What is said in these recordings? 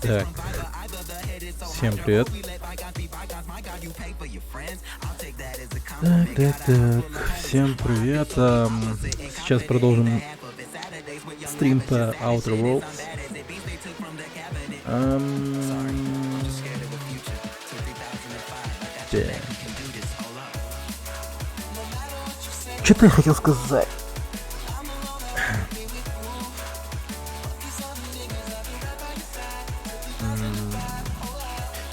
Так, всем привет. Так, всем привет. Сейчас продолжим стрим по Outer Worlds. Что-то я хотел сказать.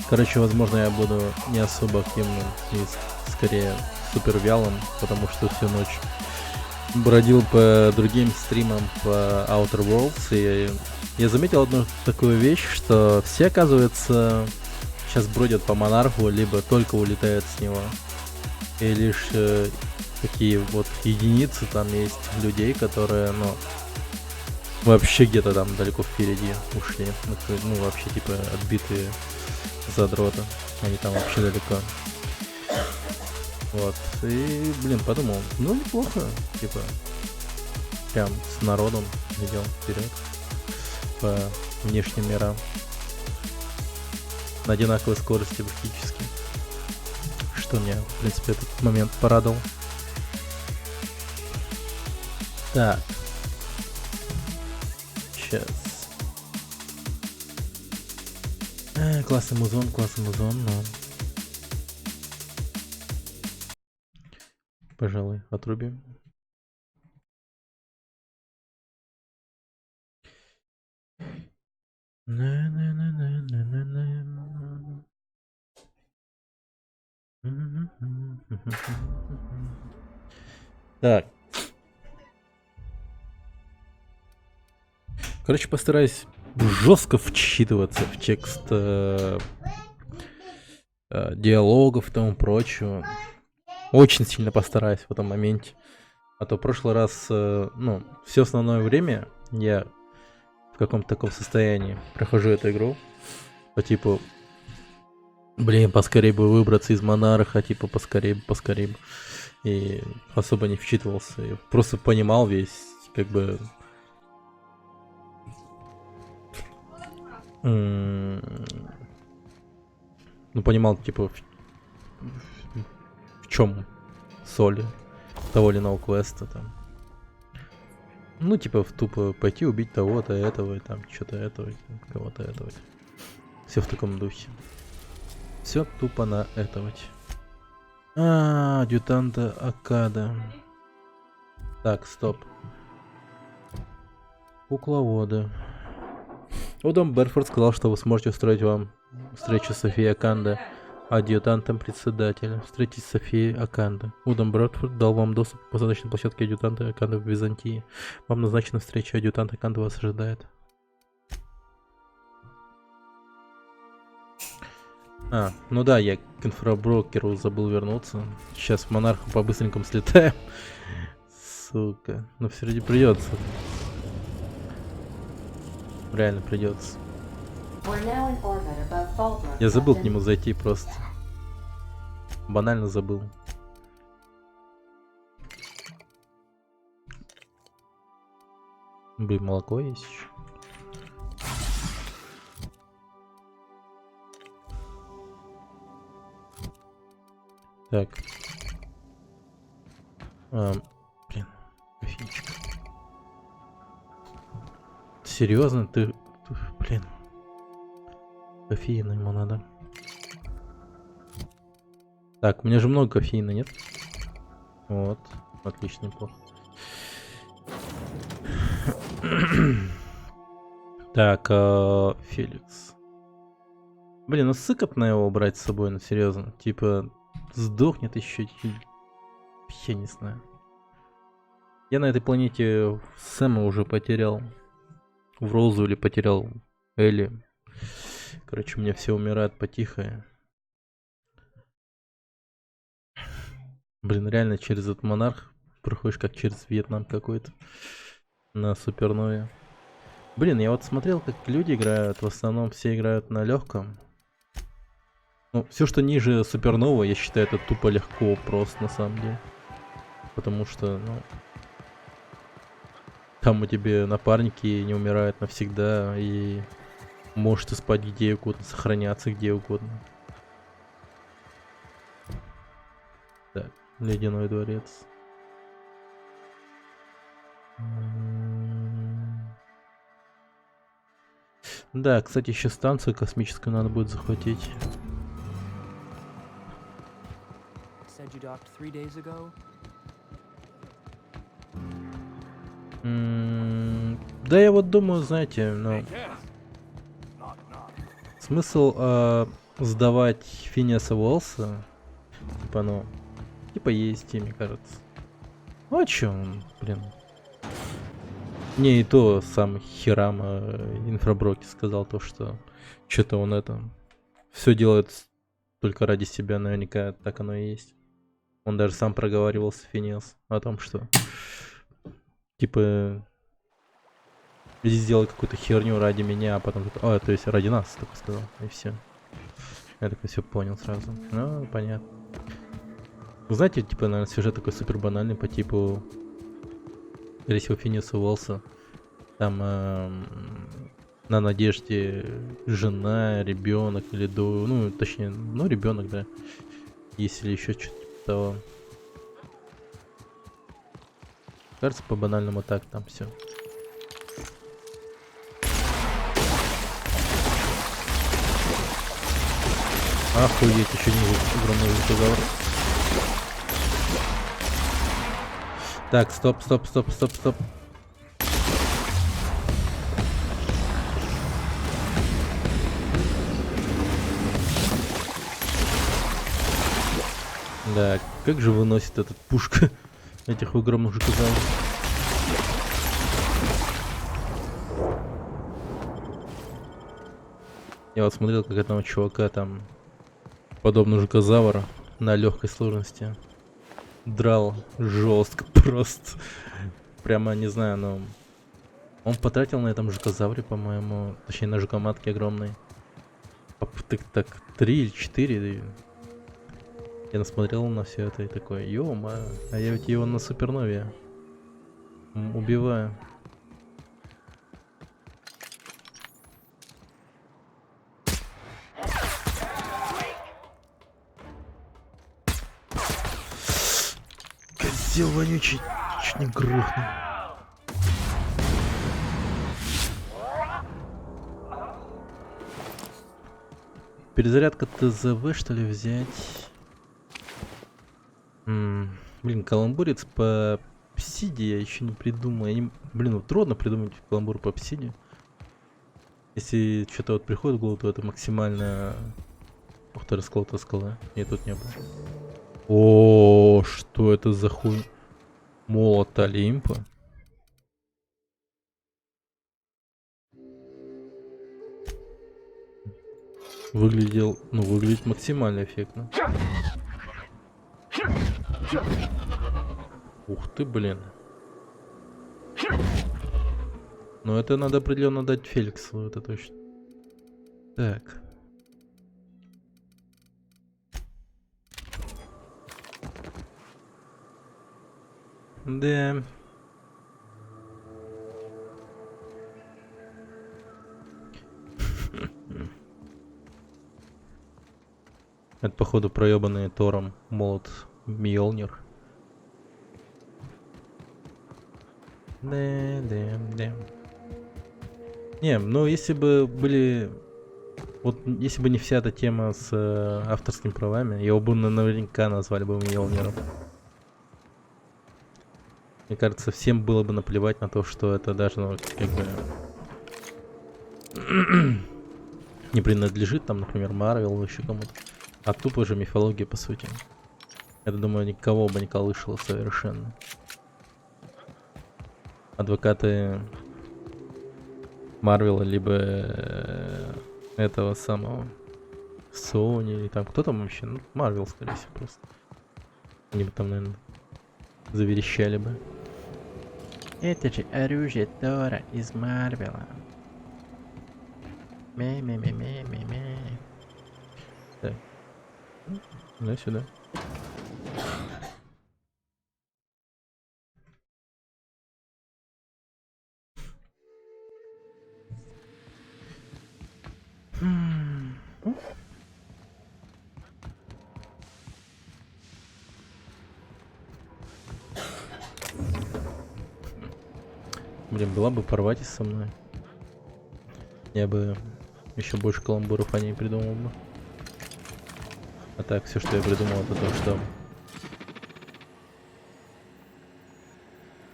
Короче, возможно, я буду не особо активным и скорее супер вялым, потому что всю ночь бродил по другим стримам по Outer Worlds, и я заметил одну такую вещь, что все, оказывается, сейчас бродят по Монарху, либо только улетают с него. И лишь такие вот единицы там есть людей, которые, ну, вообще где-то там далеко впереди ушли. Ну, вообще, типа, отбитые задроты. Они там вообще далеко. Вот. И, блин, подумал, ну, неплохо. Типа, прям с народом идем вперед по внешним мирам. На одинаковой скорости практически. Что меня, в принципе, этот момент порадовал. Так. Сейчас. Классный музон, но... Пожалуй, отрубим. Так. Короче, постараюсь жестко вчитываться в текст диалогов и тому прочего. Очень сильно постараюсь в этом моменте. А то в прошлый раз, ну, все основное время я в каком-то таком состоянии прохожу эту игру. По типу, блин, поскорее бы выбраться из Монарха, типа, поскорее бы. И особо не вчитывался. Я просто понимал весь, как бы... Ну, понимал, типа, в чем соль того или иного квеста там. Ну, типа, тупо пойти убить того-то, этого, и там, что-то этого, и кого-то этого. Все в таком духе. Все тупо на этого. Адъютанта Акада. Так, стоп. Кукловоды. Удом Берфорд сказал, что вы сможете устроить вам встречу с Софией Аканда, адъютантом председателя. Встретитесь с Софией Аканда. Удом Берфорд дал вам доступ к посадочной площадке адъютанта Аканда в Византии. Вам назначена встреча, адъютант Аканда вас ожидает. Ну да, я к инфраброкеру забыл вернуться. Сейчас в Монарху по-быстренькому слетаем. Сука. Ну все равно придется. Реально придется. Я забыл к нему зайти просто. Банально забыл. Блин, молоко есть еще. Так. Блин, кофейчик. Серьезно, ты, блин. Кофеина ему надо. Так, у меня же много кофеина, нет? Вот, отлично, неплохо. Так, Феликс. Блин, ну сыкотно его брать с собой, ну серьезно. Типа, сдохнет еще. Я не знаю. Я на этой планете Сэма уже потерял. В Розу или потерял Элли. Короче, у меня все умирают потихо. Блин, реально через этот Монарх проходишь как через Вьетнам какой-то. На Супернове. Блин, я вот смотрел, как люди играют. В основном все играют на легком. Ну, все, что ниже Супернова, я считаю, это тупо легко просто на самом деле. Потому что, ну... Там у тебя напарники не умирают навсегда, и можете спать где угодно, сохраняться где угодно. Так, Ледяной дворец. Да, кстати, еще станцию космическую надо будет захватить. Да, я вот думаю, знаете, ну, смысл сдавать Финиаса Уолса, типа, ну, типа есть, мне кажется. Ну, а чё он, блин? Не, и то сам Хирама Инфраброки сказал то, что что-то он это все делает только ради себя, наверняка так оно и есть. Он даже сам проговаривал с Финиас о том, что типа сделай какую-то херню ради меня, а потом то есть ради нас, так сказал, и все. Я такой все понял сразу. Ну, понятно. Вы знаете, типа, наверное, сюжет такой супер банальный по типу, скорее всего, Финиаса Уолса. Там на надежде жена, ребенок или ну, точнее, ну, ребенок, да. Если еще что-то типа того. Кажется, по банальному так там все. Охуеть, еще не огромный звукозавр. Так, стоп. Да, как же выносит этот пушка этих огромных жукозавров. Я вот смотрел, как одного чувака там, подобно жукозавра, на легкой сложности драл жестко просто. Прямо, не знаю, но он потратил на этом жукозавре, по-моему, точнее на жукоматке огромной. Так, 3 или 4. Я насмотрел на все это и такой, ё-моё, а я ведь его на супернове убиваю. Козел вонючий, чуть не грохнул. Перезарядка ТЗВ, что ли, взять? Блин, каламбурец по псиде я еще не придумал. Блин, вот трудно придумать каламбур по псиде. Если что-то вот приходит в голову, то это максимально... Ух ты, расколотая скала. Нет, тут не было. О, что это за хуй? Молот Олимпа? Выглядит максимально эффектно. Ух ты, блин. Но это надо определенно дать Феликсу, это точно. Так. Да. Это, походу, проебанный Тором молот Мьёлнир. Да. Не, ну если бы были... Вот если бы не вся эта тема с авторскими правами, его бы наверняка назвали бы Мьёлниром. Мне кажется, всем было бы наплевать на то, что это даже, ну, как бы... не принадлежит там, например, Марвел или еще кому-то. А тупо же мифология, по сути. Это, думаю, никого бы не колышало совершенно. Адвокаты Марвела, либо этого самого Sony, или там кто там вообще? Ну, Марвел, скорее всего, просто. Они бы там, наверное, заверещали бы. Это же оружие Тора из Марвела. Ме. Так. Да, сюда. Блин, была бы порвать со мной. Я бы еще больше каламбуров о ней придумал бы. А так, все, что я придумал, это то, что...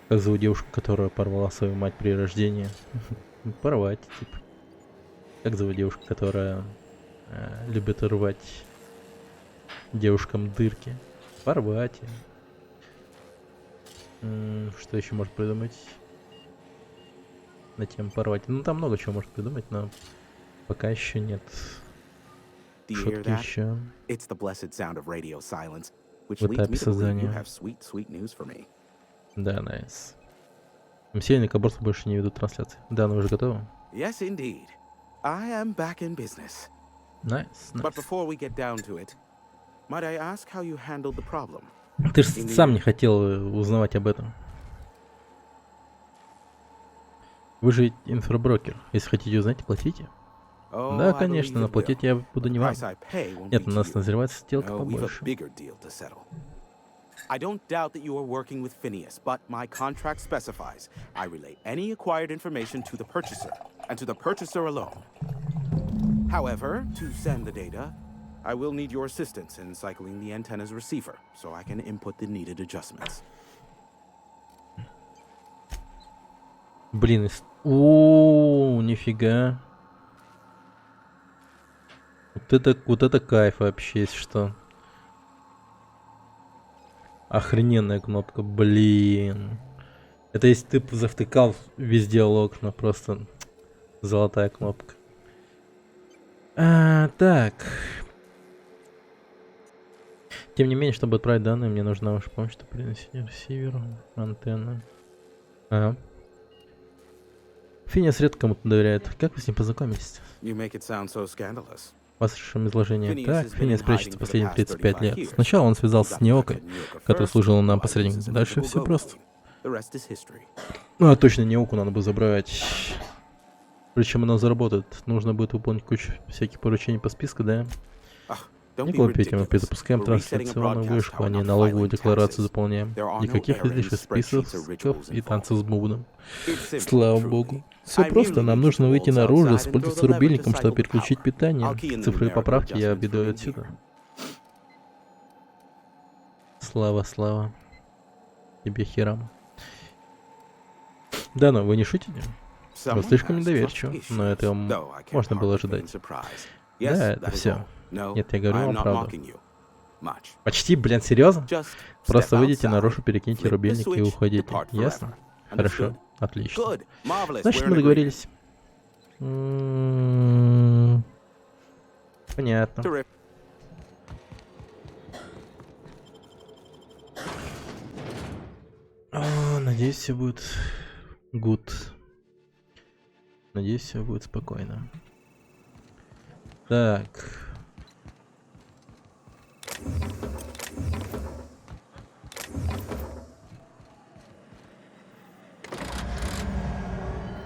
Как зовут девушку, которая порвала свою мать при рождении? Порвать, типа. Как зовут девушку, которая любит рвать девушкам дырки? Порвать. Что еще может придумать? На тему порвать. Ну, там много чего может придумать, но пока еще нет. Шутки еще. В этапе создания. Да, найс. МС и Каборс больше не ведут трансляции. Да, но уже готовы? Yes, indeed. I am back in business. Найс, But before we get down to it, might I ask how you handled the problem? Ты же сам не хотел узнавать об этом. Вы же инфоброкер. Если хотите узнать, платите. Да, конечно, но платить я буду не вам. Нет, у нас назревает сделка побольше. I don't doubt that you are working with Phineas, but my contract specifies I relay any acquired information to the purchaser, and to the purchaser alone. However, to send the data, I will need your assistance in cycling the antenna's receiver, so I can input the needed adjustments. Блин, о, нифига. Вот это кайф вообще, если что. Охрененная кнопка, блин. Это если ты завтыкал везде окна, просто золотая кнопка. Так. Тем не менее, чтобы отправить данные, мне нужна ваша помощь, чтобы приносить ресивер, антенна. Ага. Финиас редко кому-то доверяет. Как вы с ним познакомились? В вашем изложении. Так, Финиас прячется последние 35 лет. Сначала он связался с Неокой, который служил нам посредником. Дальше все просто. Ну, а точно Неоку надо бы забрать. Причем она заработает. Нужно будет выполнить кучу всяких поручений по списку, да? Не глупите, мы перезапускаем трансляционную вышку, а не налоговую декларацию заполняем. Никаких излишних списков и танцев с бубном. Слава богу. Все просто, нам нужно выйти наружу, воспользоваться рубильником, чтобы переключить питание. Цифровые поправки я веду отсюда. Слава тебе, Хирам. Да, но вы не шутите? Вы слишком недоверчивы, но этого можно было ожидать. Да, это все. Нет, я говорю вам правду. Почти, блин, серьезно? Просто выйдите наружу, перекиньте рубильник и уходите. Ясно? Хорошо, отлично. Значит, мы договорились. Понятно. Надеюсь, все будет good. Надеюсь, все будет спокойно. Так.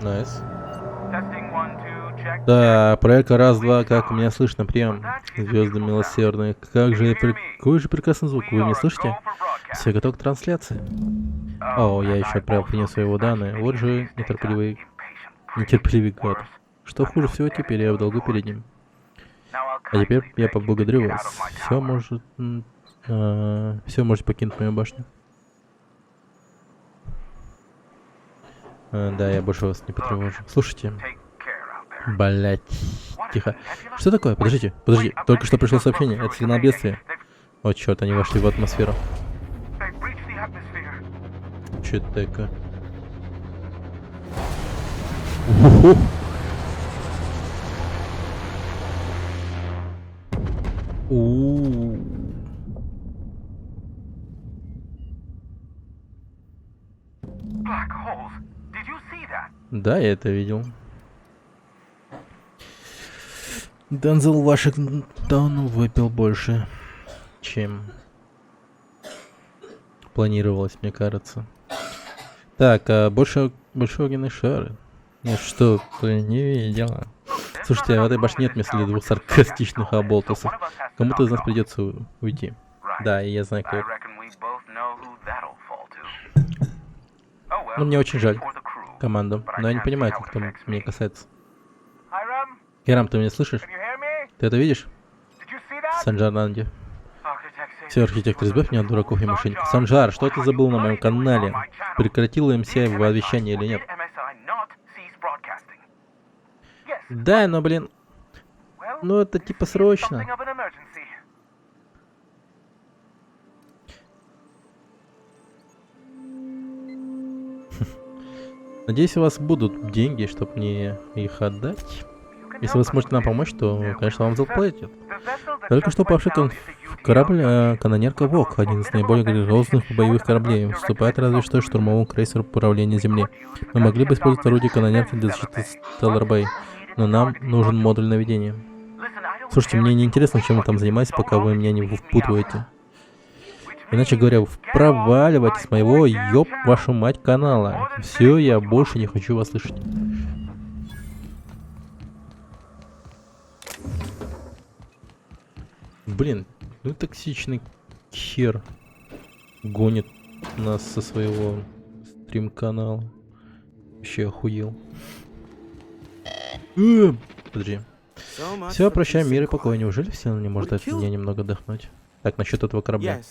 Найс. Да, проверка раз-два, как меня слышно, прием. Звезды милосердные. Какой же прекрасный звук, вы меня слышите? Все готов к трансляции. О, я еще отправил Фине своего данные. Вот же нетерпеливый гад. Что хуже всего, теперь я в долгу перед ним. А теперь я поблагодарю вас. Все можете покинуть мою башню. Да, я больше вас не потревожу. Слушайте. Блять. Тихо. Что такое? Подожди. Только что пришло сообщение. Это сигнал бедствия. О, черт, они вошли в атмосферу. Че это такое? Да, я это видел. Дензел Вашингтон выпил больше, чем планировалось, мне кажется. Так, а больше огненные шары. Нет, что ты не видела? Слушайте, а в этой башне нет места для двух саркастичных оболтусов. Кому-то из нас придется уйти. Да, и я знаю, кто это. Ну, мне очень жаль команду, но я не понимаю, как это меня касается. Херам, ты меня слышишь? Ты это видишь? Санджар Нанди. Все, архитектор, избавь меня от дураков и мошенников. Санджар, что ты забыл на моем канале? Прекратила МСИ его вещание или нет? Да, но, блин... Ну, это типа срочно. Надеюсь, у вас будут деньги, чтобы мне их отдать. Если вы сможете нам помочь, то, конечно, вам заплатят. Только что павший корабль канонерка ВОК, один из наиболее грозных боевых кораблей, вступает разве что штурмовому крейсеру управления Земли. Мы могли бы использовать орудие канонерки для защиты Stellar Bay, но нам нужен модуль наведения. Слушайте, мне не интересно, чем вы там занимаетесь, пока вы меня не впутываете. Иначе говоря, проваливайте с моего, ёб вашу мать, канала. Все, я больше не хочу вас слышать. Блин, ну токсичный хер гонит нас со своего стрим-канала. Вообще охуел. Подожди. Все, прощай, мир и покой. Неужели все не может дать мне немного отдохнуть? Так, насчет этого корабля.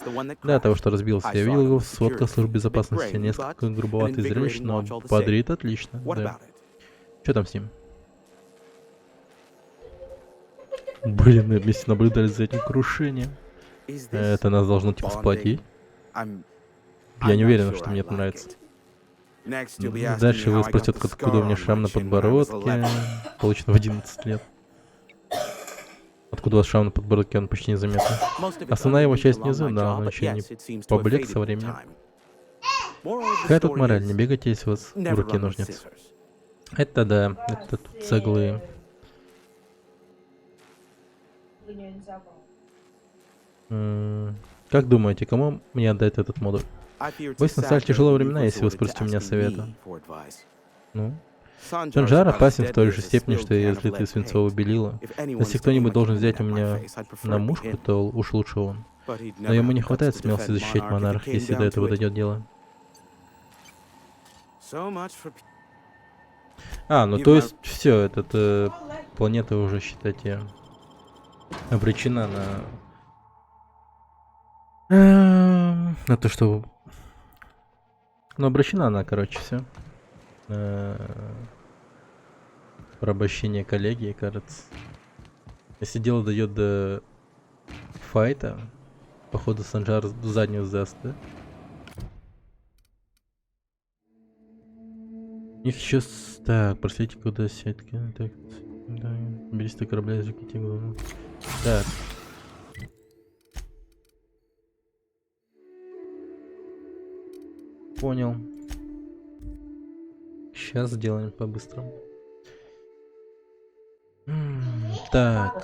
Да, того, что разбился. Я видел его в сводках служб безопасности. Несколько грубоватый зрелищ, но бодрит отлично. Да. Что там с ним? Блин, мы вместе наблюдали за этим крушением. Это нас должно типа сплотить. Я не уверен, что мне это нравится. Дальше вы спросите, откуда у меня шрам на подбородке, получен в 11 лет. Откуда у вас шрам на подбородке, он почти незаметен. Основная его часть внизу, да, он еще не поблек со временем. Какая тут мораль? Не бегайте, если у вас в руке ножницы. Это да, это тут цеглы. Как думаете, кому мне отдать этот модуль? Боюсь, настали тяжелые времена, если вы спросите у меня совета. Ну? Санджар опасен в той же степени, что и разлитые свинцовые белила. Если кто-нибудь должен взять у меня на мушку, то уж лучше он. Но ему не хватает смелости защищать монарх, если до этого дойдет дело. А, ну то есть все, эта планета уже, считайте, обречена на то, что... Ну, обращена она, короче, все. Порабощение коллегии, кажется. Если дело дойдет до файта, походу Санджар заднюю сдаст, да? У них еще... Так, проследите, куда сетки. Так, да, берись до корабля и закиньте голову. Так. Понял. Сейчас сделаем по-быстрому. Так.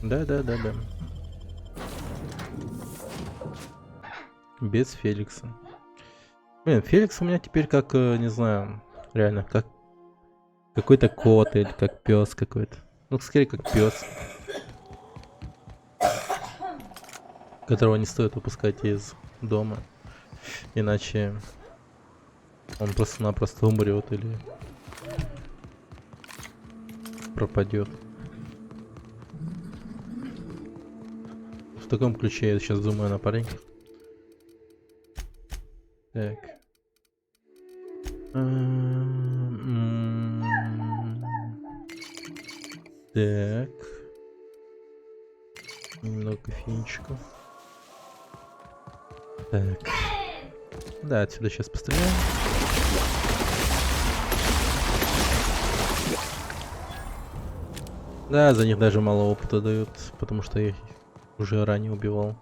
Да. Без Феликса. Блин, Феликс у меня теперь как, не знаю, реально, как какой-то кот или как пес какой-то. Ну, скорее как пес, которого не стоит выпускать из дома, иначе он просто-напросто умрет или пропадет. В таком ключе я сейчас думаю о напарниках. Так. Так. Немного кофеинчиков. Так. Да, отсюда сейчас постреляем. Да, за них даже мало опыта дают, потому что я их уже ранее убивал.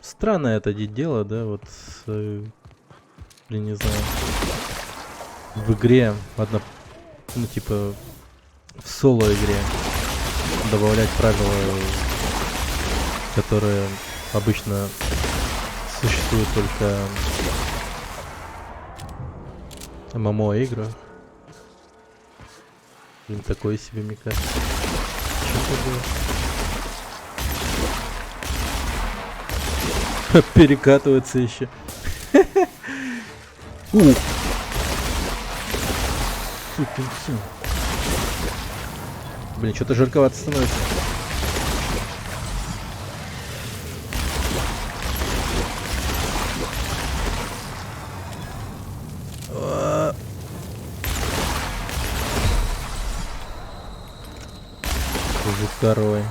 Странное это дело, да, вот, блин, не знаю. В игре одна, ну типа, в соло-игре добавлять правила, которые обычно существует только ММО играх. Блин, такое себе, мне кажется. Что это было? Перекатывается еще. Сукин сын. Блин, что-то жарковато становится. Уже второй.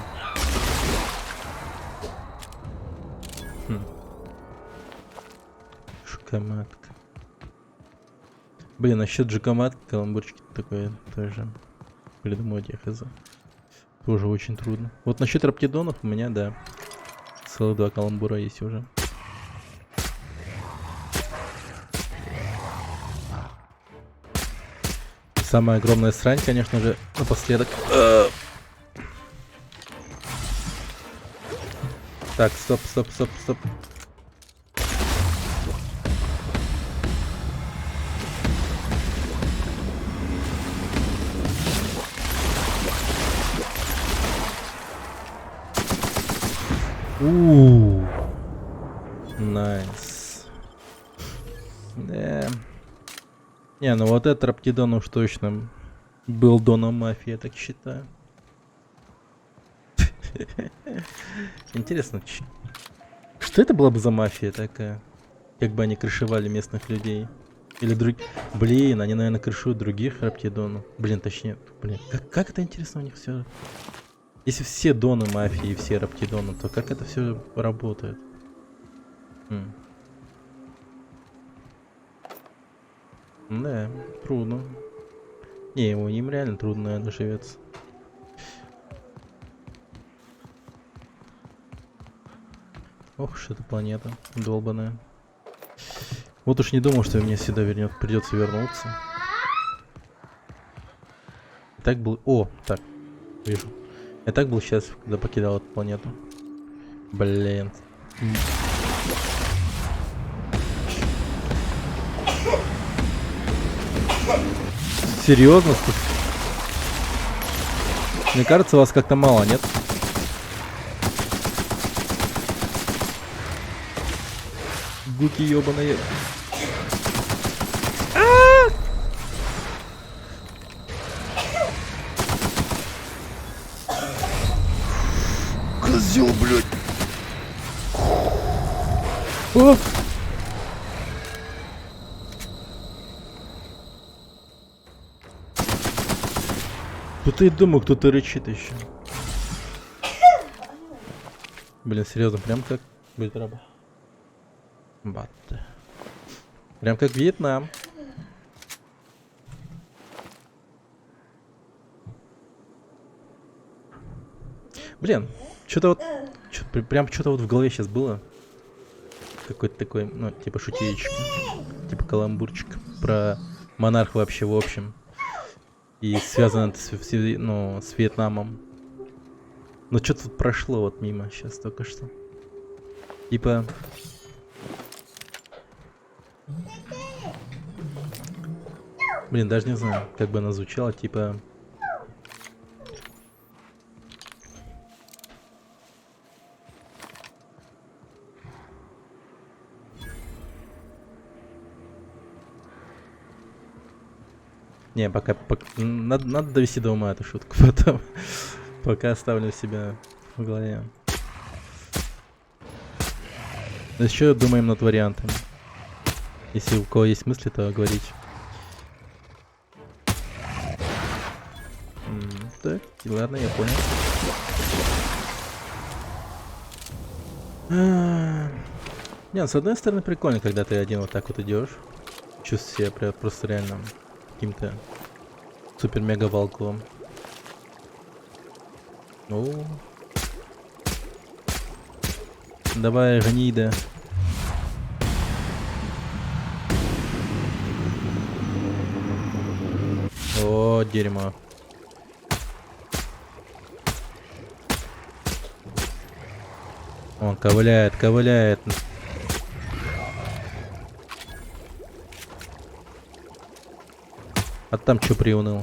Шокоматка. Блин, насчет жокоматки, каламбурчики такое тоже придумать я хз. Тоже очень трудно. Вот насчет раптидонов у меня, да. Целых 2 каламбура есть уже. Самая огромная срань, конечно же, напоследок. Так, стоп. Найс. Да. Не, ну вот этот раптидон уж точно был доном мафии, я так считаю. Интересно, что это была бы за мафия такая? Как бы они крышевали местных людей? Или друг... Блин, они, наверное, крышуют других раптидонов. Блин, точнее, блин, как это интересно у них все? Если все доны мафии и все раптидоны, то как это все работает? Да, трудно. Не, им реально трудно, наверное, живется. Ох уж эта планета долбаная. Вот уж не думал, что мне сюда придется вернуться. Так был... О, так, вижу. Я так был счастлив, когда покидал эту планету. Блин. Серьезно? Мне кажется, вас как-то мало, нет? Гуки ёбаные. Козел, блядь. О! Тут и думаю, кто-то рычит еще. Блин, серьезно, прям как Бейтраба. Батты. Прям как Вьетнам. Блин, что-то вот... Прям что-то вот в голове сейчас было. Какой-то такой, ну, типа шутеечка. Типа каламбурчик. Про монарха вообще в общем. И связано это с Вьетнамом. Но что-то тут прошло вот мимо сейчас только что. Типа... Блин, даже не знаю, как бы она звучала, типа... Не, пока надо довести до ума эту шутку, потом пока оставлю себя в голове. Еще думаем над вариантами. Если у кого есть мысли, то говорить. Так, ладно, я понял. Не, с одной стороны прикольно, когда ты один вот так вот идешь. Чувствую себя просто реально каким-то супер-мега волком. Ну, давай, гнида. О, дерьмо. Он ковыляет. А там что приуныл?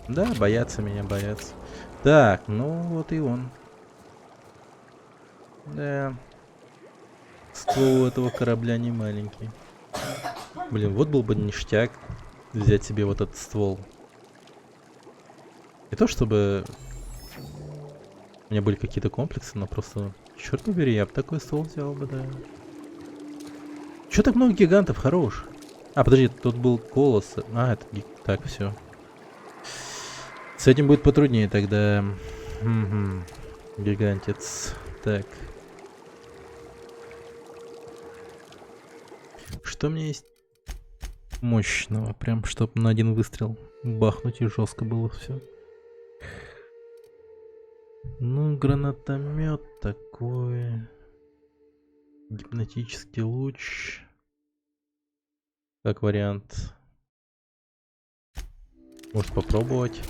Да, боятся меня, боятся. Так, ну вот и он. Да. Ствол у этого корабля не маленький. Блин, вот был бы ништяк взять себе вот этот ствол. Не то чтобы у меня были какие-то комплексы, но просто, черт побери, я бы такой ствол взял бы, да. Чё так много гигантов, хорош? А, подожди, тут был колосс. А, это так, все. С этим будет потруднее тогда. Угу. Гигантец. Так. Что у меня есть мощного? Прям, чтоб на один выстрел бахнуть и жестко было все. Ну, гранатомет такой. Гипнотический луч. Как вариант. Может попробовать.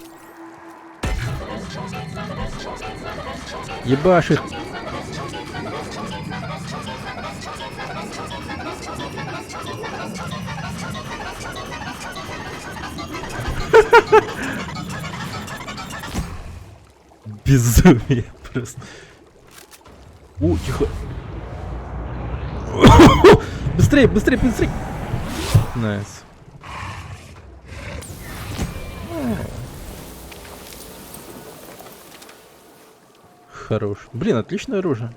Ебашит. Безумие просто. Тихо. Быстрее, быстрее, быстрее. Найс. Хорош. Блин, отличное оружие.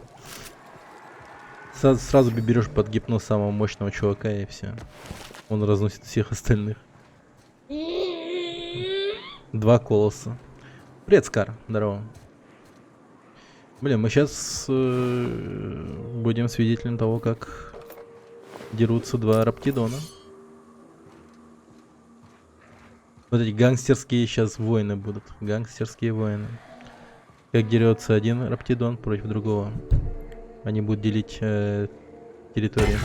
Сразу берешь под гипноз самого мощного чувака и все. Он разносит всех остальных. 2 колосса. Привет, Скар. Здорово. Блин, мы сейчас будем свидетелем того, как дерутся 2 раптидона. Вот эти гангстерские сейчас войны будут. Гангстерские войны. Как дерется один раптидон против другого. Они будут делить территорию.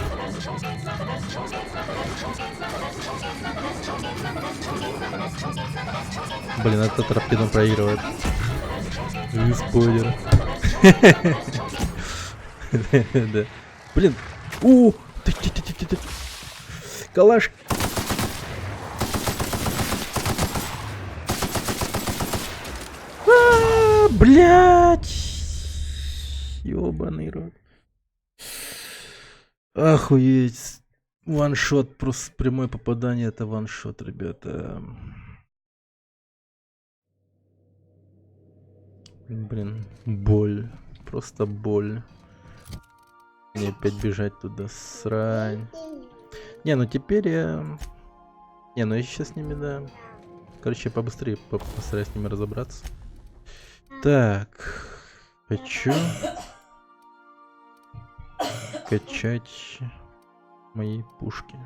Блин, этот раптидон проигрывает. Спойлер. Да. Блин. Калаш. Блять. Ёбаный рот. Охуеть. Ваншот, просто прямое попадание, это ваншот, ребята. Блин, боль. Просто боль. Мне опять бежать туда, срань. Не, ну теперь я... Не, ну я сейчас с ними, да. Короче, я побыстрее постараюсь с ними разобраться. Так. Хочу... качать мои пушки.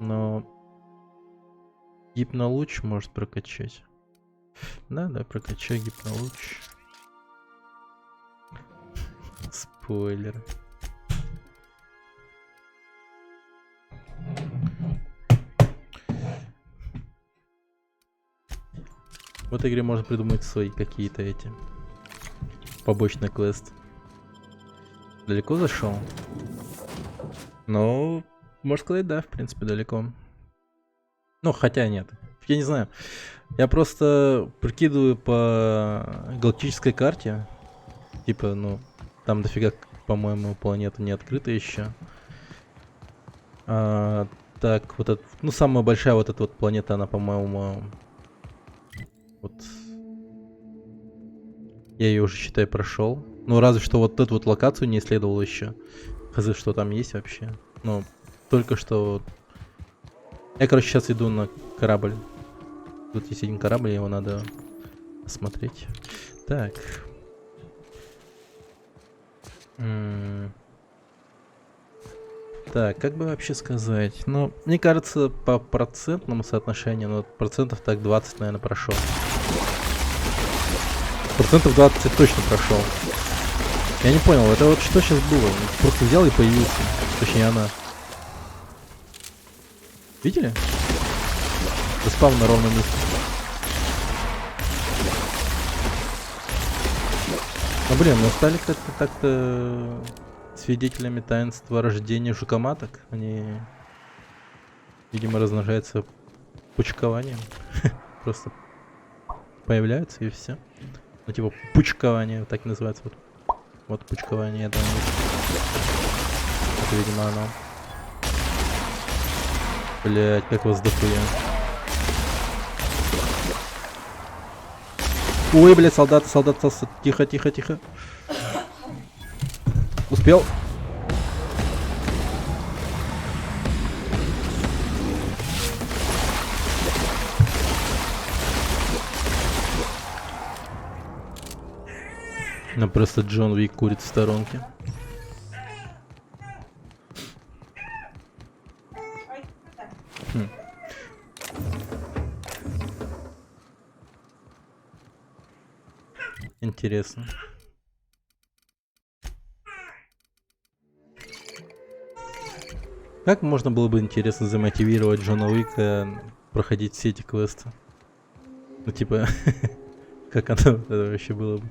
Но... Гипнолуч может прокачать. Да, прокачай гипнолуч. Спойлер. В этой игре можно придумать свои какие-то эти побочный квест. Далеко зашел? Ну, можно сказать, да, в принципе, далеко. Ну, хотя нет. Я не знаю. Я просто прикидываю по галактической карте. Типа, ну, там дофига, по-моему, планета не открыта еще. Так, вот это, ну, самая большая вот эта вот планета, она, по-моему, вот... Я ее уже, считай, прошел. Ну, разве что вот эту вот локацию не исследовал еще. Хз, что там есть вообще. Ну, только что... Я, короче, сейчас иду на корабль. Тут есть один корабль, его надо осмотреть. Так. Так, как бы вообще сказать? Ну, мне кажется, по процентному соотношению, ну, процентов так 20, наверное, прошел. Процентов 20 я точно прошел. Я не понял, это вот что сейчас было? Просто взял и появился. Точнее, она. Видели? Спавн на ровном месте. Ну блин, мы стали как-то так-то свидетелями таинства рождения жукоматок. Они Видимо, размножается пучкованием. Просто появляются и все. Ну, типа, пучкование, так называется. Вот пучкование, это, это, видимо, оно. Блять, как вас дохуя. Ой, блядь, солдат. Тихо. Успел? Ну просто Джон Уик курит в сторонке. Интересно. Как можно было бы, интересно, замотивировать Джона Уика проходить все эти квесты? Ну типа, как оно это вообще было бы?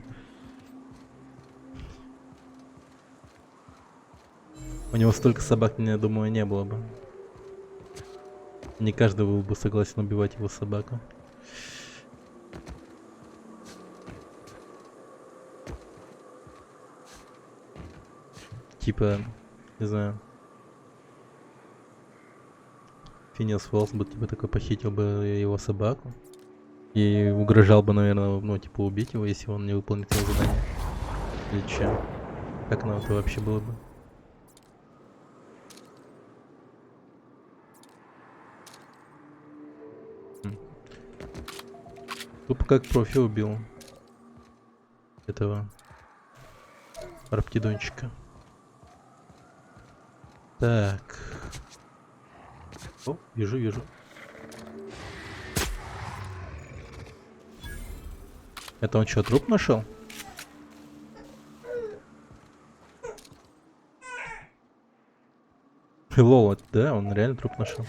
У него столько собак, я думаю, не было бы. Не каждый был бы согласен убивать его собаку. Типа, не знаю. Финиас Фолс бы типа такой похитил бы его собаку. И угрожал бы, наверное, ну, типа, убить его, если он не выполнит его задание. Или че? Как оно это вообще было бы? Тупо как профи убил этого Раптидончика. Так. О, вижу. Это он что, труп нашел? Лол, да, он реально труп нашел.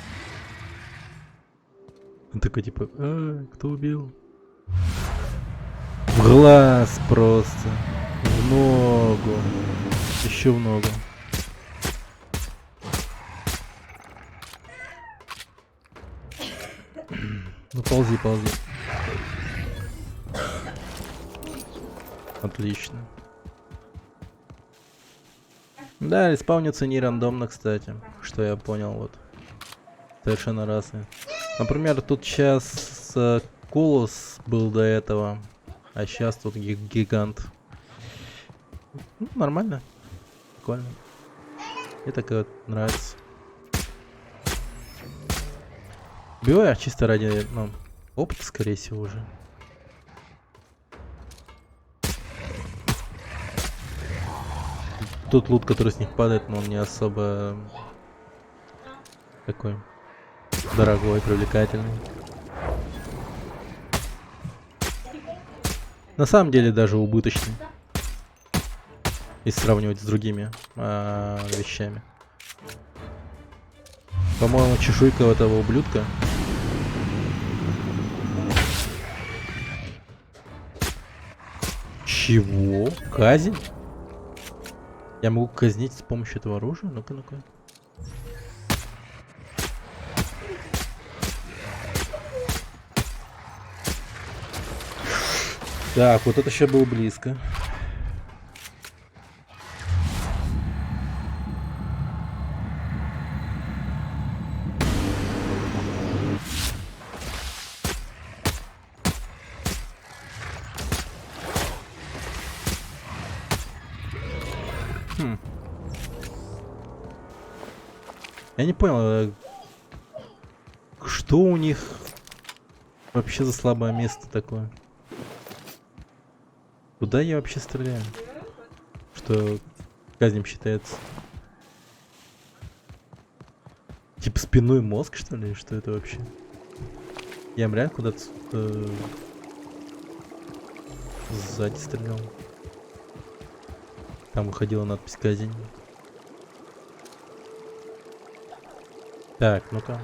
Он такой типа, кто убил? В глаз просто. В ногу. Еще в ногу. Ну ползи. Отлично. Да, респаунится не рандомно, кстати. Что я понял, вот. Совершенно разные. Например, тут сейчас Колос был до этого. А сейчас тут гигант. Ну, нормально. Прикольно. Мне так вот нравится. Убиваю я чисто ради, ну, опыта, скорее всего, уже. Тот лут, который с них падает, но он не особо такой дорогой, привлекательный. На самом деле даже убыточный. Если сравнивать с другими вещами. По-моему, чешуйка этого ублюдка. Чего? Казнь? Я могу казнить с помощью этого оружия? Ну-ка. Так, вот это еще было близко. Я не понял, что у них вообще за слабое место такое? Куда я вообще стреляю? Что казнем считается? Типа спинной мозг, что ли? Что это вообще? Я реально куда-то сзади стрелял. Там выходила надпись казнь. Так, ну-ка.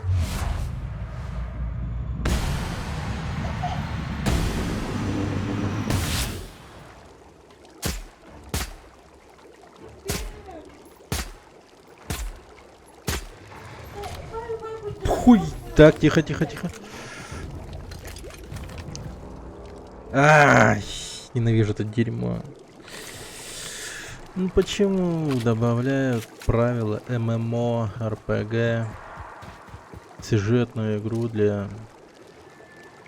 Хуй! Так, тихо, тихо, тихо. Ай, ненавижу это дерьмо. Ну почему добавляют правила ММО, РПГ, сюжетную игру для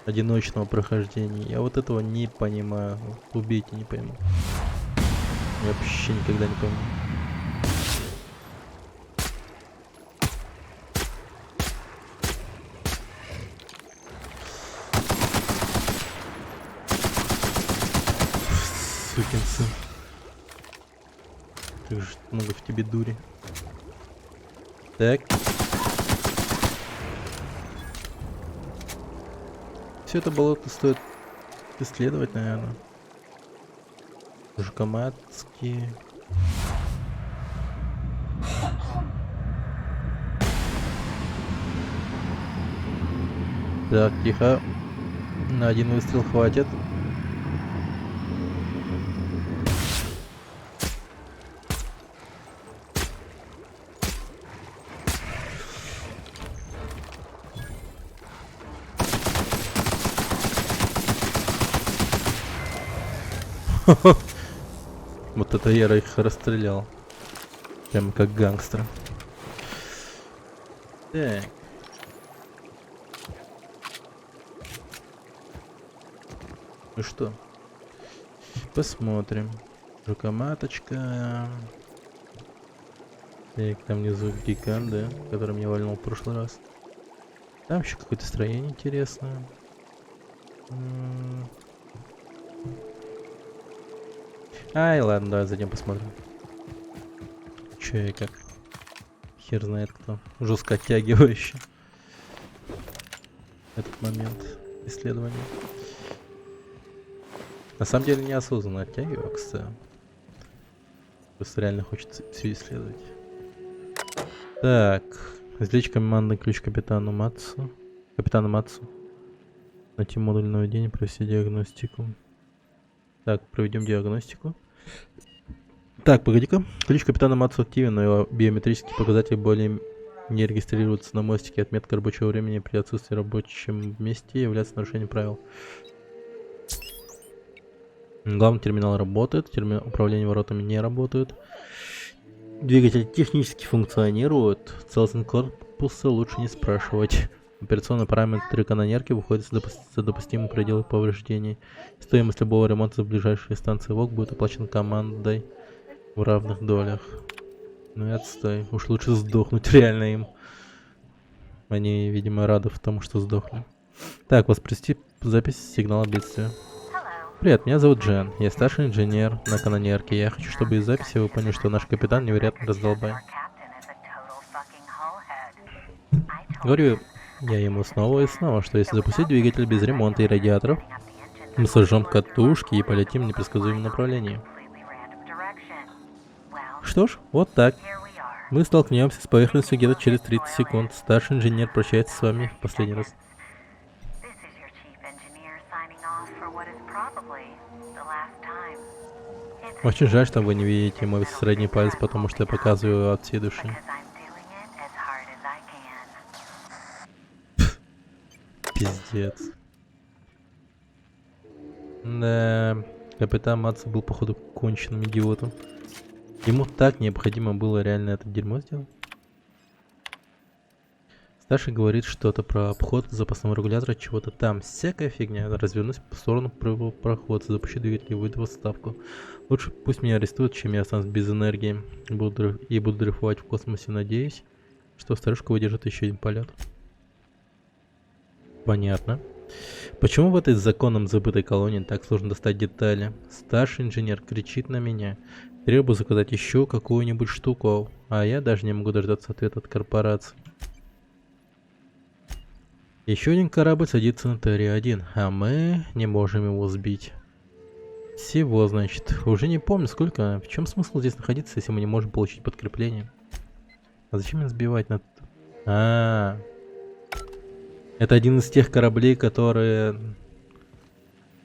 одиночного прохождения? Я вот этого не понимаю. Убейте, не пойму. Я вообще никогда не пойму. Сукин сын. Как же много в тебе дури. Так. Все это болото стоит исследовать, наверное. Жукоматские. Так, тихо. На один выстрел хватит. Вот это я их расстрелял. Прямо как гангстер. Так. Ну что? Посмотрим. Жукоматочка. Так, там внизу гигант, да, который меня вальнул в прошлый раз. Там еще какое-то строение интересное. Ай, ладно, давай зайдем посмотрим. Че и как. Хер знает кто. Жестко оттягивающий этот момент исследования. На самом деле неосознанно оттягиваю, кстати. Просто реально хочется все исследовать. Так. Извлечь командный ключ капитану Матсу. Капитану Матсу. Найти модуль наведения, провести диагностику. Так, проведем диагностику. Так, погоди-ка. Ключ капитана Матсу активен, но его биометрические показатели более не регистрируются на мостике. Отметка рабочего времени при отсутствии рабочем месте является нарушением правил. Главный терминал работает, терминал управления воротами не работает. Двигатель технически функционирует. Целостность корпуса лучше не спрашивать. Операционные параметры канонерки выходят за допустимые пределы повреждений. Стоимость любого ремонта за ближайшие станции ВОК будет оплачена командой в равных долях. Ну и отстой. Уж лучше сдохнуть реально им. Они, видимо, рады тому, что сдохли. Так, воспроизвести запись сигнала бедствия. Привет, меня зовут Джен. Я старший инженер на канонерке. Я хочу, чтобы из записи вы поняли, что наш капитан невероятно раздолбай. Говорю я ему снова и снова, что если запустить двигатель без ремонта и радиаторов, мы сожжем катушки и полетим в непредсказуемом направлении. Что ж, вот так. Мы столкнемся с поверхностью где-то через 30 секунд. Старший инженер прощается с вами в последний раз. Очень жаль, что вы не видите мой средний палец, потому что я показываю его от всей души. Пиздец. Да, капитан Матсу был, походу, конченным идиотом. Ему так необходимо было реально это дерьмо сделать. Старший говорит что-то про обход запасного регулятора, чего-то там. Всякая фигня. Развернусь в сторону прохода, запущу двигатель и выйду в отставку. Лучше пусть меня арестуют, чем я останусь без энергии. Буду дрейфовать в космосе, надеюсь, что старушка выдержит еще один полет. Понятно. Почему в этой законом забытой колонии так сложно достать детали? Старший инженер кричит на меня. Требую заказать еще какую-нибудь штуку, а я даже не могу дождаться ответа от корпорации. Еще один корабль садится на Терри-1, а мы не можем его сбить. Всего, значит. Уже не помню сколько. В чем смысл здесь находиться, если мы не можем получить подкрепление? А зачем меня сбивать на... Это один из тех кораблей, которые...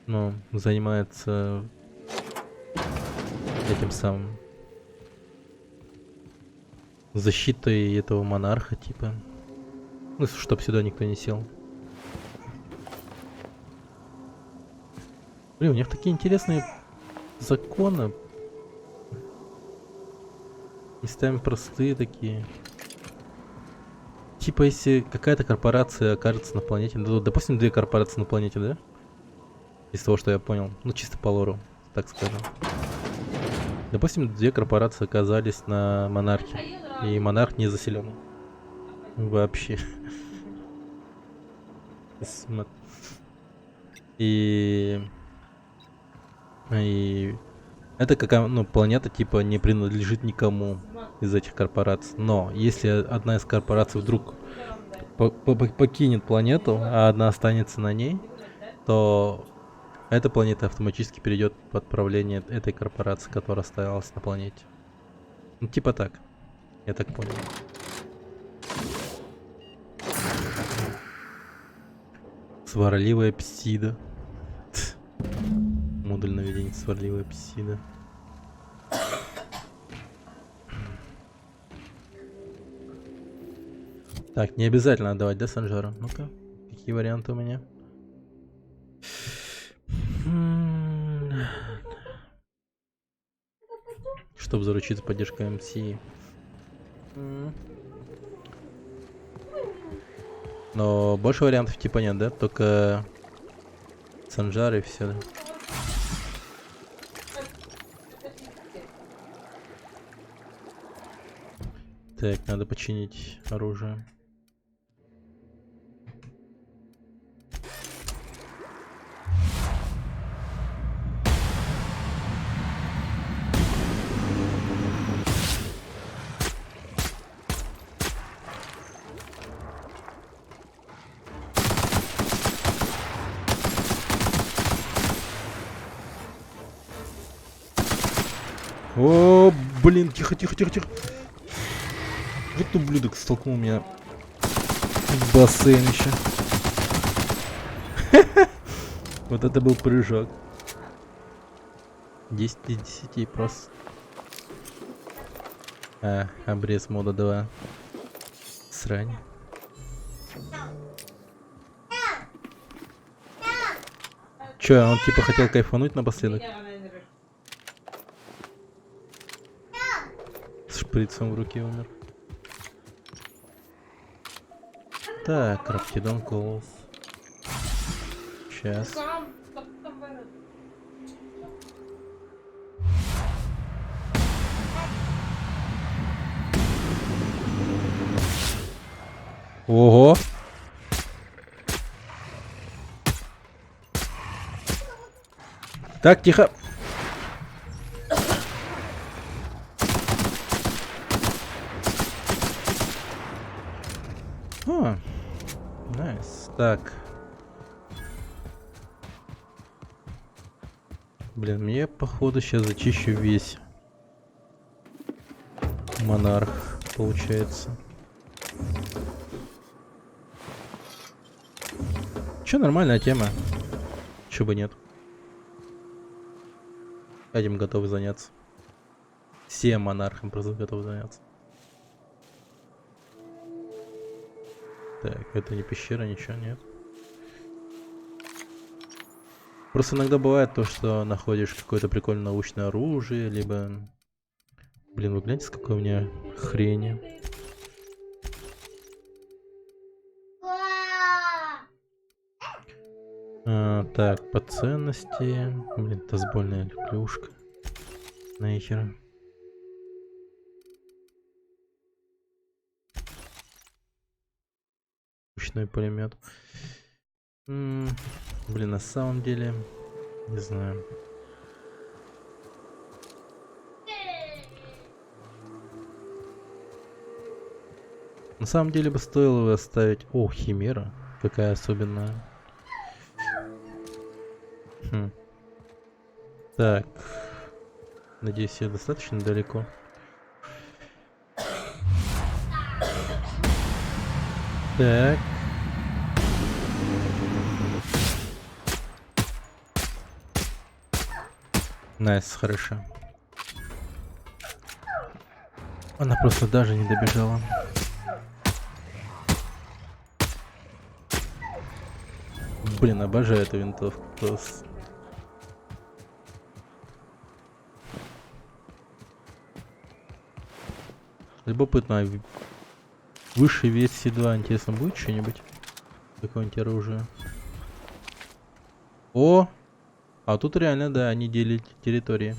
Ну, занимается... этим самым... защитой этого монарха, типа. Ну, чтоб сюда никто не сел. Блин, у них такие интересные законы. Местами простые такие. Типа, если какая-то корпорация окажется на планете, ну, допустим, 2 корпорации на планете, да? Из того, что я понял. Ну, чисто по лору, так скажем. Допустим, 2 корпорации оказались на монархе. И монарх не заселен. Вообще. И... И... Это какая, ну, планета, типа, не принадлежит никому из этих корпораций. Но если одна из корпораций вдруг покинет планету, а одна останется на ней, то эта планета автоматически перейдет под правление этой корпорации, которая оставалась на планете. Ну, типа так. Я так понял. Сварливая псида. Модуль наведения сварливая псида. Так, не обязательно отдавать, да, Санжара? Ну-ка, какие варианты у меня? Чтобы заручиться поддержкой МС. Но больше вариантов типа нет, да? Только Санжар и все. Так, надо починить оружие. О, блин, тихо, тихо, тихо, тихо. Вот ублюдок столкнул меня в бассейн еще. Вот это был прыжок. 10 из 10 просто. Обрез мода 2. Срань. Че, он типа хотел кайфануть напоследок? С шприцем в руке умер. Так, Раптидон Колос. Сейчас. Ого! Так, тихо. Найс. Так. Блин, мне походу сейчас зачищу весь монарх, получается. Че, нормальная тема. Че бы нет. Этим готовы заняться. Всем монархам просто готовы заняться. Так, это не пещера, ничего нет. Просто иногда бывает то, что находишь какое-то прикольное научное оружие, либо... Блин, вы гляньте, с какой у меня хрени. Так, по ценности... Блин, тазбольная клюшка. Нахер. Ручной пулемет. Блин, на самом деле, не знаю. На самом деле бы стоило его оставить. О, химера. Какая особенная. Так. Надеюсь, я достаточно далеко. Так. Найс, хорошо. Она просто даже не добежала. Блин, обожаю эту винтовку просто. Любопытно, высший версии 2, интересно, будет что-нибудь? Какое-нибудь оружие? О! А тут реально, да, они делят территории.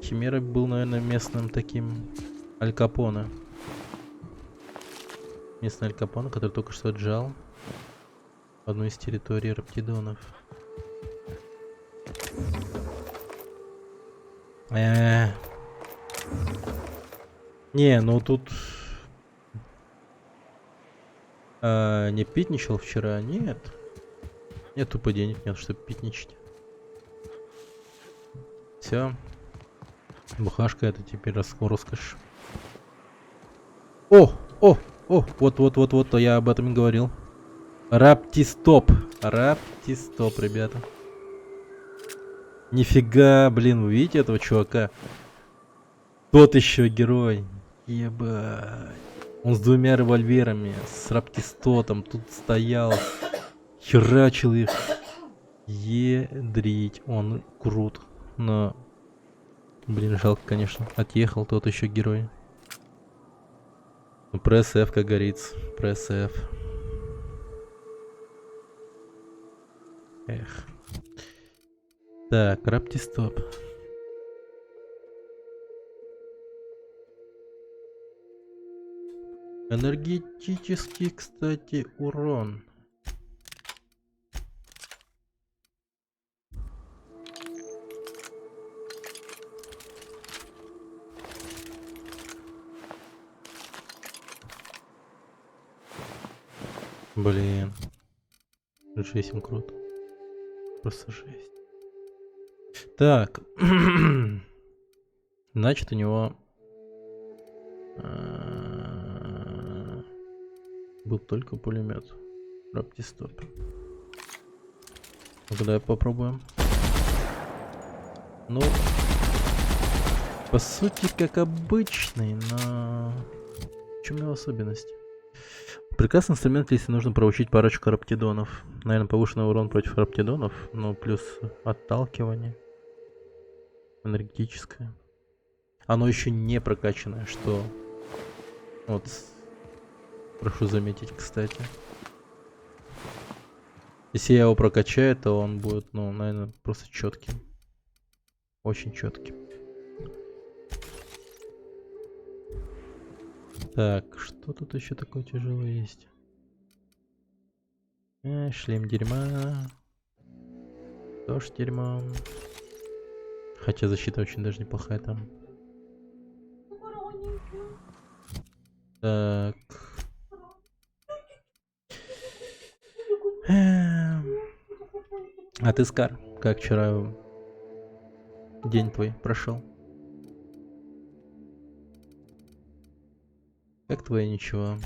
Химера был, наверное, местным таким Аль Капоне. Местный Аль Капоне, который только что отжал одну из территорий Раптидонов. Не, ну тут... не питничал вчера? Нет. Нет, тупо денег нет, чтобы питничать. Все. Бухашка это теперь роскошь. О! О! О! Вот, то я об этом и говорил. Раптистоп. Раптистоп, ребята. Нифига, блин, вы видите этого чувака? Тот еще герой. Ебать. Он с двумя револьверами, с раптистотом тут стоял. Херачил их. Едрить. Он крут. Но... Блин, жалко, конечно. Отъехал тот еще герой. Ну, пресс F, как говорится. Пресс F. Эх. Так, раптистоп. Энергетический, кстати, урон. Блин. Жесть, им круто. Просто жесть. Так. Значит, у него... был только пулемет. Раптистоп. Ну-ка, давай попробуем. Ну, по сути, как обычный, но... В чем его особенность? Прекрасный инструмент, если нужно проучить парочку раптидонов. Наверное, повышенный урон против раптидонов, но плюс отталкивание. Энергетическое. Оно еще не прокачанное, что... Вот... Прошу заметить, кстати. Если я его прокачаю, то он будет, ну, наверное, просто четким. Очень четким. Так, что тут еще такое тяжелое есть? Шлем дерьма. Тоже дерьмо. Хотя защита очень даже неплохая там. Так. А ты, Скар, как вчера день твой прошел? Как твои ничего?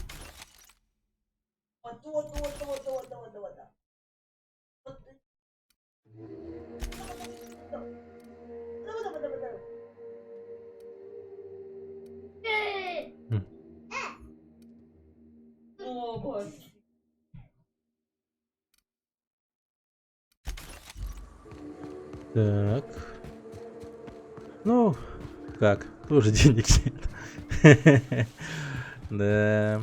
Так. Ну, как? Тоже денег нет. Да.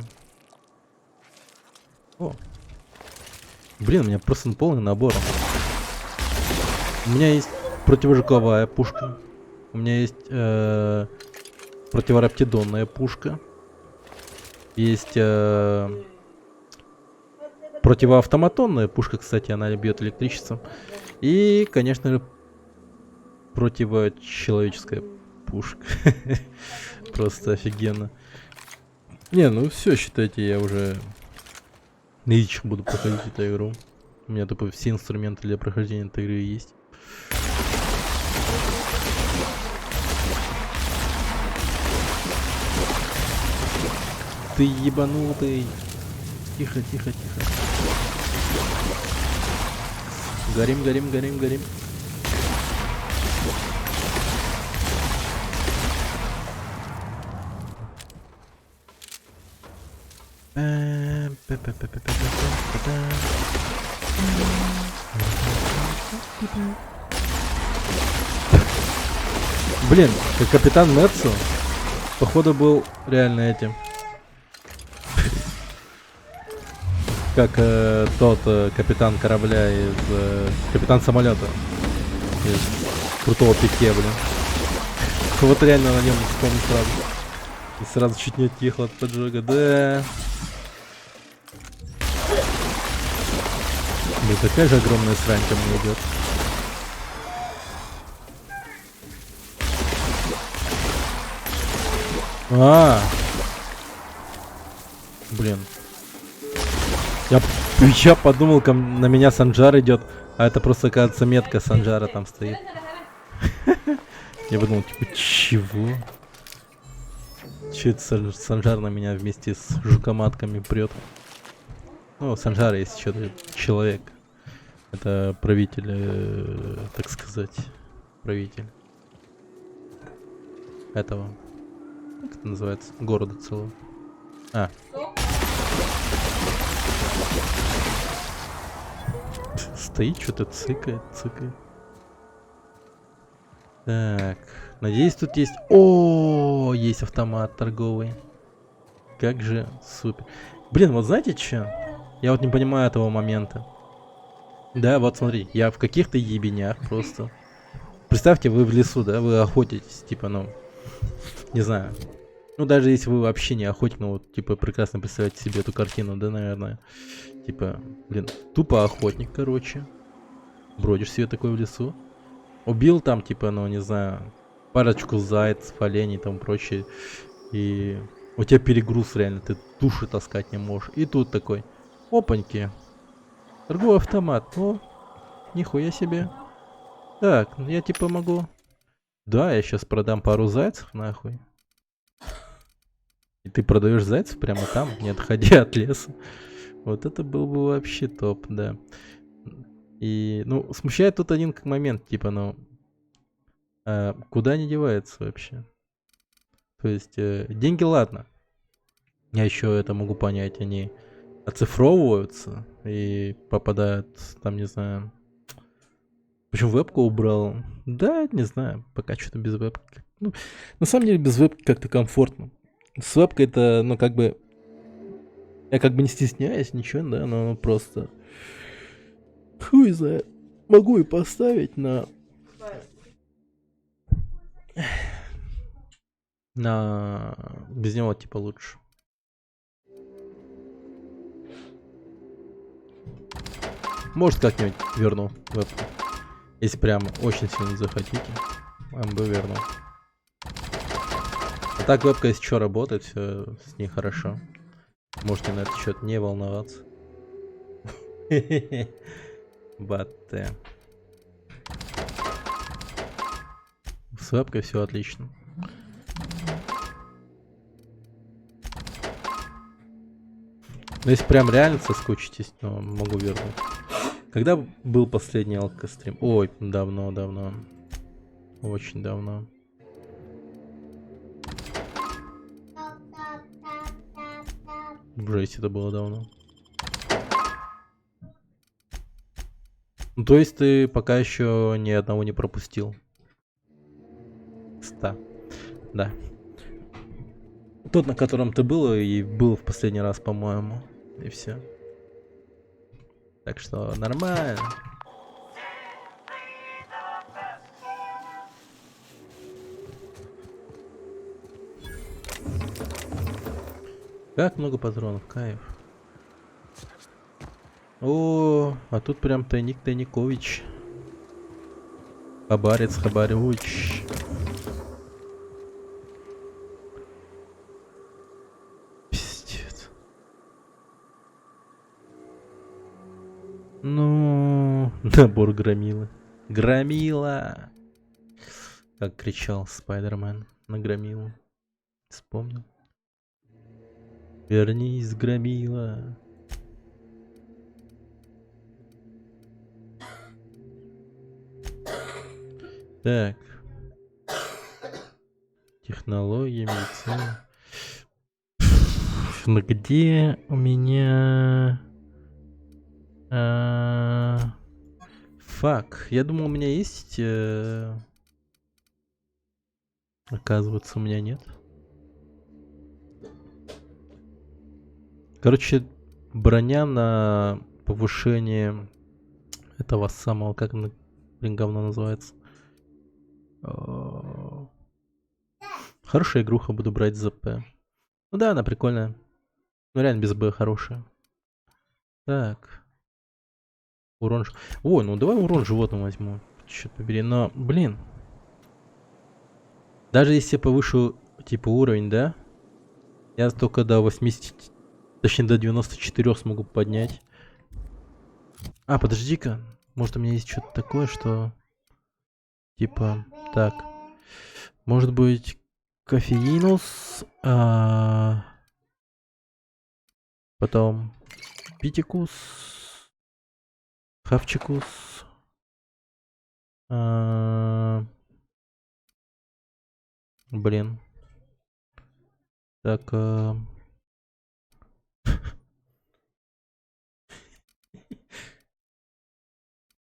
О. Блин, у меня просто полный набор. У меня есть противожуковая пушка. У меня есть противораптидонная пушка. Есть противоавтоматонная пушка, кстати, она бьет электричеством. И, конечно же, противочеловеческая пушка. Просто офигенно. Не, ну все, считайте, я уже лично буду проходить эту игру. У меня тупо все инструменты для прохождения этой игры есть. Ты ебанутый. Тихо, тихо, тихо. Горим, горим, горим, горим. Блин, как капитан Мэтсу, походу, был реально этим. Как тот капитан корабля из... капитан самолета. Из крутого пике, блин. Вот реально на нем вспомнил сразу. И сразу чуть не отъехал от поджога. Да. Блин, такая же огромная срань ко мне идет. Блин. Я подумал, на меня Санджар идет, а это просто, оказывается, метка Санджара там стоит. Я подумал, типа, чего? Че это Санджар на меня вместе с жукоматками прет? Ну, Санджар, если что-то, человек. Это правитель, так сказать, правитель этого. Как это называется? Города целого. Стоит, что-то цыкает. Так, надеюсь, тут есть... О, есть автомат торговый. Как же супер. Блин, вот знаете что? Я вот не понимаю этого момента. Да, вот смотри, я в каких-то ебенях просто. Представьте, вы в лесу, да, вы охотитесь, типа, ну, не знаю. Ну, даже если вы вообще не охотник, ну, вот, типа, прекрасно представляете себе эту картину, да, наверное. Типа, блин, тупо охотник, короче. Бродишь себе такой в лесу. Убил там, типа, ну, не знаю, парочку зайцев, оленей и тому прочее. И у тебя перегруз реально, ты туши таскать не можешь. И тут такой, опаньки. Торговый автомат, о, нихуя себе. Так, я типа могу... Да, я сейчас продам пару зайцев, нахуй. И ты продаешь зайцев прямо там, не отходя от леса. Вот это был бы вообще топ, да. И, ну, смущает тут один момент, типа, ну, куда они деваются вообще? То есть, деньги, ладно. Я еще это могу понять, они оцифровываются и попадают, там, не знаю... Почему вебку убрал? Да, не знаю, пока что-то без вебки. Ну, на самом деле, без вебки как-то комфортно. С вебкой это, ну, как бы... Я как бы не стесняюсь, ничего, да, но просто... Хуй знает. Могу и поставить на... Без него, типа, лучше. Может, как-нибудь верну вебку. Если прям очень сильно захотите, МБ верну. А так вебка, если что, работает, все с ней хорошо. Можете на этот счет не волноваться. Батте. С вебкой все отлично. Но если прям реально соскучитесь, то могу вернуть. Когда был последний алкострим? Ой, давно. Очень давно. Жесть, это было давно. Ну, то есть ты пока еще ни одного не пропустил. 100. Да. Тот, на котором ты был, и был в последний раз, по-моему. И все. Так что нормально. Как много патронов, кайф. О, а тут прям тайник Тайникович. Хабарец Хабарович. Пиздец. Ну, набор громилы. Громила! Как кричал Спайдермен на громилу. Вспомнил. Вернись, громила. Так. Технология, медицина. Ну где у меня... Фак. Я думал, у меня есть... Оказывается, у меня нет. Короче, броня на повышение этого самого, как оно, блин, говно называется. Хорошая игруха, буду брать за П. Ну да, она прикольная. Ну реально без Б хорошая. Так. Урон... Ой, ну давай урон животным возьму. Черт побери, но, блин. Даже если я повышу, типа, уровень, да? Я только до 80... Точнее, до 94 смогу поднять. А, подожди-ка. Может, у меня есть что-то такое, что... Типа, так. Может быть, кофеинус, потом питикус, хавчикус, блин. Так,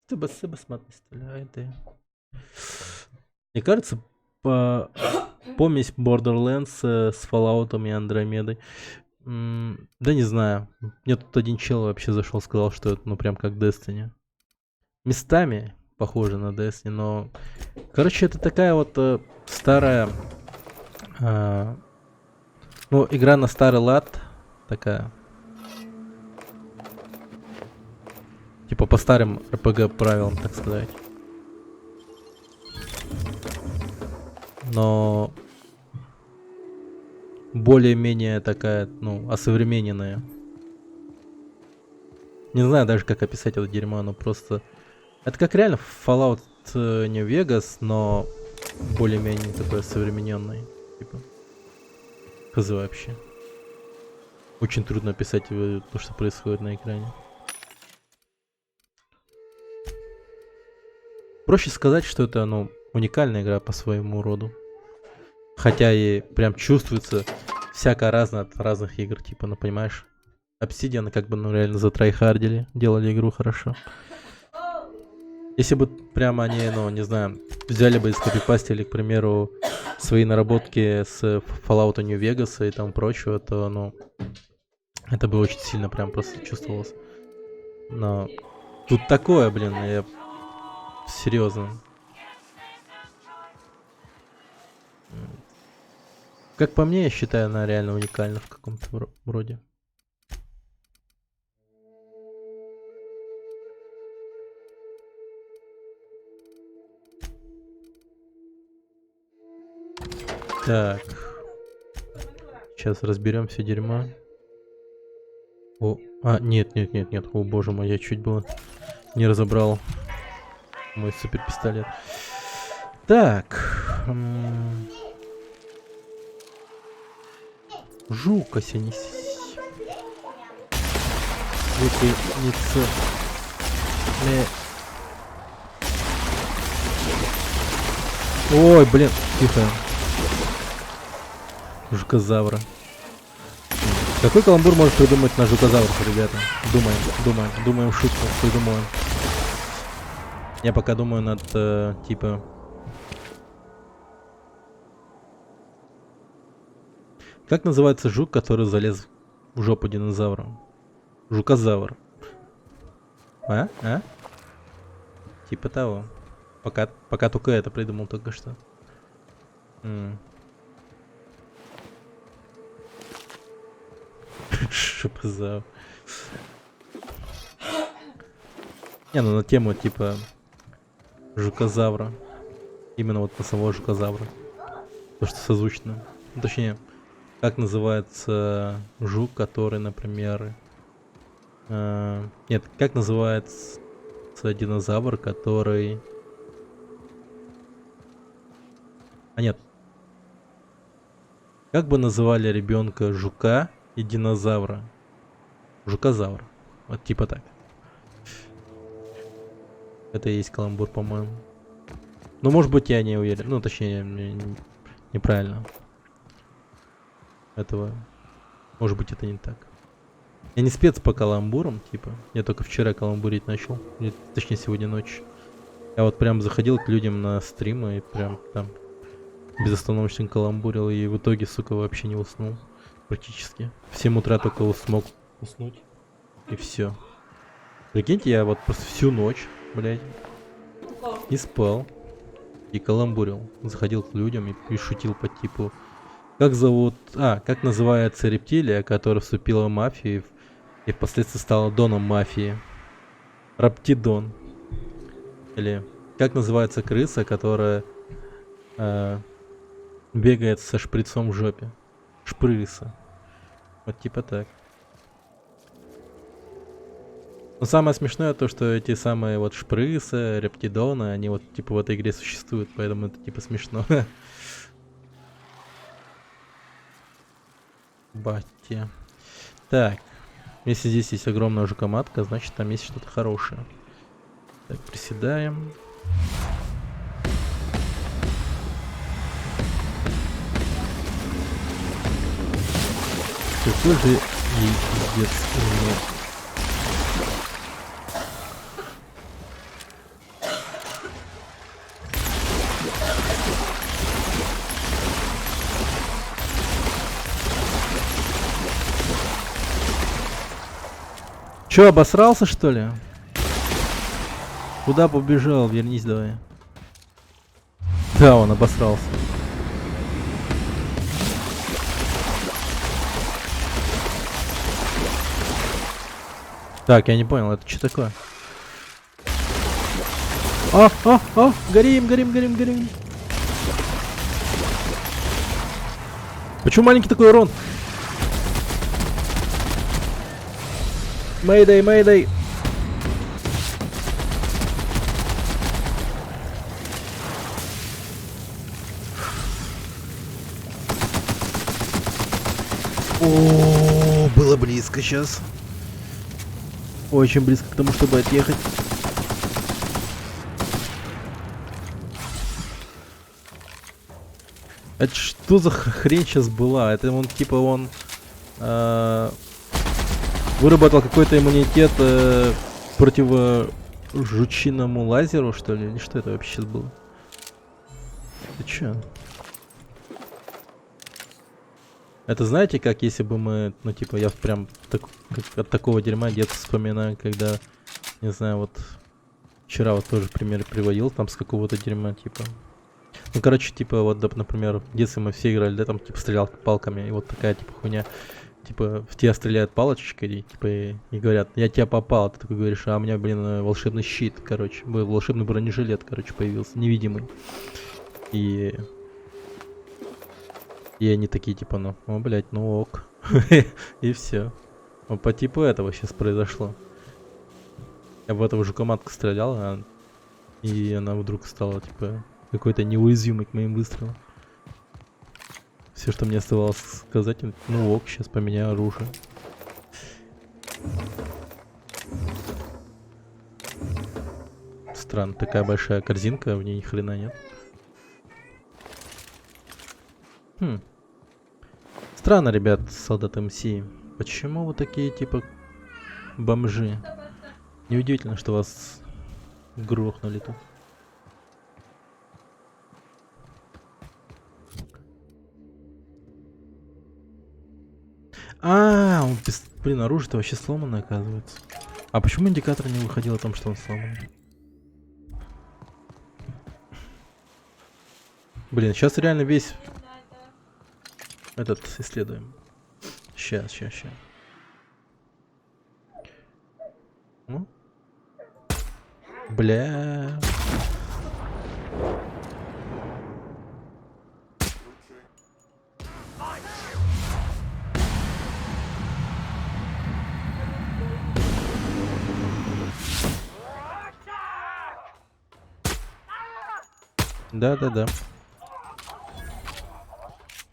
Спасибо, смотри, стреляет. Мне кажется, помесь Borderlands с Fallout и Андромедой. Да не знаю. Мне тут один чел вообще зашел, сказал, что это ну прям как Destiny. Местами похоже на Destiny, но... Короче, это такая вот старая... ну, игра на старый лад. Такая. Типа по старым RPG правилам, так сказать. Но более-менее такая, ну, осовремененная. Не знаю даже, как описать это дерьмо, но просто... Это как реально Fallout New Vegas, но более-менее такой современный. Типа. Хз вообще. Очень трудно описать то, что происходит на экране. Проще сказать, что это, ну, уникальная игра по своему роду. Хотя и прям чувствуется всякое разное от разных игр, типа, ну, понимаешь? Obsidian как бы, ну, реально затрайхардили, делали игру хорошо. Если бы прямо они, ну, не знаю, взяли бы и скопипастили, к примеру, свои наработки с Fallout New Vegas и там прочего, то, ну, это бы очень сильно прям просто чувствовалось. Но тут такое, блин, я... Серьезно. Как по мне, я считаю, она реально уникальна в каком-то роде. Так. Сейчас разберем все дерьмо. О, нет. О, боже мой, я чуть было не разобрал мой супер пистолет. Так. Жука сенись. Выпильница. Ой, блин, тихо. Жукозавра. Какой каламбур может придумать на жукозаврах, ребята? Думаем шутку, придумываем. Я пока думаю над, типа... Как называется жук, который залез в жопу динозавра? Жукозавр. А? Типа того. Пока только это придумал только что. Шипозавр. Не, ну на тему типа жукозавра. Именно вот на самого жукозавра. То, что созвучно. Ну, точнее, как называется жук, который, например... Нет, как называется динозавр, который... Нет. Как бы называли ребенка жука и динозавра? Жукозавр. Вот типа так. Это и есть каламбур, по-моему. Ну, может быть, я не уверен. Ну, точнее, неправильно. Этого... Может быть, это не так. Я не спец по каламбурам, типа. Я только вчера каламбурить начал. Точнее, сегодня ночью. Я вот прям заходил к людям на стримы и прям там безостановочно каламбурил. И в итоге, сука, вообще не уснул. Практически. В 7 утра только смог уснуть. И все. Прикиньте, я вот просто всю ночь, блядь, и спал. И каламбурил. Заходил к людям и шутил по типу. Как зовут... как называется рептилия, которая вступила в мафию и впоследствии стала доном мафии? Раптидон. Или как называется крыса, которая бегает со шприцом в жопе? Шпрыса. Вот типа так. Но самое смешное то, что эти самые вот шпрысы, рептидоны, они вот типа в этой игре существуют, поэтому это типа смешно. Батя. Так. Если здесь есть огромная жукоматка, значит там есть что-то хорошее. Так, приседаем. Какой же ей пиздец у меня. Чё, обосрался, что ли? Куда побежал? Вернись давай. Да, он обосрался. Так, я не понял, это что такое? Горим, горим, горим, горим. Почему маленький такой урон? Мэйдэй, мэйдэй. О, было близко сейчас. Очень близко к тому, чтобы отъехать. Это что за хрень сейчас была? Это он типа он выработал какой-то иммунитет против жучиному лазеру, что ли? Или что это вообще сейчас было? Ты чё? Это знаете, как если бы мы, ну типа, я прям от такого дерьма детство вспоминаю, когда, не знаю, вот вчера вот тоже пример приводил там с какого-то дерьма, типа. Ну, короче, типа, вот, например, в детстве мы все играли, да, там, типа, стрелял палками, и вот такая, типа, хуйня. Типа, в тебя стреляют палочкой, типа, и говорят, я тебя попал. Ты такой говоришь, а у меня, блин, волшебный щит, короче. Волшебный бронежилет, короче, появился, невидимый. И они такие, типа, ну, о, блядь, ну ок. И все. Вот по типу этого сейчас произошло. Я в этого жукоматку стрелял, и она вдруг стала, типа, какой-то неуязвимый к моим выстрелам. Все, что мне оставалось сказать, ну ок, сейчас поменяю оружие. Странно, такая большая корзинка, в ней ни хрена нет. Странно, ребят, солдат МС. Почему вы такие, типа, бомжи? Неудивительно, что вас грохнули тут. Он, блин, оружие-то вообще сломанное, оказывается. А почему индикатор не выходил о том, что он сломан? Блин, сейчас реально весь этот исследуем. Сейчас. Ну? Бля. Да.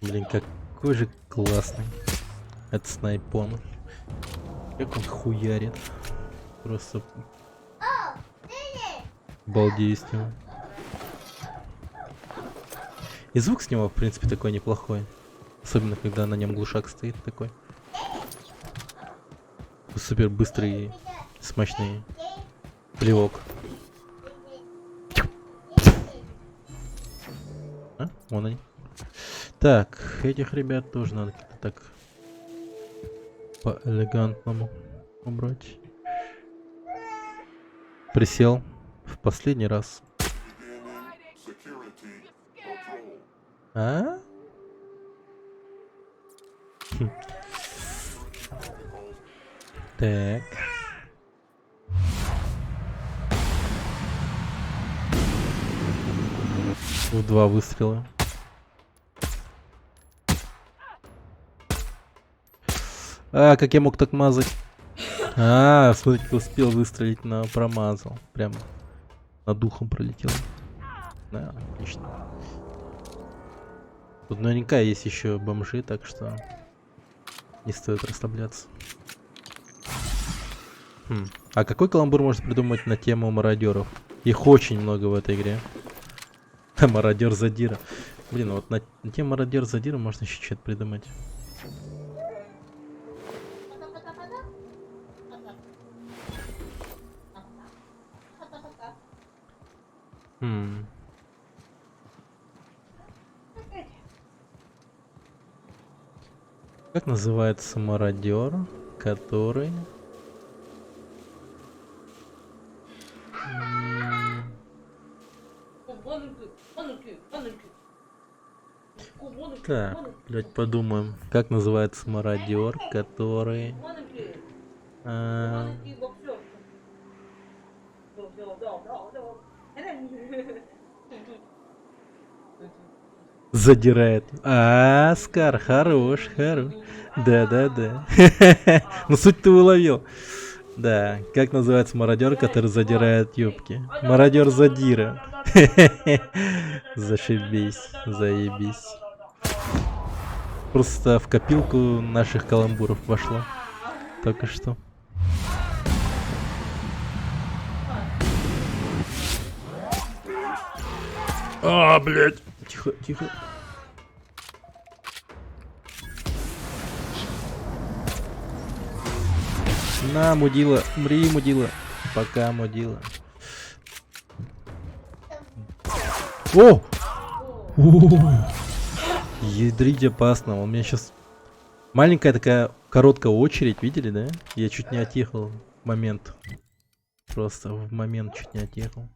Блин, какой же классный. Это снайпон. Как он хуярит. Просто балдею с него. И звук с него, в принципе, такой неплохой. Особенно, когда на нем глушак стоит такой. Супер быстрый, смачный плевок. А? Вон они. Так, этих ребят тоже надо как-то так по-элегантному убрать. Присел в последний раз. А? Хм. Так. В 2 выстрела. А, как я мог так мазать? А, смотрите, успел выстрелить, но промазал. Прям над духом пролетел. Да, отлично. Тут наверняка есть еще бомжи, так что не стоит расслабляться. А какой каламбур можно придумать на тему мародеров? Их очень много в этой игре. Мародер Задира. Блин, вот на тему мародер Задира можно еще что-то придумать. Как называется мародер, который... Так, блять, подумаем. Как называется мародер, который... Задирает. Оскар, хорош, хорош. Да. Ну суть ты уловил. Да, как называется мародер, который задирает юбки? Мародер Задира. Зашибись, заебись. Просто в копилку наших каламбуров вошло. Только что. А, блядь. Тихо, тихо. На, мудила. Мри, мудила. Пока, мудила. О! Ядрить опасно. У меня сейчас маленькая такая короткая очередь, видели, да? Я чуть не отъехал в момент. Просто в момент чуть не отъехал.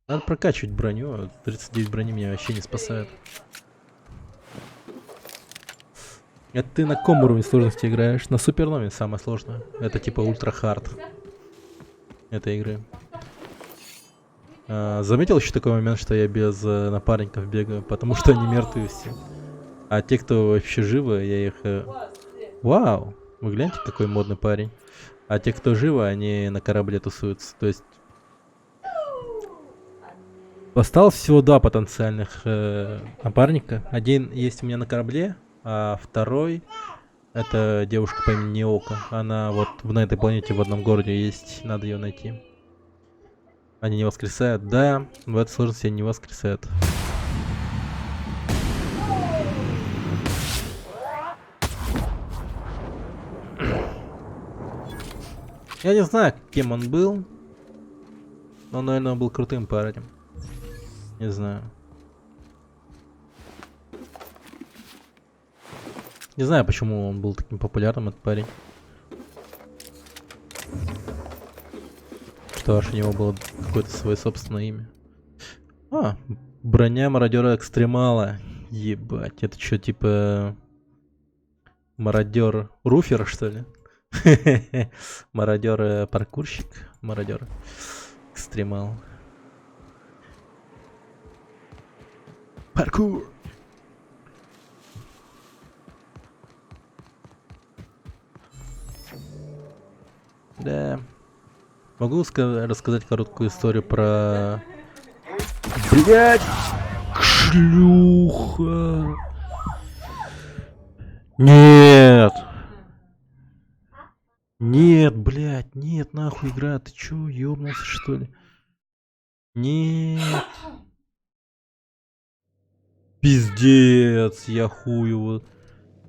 Надо прокачивать броню. 39 брони меня вообще не спасает. Это ты на каком уровне сложности играешь? На супернове самое сложное. Это типа ультра хард этой игры. Заметил еще такой момент, что я без напарников бегаю, потому что они мертвые все. А те, кто вообще живы, я их... Вау! Вы гляньте, какой модный парень. А те, кто живы, они на корабле тусуются. То есть... Осталось всего 2 потенциальных напарника. Один есть у меня на корабле, а второй... Это девушка по имени Неока. Она вот на этой планете в одном городе есть. Надо ее найти. Они не воскресают? Да, в этой сложности они не воскресают. Я не знаю, кем он был. Но, наверное, он был крутым парнем. Не знаю. Не знаю, почему он был таким популярным, этот парень. Что аж у него было какое-то свое собственное имя. А, броня мародера экстремала. Ебать, это что, типа... Мародер руфер, что ли? Мародер паркурщик. Мародер экстремал. Паркур! Да. Могу рассказать короткую историю про... Блять! Шлюха! Нет! Нет, блять, нет, нахуй игра, ты чё, ёбнулся что ли? Нет! Пиздец, я хую.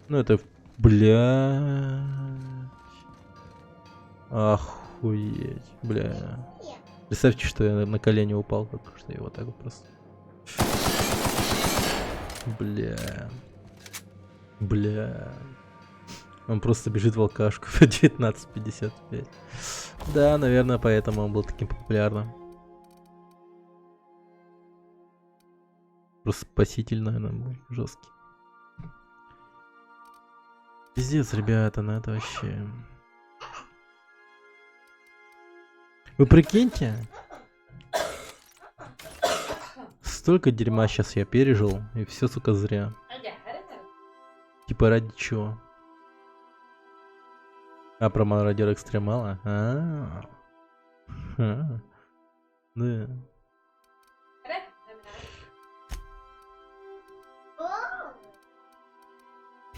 Ну это, блядь. Охуеть, бля. Представьте, что я на колени упал, только что я вот так вот просто. Бля. Бля. Он просто бежит в алкашку в 19:55. Да, наверное, поэтому он был таким популярным. Просто спаситель, наверное, был жесткий. Пиздец, ребята, ну это вообще... Вы прикиньте? Столько дерьма сейчас я пережил, и все, сука, зря. Типа ради чего? А про мародер экстремала? Да.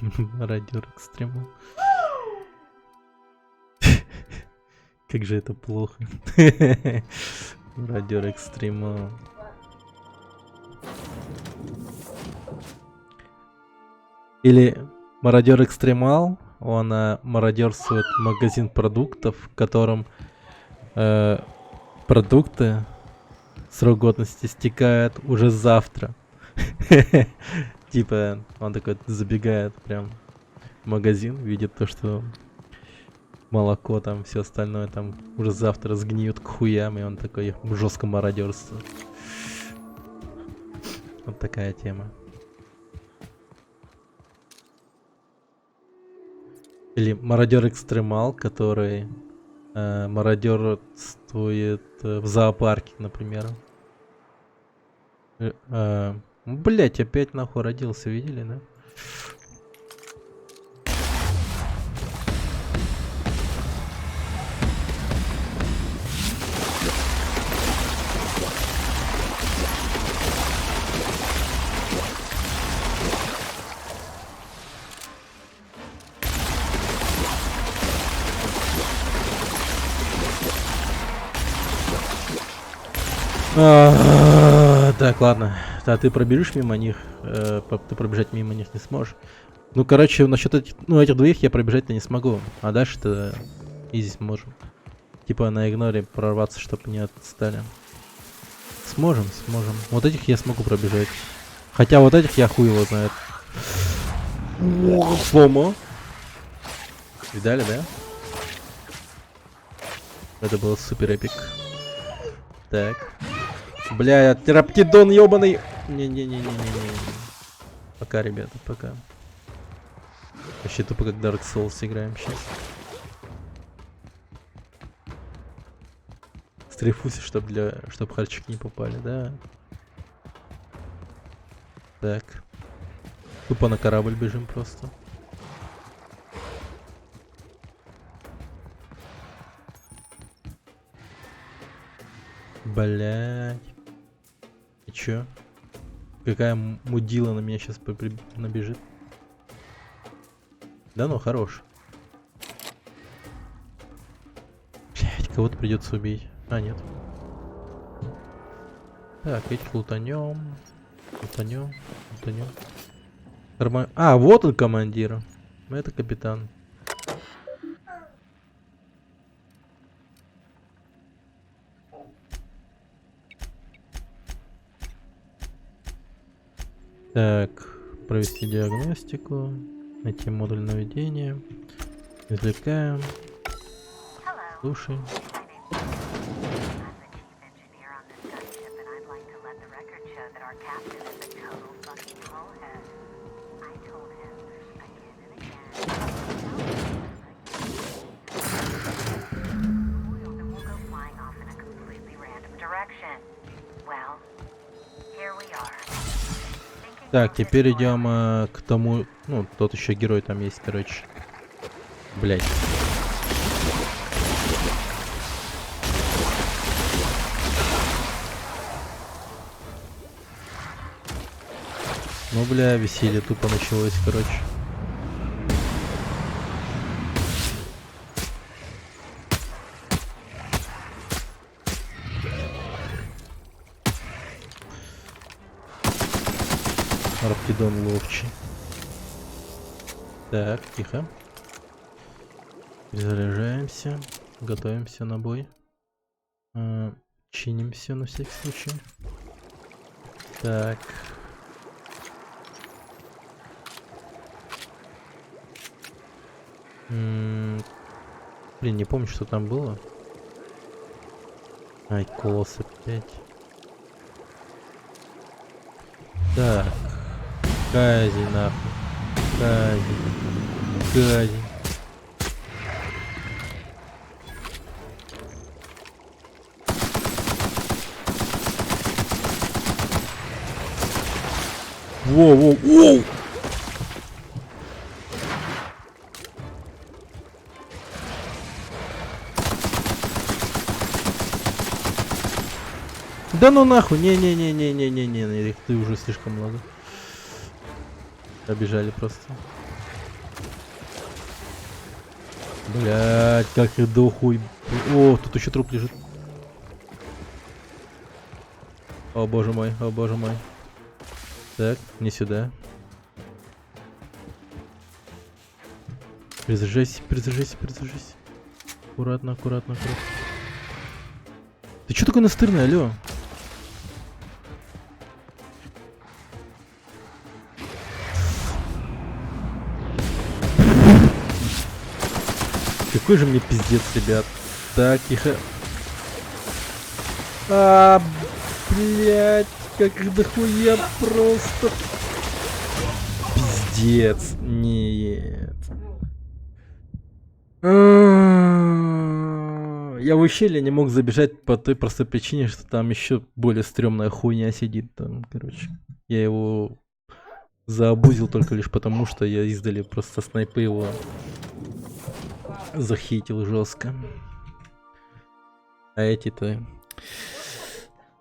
Мародер экстремал. Как же это плохо. Мародер экстремал. Или мародер экстремал, он мародерствует магазин продуктов, в котором продукты срок годности стекает уже завтра. Типа он такой забегает прям в магазин, видит то, что молоко там, все остальное там уже завтра сгниют к хуям, и он такой жестко мародерствует. Вот такая тема. Или мародер экстремал, который мародерствует в зоопарке, например. Блять, опять нахуй родился, видели, да? Так, ладно. Да, ты пробежишь мимо них, ты пробежать мимо них не сможешь. Ну, короче, насчет этих двоих я пробежать-то не смогу. А дальше-то изи сможем. Типа на игноре прорваться, чтобы не отстали. Сможем. Вот этих я смогу пробежать. Хотя вот этих я хуй его знает. Сломо. Видали, да? Это был супер эпик. Так. Бля, тераптидон ёбаный. Не-не-не-не-не-не. Пока, ребята, пока. Вообще тупо как Dark Souls играем сейчас. Стрейфуси, чтоб хальчики не попали, да. Так. Тупо на корабль бежим просто. Блять. И чё? Какая мудила на меня сейчас набежит? Да ну, хорош. Блять, кого-то придется убить. А, нет. Так, этих лутанем. А, вот он, командир. Это капитан. Так, провести диагностику, найти модуль наведения, извлекаем, слушай. Так, теперь идем к тому, ну, тот еще герой там есть, короче. Блять. Ну, бля, веселье тупо началось, короче. Раптидон ловчий. Так, тихо. Перезаряжаемся. Готовимся на бой. Чиним все на всякий случай. Так. Блин, не помню, что там было. Ай, колосс опять. Так. Кази нахуй. Кази. Кази. Воу-воу-воу! Да ну нахуй, не-не-не-не-не-не-не, их ты уже слишком много. Побежали просто. Блять, как их дохуй. О, тут еще труп лежит. О боже мой, о боже мой. Так, не сюда. Перезаряжайся, перезаряжайся, перезаряжайся. Аккуратно, аккуратно, аккуратно. Ты чё такой настырный, алё? Какой же мне пиздец, ребят. Так, тихо. Блять, как их дохуя просто. Пиздец. Нет. Я в ущелье не мог забежать по той простой причине, что там еще более стрёмная хуйня сидит там, короче. Я его заобузил только лишь потому, что я издали просто снайпы его захейтил жестко. А эти-то...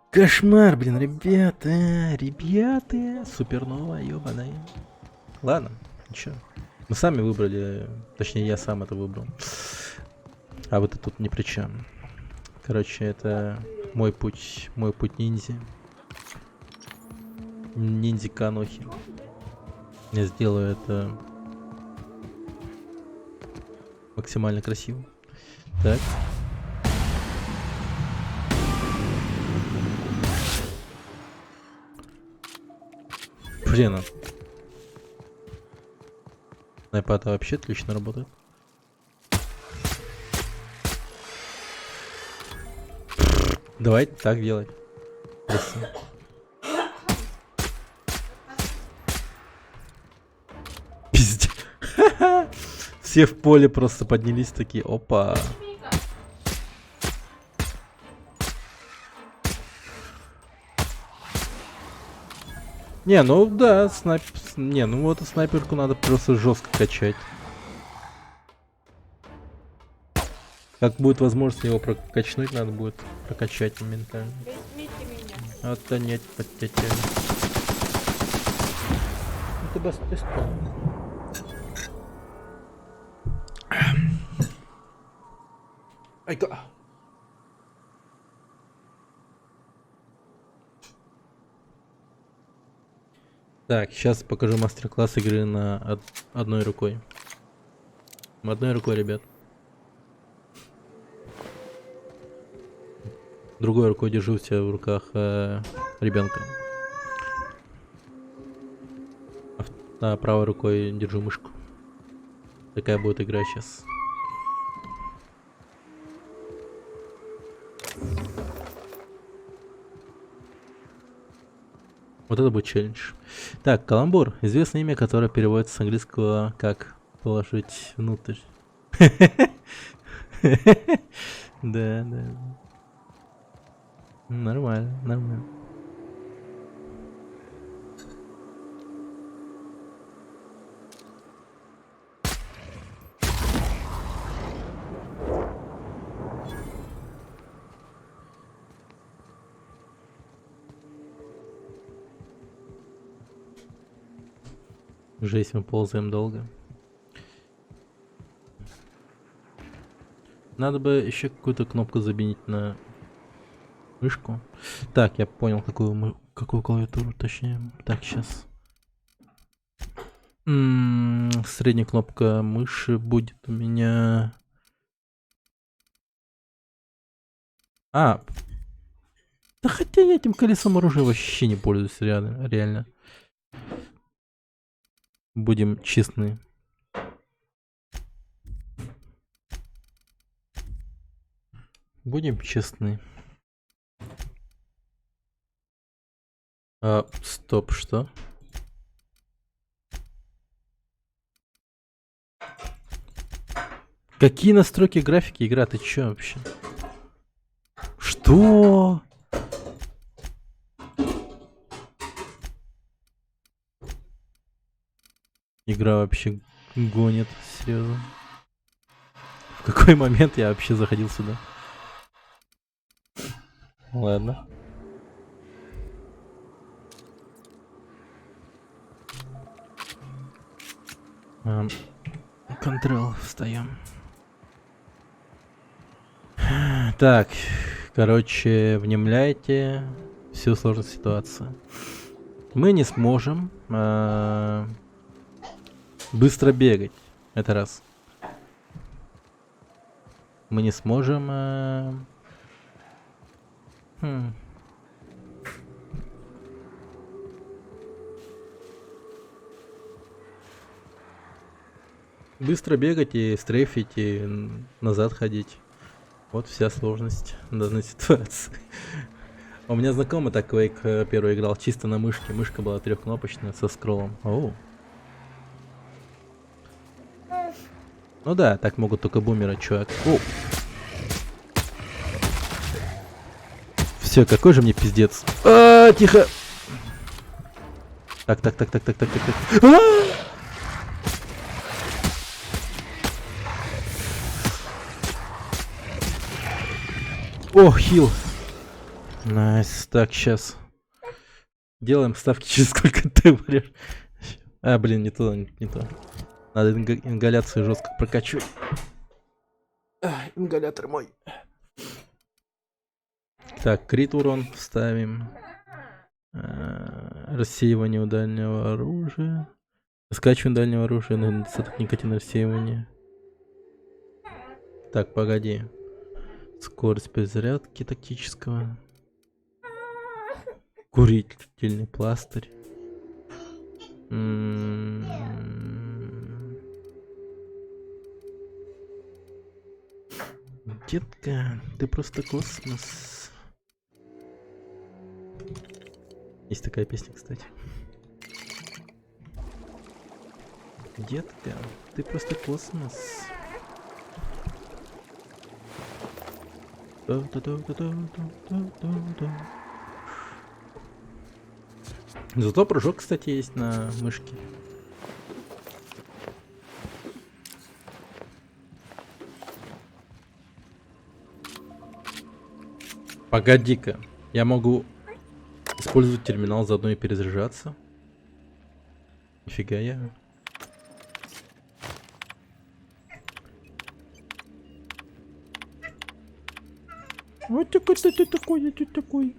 Кошмар, блин, ребята, супернова, ёбаная. Ладно, ничего. Мы сами выбрали, точнее я сам это выбрал. А вот это тут ни при чем. Короче, это мой путь ниндзя. Ниндзя Канохи. Я сделаю это максимально красиво. Так. Блин, снайпа-то вообще отлично работает. Давай так делать. Красиво. Пиздец. Все в поле просто поднялись такие. Опа. Не, ну да, не, ну вот снайперку надо просто жестко качать. Как будет возможность его прокачнуть, надо будет прокачать моментально. Это нет, подтетя. Это бастерство. Ай-ка. Так, сейчас покажу мастер-класс игры на одной рукой. Одной рукой, ребят. Другой рукой держу у себя в руках ребенка. А правой рукой держу мышку. Такая будет игра сейчас. Вот это будет челлендж. Так, каламбур. Известное имя, которое переводится с английского как положить внутрь. Да, да. Нормально, нормально. Жесть, мы ползаем долго. Надо бы еще какую-то кнопку заменить на мышку. Так, я понял, какую клавиатуру, точнее. Так, сейчас. Средняя кнопка мыши будет у меня А, да хотя я этим колесом оружия вообще не пользуюсь, реально. Будем честны. Будем честны. Стоп, что? Какие настройки графики игра? Ты чё вообще? Что? Игра вообще гонит, серьезно. В какой момент я вообще заходил сюда? Ладно. Control, встаем. Так, короче, внемляйте всю сложность ситуации. Мы не сможем быстро бегать. Это раз. Мы не сможем... Быстро бегать и стрейфить, и назад ходить. Вот вся сложность данной ситуации. У меня знакомый так Quake первый играл чисто на мышке. Мышка была трехкнопочная со скроллом. Оу. Ну да, так могут только бумеры, чувак. Оу. Все, какой же мне пиздец. Тихо. Так. О, хил. Найс. Так, сейчас. Делаем ставки, через сколько ты умрешь. Блин, не то. Надо ингаляцию жестко прокачивать. Ингалятор мой. Так, крит урон ставим. Рассеивание у дальнего оружия. Скачивание дальнего оружия. Никотин рассеивание. Так, погоди. Скорость перезарядки тактического. Курительный пластырь. Детка, ты просто космос. Есть такая песня, кстати. Детка, ты просто космос. Зато прыжок, кстати, есть на мышке. Погоди-ка, я могу использовать терминал, заодно и перезаряжаться. Нифига я. Вот такой ты такой.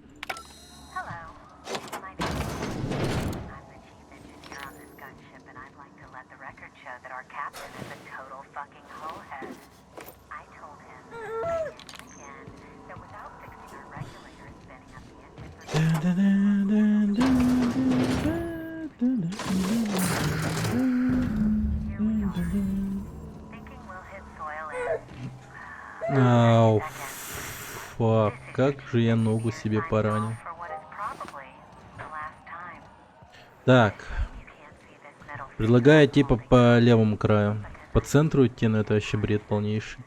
Ау, фак, как же я ногу себе поранил. Так. Предлагаю типа по левому краю. По центру идти, но это вообще бред полнейший.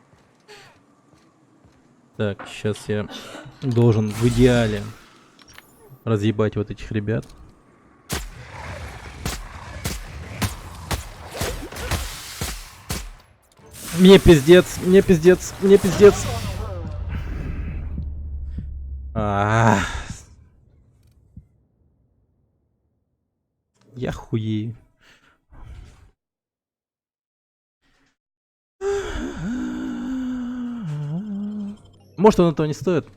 Так, сейчас я должен в идеале разъебать вот этих ребят. Мне пиздец. Я хуею. Может, он этого не стоит?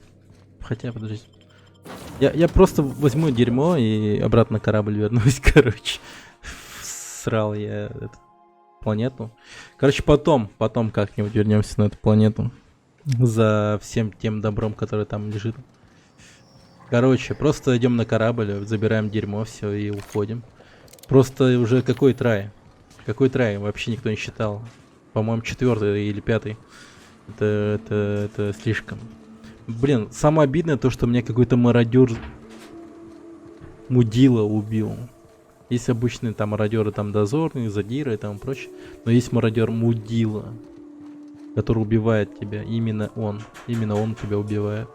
Хотя, подождите. Я просто возьму дерьмо и обратно на корабль вернусь, короче. Срал я эту планету. Короче, потом как-нибудь вернемся на эту планету. за всем тем добром, который там лежит. Короче, просто идем на корабль, забираем дерьмо, все и уходим. Просто уже какой трай? Какой трай? Вообще никто не считал. По-моему, 4-й или 5-й. Это слишком. Блин, самое обидное то, что мне какой-то мародер мудила убил. Есть обычные там мародеры, там дозорные, задиры и тому прочее. Но есть мародер мудила, который убивает тебя. Именно он тебя убивает.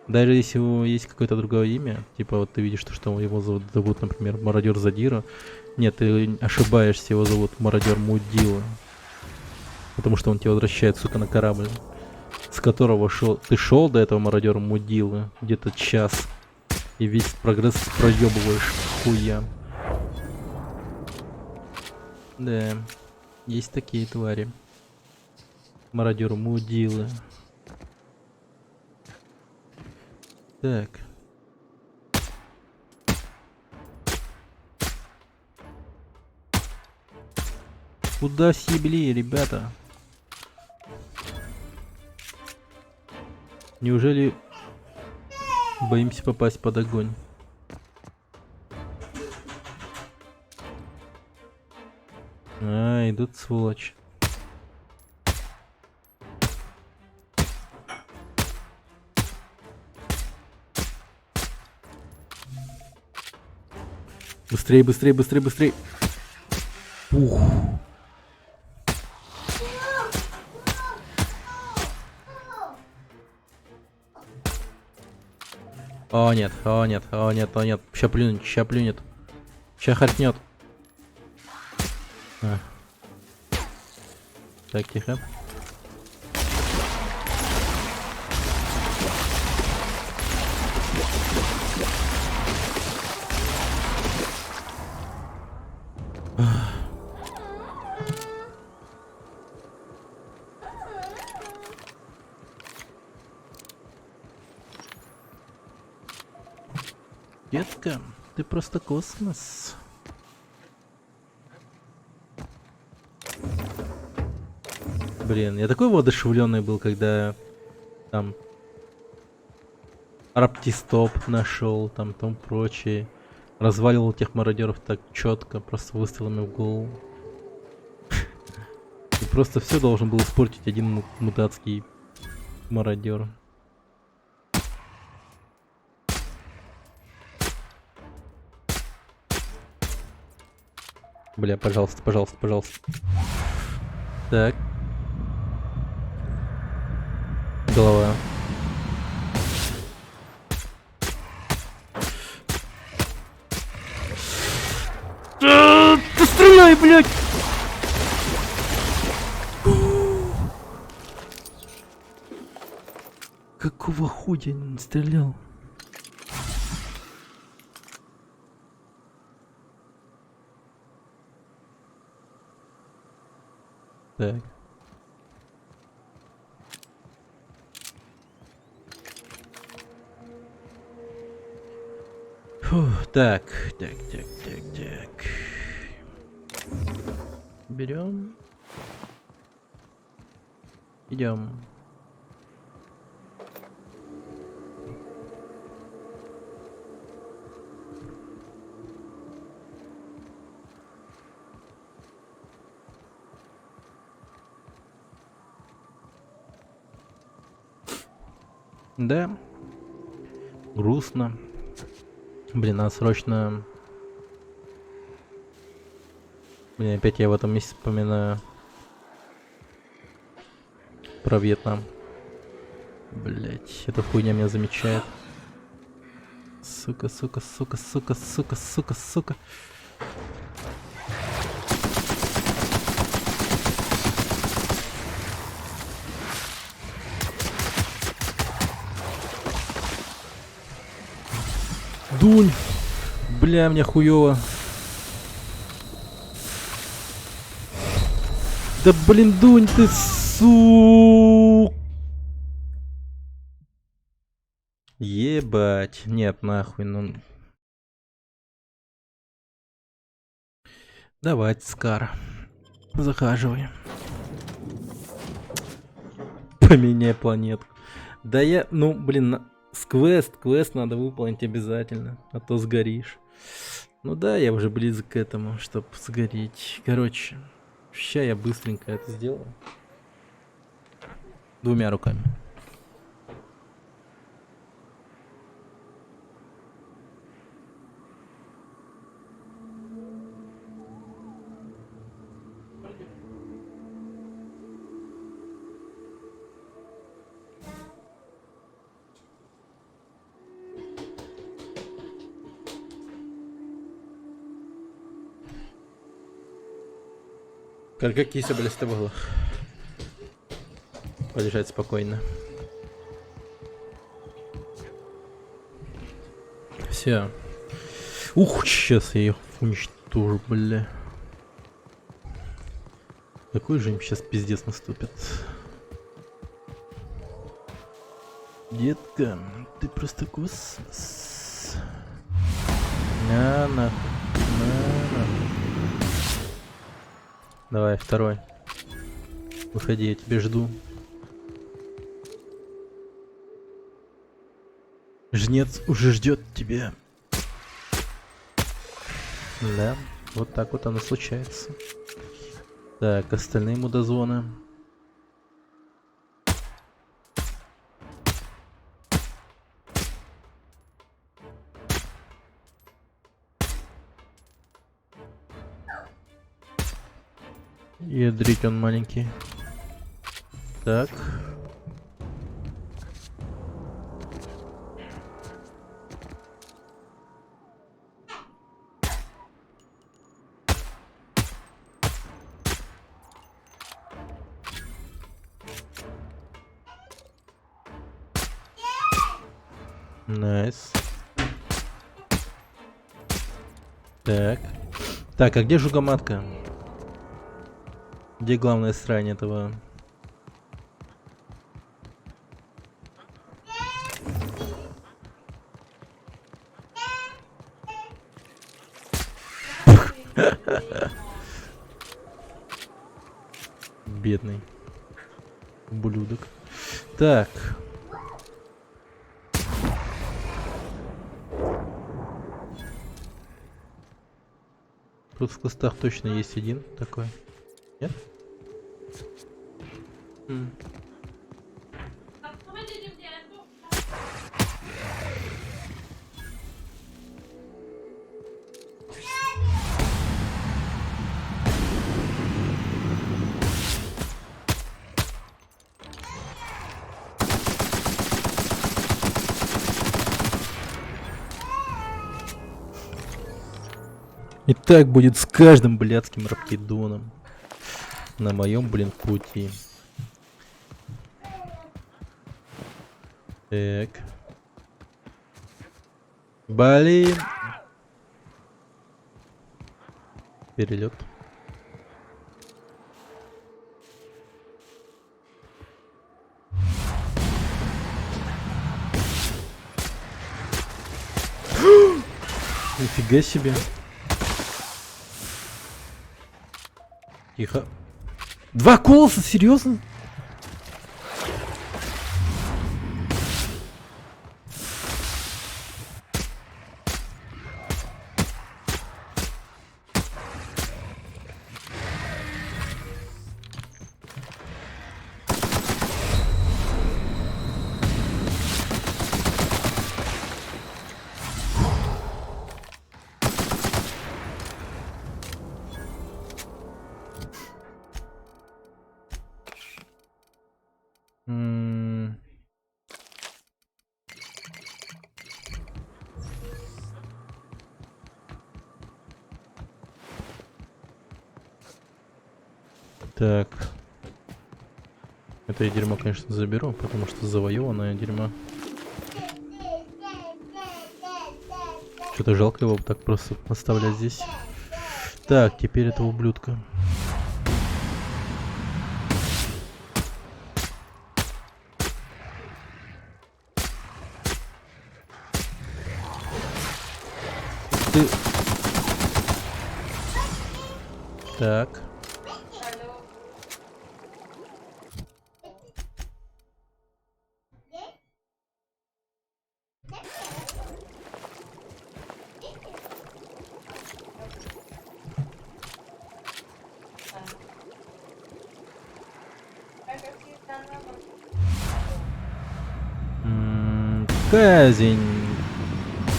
Даже если у него есть какое-то другое имя, типа вот ты видишь, что его зовут, например, мародер Задира. Нет, ты ошибаешься, его зовут мародер Мудила. Потому что он тебя возвращает, сука, на корабль, с которого ты шел до этого мародера Мудилы где-то час. И весь прогресс проебываешь хуя. Да, есть такие твари. Мародер Мудилы. Так. Куда съебли, ребята? Неужели боимся попасть под огонь? А, идут сволочь. Быстрее, быстрее, быстрее, быстрее. Ух. О нет, о нет, о нет, о нет. Ща плюнет, ща плюнет. Ща харкнет. А. Так, тихо. Детка, ты просто космос. Блин, я такой воодушевленный был, когда там Раптистоп нашел, там прочее. Разваливал тех мародеров так четко, просто выстрелами в голову. И просто все должен был испортить один мутацкий мародер. Бля, пожалуйста, пожалуйста, пожалуйста. Так. Голова. Ты стреляй, блядь! Какого хуя не стрелял? Так. Фух, так. Берем. Идем. Да. Грустно. Блин, надо срочно... Блин, опять я в этом месте вспоминаю про Вьетнам. Блять, эта хуйня меня замечает. Сука, сука, сука, сука, сука, сука, сука. Дунь! Бля, мне хуёво. Да блин, Дунь, ты сук! Ебать. Нет, нахуй, ну... Давайте, Скар. Захаживай. Поменяй планетку. Да я, ну, блин, квест надо выполнить обязательно, а то сгоришь. Ну да, я уже близок к этому, чтобы сгореть. Короче, ща я быстренько это сделаю. 2 руками. Как кися, блядь, было. Полежать спокойно. Все. Ух, сейчас я ее уничтожу, бля. Какой же им сейчас пиздец наступит. Детка, ты просто космос. На нахуй. На нахуй. Давай, второй. Выходи, я тебя жду. Жнец уже ждет тебя. Да, вот так вот оно случается. Так, остальные мудозвоны. Ядрить он маленький. Так. Найс. Так. Так, а где жугоматка? Где главная срань этого? Бедный ублюдок. Так. Тут в кустах точно есть один такой. Нет? И так будет с каждым блядским рапидоном на моем, блин, пути. Так. Блин. Перелет. Нифига себе. Тихо. 2 колоса, серьезно? Так. Это я дерьмо, конечно, заберу, потому что завоеванное дерьмо. Что-то жалко его так просто оставлять здесь. Так, теперь этого ублюдка. Ты... Так. Казень.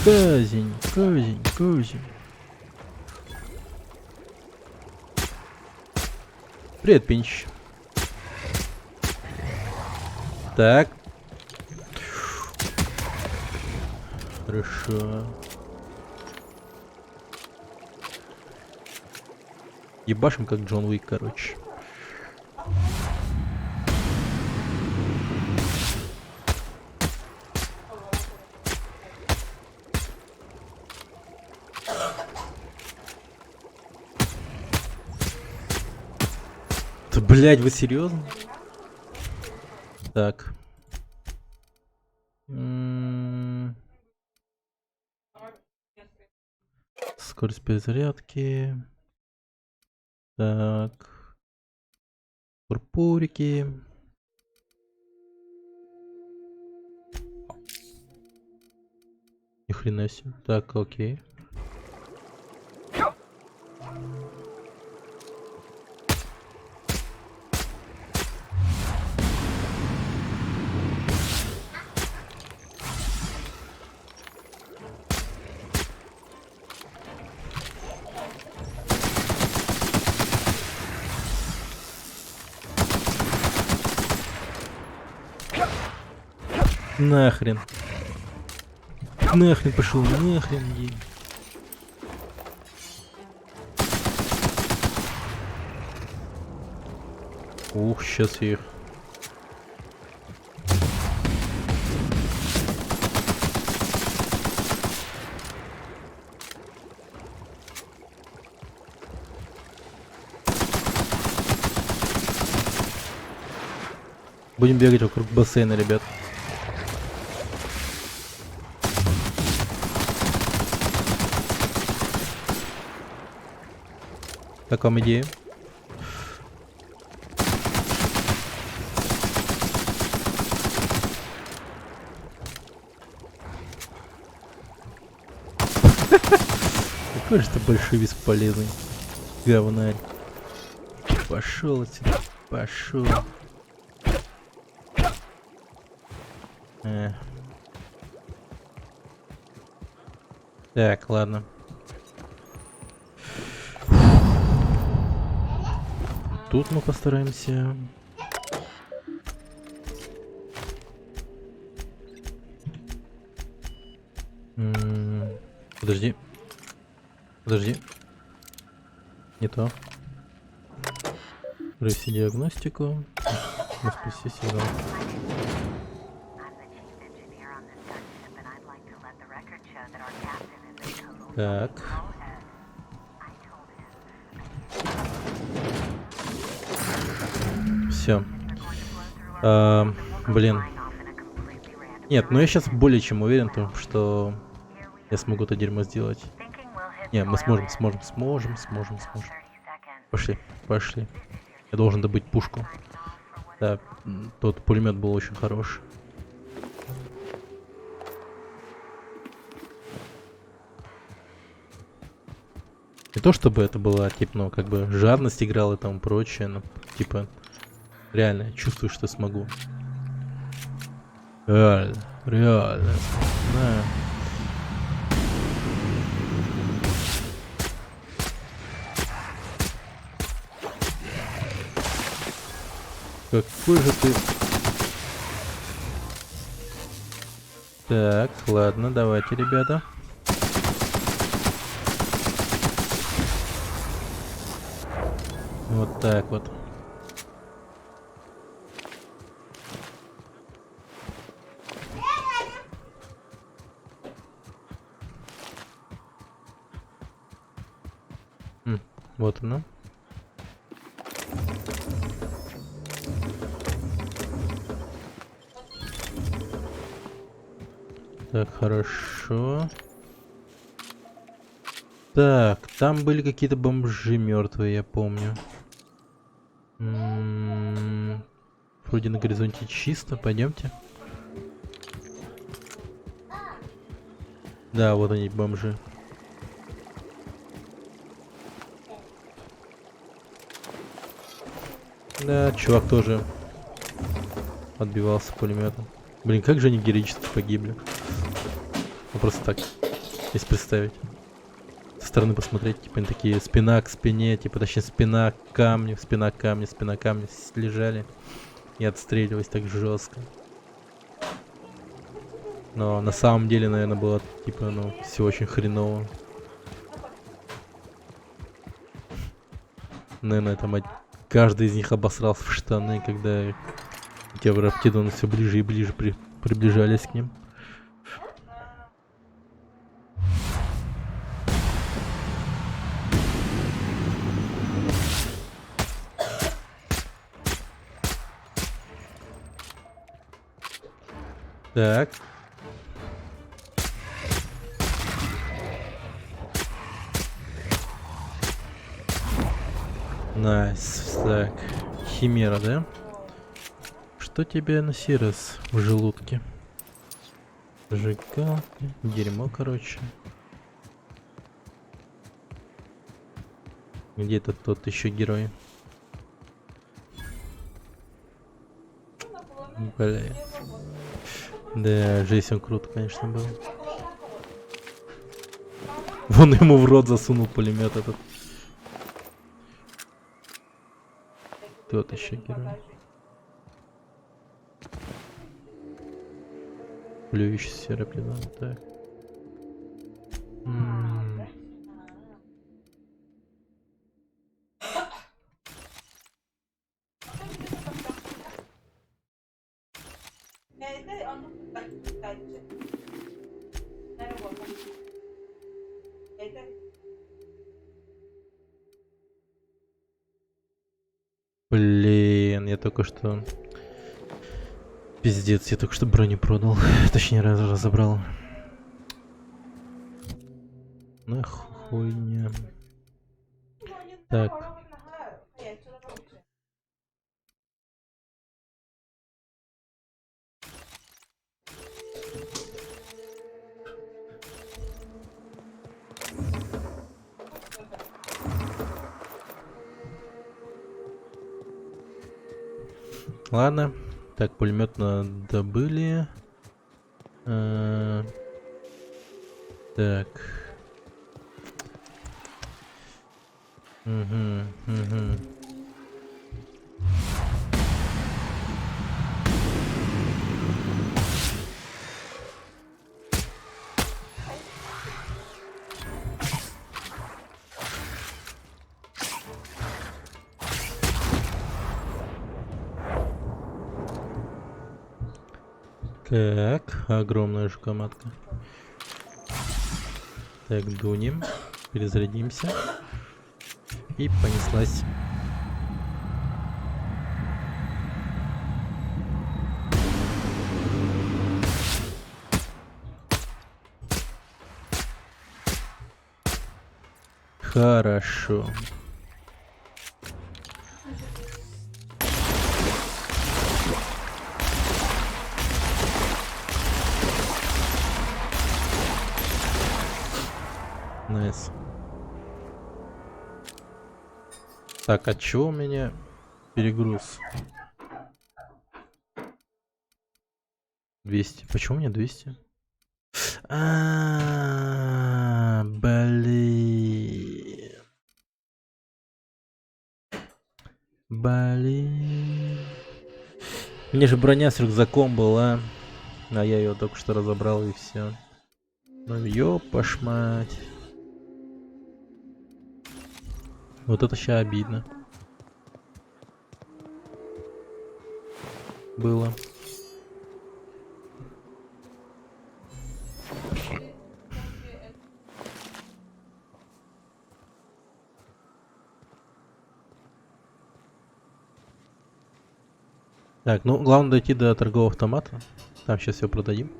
Казень, казень, казень. Привет, Пинч. Так. Хорошо. Ебашим как Джон Уик, короче. Да, блядь, вы серьезно? Так. Скорость перезарядки. Так. Пурпурики. Ни хрена себе. Так, окей. Нахрен. Нахрен пошел, нахрен. Ух, сейчас я их. Будем бегать вокруг бассейна, ребят. Как вам идея? Какой же ты большой бесполезный говнарь. Пошел отсюда, пошел. Так, ладно. Тут мы постараемся. Подожди. Подожди. Не то. Провести диагностику. Воспроизвести сигнал. Так. Все. Блин. Нет, ну я сейчас более чем уверен, что я смогу это дерьмо сделать. Не, мы сможем. Пошли, пошли. Я должен добыть пушку. Да, тот пулемет был очень хорош. Не то чтобы это была, типа, ну, как бы жадность играла и тому прочее, но, типа, реально, я чувствую, что смогу. Реально, да. Какой же ты... Так, ладно, давайте, ребята. Вот так вот. Вот оно. Так, хорошо. Так, там были какие-то бомжи мертвые, я помню. Вроде на горизонте чисто, пойдемте. Да, вот они, бомжи. Да, чувак тоже отбивался пулеметом. Блин, как же они героически погибли. Ну просто так, если представить. Со стороны посмотреть, типа они такие спина к спине, типа точнее спина к камню, спина к камню, спина к камню лежали и отстреливались так жестко. Но на самом деле, наверное, было типа, ну, все очень хреново. Наверное, там каждый из них обосрался в штаны, когда те враптидоны все ближе и ближе приближались к ним. Так. Найс. Так. Химера, да? Что тебе на сей раз в желудке? Зажигалки. Дерьмо, короче. Где-то тот еще герой. Бля. Да, жесть, он круто, конечно, был. Вон ему в рот засунул пулемет этот. Тот еще герой. Плюющий сероплидан, так. Блин, я только что... Пиздец, я только что броню продал. Точнее, разобрал. Нахуйня. Так. Ладно. Так, пулемет добыли. Так. Угу. Так, огромная жукоматка. Так, дунем, перезарядимся. И понеслась. Хорошо. Найс. Так, а чё у меня перегруз? 200. Почему у меня 200? Блин. Блин. Мне же броня с рюкзаком была. А я ее только что разобрал и все. Ну ёпаш мать. Вот это сейчас обидно. Было. Так, ну главное дойти до торгового автомата. Там сейчас все продадим.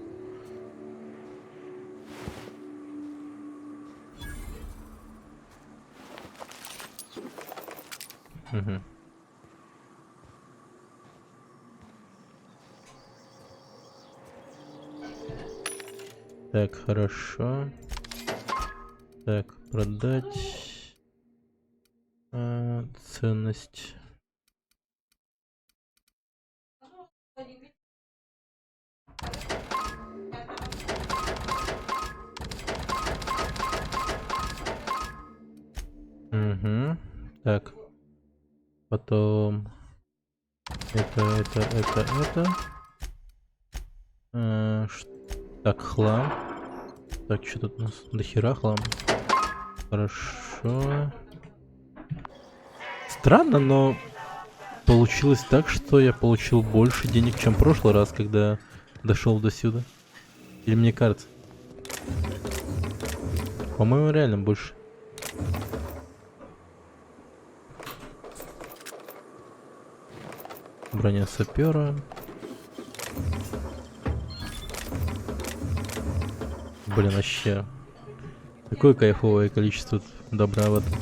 Угу. Так, хорошо. Так, продать. Ценность. Так. Потом... Это. Так, хлам. Так, что тут у нас? Дохера хлам. Хорошо. Странно, но получилось так, что я получил больше денег, чем в прошлый раз, когда дошел до сюда. Или мне кажется? По-моему, реально больше. Броня сапера. Блин, вообще. Какое кайфовое количество добра в этом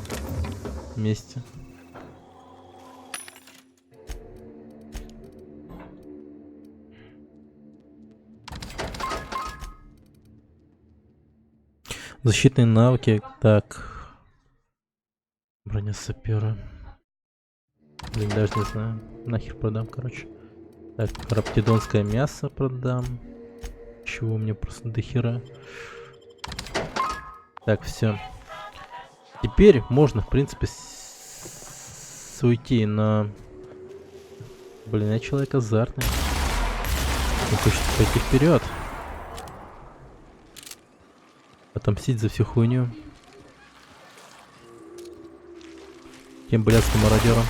месте. Защитные навыки. Так. Броня сапера. Блин, даже не знаю. Нахер продам, короче. Так, раптидонское мясо продам. Чего мне просто дохера. Так, все. Теперь можно, в принципе, уйти на... Блин, я человек азартный. Он хочет пойти вперед. Отомстить за всю хуйню. Тем блядским мародером.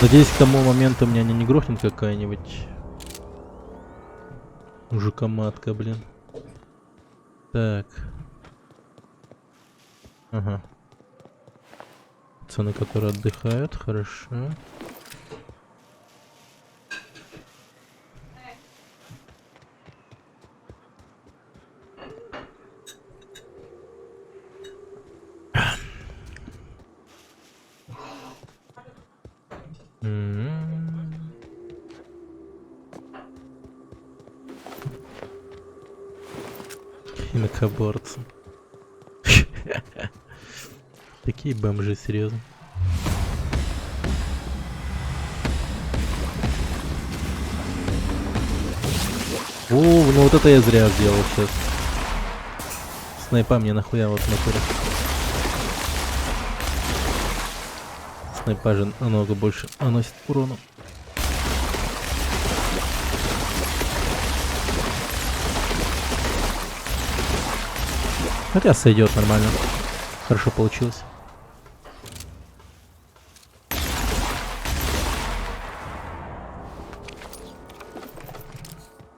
Надеюсь, к тому моменту меня не грохнет какая-нибудь мужика-матка, блин. Так. Ага. Пацаны, которые отдыхают, хорошо. Инокоборцы. Такие бомжи, серьезно. О, ну вот это я зря сделал сейчас. Снайпа мне нахуя вот натуре. Снайпа же намного больше наносит урона. Хотя сойдет нормально. Хорошо получилось.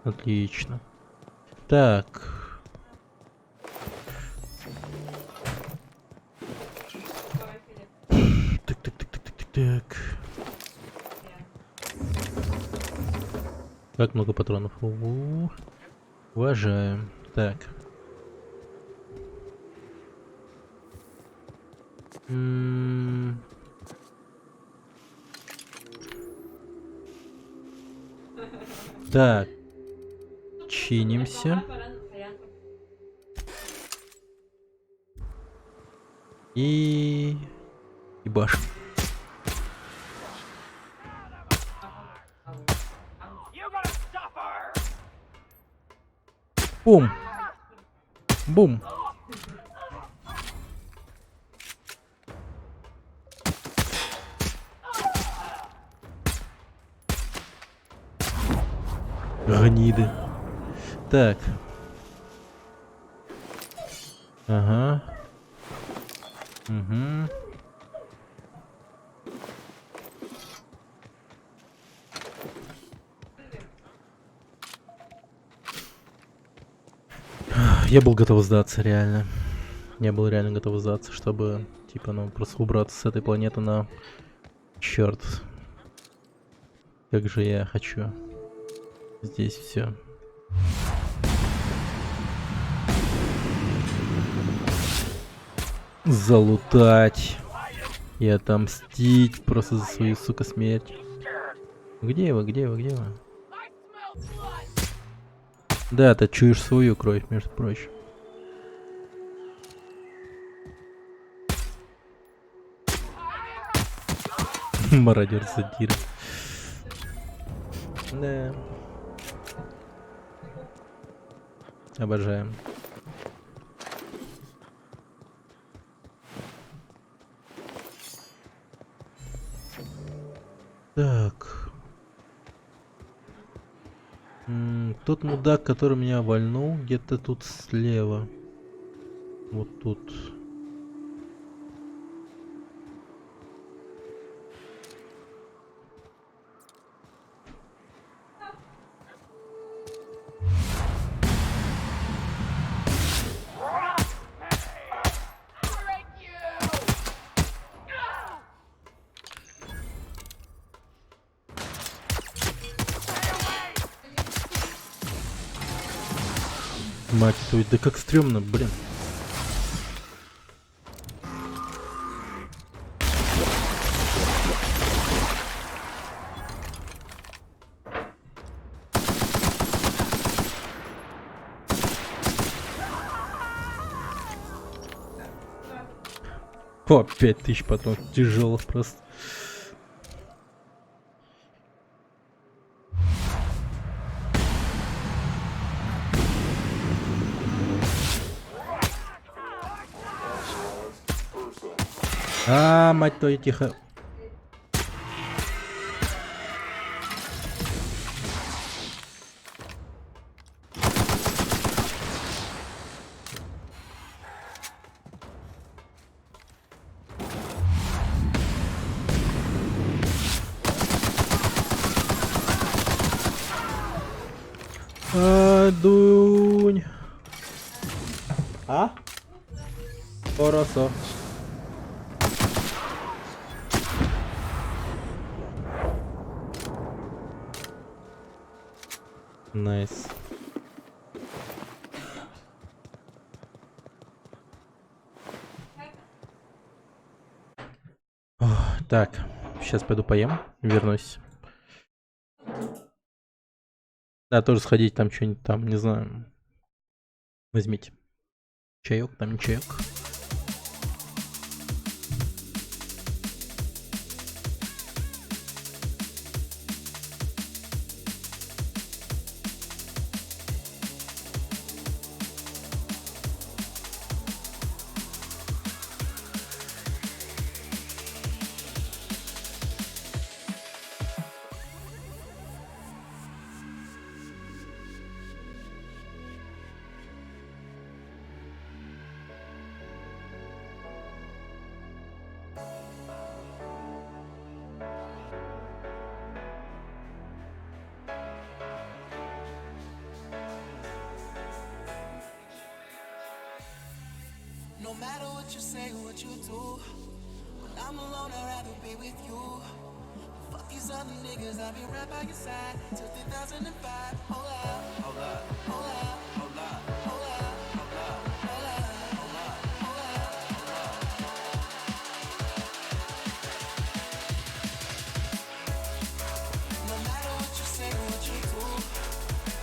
Отлично. Так. Так. Как много патронов. Уважаем. Так. Так. Чинимся. И баш. Бум. Бум. Гниды. Так. Ага. Угу. Я был готов сдаться, реально. Я был реально готов сдаться, чтобы, типа, ну, просто убраться с этой планеты на... Черт. Как же я хочу. Здесь все. Залутать. И отомстить просто за свою, сука, смерть. Где вы, где вы, где вы? Да, ты чуешь свою кровь, между прочим. Мародер задир. Да. Обожаем. Так. Тот мудак, который меня вальнул, где-то тут слева. Вот тут. Мать твою, да как стрёмно, блин. О, 5000 потом тяжелых просто. Мать твою, тихо. Дунь. Хорошо. Найс. Так, сейчас пойду поем, вернусь. Да, тоже сходить там что-нибудь там, не знаю. Возьмите. Чаек, там не чаек. No matter what you say or what you do, when I'm alone, I'd rather be with you. Fuck these other niggas, I'll be right by your side till 2005. Hold up, hold up, hold up, hold up, hold up, hold up, hold up, hold up, hold up, No matter what you say or what you do,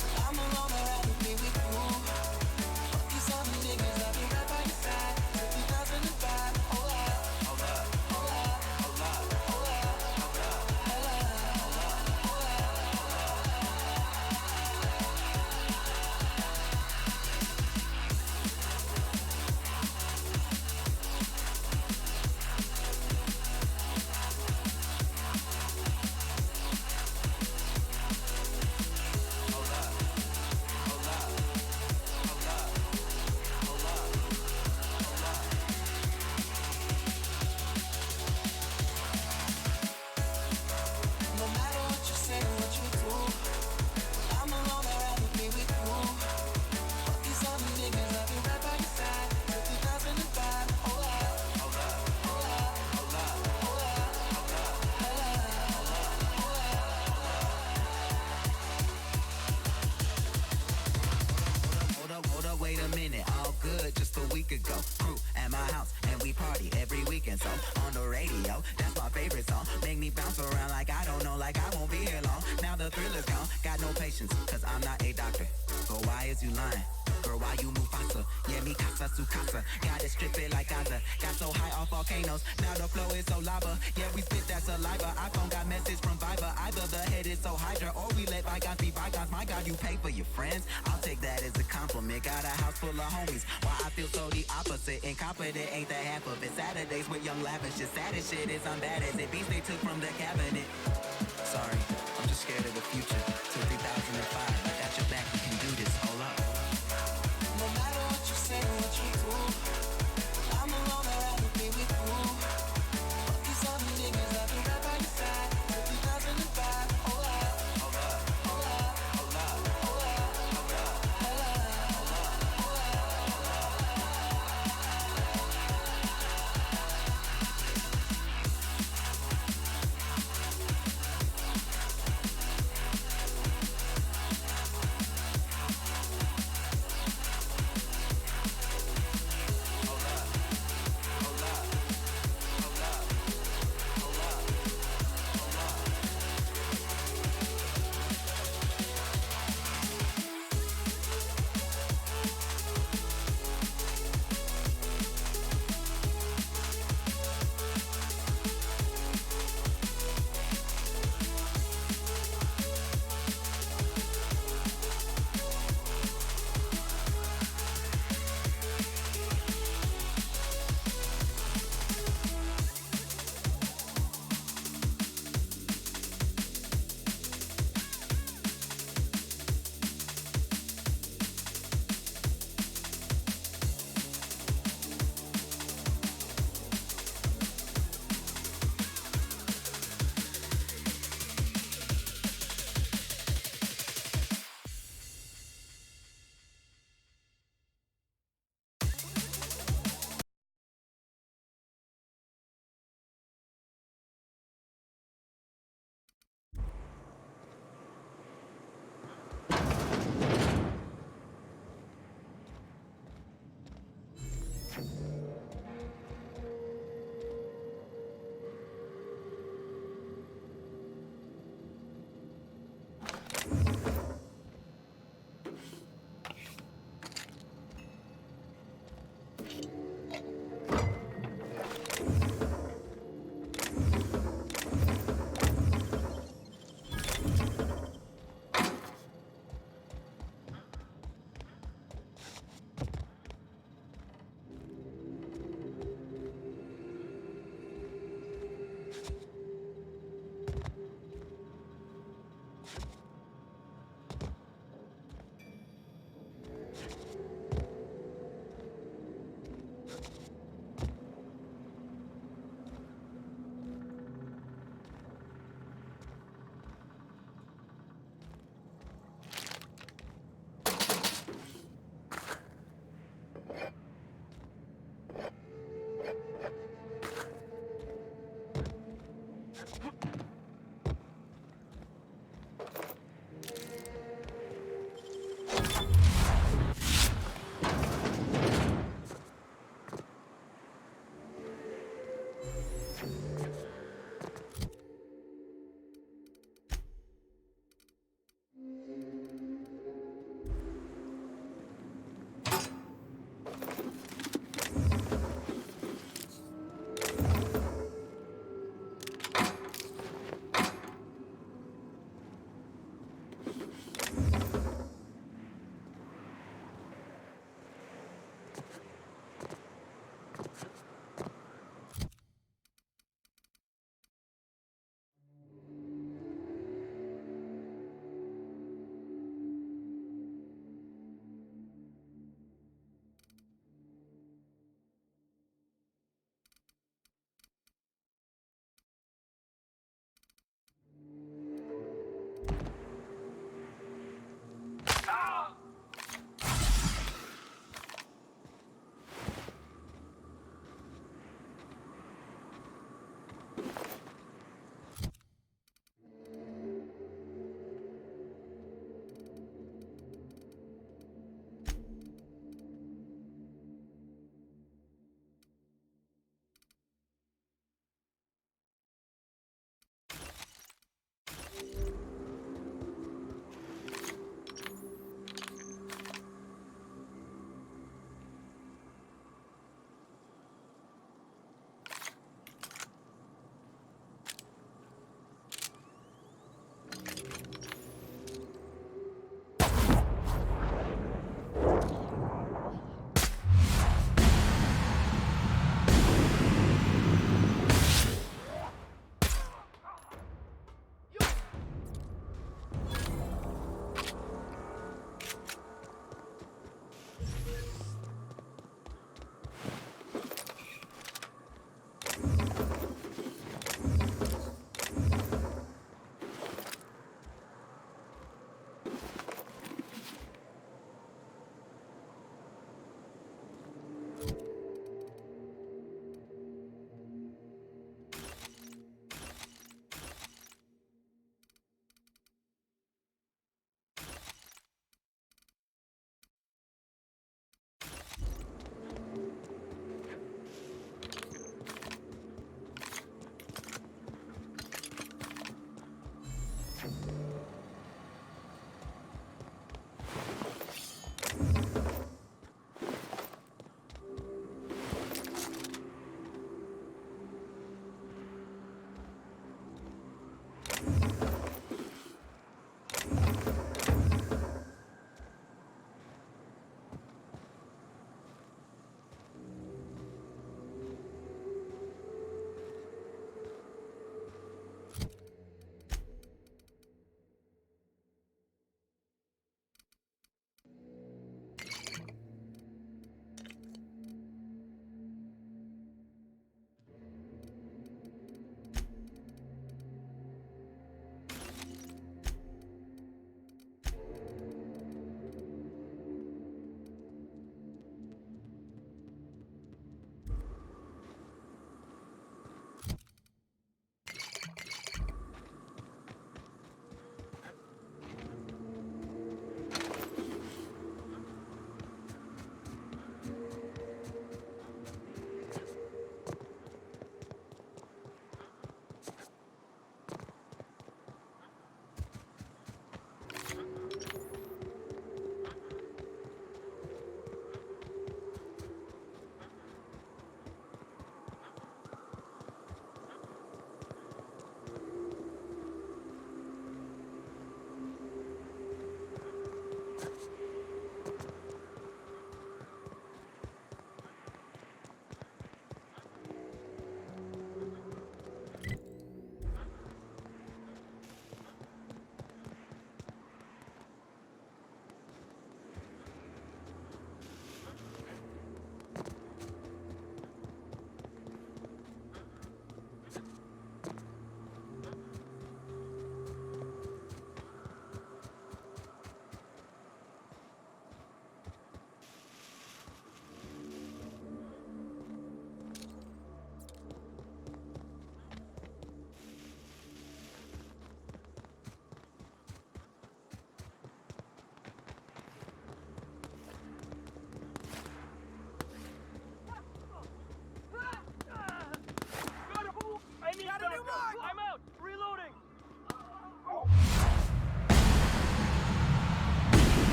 when I'm alone, I'd rather be with you. Fuck these other niggas, I'll be right by your side till 2005. Hold up, hold up, hold up, hold up, hold up, hold up, hold up, hold up, No matter what you say or what you do, when I'm alone, I'd rather be with you. Fuck these other niggas, I'll be right by your side till 2005. Hold up, hold up, hold up, hold up, hold up, hold up, Hold up, wait a minute, all good just a week ago. Crew at my house and we party every weekend. So on the radio, that's my favorite song. Make me bounce around like I don't know, like I won't be here long. Now the thrill is gone, got no patience, cause I'm not a doctor. But why is you lying? Joker while you Mufasa. Yeah, me casa su casa. Got it stripping like Gaza. Got so high off volcanoes. Now the flow is so lava. Yeah, we spit that saliva. iPhone got message from Viber. Either the head is so hydra or we let bygones be bygones. My God, you pay for your friends. I'll take that as a compliment. Got a house full of homies. Why I feel so the opposite. Incompetent ain't the half of it. Saturdays with young lavish. Just saddest shit is I'm bad as it. Beats they took from the cabinet. Sorry, I'm just scared of the future. Till 2005, I got your back. We can do this. Hold up. No matter what you say, what you do, I'm alone. I'd rather be with you. Fuck these other niggas. I've been right by your side till 2005. Hold up, hold up, hold up, hold up, hold up, hold up, hold up.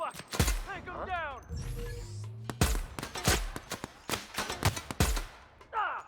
Fuck! Take him down! Ah!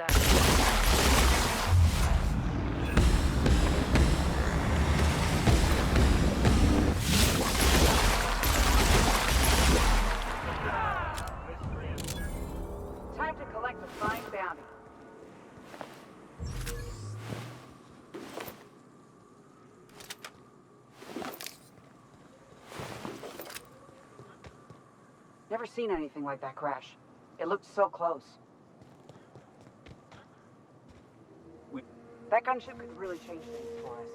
Time to collect the fine bounty. Never seen anything like that crash. It looked so close. That gunship could really change things for us.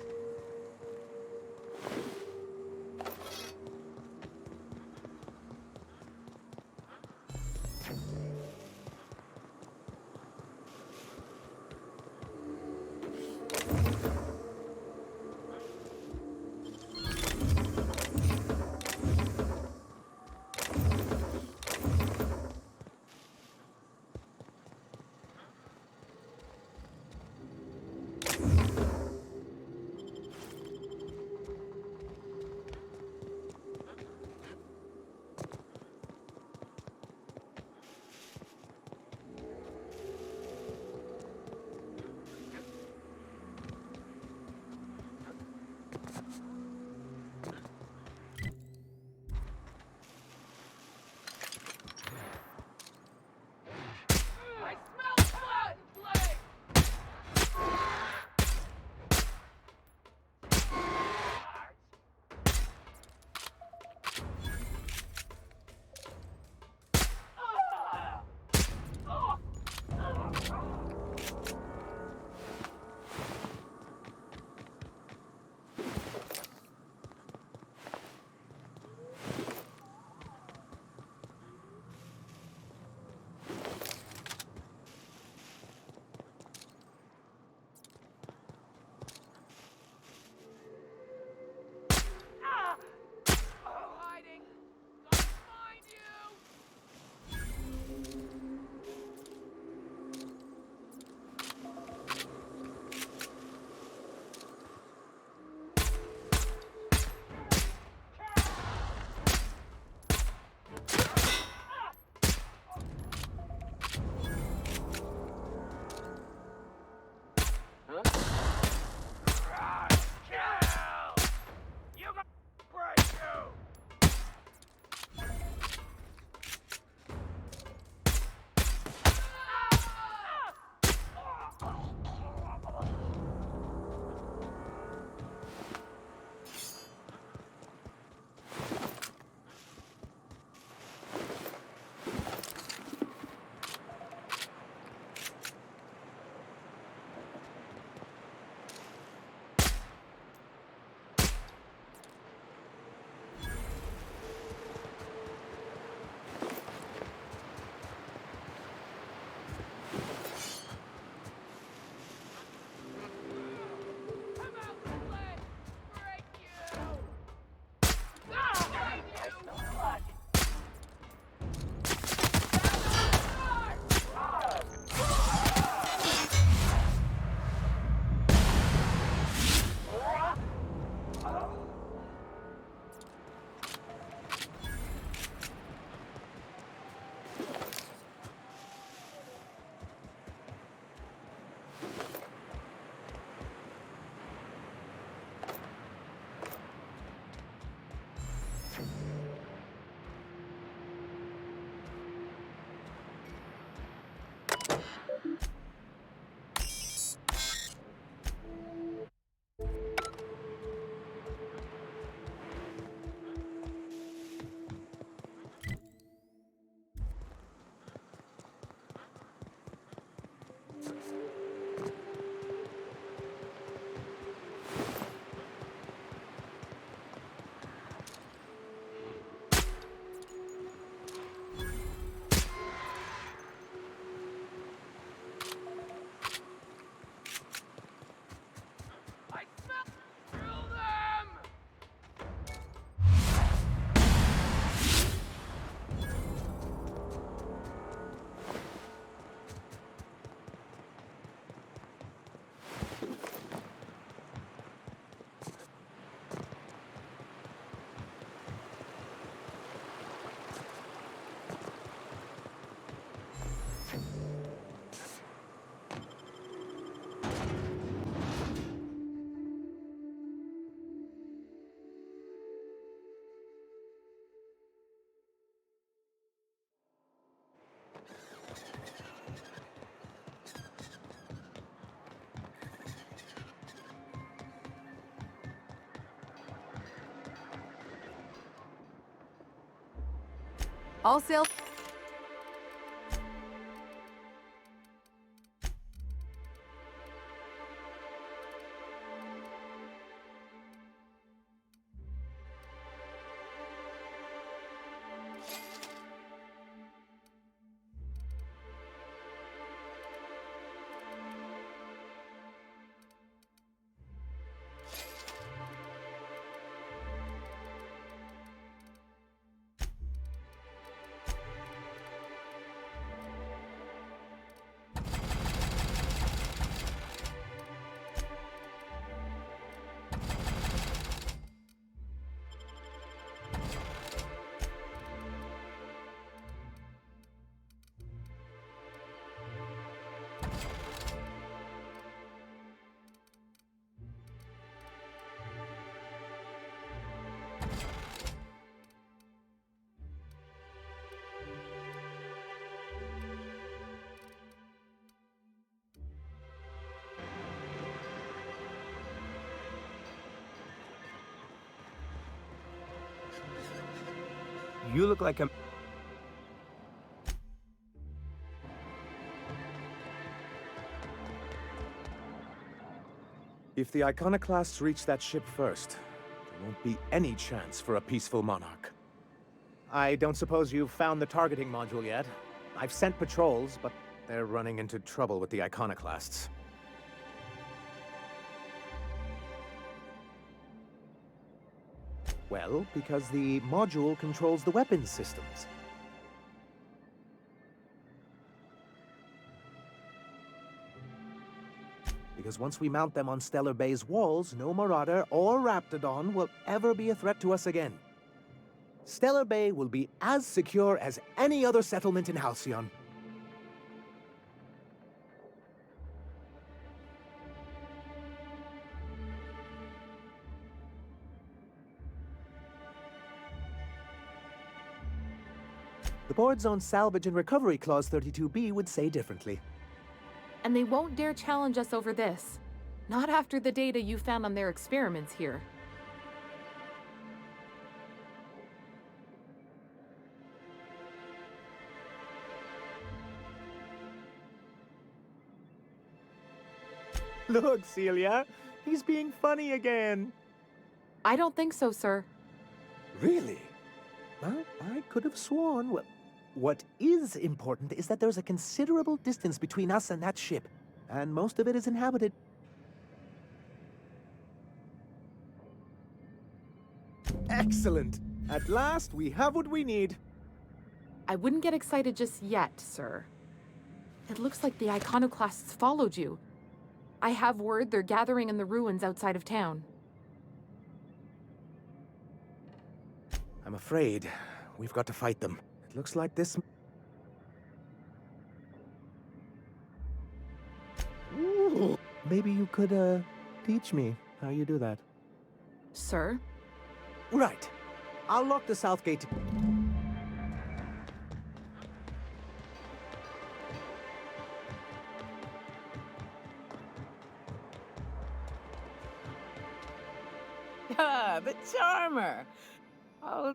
All sail. You look like a... If the Iconoclasts reach that ship first, there won't be any chance for a peaceful monarch. I don't suppose you've found the targeting module yet? I've sent patrols, but They're running into trouble with the Iconoclasts. well, because the module controls the weapons systems. Because once we mount them on Stellar Bay's walls, no Marauder or Raptidon will ever be a threat to us again. Stellar Bay will be as secure as any other settlement in Halcyon. The board's own Salvage and Recovery Clause 32B would say differently. And they won't dare challenge us over this. Not after the data you found on their experiments here. Look, Celia, he's being funny again. I don't think so, sir. Really? Well, I could have sworn. What is important is that there's a considerable distance between us and that ship, and most of it is inhabited. Excellent! At last, we have what we need. I wouldn't get excited just yet, sir. It looks like the Iconoclasts followed you. I have word they're gathering in the ruins outside of town. I'm afraid we've got to fight them. It looks like this... Ooh, maybe you could, teach me how you do that. Sir? Right. I'll lock the south gate. Ah, the charmer! Oh.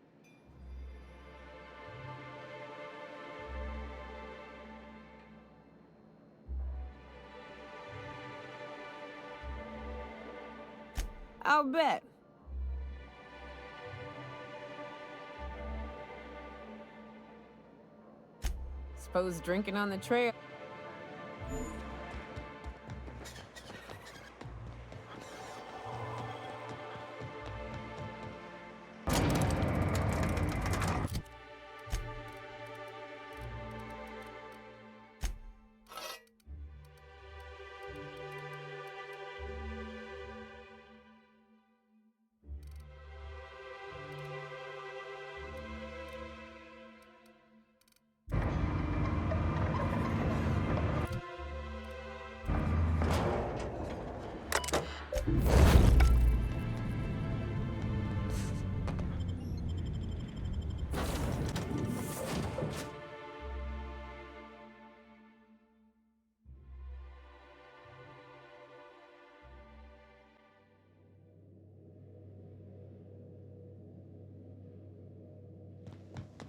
I'll bet. Suppose drinking on the trail.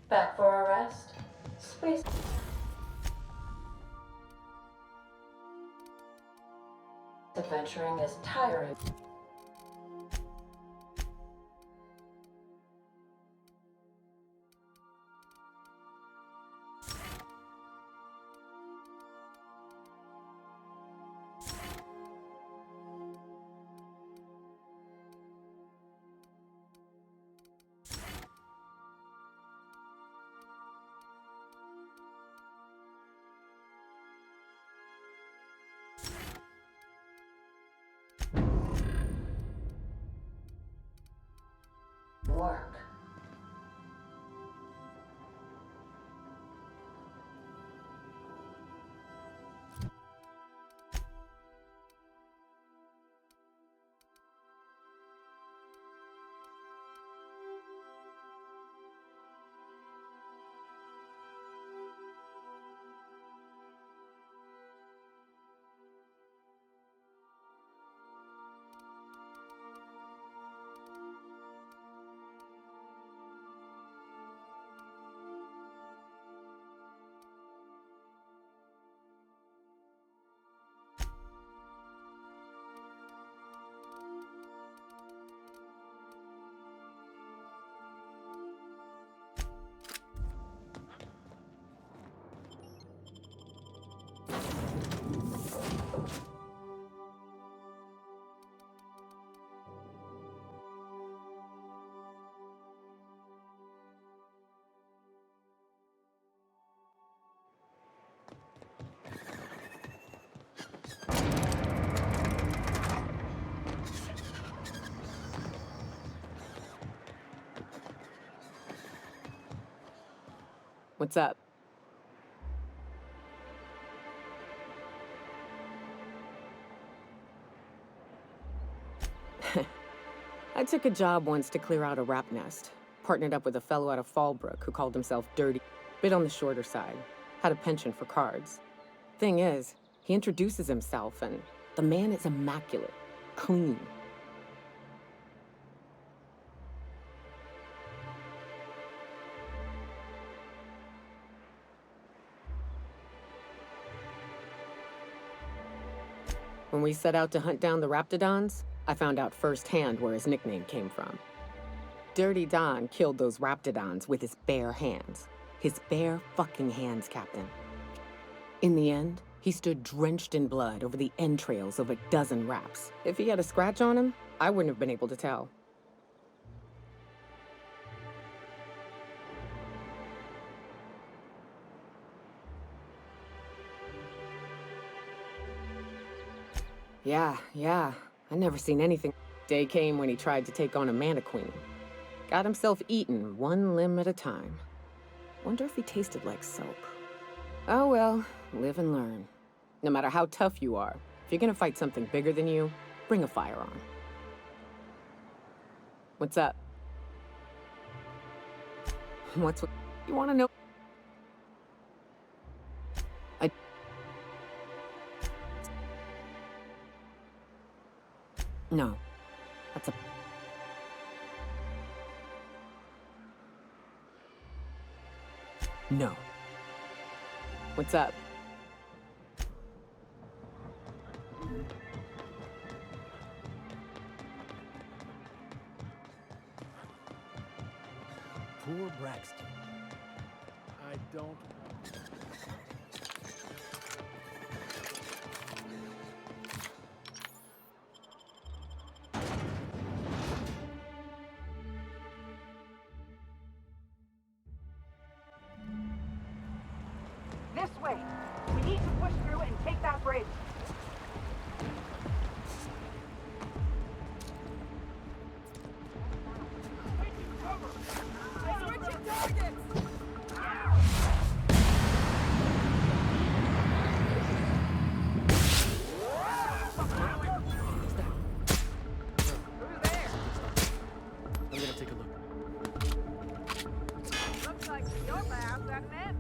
Back for a rest? Space. Adventuring is tiring. Work. What's up? I took a job once to clear out a rap nest. Partnered up with a fellow out of Fallbrook who called himself Dirty. Bit on the shorter side. Had a penchant for cards. Thing is, he introduces himself and the man is immaculate. Clean. When we set out to hunt down the Raptidons, I found out firsthand where his nickname came from. Dirty Don killed those Raptidons with his bare hands. His bare fucking hands, Captain. In the end, he stood drenched in blood over the entrails of a dozen raps. If he had a scratch on him, I wouldn't have been able to tell. Yeah. I never seen anything. Day came when he tried to take on a Mantiqueen. Got himself eaten one limb at a time. Wonder if he tasted like soap. Oh well, live and learn. No matter how tough you are, if you're gonna fight something bigger than you, bring a firearm. What's up? You wanna know? No. That's a... No. What's up? Poor Braxton. I don't... This way! We need to push through and take that bridge. Switching targets! I'm gonna take a look. Looks like your lab, doesn't it?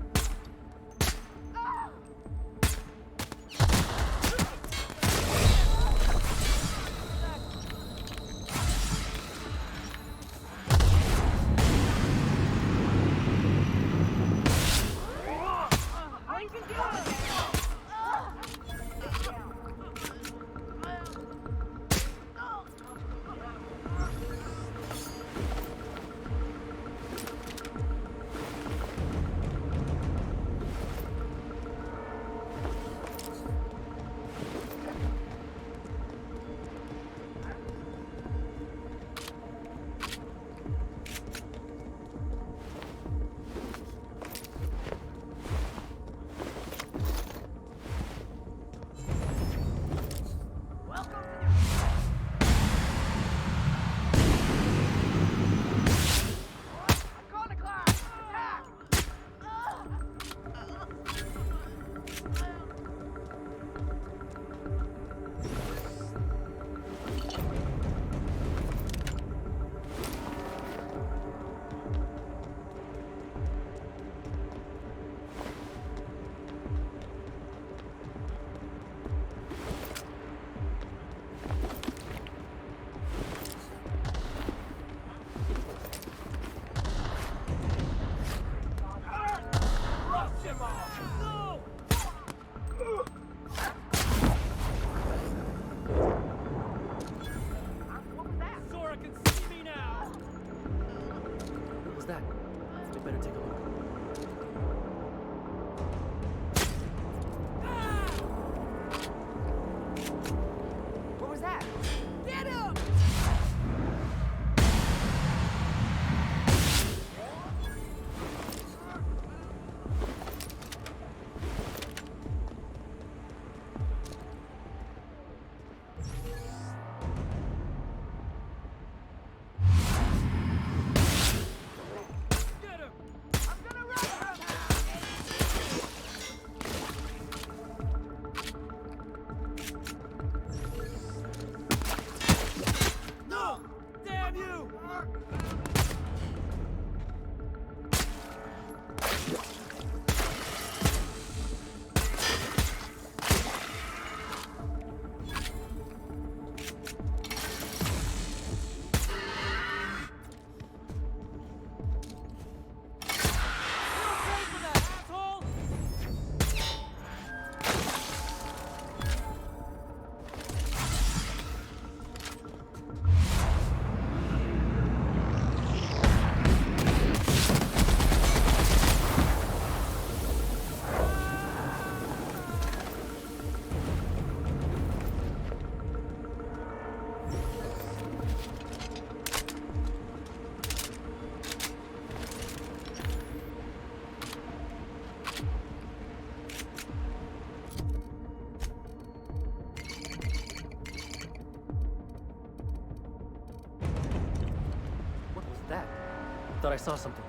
Thought I saw something.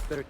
Better...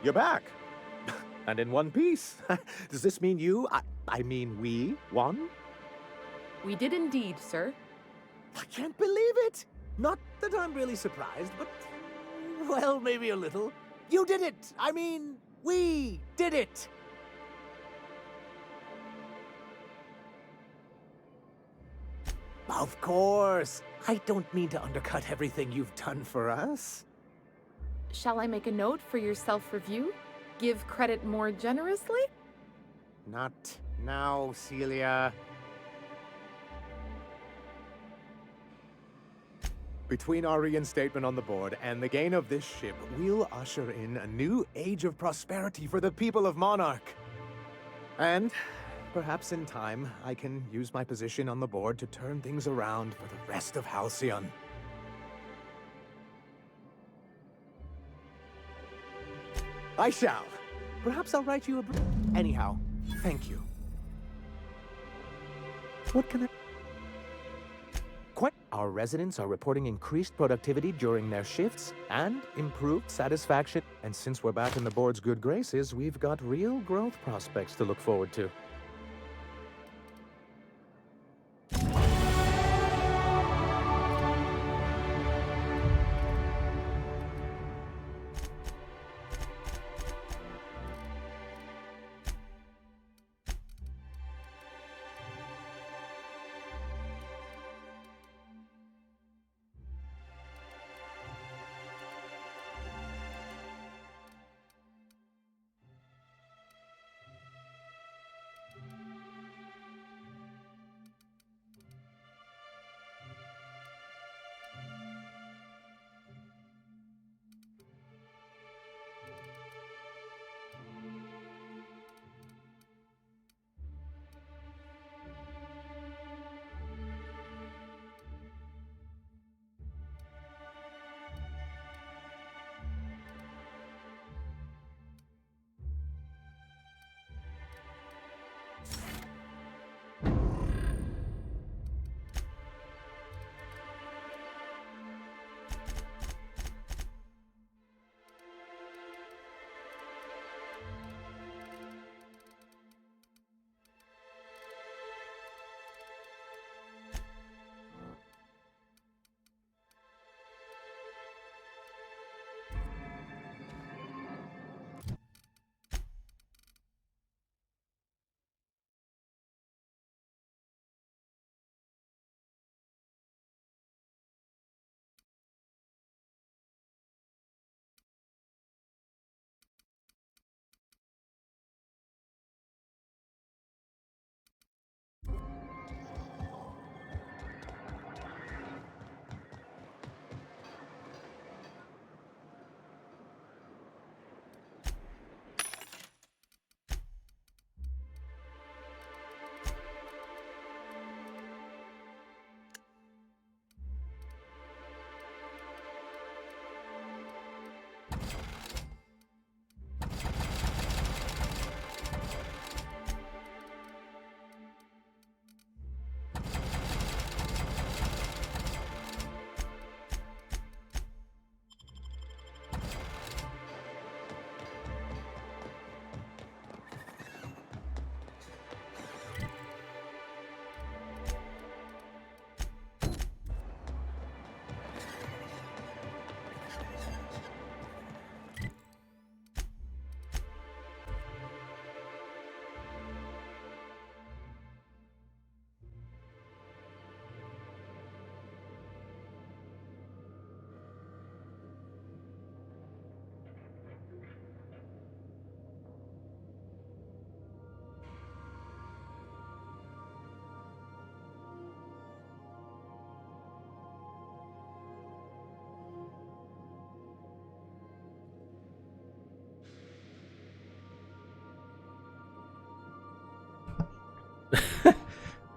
You're back. And in one piece. Does this mean I mean we won? We did indeed, sir. I can't believe it! Not that I'm really surprised, but... well, maybe a little. You did it! I mean, we did it! Of course! I don't mean to undercut everything you've done for us. Shall I make a note for your self-review? Give credit more generously? Not now, Celia. Between our reinstatement on the board and the gain of this ship, we'll usher in a new age of prosperity for the people of Monarch. And perhaps in time, I can use my position on the board to turn things around for the rest of Halcyon. I shall. Perhaps I'll write you a... Anyhow, thank you. What can I... Quite. Our residents are reporting increased productivity during their shifts and improved satisfaction. And since we're back in the board's good graces, we've got real growth prospects to look forward to.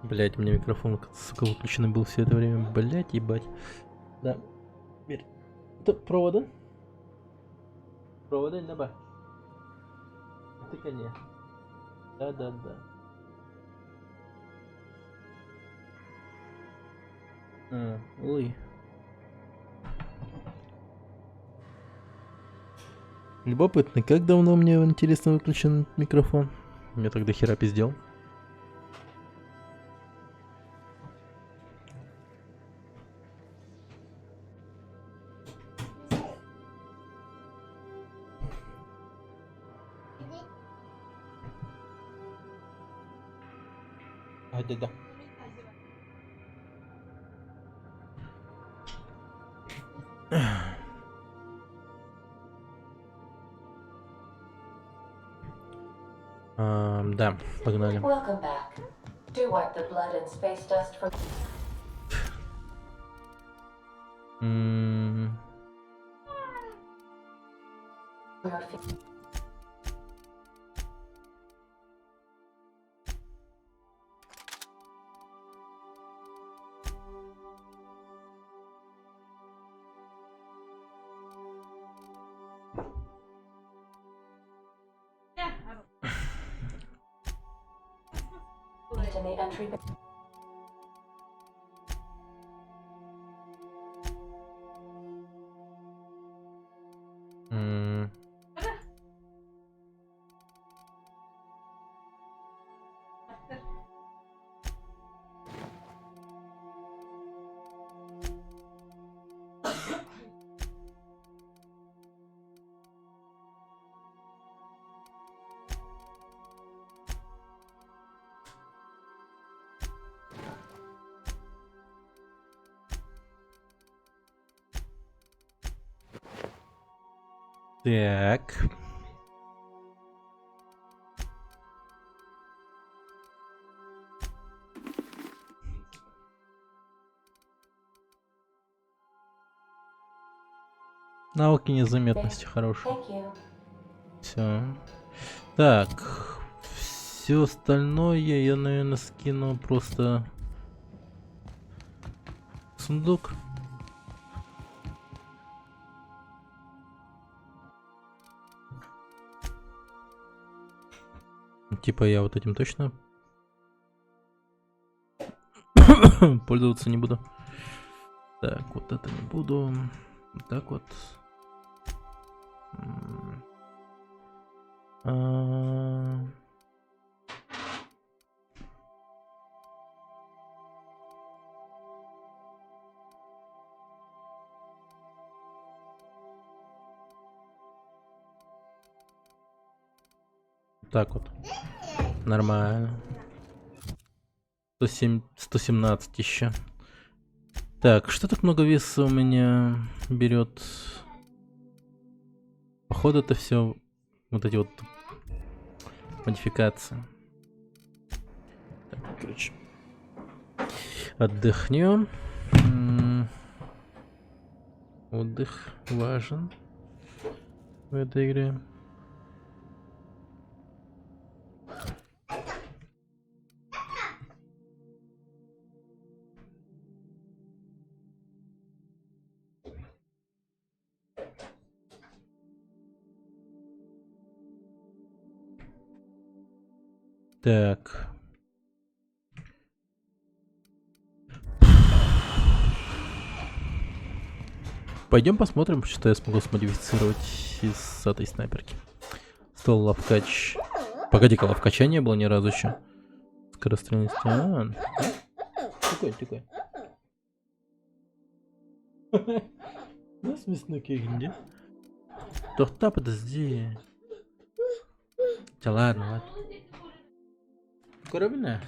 Блять, у меня микрофон, сука, выключенный был все это время. Блять, ебать. Да. Мир. Это провода? Провода неба. Ты коне. Да. Ой. Любопытно, как давно мне, интересно, выключен микрофон? Я тогда хера пиздел. Да. Да, погнали. Welcome back. Do wipe the blood and space dust from your feet. In the entry bay. Так. Навыки незаметности хорошие. Все. Так. Все остальное я, наверное, скину просто в сундук. Типа я вот этим точно пользоваться не буду. Так, вот это не буду. Вот так вот. Так вот. Нормально. 117 еще. Так, что так много веса у меня берет? Походу это все вот эти вот модификации. Так, короче. Отдохнем. Отдых важен в этой игре. Так. Пойдем посмотрим, что я смогу смодифицировать из этой снайперки. Стол ловкач. Погоди-ка, ловкача не было ни разу еще. Скорострельность. Тикай. Ну, смешно как-нибудь. Тохта, подожди. Да ладно. Коробина.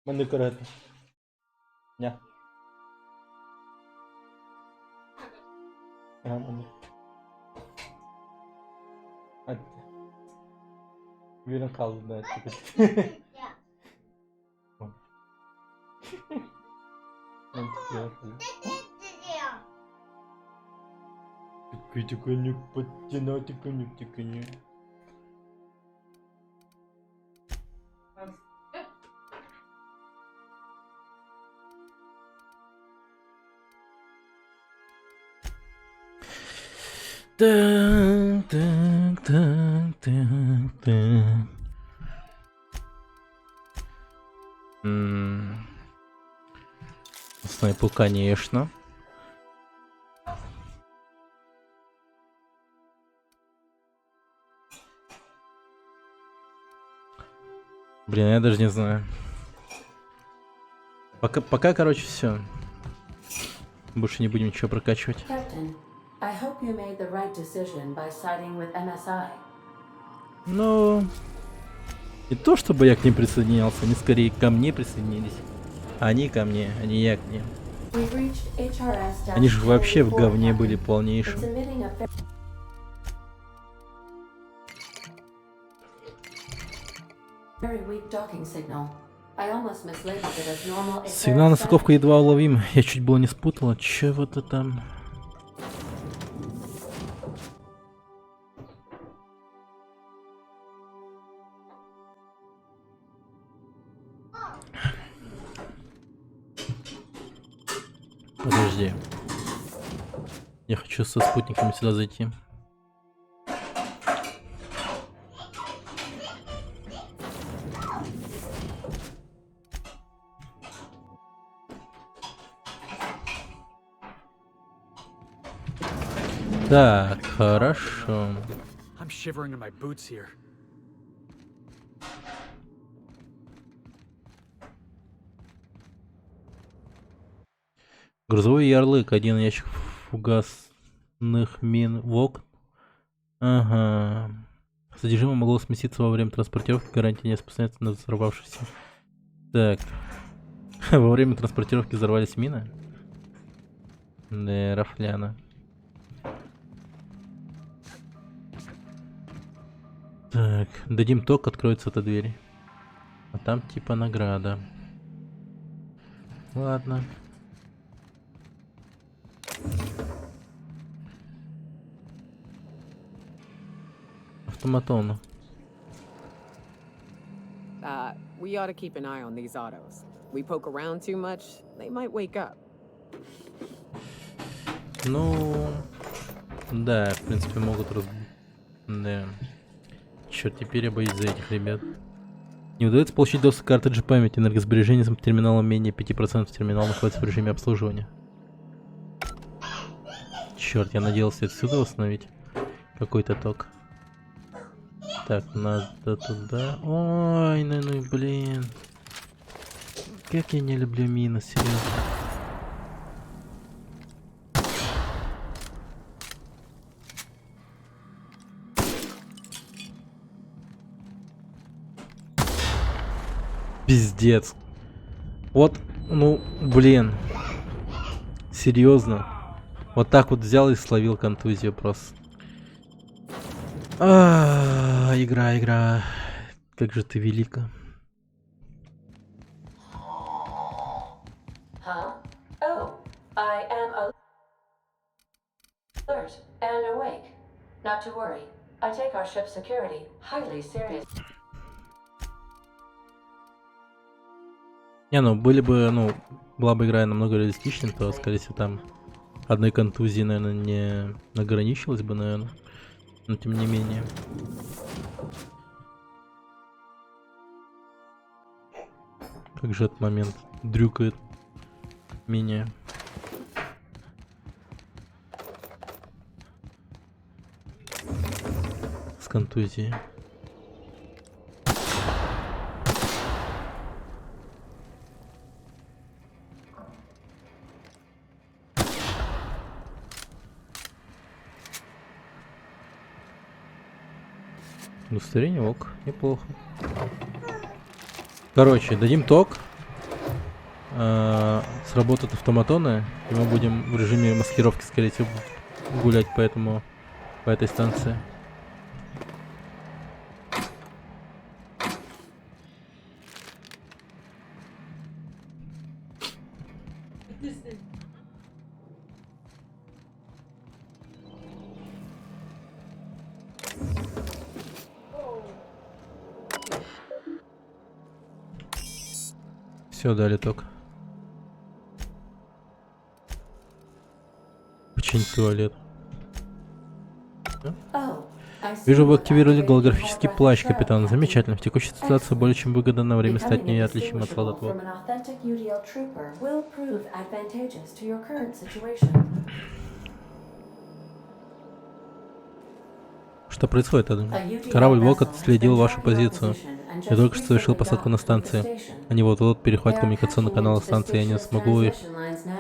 Мене карета. Ня. Мене. Вірен халу, да, типа. Тиканюк, подтяну, тиканюк. Так. Снайпу, конечно. Блин, я даже не знаю. Пока, короче, все. Больше не будем ничего прокачивать. Captain, I hope you made the right decision by siding with MSI. Ну, не то чтобы я к ним присоединялся, они скорее ко мне присоединились. Они ко мне, а не я к ним. We've reached HRS. Они же вообще в говне были полнейшим. It's emitting a very weak docking signal. I almost mislabeled it as normal. Сигнал на стыковку едва уловим. Я чуть было не спутала. Чего это там? Подожди. Я хочу со спутниками сюда зайти. Так, хорошо. I'm shivering in my boots here. Грузовой ярлык, один ящик фугасных мин в окна. Ага. Содержимое могло сместиться во время транспортировки, гарантия не распространяется на взорвавшийся. Так. Во время транспортировки взорвались мины? Да, рафляна. Так, дадим ток, откроется эта дверь. А там типа награда. Ладно. Автоматон. We ought to keep an eye on these autos. We poke around too much, they might wake up. Ну, да, в принципе, могут Да. Черт, теперь я боюсь за этих ребят. Не удается получить доступ к картриджу памяти. Энергосбережение с терминалом менее 5%. Терминал находится в режиме обслуживания. Черт, я надеялся отсюда восстановить какой-то ток. Так, надо туда. Ой, ну блин. Как я не люблю мины, серьезно. Пиздец. Вот, ну, блин. Серьезно. Вот так вот взял и словил контузию просто. Игра. Как же ты велика. Huh? Oh, I am alert and awake. Not to worry. I take our ship's security highly serious. Не, ну были бы, ну, была бы игра намного реалистичнее, то, скорее всего, там одной контузии, наверное, не ограничилась бы, наверное. Но тем не менее. Как же этот момент дрюкает меня. С контузией. Удостоверение, ок, неплохо. Короче, дадим ток. Сработают автоматоны, и мы будем в режиме маскировки, скорее всего, гулять по этой станции. Все, дали ток. Починить туалет. Вижу, вы активировали голографический плащ, капитан. Замечательно. В текущей ситуации более чем выгодно на время стать неотличимым от солдат ВОК. Что происходит, Адам? Корабль ВОК отследил вашу позицию. Я только что совершил посадку на станции. Они вот-вот перехватят коммуникационный канал станции, я не смогу их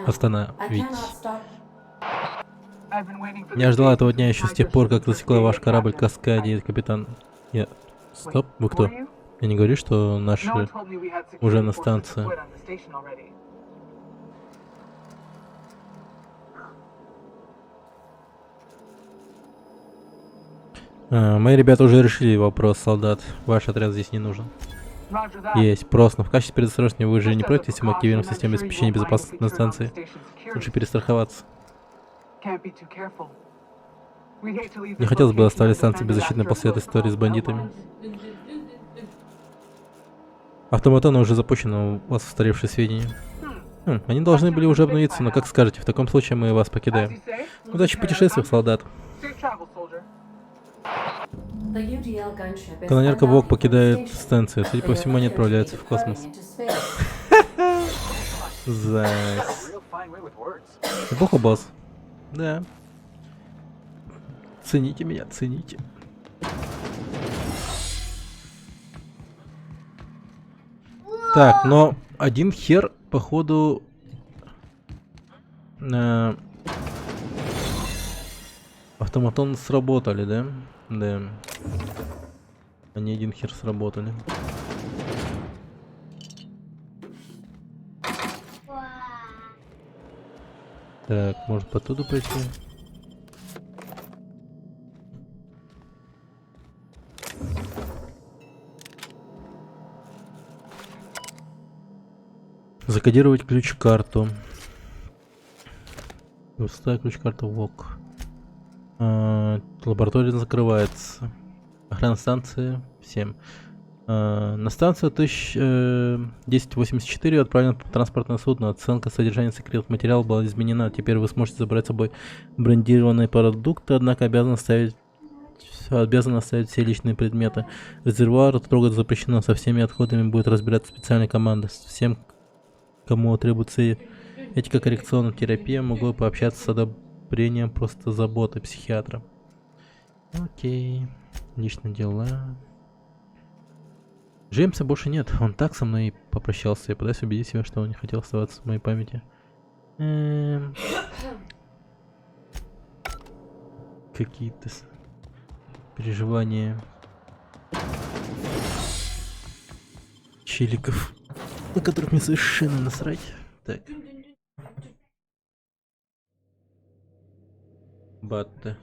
остановить. Я ждал этого дня еще с тех пор, как засекла ваш корабль Каскади, капитан. Стоп, вы кто? Я не говорю, что наши уже на станции. Мои ребята уже решили вопрос, солдат. Ваш отряд здесь не нужен. Есть. Просто. В качестве предосторожности вы же не против, если мы активируем систему обеспечения безопасности на станции? Лучше перестраховаться. Не хотелось бы оставить станцию беззащитной после этой истории с бандитами. Автоматоны уже запущены, у вас устаревшие сведения. Они должны были уже обновиться, но как скажете, в таком случае мы вас покидаем. Удачи в путешествиях, солдат. Канонерка ВОК покидает станцию. Судя по всему, они отправляются в космос. Зайс. Неплохо, босс. Да. Цените меня, цените. Так, но один хер, походу... Автоматон сработали, да? Да. Они один хер сработали. Так, может по туда пойти? Закодировать ключ-карту. Пустая ключ-карта ВОК. Лаборатория закрывается. Охрана станции 7. На станцию 1084 отправлено транспортное судно. Оценка содержания секретных материалов была изменена. Теперь вы сможете забрать с собой брендированные продукты, однако обязаны оставить все личные предметы. Резервуар трогать запрещено. Со всеми отходами будет разбираться специальная команда. Всем, кому требуется этико-коррекционная терапия, могу пообщаться с одобрением просто заботы психиатра. Окей. Личные дела. Джеймса больше нет. Он так со мной попрощался. Я пытаюсь убедить себя, что он не хотел оставаться в моей памяти. Какие-то переживания челиков, на которых мне совершенно насрать. Так. Батта.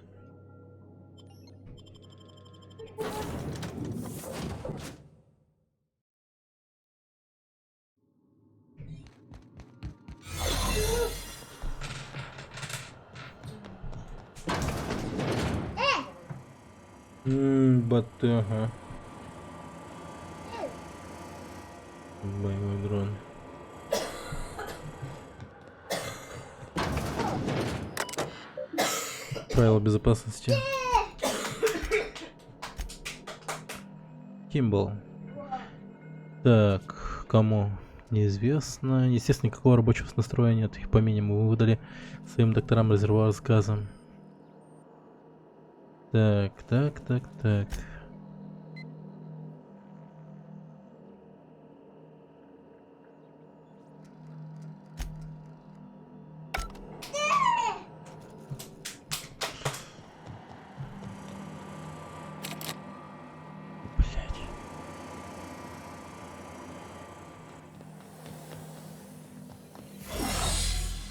Батты, ага. Боевой дрон. Правила безопасности. Кимбл. Так, кому? Неизвестно. Естественно, никакого рабочего настроя нет. Их по минимуму выдали своим докторам резервуар с газом. Так.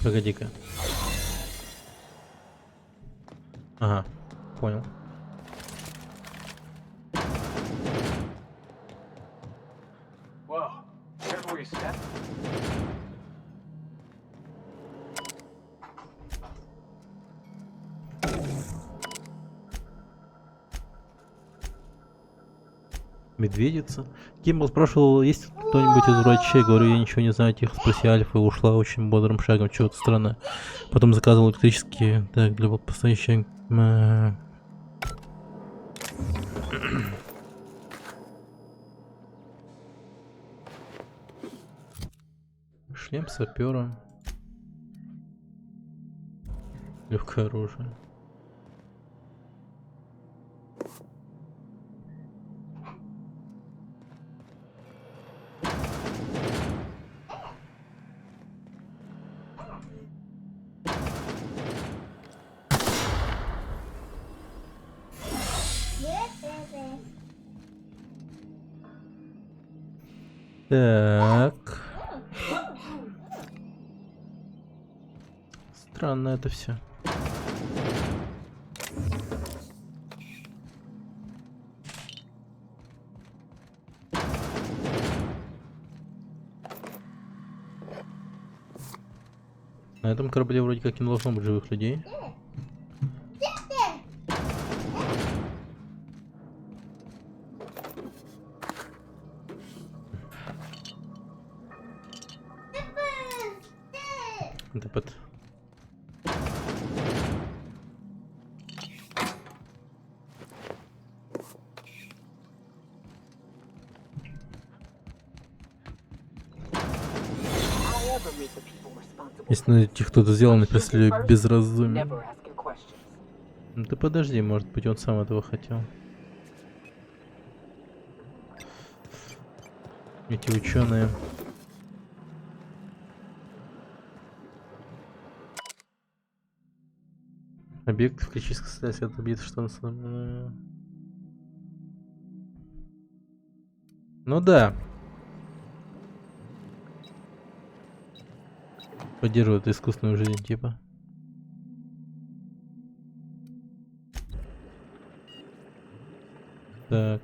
Погоди-ка. Ага, понял. Whoa, careful where you step. Медведица. Кимбл спрашивал, есть кто-нибудь из врачей. Говорю, я ничего не знаю, тихо спроси Альфа, и ушла очень бодрым шагом, чего-то странное. Потом заказывал электрические, так, для постоящих. Шлем сапера. Легкое оружие. Так. Странно это все. На этом корабле вроде как не должно быть живых людей. Да под. Если на этих кто-то сделал, написали безразумие. Ну ты подожди, может быть он сам этого хотел. Эти ученые. Объект в критической ситуации отобьет, что он сам. Ну да. Поддерживает искусственную жизнь, типа. Так.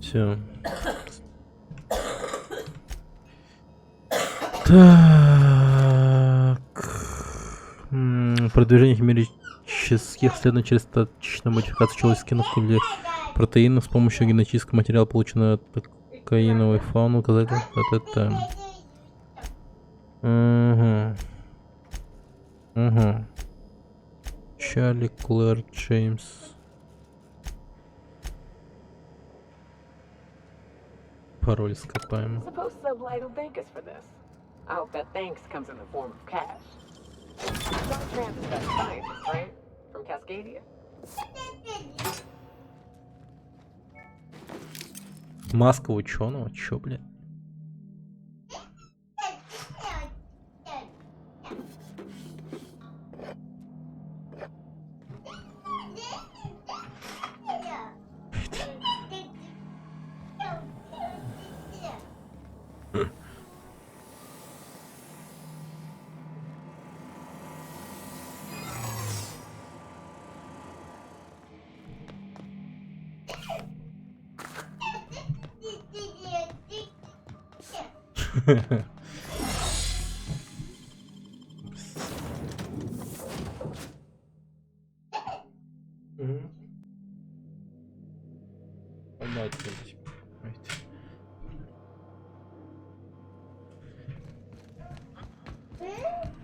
Все. Так. Продвижение химерических следует через точную модификацию человеческих или протеинов с помощью генетического материала, полученного от каиновой фауны, указатель ТТ. Угу. Чарли Клэр Джеймс. Пароль скопаем. Suppose Sublight will thank us for this. I hope that thanks comes in the form of cash. Sean Trans is that scientist, right? From Cascadia? Маска ученого? Чё, блядь?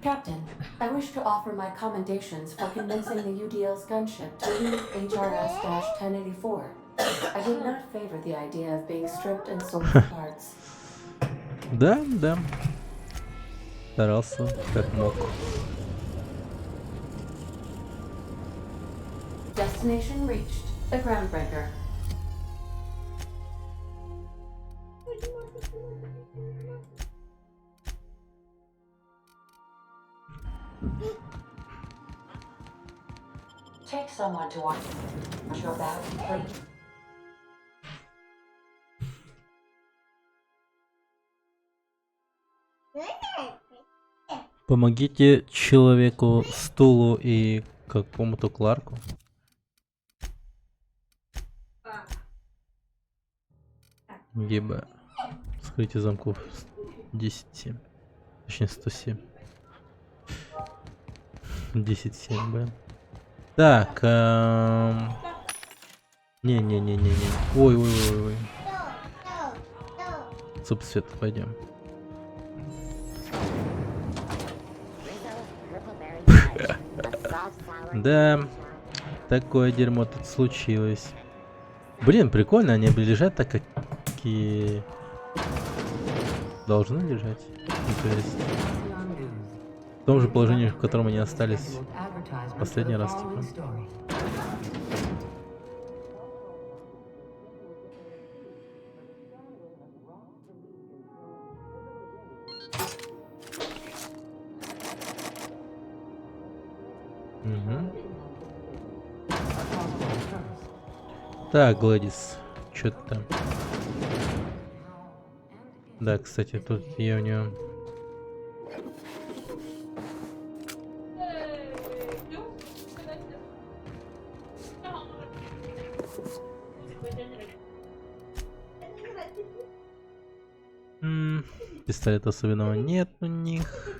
Captain, I wish to offer my commendations for convincing the UDL's gunship to leave HRS-1084. I did not favor the idea of being stripped and sold for parts. Да, да. Старался, как мог. Destination reached. The Groundbreaker. Take someone to watch your back, please. Помогите человеку, стулу и какому-то Кларку. ЕБ. Скрытие замков 10-7. Точнее 107. 10-7, Б. Так. Не-не-не-не-не. Ой-ой-ой-ой. Субсвет, пойдем. Да, такое дерьмо тут случилось. Блин, прикольно, они лежат так, как и должны лежать. Ну, то есть в том же положении, в котором они остались в последний раз, типа. Так, Гладис, что-то там. Да, кстати, тут я у нее. Пистолета особенного нет у них.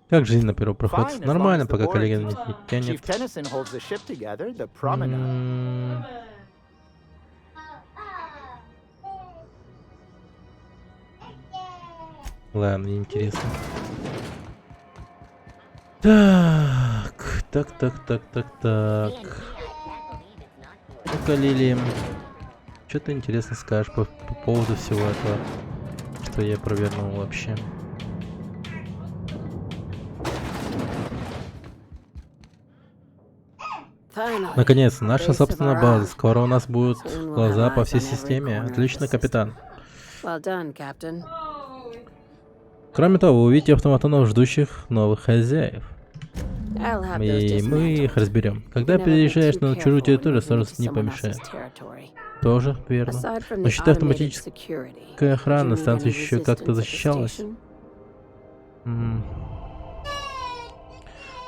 Как жизнь на первый проход? Нормально, пока коллеги на них не тянет. Ладно, неинтересно. Так. Ну-ка, Лили, что ты интересно скажешь по поводу всего этого, что я провернул вообще? Наконец, наша собственная база. Скоро у нас будут глаза по всей системе. Отлично, капитан. Кроме того, увидите автоматонов, ждущих новых хозяев. И мы их разберем. Когда переезжаешь на чужую территорию, сложность не помешает. Тоже верно. Но считай, автоматическая охрана станция еще как-то защищалась.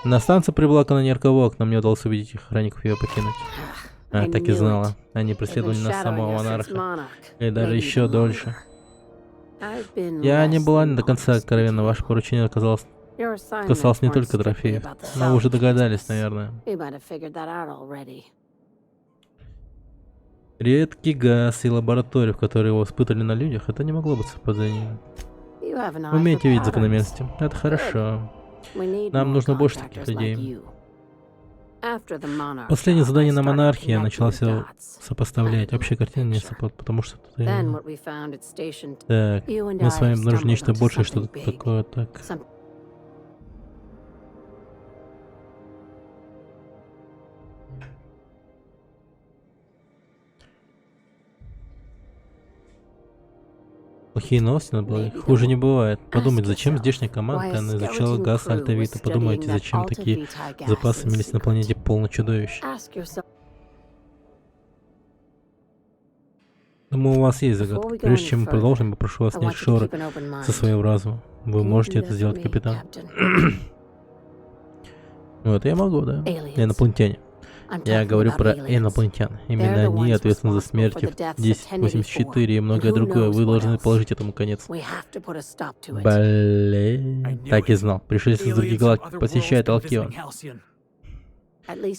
На станции прибыла канонерка ВОК, но мне удалось увидеть охранников ее покинуть. Так и знала. Они преследовали нас самого монарха. И даже еще дольше. Я не была не до конца откровенна. Ваше поручение касалось не только трофеев. Но вы уже догадались, наверное. Редкий газ и лаборатория, в которой его испытывали на людях, это не могло быть совпадением. Вы умеете видеть закономерности. Это хорошо. Нам нужно больше таких людей. Последнее задание на монархии я начала все сопоставлять. Общая картина не совпадает, потому что... Так, мы с вами обнаружили нечто большее, что-то такое, так. Плохие новости надо было. Хуже не бывает. Подумать, зачем здешняя команда изучала газ Альта-Вита. Подумайте, зачем такие запасы имелись на планете полно чудовищ. Думаю, у вас есть загадка. Прежде чем мы продолжим, попрошу вас снять шоры со своего разума. Вы можете это сделать, капитан. Ну, это я могу, да. Инопланетяне. Я говорю про инопланетян. Именно они ответственны за смерти в 1084 и многое другое. Вы должны положить этому конец. Блин. Так и знал. Пришельцы из других галактик посещают Алкион.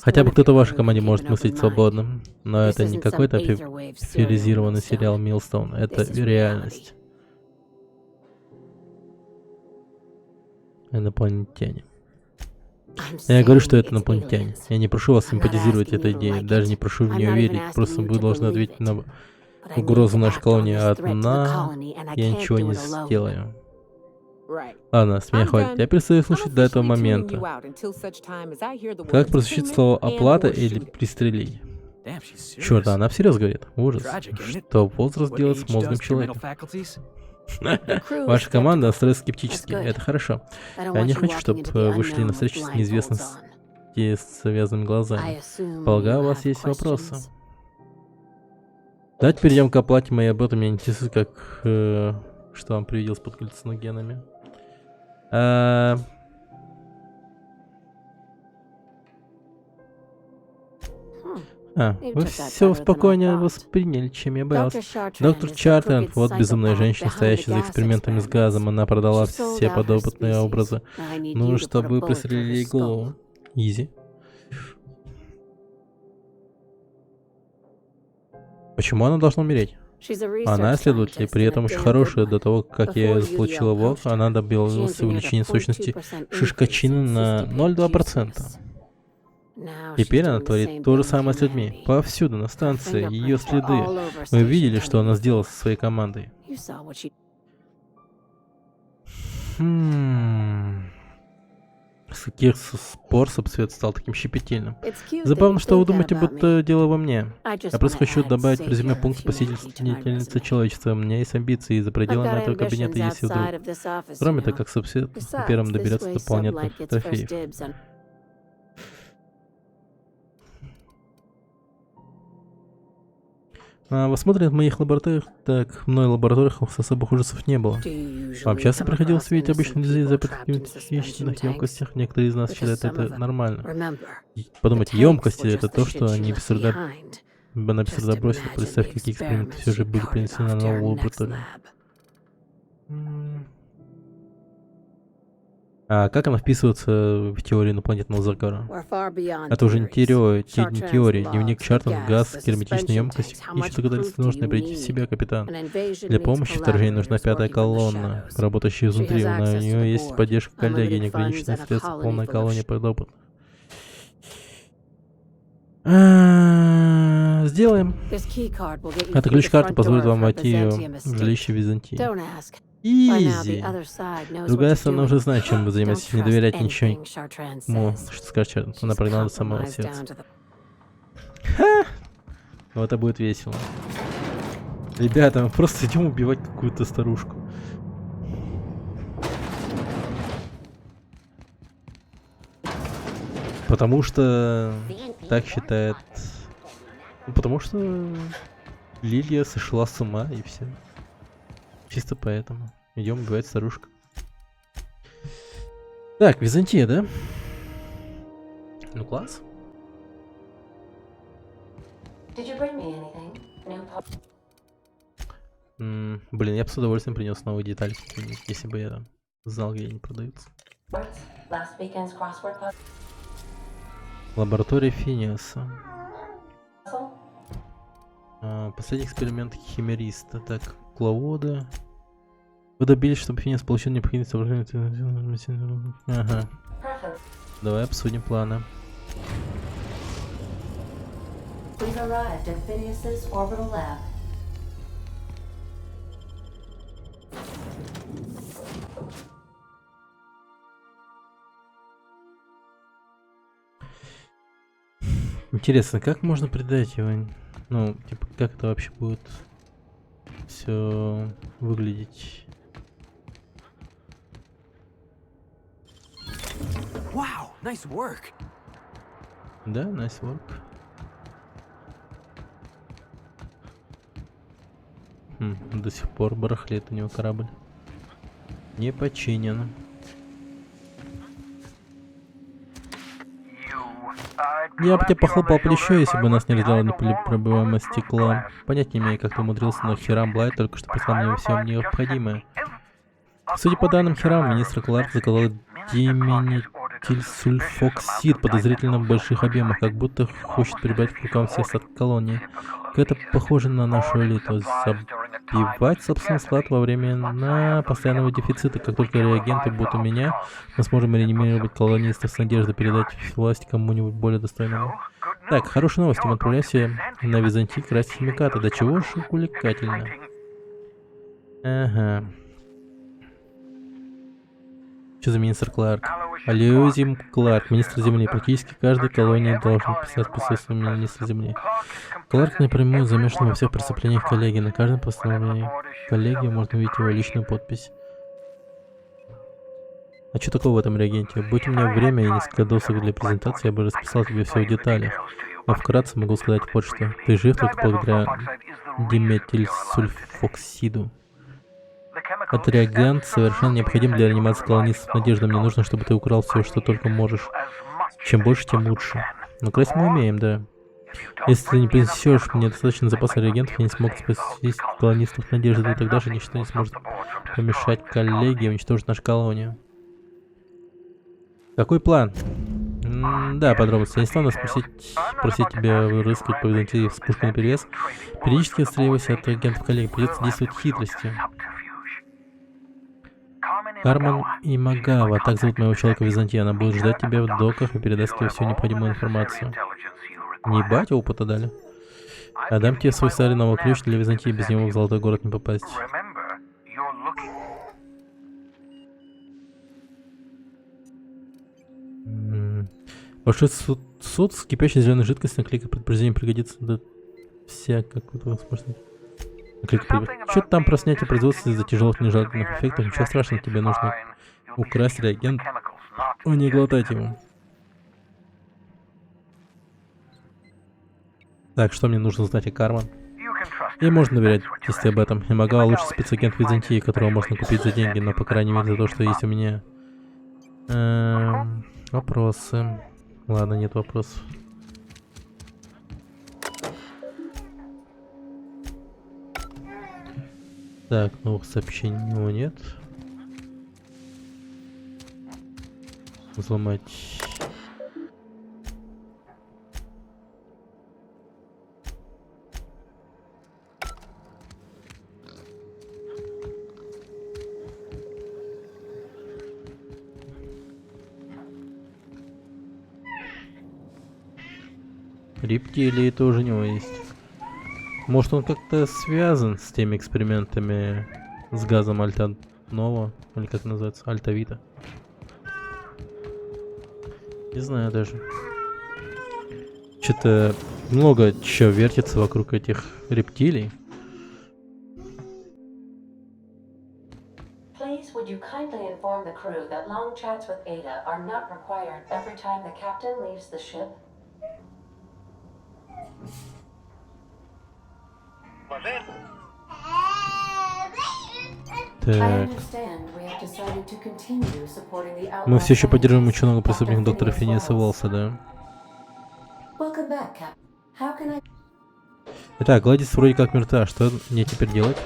Хотя бы кто-то в вашей команде может мыслить свободно. Но это не какой-то филизированный сериал Милстоун. Это реальность. Инопланетяне. Я говорю, что это инопланетяне. Я не прошу вас симпатизировать этой идее, даже не прошу в нее верить. Просто вы должны ответить на угрозу нашей колонии. Одна я ничего не сделаю. Ладно, с меня хватит. Я перестаю слушать до этого момента. Как прозвучит слово «оплата» или «пристрелить»? Черт, она всерьез говорит. Ужас. Что возраст делает с мозгом человека? Ваша команда настроена скептически. Это хорошо. Я не хочу, чтобы вы шли на встречу с неизвестным с завязанными глазами. Полагаю, у вас есть вопросы. Давайте перейдем к оплате моей работы. Меня интересует, как что вам привиделось под галлюциногенами. Вы все спокойнее восприняли, чем я боялся. Доктор Чартранд, вот безумная женщина, стоящая за экспериментами с газом. Она продала все подопытные образы. Ну, чтобы вы пристрелили ей голову. Изи. Почему она должна умереть? Она исследователь, при этом очень хорошая. До того, как я заполучила ВОК, она добилась увеличения сущности шишкачины на 0,2%. Теперь она творит то же самое с людьми. Повсюду, на станции, ее следы. Вы видели, что она сделала со своей командой? С каких спор свет стал таким щепетильным? Забавно, что вы думаете, будто дело во мне. Я просто хочу добавить в резюме пункт посетительницы человечества. У меня есть амбиции, и за пределами этого кабинета есть вдруг. Кроме того, как субсид первым доберется до планетных трофеев. В осмотренных моих лабораториях, так, в мной лабораториях особых ужасов не было. Вам часто приходилось видеть обычных людей за хищных емкостях? Некоторые из нас считают это нормально. Подумайте, емкости — это то, что они без труда бросили. Представь, какие эксперименты все же были принесены на новую лабораторию. А как она вписывается в теорию инопланетного заговора? Это уже не теория. Дневник Чартранд, газ, герметичная емкость. Еще доказательства нужно прийти в себя, капитан. Для помощи вторжения нужна пятая колонна, работающая изнутри. У нее есть поддержка коллеги, неограниченные средства, полная колония подопытных. Сделаем. Эта ключ-карта позволит вам войти в жилище Византии. Изи. Другая сторона уже знает, чем вы занимаетесь. Не доверять ничего. Что скажет Чартранд? Она прогнала до самого сердца. Ха! Ну это будет весело. Ребята, мы просто идем убивать какую-то старушку. Потому что так считает. Ну, потому что Лилия сошла с ума и все. Чисто поэтому. Идем убивать старушку. Так, Византия, да? Ну класс. Блин, я бы с удовольствием принес новые детали, если бы я знал, где они продаются. Лаборатория Финиаса. Последний эксперимент химериста. Так, кукловоды. Вы добились, чтобы Финиас получил необходимое соображение. Ага. Давай обсудим планы. Интересно, как можно предать его? Ну, типа, как это вообще будет все выглядеть? Wow, nice work. Да, nice work. До сих пор барахлит у него корабль. Не починен. Я бы тебя похлопал по плечу, если бы нас не разделало на пробиваемость стекла. Понять не имею, как ты умудрился, но Хирам Блайт только что прислал мне все необходимое. Судя по данным Хирам, министр Кларк заказал диметилсульфоксид подозрительно в больших объемах, как будто хочет прибрать к рукам всех остатков колонии. Это похоже на нашу элиту. Забивать собственный склад во времена постоянного дефицита. Как только реагенты будут у меня, мы сможем реанимировать колонистов с надеждой передать власть кому-нибудь более достойному. Так, хорошие новости. Мы отправляемся на Византий красть химикаты. Да чего ж увлекательно. Ага. Что за министр Кларк? Алюзим Кларк, министр Земли. Практически каждой колонии должен писать присутствие министра Земли. Кларк напрямую замешан во всех преступлениях коллеги. На каждом постановлении коллеги можно увидеть его личную подпись. А что такого в этом реагенте? Будь у меня время и несколько досок для презентации, я бы расписал тебе все в деталях. Но вкратце могу сказать вот что. Ты жив только благодаря диметилсульфоксиду. Этот реагент совершенно необходим для реанимации колонистов. Надежда, мне нужно, чтобы ты украл все, что только можешь. Чем больше, тем лучше. Но красть мы умеем, да. Если ты не принесешь мне достаточно запаса реагентов, я не смогу спасти колонистов Надежды, и тогда же ничто не сможет помешать коллеге уничтожить нашу колонию. Какой план? Да, подробности. Я не стану просить тебя рыскать по Византии с пушкой наперевес. Периодически отстреливайся от агентов коллег. Придется действовать хитростью. Кармен и Магава, так зовут моего человека в Византии. Она будет ждать тебя в доках и передаст тебе всю необходимую информацию. Не ебать, опыта дали. Отдам тебе свой старый новый ключ для Византии, без него в Золотой город не попасть. Большой суд с кипящей зеленой жидкостью, наклейка предупреждения пригодится до всякого возможности. Что-то там про снятие производства из-за тяжелых нежелательных эффектов. Ничего страшного, тебе нужно украсть реагент, а не глотать его. Так, что мне нужно знать о Кармен? Ей можно доверять, если об этом. Я могла лучший спецагент Византии, которого можно купить за деньги, но по крайней мере за то, что есть у меня. Вопросы. Ладно, нет вопросов. Так, новых сообщений у него нет. Взломать. Рептилии тоже у него есть. Может, он как-то связан с теми экспериментами с газом Альта-Нова, или как это называется, Альта-Вита? Не знаю даже. Что-то много чего вертится вокруг этих рептилий. Please, would you kindly inform the crew that long chats with Ada are not required every time the captain leaves the ship? Так. Мы все еще поддерживаем ученого преступника доктора Финиаса Уолса, да? Итак, Гладис вроде как мертва. Что мне теперь делать?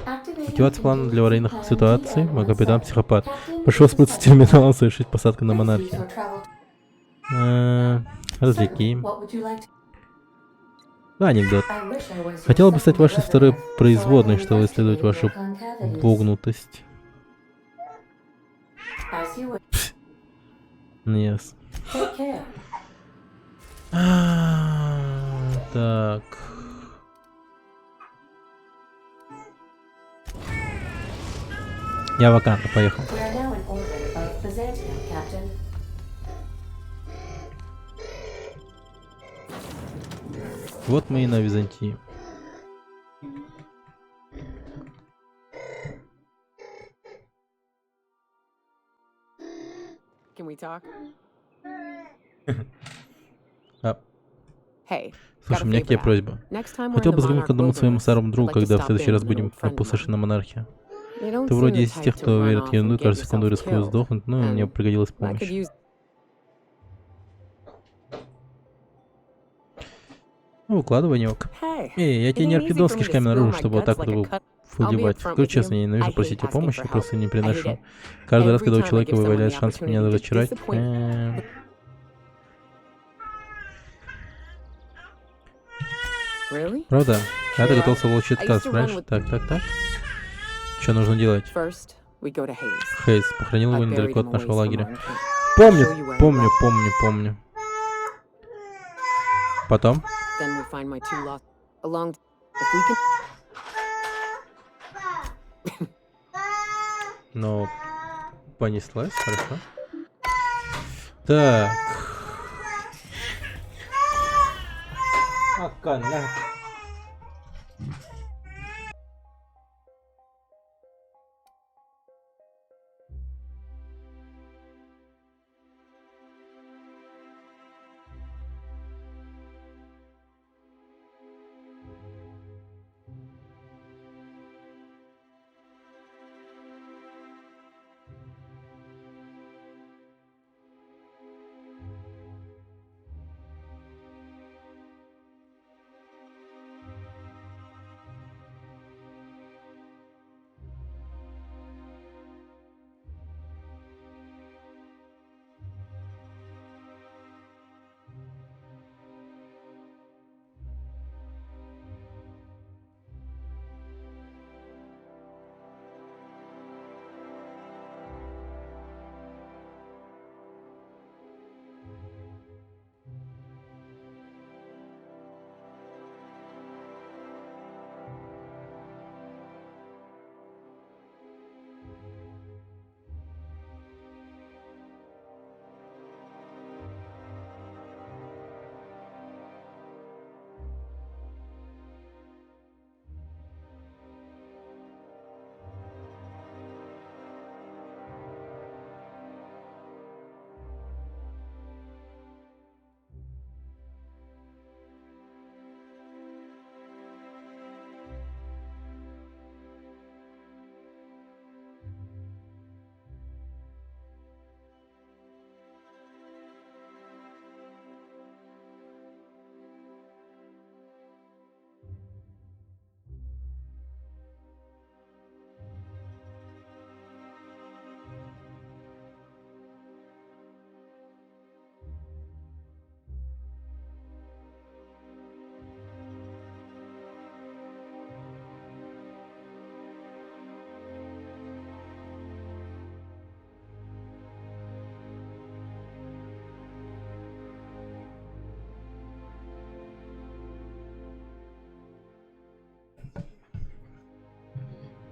Активация плана для аварийных ситуаций. Мой капитан психопат. Пошел спрыться терминалом, совершить посадку на монархию. Развлеки. Да, анекдот. Хотела бы стать вашей второй производной, чтобы исследовать вашу вогнутость. Yes. Так. Я вакантно, поехал. Вот мы и на Византии. Can we talk? Слушай, у меня к тебе просьба. Хотел бы заглянуть к одному своему старому другу, когда в следующий раз будем опустошены на монархии. Ты вроде из тех, кто верит в ерунду и каждую секунду рискует сдохнуть, но мне пригодилась помощь. Ну, укладывай, Нёк. Эй, я тебе не арпидос с кишками наружу, чтобы вот так вот его выдевать. Скажу честно, я ненавижу просить о помощи, просто не приношу. Каждый раз, когда у человека выявляется шанс меня разочаровать... Really? Правда? А ты готовился получить I отказ, used to run знаешь? with- Так. Что нужно делать? First, we go to Hayes. Хейс похоронил его I buried недалеко him от away нашего from лагеря. our camp. Помню. Show you where he Помню. Потом? Then we find my two lost along. If we can. Ну, понеслась, хорошо. Так. Акана.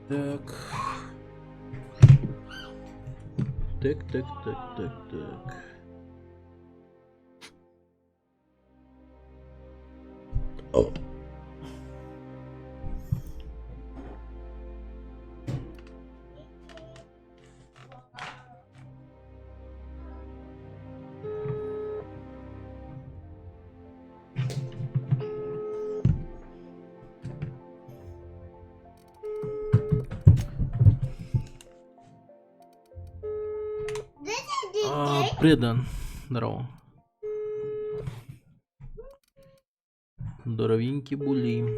Так. О. Предан. Здорово. Здоровенький були.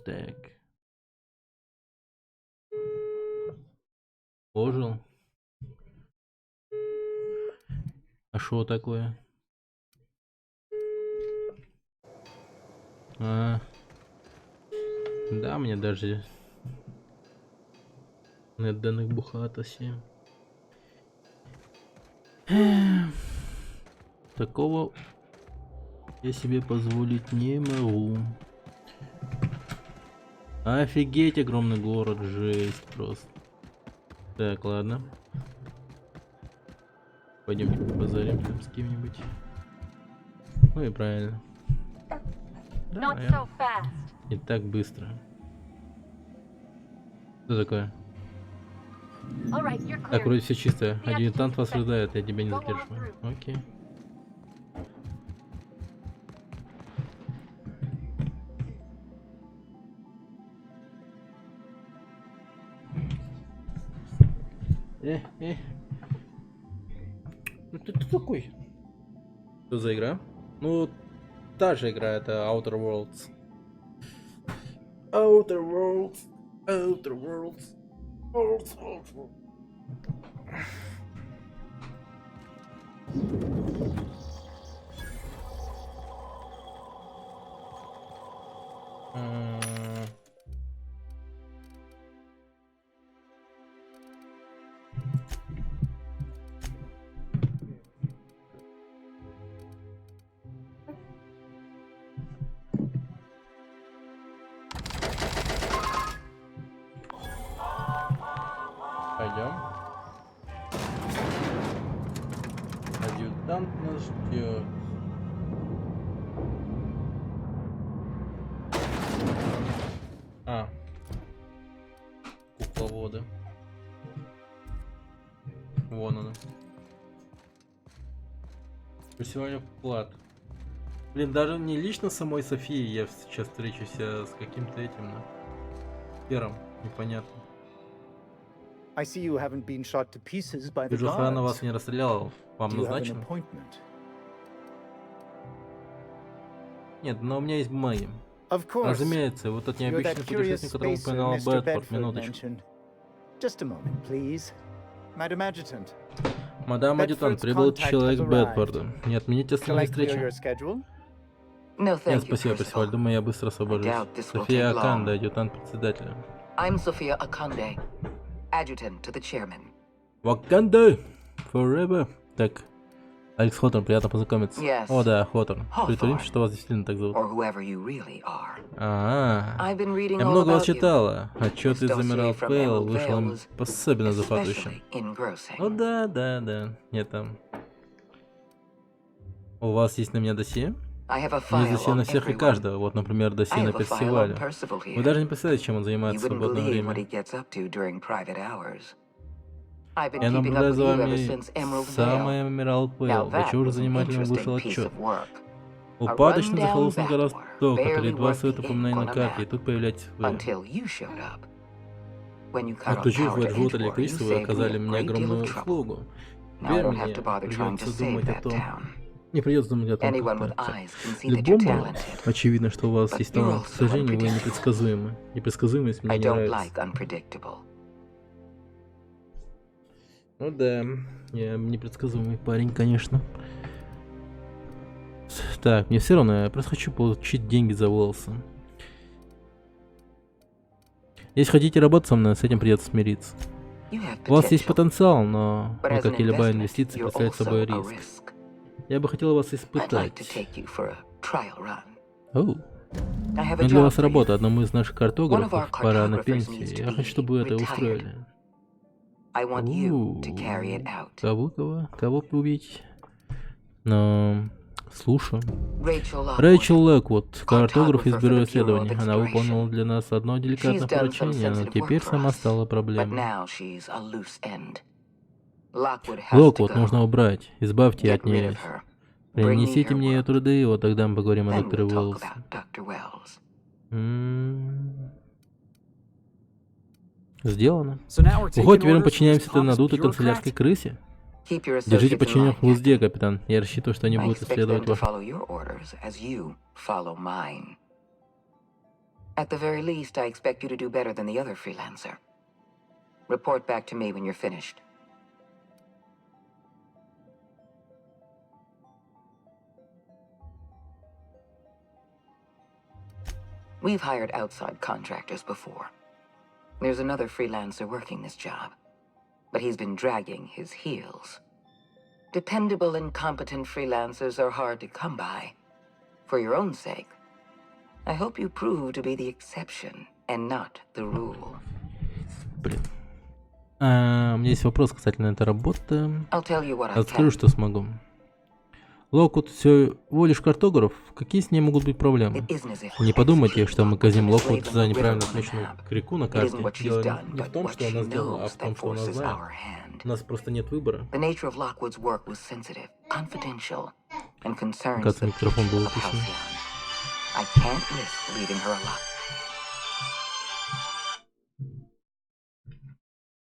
Так. Ожил. А шо такое? Да, мне даже не даних бухато сім. Такого я себе позволить не могу. Офигеть, огромный город, жесть просто. Так, ладно. Пойдемте побазарим там с кем-нибудь. Ну и правильно. Да, не так быстро. Что такое? Так, вроде все чисто. Адъютант вас ожидает, я тебя не задерживаю. Окей. Ну ты такой? Что за игра? Ну, та же игра, это Outer Worlds. Outer Worlds. Outer Worlds. Пойдем. Адъютант нас ждет. А. Кукловоды. Вон она. Сегодня вклад. Блин, даже не лично самой Софии я сейчас встречусь, а с каким-то этим, да? Пером, непонятно. I see you haven't been shot to pieces by the Вижу, охрана guards. вас не расстреляла. Вам Do you have an назначено? appointment? Нет, но у меня есть бумаги. Of course. Разумеется, вот тот You're необычный that curious путешественник, которого spacer упоминал Mr. Бэдфорд. Bedford Минуточку. mentioned. Just a moment, please. Madam Adjutant. Мадам адъютант, прибыл человек Бэдфорда. Не отмените основную Shall I clear встречу? your schedule? No, Нет, thank you, спасибо, Percival. Персиваль. Думаю, я быстро освобожусь. doubt this will София take long. Аканда, адъютант председателя. I'm Sophia Akande, adjutant to the chairman. Wakanda forever. Так, Алекс Хоторн, приятно познакомиться. Yes. О, да, Хоторн. Hawthorne. Притворимся, что вас действительно так зовут. Or whoever you really are. I've been reading Я all много вас about you. читала. Отчет This из Эмералд dossier from Пейл Emerald вышел Vale was особенно захватывающим. especially engrossing. О, да. Нет, там. У вас есть на меня досье? I have a Есть file досье на on всех и everyone. каждого. Вот, например, досье I на have a file on Персиваля. Percival here. Вы даже не представляете, чем он You занимается в wouldn't свободное believe what время. he gets up to during private hours. I've been Я keeping up наблюдаю with за you ever вами since Emerald самое Vale. Эмералд Now Пейл. that До чего же was an занимательно interesting вышел piece отчет. of work. Упадочный rundown захолустный городок, backwater, который barely едва worth стоит the упоминания ink на on a карте, и map. тут появляетесь вы. Until you showed up. When you cut off Отключив power to ваш Edgewater, you электричество, вы saved me оказали a мне great deal огромную of trouble. услугу. Now I Теперь don't мне have to bother trying to придется save думать о that том... town. Не придется думать о том, Anyone with как eyes can see that you're любому talented. очевидно, что у вас But есть you're талант. К also сожалению, вы unpredictable. непредсказуемы. Непредсказуемость мне I не don't нравится. like unpredictable. Ну да, я непредсказуемый парень, конечно. Так, мне все равно, я просто хочу получить деньги за волосы. Если хотите работать со мной, с этим придется смириться. You have У вас есть potential, потенциал, но, but as как an и любая investment, инвестиция, you're представляет собой also a риск. risk. Я бы хотел вас I'd like испытать. to take you for a trial run. Оу. I have У a меня для job вас for you. работа. Одному из наших One of our картографов пора на cartographers needs пенсию. to Я be хочу, чтобы вы это retired. устроили. I want you to carry it out. Кого побить? Но... Слушаю. Rachel Рэйчел Лэквуд, картограф из photographer бюро for the Bureau of исследований. Она Exploration. выполнила для нас одно деликатное She's done some поручение, но sensitive теперь work for сама us, стала but проблемой. now she's a loose end. Lockwood has to Локвуд нужно go. убрать. Избавьте Get от rid нее. of her. Bring me Принесите her мне ее work. труды, и вот тогда мы поговорим о Then докторе we'll talk Уэллсе. about Dr. Wells. Сделано. So now we're taking Выходит, теперь мы orders from подчиняемся this этой pompous надутой bureaucrat? канцелярской крысе? Keep your Держите associates in подчиненных в line, узде, Captain. капитан. Я рассчитываю, что они I будут expect them исследовать to ваш... follow your orders as you follow mine. At the very least, I expect you to do better than the other freelancer. Report back to me when you're finished. We've hired outside contractors before. There's another freelancer working this job, but he's been dragging his heels. Dependable and competent freelancers are hard to come by. For your own sake, I hope you prove to be the exception and not the rule. Блин. У меня есть вопрос касательно этой работы. I'll tell you what I Расскажу, can. что смогу. Локвуд всего лишь картограф. Какие с ней могут быть проблемы? It isn't as if Не подумайте, что мы казним Локвуд Labeling за a неправильно river on a отмеченную map. реку на It карте. isn't what she's Дело done, не в but том, what что she она сделала, а knows в том, that что она forces знает. our hand. У нас просто нет выбора. The nature of Lockwood's work was sensitive, confidential, and concerns Кажется, the микрофон был people of выключен. Halcyon. I can't risk leaving her alive.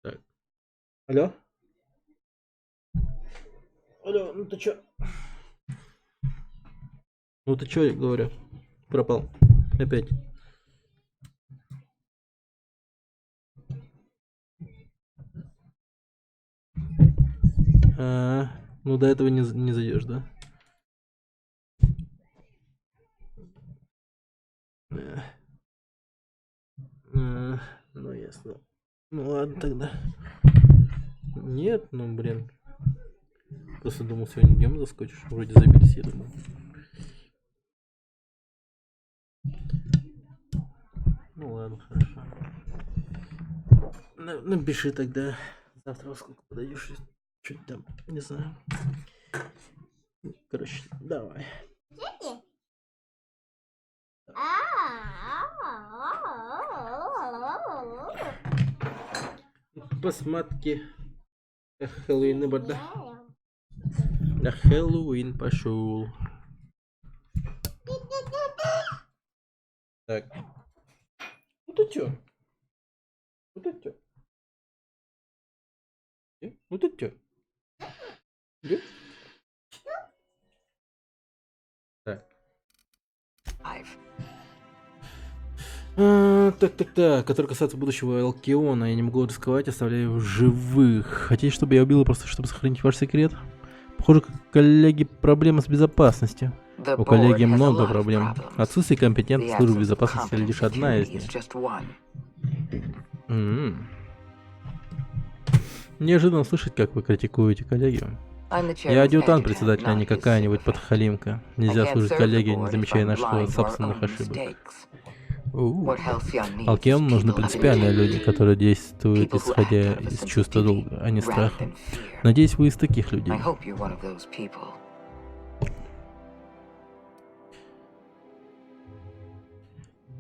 Так. Алло? Алло, ну ты чё? Ну ты чё, я говорю? Пропал. Опять. Ну до этого не зайдешь, да? Ну ясно. Ну ладно тогда. Нет, ну блин. Просто думал, сегодня днем заскочишь. Вроде забились, я думал. Ну ладно, хорошо. Напиши тогда. Завтра во сколько подойдешь? Чуть там, не знаю. Короче, давай. Посмотри. Хэллоуин, да? На Хэллоуин пошел. Так. Ну ты чё? Ну ты чё? Ну ты чё? Так. Так, который касается будущего Алкиона, я не могу рисковать, оставляю его в живых. Хотите, чтобы я убил просто, чтобы сохранить ваш секрет? Похоже, коллеги, проблемы с безопасностью. У коллеги много проблем. Отсутствие компетентной службы безопасности лишь одна из них. Неожиданно слышать, как вы критикуете коллеги. Я адъютант председателя, а не какая-нибудь подхалимка. Нельзя служить коллеге, не замечая наших собственных ошибок. Алкион нужны принципиальные люди, которые действуют исходя из чувства долга, а не страха. Надеюсь, вы из таких людей.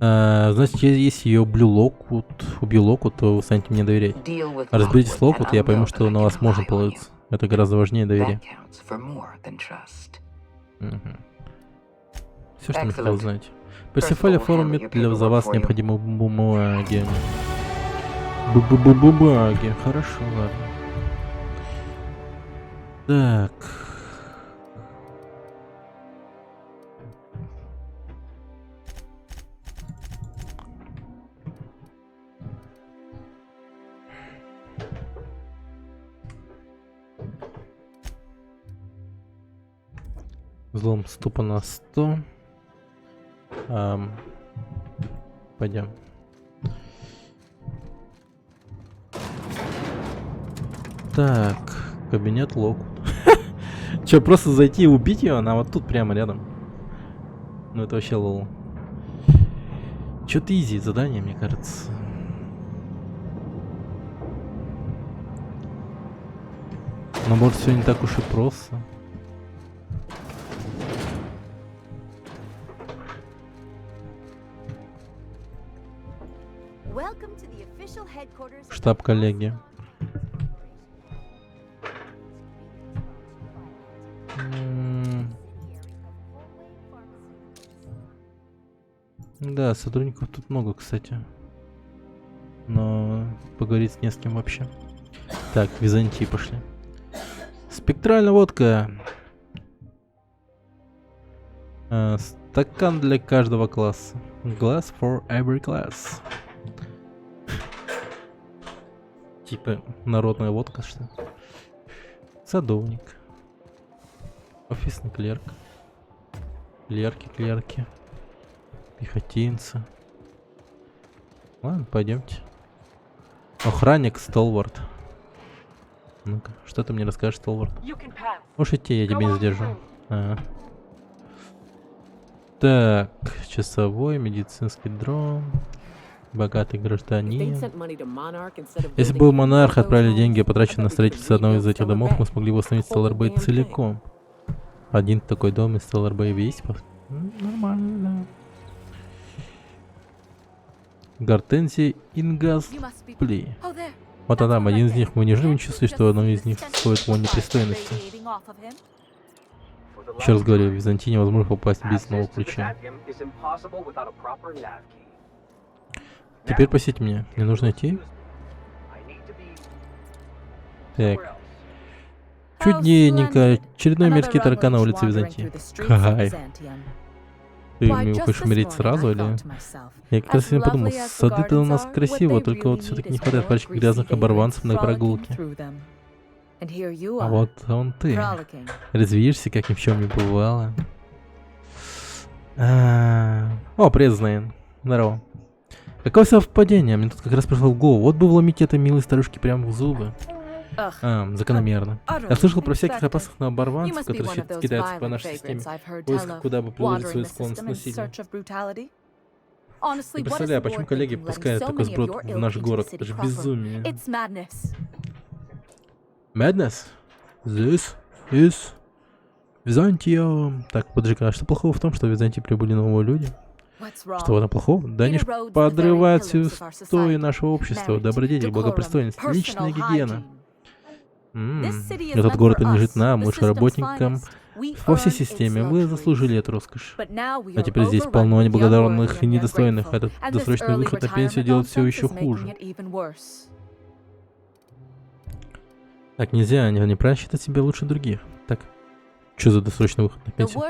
Значит, если я убью Локвуд, то вы станете мне доверять. Разберитесь с Локвуд, и я пойму, что на вас можно положиться. Это гораздо важнее доверия. Все, что мне хотел знать. Персифале форумит за вас необходимы бумаги. Бумаги. Хорошо, ладно. Так. Взлом ступа на 100. Пойдем. Так, кабинет Локвуд. Че, просто зайти и убить ее? Она вот тут прямо рядом. Ну это вообще лол. Чё-то изи задание, мне кажется. Но может все не так уж и просто. Штаб коллеги. Да, сотрудников тут много, кстати. Но поговорить не с кем вообще. Так, в Византии пошли. Спектральная водка. Стакан для каждого класса. Glass for every class. Типа народная водка, что ли? Садовник. Офисный клерк. Клерки. Пехотинцы. Ладно, пойдемте. Охранник Столвард. Ну-ка, что ты мне расскажешь, Столвард? Можешь идти, я тебя не задержу. Так, часовой, медицинский дрон. Богатый гражданин. Если бы монарх отправили деньги, потраченные на строительство одного из этих домов, мы смогли бы восстановить Stellar Bay целиком. Один такой дом из Stellar Bay есть? Нормально, да. Гортензия Ингаспли. Вот она, один из них. Мы неужели не чувствуем, что одно из них стоит его непристойности? Еще раз говорю, в Византии невозможно попасть без нового ключа. Теперь посеть меня. Мне нужно идти? Так. Чудненько. Очередной мерзкий таракан на улице Византии. Кайф. Ты хочешь умереть сразу или? Я как раз сегодня подумал, сады-то у нас красиво, только вот все-таки не хватает парочки грязных оборванцев на прогулке. А вот он ты. Развеешься, как ни в чем не бывало. О, привет, Знейн. Здорово. Какое совпадение? Мне тут как раз пришло в голову. Вот бы вломить этой милой старушке прямо в зубы. Закономерно. Я слышал про всяких опасных оборванцев, которые кидаются по нашей системе. Поиск, куда бы приложить свою склонность к насилию. Не представляю, почему коллеги пускают такой сброд в наш город. Это же безумие. Madness? This is Византия. Так, подожди, а что плохого в том, что в Византии прибыли новые люди? Что в этом плохого? Да они ж подрывают всю историю нашего общества. Добродетель, благопристойность, личная гигиена. Этот город принадлежит нам, лучшим работникам. Во всей системе вы заслужили эту роскошь. А теперь здесь полно неблагодарных и недостойных. Этот досрочный выход на пенсию делает все еще хуже. Так нельзя, неправильно считать себя лучше других. Так, что за досрочный выход на пенсию?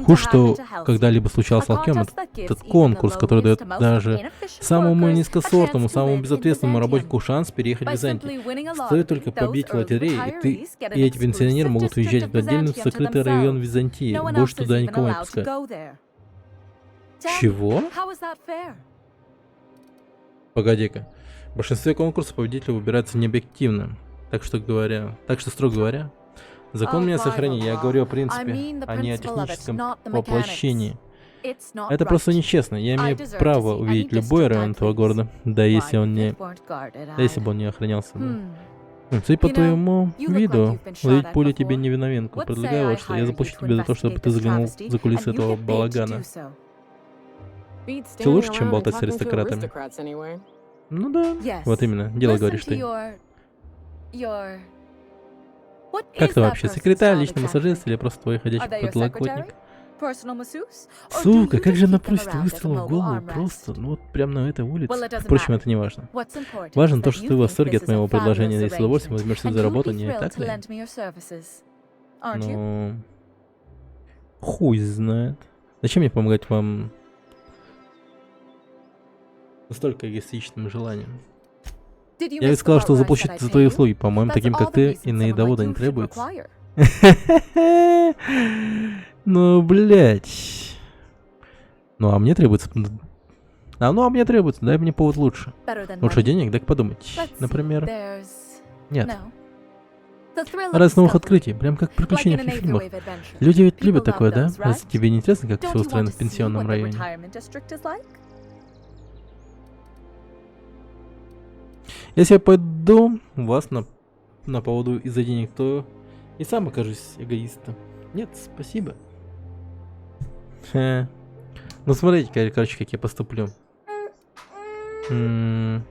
Хуже, что когда-либо случалось с Алкем, этот конкурс, который дает даже самому низкосортному, самому безответственному работнику шанс переехать в Византию. Стоит только победить в лотерее, и эти пенсионеры могут уезжать в отдельный закрытый район Византии. Больше туда никого не пускают. Чего? Погоди-ка. В большинстве конкурсов победитель выбирается необъективно. Так что, строго говоря, закон меня сохранит. Я говорю о принципе, а не о техническом воплощении. Это просто нечестно. Я имею право увидеть любой район этого города, да если бы он не охранялся. Судя по твоему виду, ловить пули тебе не виновенку. Предлагаю вот что. Я заплачу тебе за то, чтобы ты заглянул за кулисы этого балагана. Все лучше, чем болтать с аристократами. Ну да, вот именно. Дело говоришь ты. Как ты вообще? Секретарь, личный массажист или просто твой ходячий подлокотник? Сука, как же она просит выстрела в голову просто, ну вот прямо на этой улице. Впрочем, это не важно. Важно то, что ты в восторге от моего предложения и с удовольствием возьмешься за работу, не так ли? Ну... Хуй знает. Зачем мне помогать вам настолько эгоистичным желанием? Я ведь сказал, что заплачу за твои услуги. По-моему, таким как ты, иные доводы не требуются. Ну, блять. Ну, а мне требуется... Ну, а мне требуется. Дай мне повод лучше. Лучше денег, дай-ка подумать. Например... Нет. Раз новых открытий, прям как приключения в фильмах. Люди ведь любят такое, да? Разве тебе не интересно, как все устроено в пенсионном районе? Если я пойду вас на поводу из-за денег, то и сам окажусь эгоистом. Нет, спасибо. Ну смотрите, короче, как я поступлю. Блин,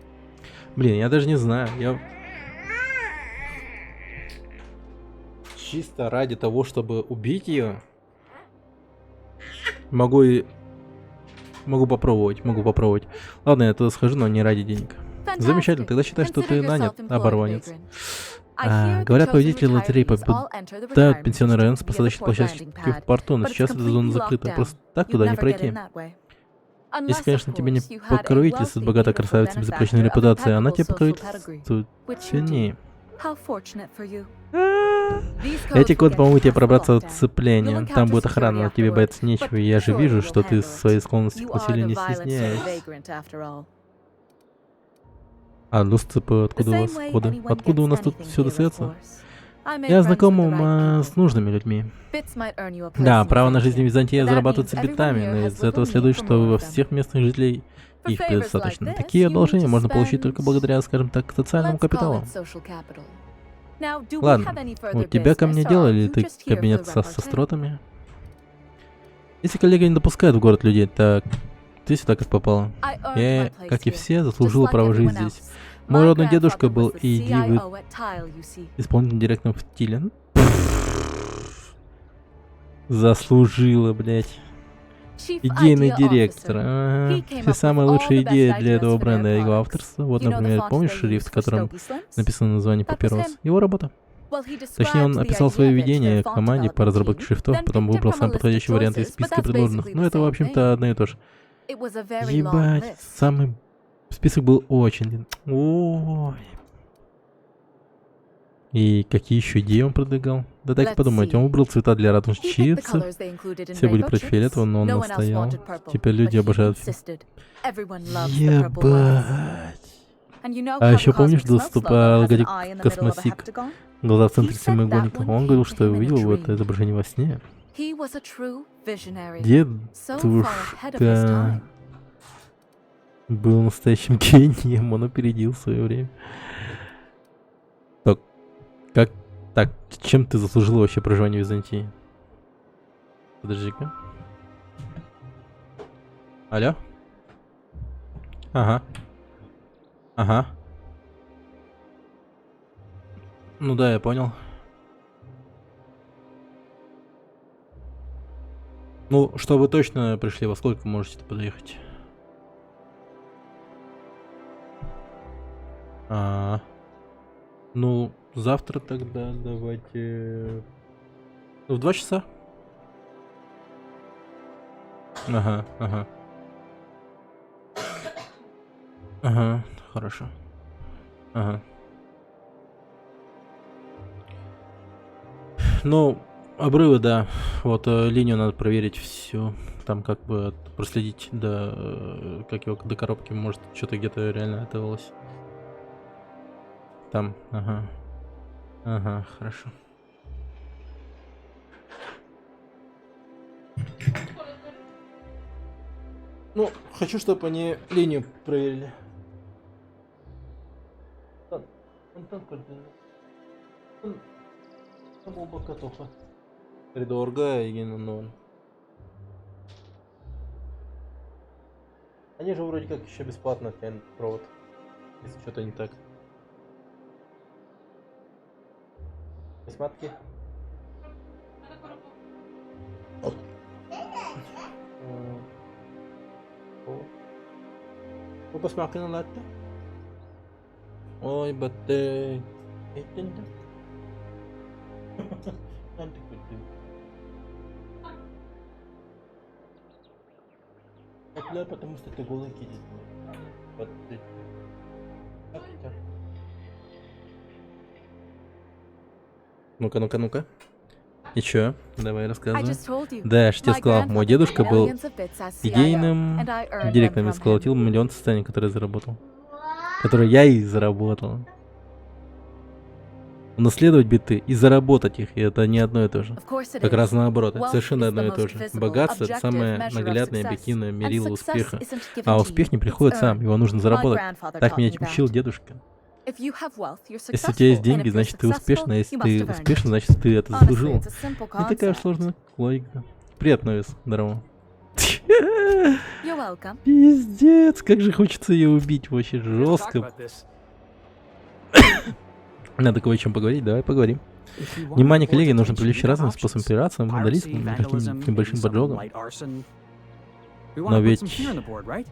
я даже не знаю. Я чисто ради того, чтобы убить ее, могу попробовать. Ладно, я туда схожу, но не ради денег. Замечательно, тогда считай, что ты нанят, оборванец. Говорят, победители лотереи попадают в пенсионный район с посадочной площадки в порту, но сейчас эта зона закрыта, просто так туда не пройти. Если, конечно, тебе не покровительствует богатая красавица безупречной репутацией, она тебе покровительствует сильнее. Эти коды помогут тебе пробраться от сцепления. Там будет охрана, но тебе бояться нечего. Я же вижу, что ты своей склонности к насилию не стесняешься. А доступы откуда у вас коды? Откуда у нас тут все достается? Я знаком с нужными людьми. Да, право на жизнь в Византии зарабатывается битами, но из этого следует, что во всех местных жителей их предостаточно. Такие одолжения можно получить только благодаря, скажем так, социальному капиталу. Ладно, у тебя ко мне дело или ты кабинет со стротами? Если коллега не допускает в город людей, так ты сюда как попала. Я, как и все, заслужила право жить здесь. Мой родной дедушка был исполнительным директором в Тиле. Заслужила, блять. Идейный директор. Ага. Все самые лучшие идеи для этого бренда его авторства. Вот, например, помнишь шрифт, в котором написано название папирос? Его работа. Точнее, он описал свое видение команде по разработке шрифтов, потом выбрал самый подходящий вариант из списка предложенных. Ну, это, в общем-то, одно и то же. Ебать, самый список был очень длинный. Ой. И какие еще идеи он продвигал? Да дайте подумать, он выбрал цвета для ратунщицы. Все были против фиолетового, но он настоял. Теперь люди обожают. Ебать. А еще помнишь доступ логотип Космосик? Глаза в центре прямоугольника. Он говорил, что увидел вот это изображение во сне. Дедушка. был настоящим гением, он опередил свое время. Так, так, чем ты заслужил вообще проживание в Византии? Подожди-ка. Алло? Ага. Ага. Ну да, я понял. Ну, чтобы точно пришли, во сколько вы можете подъехать? Ну, завтра тогда давайте... В 2 часа? Ага, ага. Ага, хорошо. Ага. Ну, обрывы, да. Вот линию надо проверить всю. Там как бы проследить до, как его, до коробки. Может, что-то где-то реально отвалось. Там, ага. Ага, хорошо. Ну, хочу, чтобы они линию проверили. Придорога и ну. Они же вроде как еще бесплатно тянут провод. Если что-то не так. Смотри. Ну посмотри на латте. Ой, батэ. Это да, потому что ты голый кидит. Вот ты. Ну-ка, ну-ка, ну-ка. И чё? Давай рассказывай. Да, я же тебе сказал, мой дедушка был идейным директором и сколотил миллион состояний, которые заработал. Которые я и заработал. Унаследовать биты и заработать их, и это не одно и то же. Как раз наоборот, это совершенно одно и то же. Богатство — это самое наглядное, объективное мерило успеха. А успех не приходит сам, его нужно заработать. Так меня учил дедушка. Если у тебя есть деньги, значит ты успешна, а если ты успешна, значит ты это заслужил. Не такая сложная логика. Привет, Новис, здорово. Пиздец, как же хочется ее убить, вообще жестко. Надо кое о чем поговорить, давай поговорим. Внимание, коллеги, нужно привлечь разным способом операции, вандализм, каким-нибудь большим поджогом. Но ведь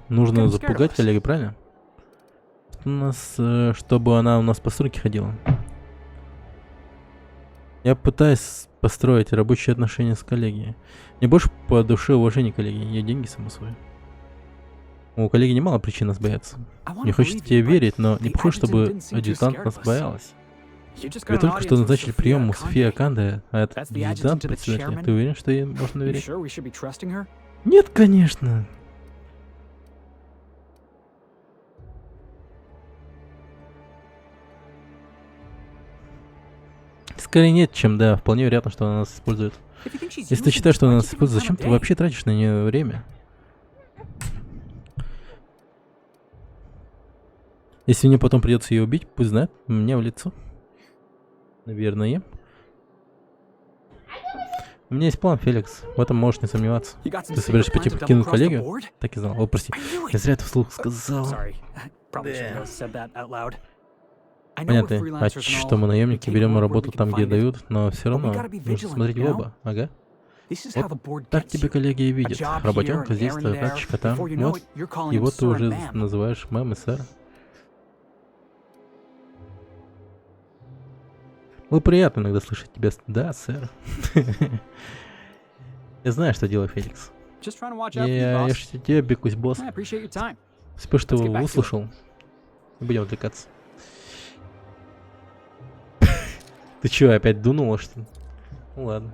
нужно запугать коллеги, правильно? У нас, чтобы она у нас по стройке ходила. Я пытаюсь построить рабочие отношения с коллегой. Мне больше по душе уважение коллеги, ее деньги само собой. У коллеги немало причин нас бояться. Мне хочется тебе верить, но не похоже, чтобы адъютант нас боялась. Вы только что назначили прием у Софии Аканды, а этот адъютант председателя. Ты уверен, что ей можно доверять? Нет, конечно. Скорее нет, чем да. Вполне вероятно, что она нас использует. Если ты считаешь, что она нас использует, зачем ты вообще тратишь на нее время? Если мне потом придется ее убить, пусть знает мне в лицо. Наверное. У меня есть план, Феликс. В этом можешь не сомневаться. Ты собираешься пойти покинуть коллегию? Так и знал. О, прости. Я зря это вслух сказал. Понятно. А что мы наемники, берем работу там, где дают, но все равно нужно смотреть в оба. Ага. Вот так тебе коллеги и видят. Работенка здесь, тачка там. Вот. И вот ты уже называешь мэм и сэр. Было приятно иногда слышать тебя. Да, сэр. Я знаю, что делаю, Феликс. Я же тебе бекусь, босс. Спасибо, что выслушал. Не будем отвлекаться. Ты чё, опять дунула, что ли? Ну ладно.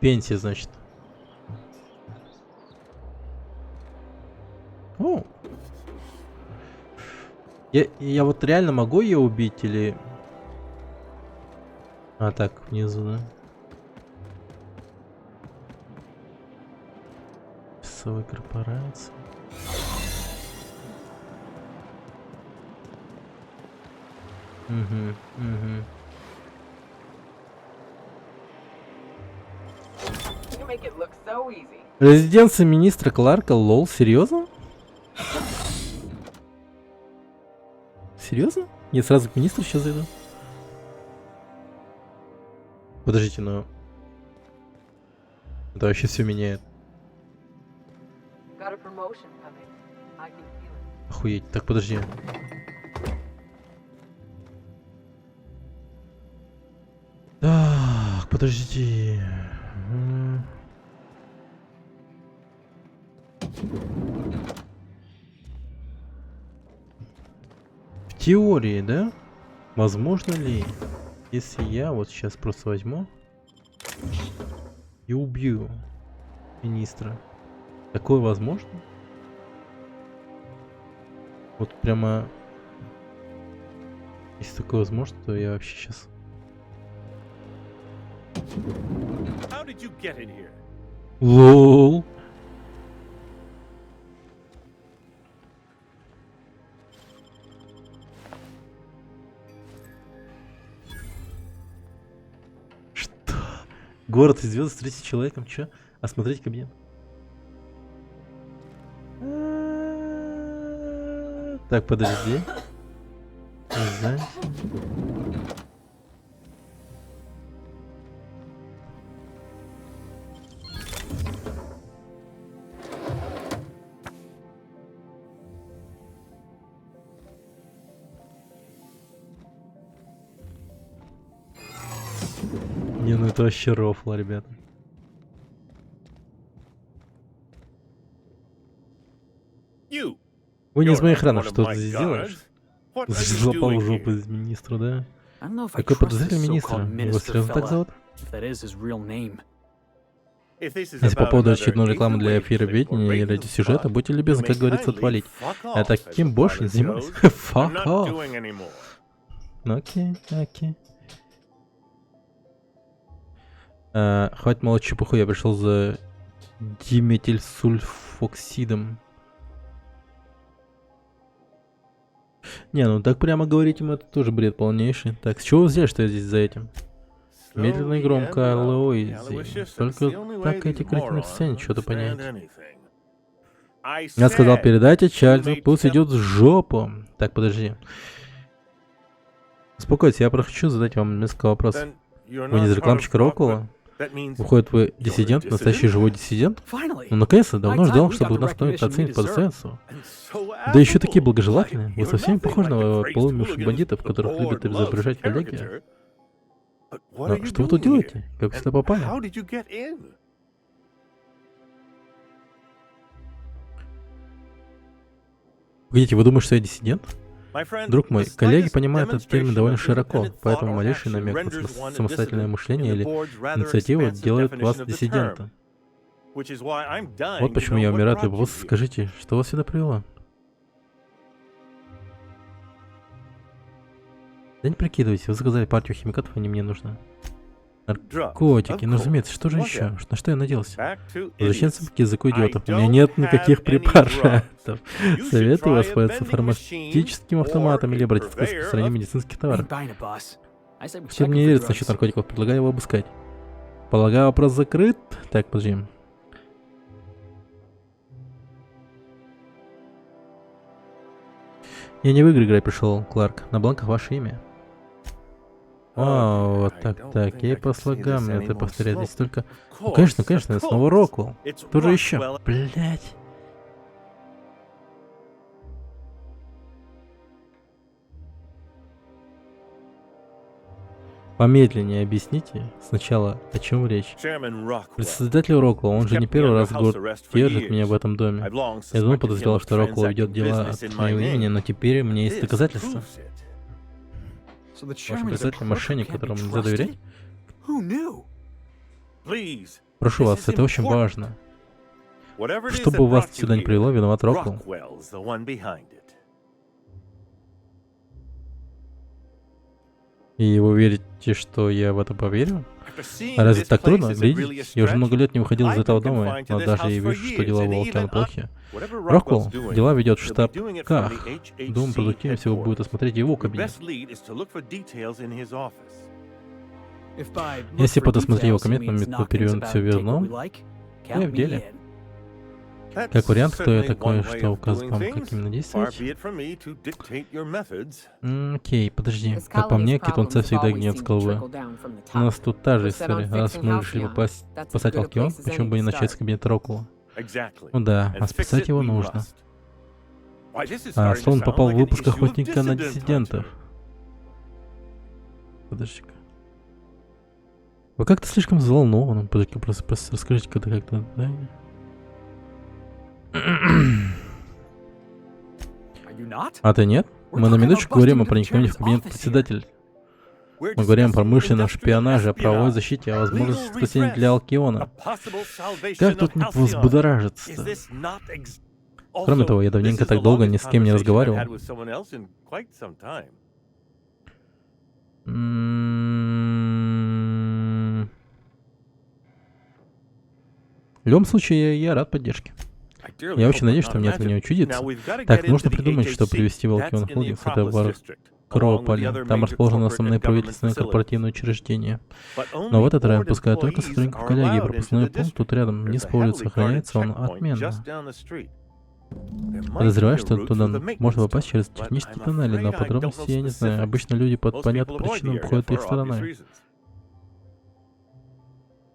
Пенсия, значит. О. Я вот реально могу ее убить или... А, так, внизу, да? финансовой корпорации. Угу. Резиденция министра Кларка, лол, серьезно? Серьезно? Я сразу к министру сейчас зайду. Подождите, но... Это вообще все меняет. Охуеть, так подожди. Так, подожди. В теории, да? Возможно ли, если я вот сейчас просто возьму и убью министра? Такое возможно? Вот прямо... Если такое возможно, то я вообще сейчас... Лол. Что? Город из звезд встретить человеком? Чё? Осмотреть кабинет? Так, подожди. Не, ну это вообще рофло, ребята. Вы не из моих ранов, что ты здесь делаешь? Злопал в жопу из министра, да? Какой подозрительный министр? Его серьезно так зовут? Если по поводу очередной рекламы для эфира видения или ради сюжета, будьте любезны, как говорится, отвалить. А таким больше не занимаюсь. Fuck off. Окей, окей. Хватит молоть чепуху, я пришел за диметилсульфоксидом. Не, ну так прямо говорить ему, это тоже бред полнейший. Так, с чего вы взяли, что я здесь за этим? Медленно и громко, Лоизи. Только так эти кретины в сцене что-то понять. Я сказал, передайте Чарльзу, пусть идет в жопу. Так, подожди. Успокойтесь, я хочу задать вам несколько вопросов. Вы не из рекламщика Роквелла? Выходит, вы диссидент, настоящий живой диссидент? Ну, наконец-то, давно ждал, чтобы нас кто-нибудь оценить по достоинству. Да еще такие благожелательные. Вы совсем не похожи на полумерших бандитов, которых любят изображать коллеги. Но что вы тут делаете? Как сюда попали? Погодите, вы думаете, что я диссидент? Друг мой, коллеги понимают этот термин довольно широко, поэтому малейший намек на самостоятельное мышление или инициативу делает вас диссидентом. Вот почему я умираю от любого. Скажите, что вас сюда привело? Да не прикидывайтесь, вы заказали партию химикатов, они мне нужны. Наркотики, ну разумеется, что же еще? На что я надеялся? Возвращаться к языку идиотов. У меня нет никаких препаратов. Советую воспользоваться фармацевтическим автоматом или обратиться к распространению медицинских товаров. Все мне верится насчет наркотиков, предлагаю его обыскать. Полагаю, вопрос закрыт? Так, подожди. Я не в игры играть пришел, Кларк. На бланках ваше имя. О, вот так, я по слогам это повторяю здесь только... Ну, конечно, это снова Роквелл. Кто же еще? Блять. Помедленнее объясните сначала, о чем речь. Председатель Роквелл, он же не первый раз в год держит меня в этом доме. Я давно подозревал, что Роквелл ведет дела от моего имени, но теперь у меня есть доказательства. Ваш председатель мошенник, которому нельзя доверять? Прошу вас, это очень важно. Что бы вас сюда не привело, виноват Роквелл. И вы верите, что я в это поверю? А разве так трудно? Глядите, я уже много лет не выходил из этого дома, но даже и вижу, что дела у Волкиана плохи. Роквелл дела ведет в штаб Ках. Думаю, продуктивнее всего будет осмотреть его кабинет. Если подосмотреть его кабинет, но метод перевернуть все вверх дном, я в деле. Как вариант, кто я такой, что указывает вам, как именно действовать? Окей, подожди. Как по мне, Китланца всегда гнет с головы. У нас тут та же история. Раз мы решили спасать Алкион, почему бы не начать с кабинета Роквелла? Ну да, а спасать его нужно. А Слоун попал в выпуск Охотника на диссидентов. Подожди-ка. Вы как-то слишком взволнованы. Подожди-ка, просто расскажите как-то, да? А ты нет? Мы на минуточку говорим о проникновении в кабинет председателя. Мы говорим о промышленном шпионаже, о правовой защите, о возможности спасения для Алкиона. Как тут не взбудоражиться-то? Кроме того, я давненько так долго ни с кем не разговаривал. В любом случае, я рад поддержке. Я очень надеюсь, что мне от меня учудится. Так, нужно придумать, что привести в Алкион Холдингс. Это в Кроуполе. Там расположено основное правительственное корпоративное учреждение. Но в этот район пускают только сотрудников коллегии. Пропускной пункт тут рядом. Вниз по улице охраняется он отменно. Подозреваю, что туда можно попасть через технические тоннели, но подробности я не знаю. Обычно люди под понятной причиной обходят их стороной.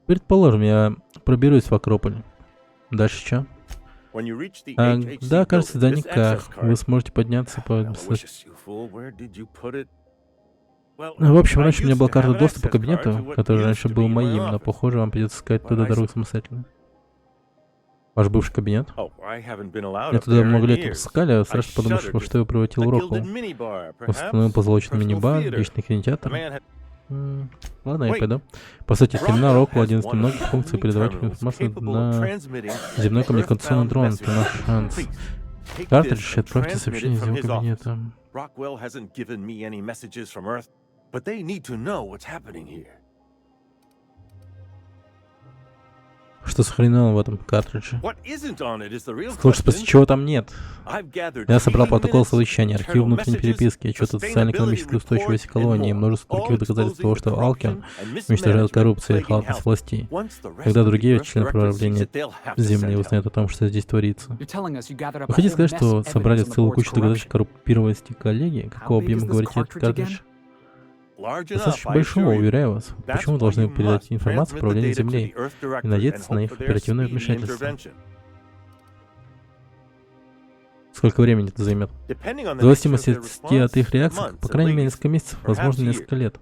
Предположим, я проберусь в Акрополь. Дальше что? Да, кажется, да никак. Вы сможете подняться по... В общем, раньше у меня была карта доступа к кабинету, который раньше был моим, но, похоже, вам придется искать туда дорогу самостоятельно. Ваш бывший кабинет? Я туда много лет пускали, а страшно подумать, что я превратил Роквелл. Установил позолоченный мини-бар, личный кинотеатр. Ладно, я пойду. По сути, терминал Роквелл — один из немногих функций передавать информацию на земной коммуникационный дрон. Это наш шанс. Картридж, отправьте сообщение из его кабинета. Что сохранено в этом картридже? Лучше спросить, чего там нет. Я собрал протокол совещания, архив внутренней переписки, отчет о социально-экономической устойчивости колонии, множество других доказательств того, что Алкион уничтожает коррупцию и халатность властей. Когда другие члены правления Земли узнают о том, что здесь творится. Вы хотите сказать, что собрали целую кучу доказательств коррумпированности коллеги? Какого объема говорите этот картридж? Достаточно большого, уверяю вас. Почему мы должны передать информацию про управление Землей и надеяться на их оперативное вмешательство? Сколько времени это займет? В зависимости от их реакций, по крайней мере, несколько месяцев, возможно, несколько лет.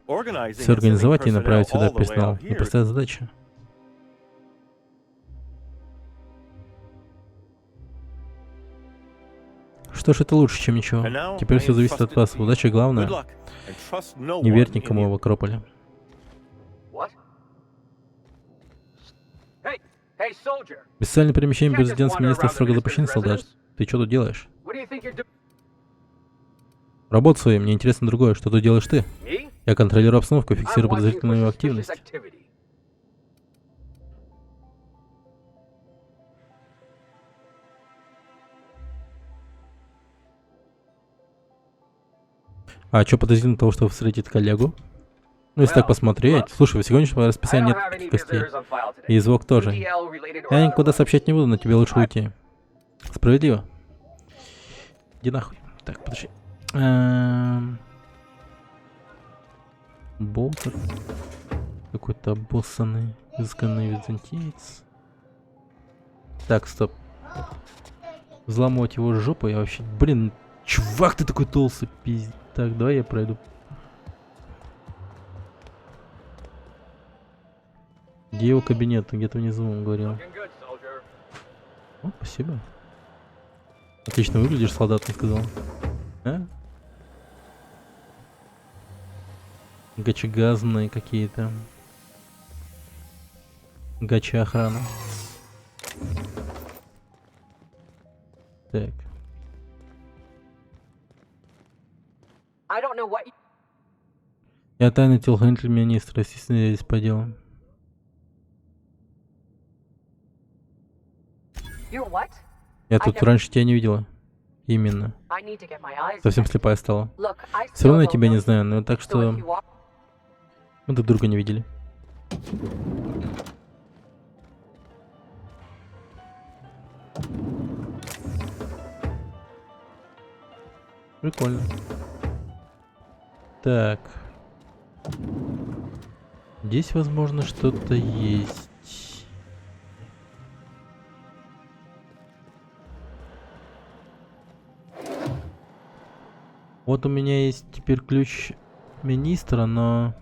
Все организовать и направить сюда персонал. Непростая задача. Что ж, это лучше, чем ничего. Теперь все зависит от вас. Удачи главное. Не верь никому в Акрополе. Бесцельное перемещение без резиденции министра строго запрещено, солдат. Ты что тут делаешь? Работа своей, мне интересно другое. Что тут делаешь ты? Я контролирую обстановку, фиксирую подозрительную активность. А что подозрительно того, что вы встретите коллегу? Ну, если так посмотреть. Слушай, в сегодняшнем расписании нет таких костей. И звук тоже. Я никуда сообщать не буду, но тебе лучше уйти. Справедливо. Иди нахуй. Так, подожди. Болтер. Какой-то обоссанный, изысканный византиец. Так, стоп. Взламывать его жопу я вообще... Блин, чувак, ты такой толстый, пиздец. Так, давай я пройду. Где его кабинет? Где-то внизу он говорил. О, спасибо. Отлично выглядишь, солдат, мне сказал. А? Гачегазные какие-то. Гача охрана. Так. Я тайный телохранитель министра, естественно, я здесь по делу. You're what? Я тут раньше тебя не видела. Именно. I need to get my eyes Совсем checked. слепая стала. Look, I Все равно still я тебя don't не know знаю, но так you, so что if you walk- мы друг друга не видели. Прикольно. Так. Здесь, возможно, что-то есть. Вот у меня есть теперь ключ министра, но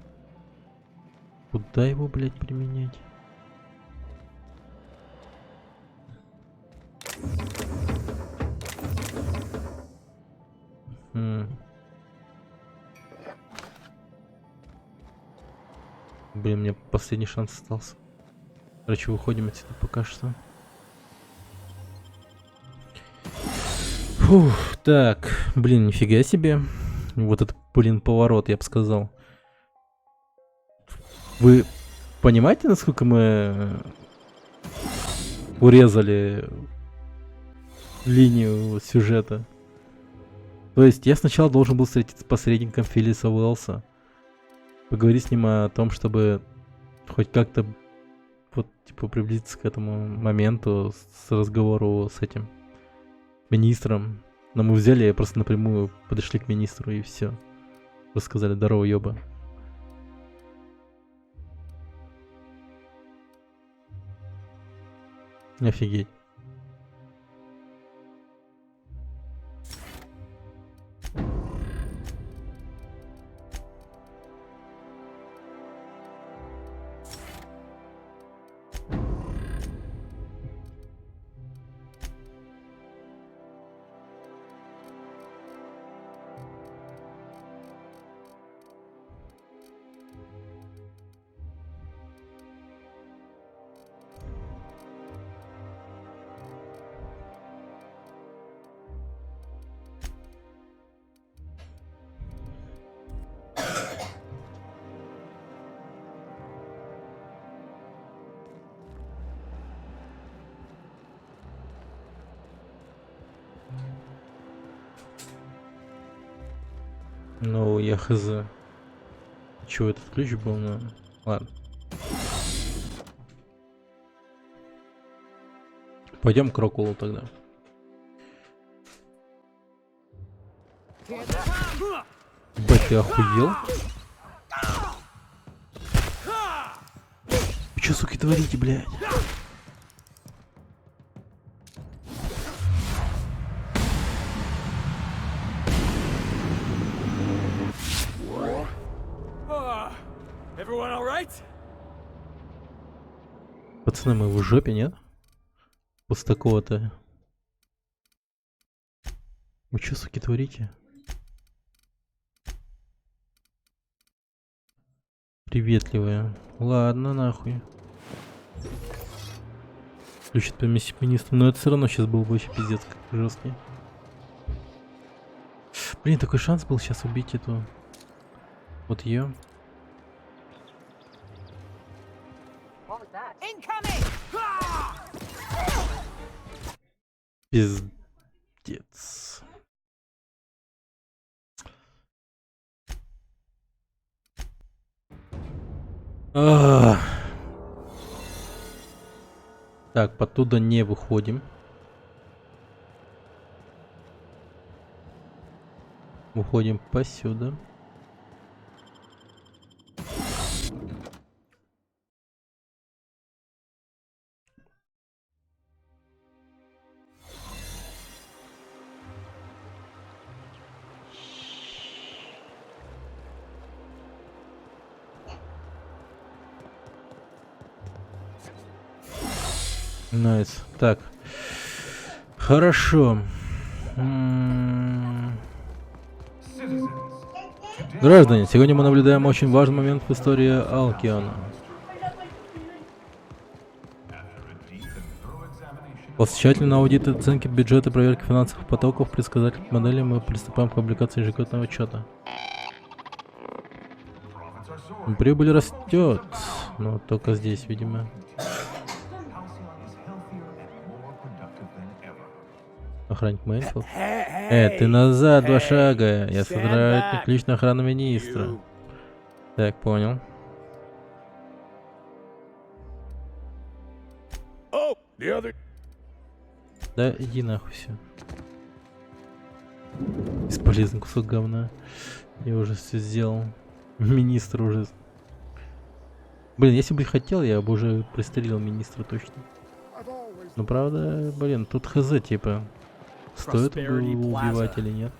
куда его, блядь, применять? Блин, мне последний шанс остался. Короче, выходим отсюда пока что. Фух, так, блин, нифига себе. Вот это, блин, поворот, я бы сказал. Вы понимаете, насколько мы урезали линию сюжета? То есть я сначала должен был встретиться с посредником Филлиса Уэллса, поговорить с ним о том, чтобы хоть как-то вот типа приблизиться к этому моменту с разговору с этим министром. Но мы взяли и просто напрямую подошли к министру и все. Рассказали: здорово, ёба. Офигеть. Ну, я хз. Чего этот ключ был? Ну, ладно. Пойдем к Рокулу тогда. Бать, ты охуел? Вы чё, суки, творите, блядь? Пацаны, мы в жопе, нет? После такого-то. Вы чё, суки, творите? Приветливые. Ладно, нахуй. Ключ от министра. Но это все равно сейчас был бы вообще пиздец как жесткий. Блин, такой шанс был сейчас убить эту. Вот ее. Пиздец. Так, оттуда не выходим. Выходим посюда. Найс. Так. Хорошо. Граждане, сегодня мы наблюдаем очень важный момент в истории Алкиона. После тщательной аудита, оценки бюджета, проверки финансовых потоков, предсказательных моделей мы приступаем к публикации ежегодного отчета. Прибыль растет, но только здесь, видимо. охранник Мейнфилд. Ты назад 2 шага. Я сотрудник личной охраны министра. Так, понял. Да иди нахуй все. Бесполезный кусок говна. Я уже все сделал. Министр уже. Блин, если бы хотел, я бы уже пристрелил министра точно. Ну правда, блин, тут хз типа. Стоит убивать или нет?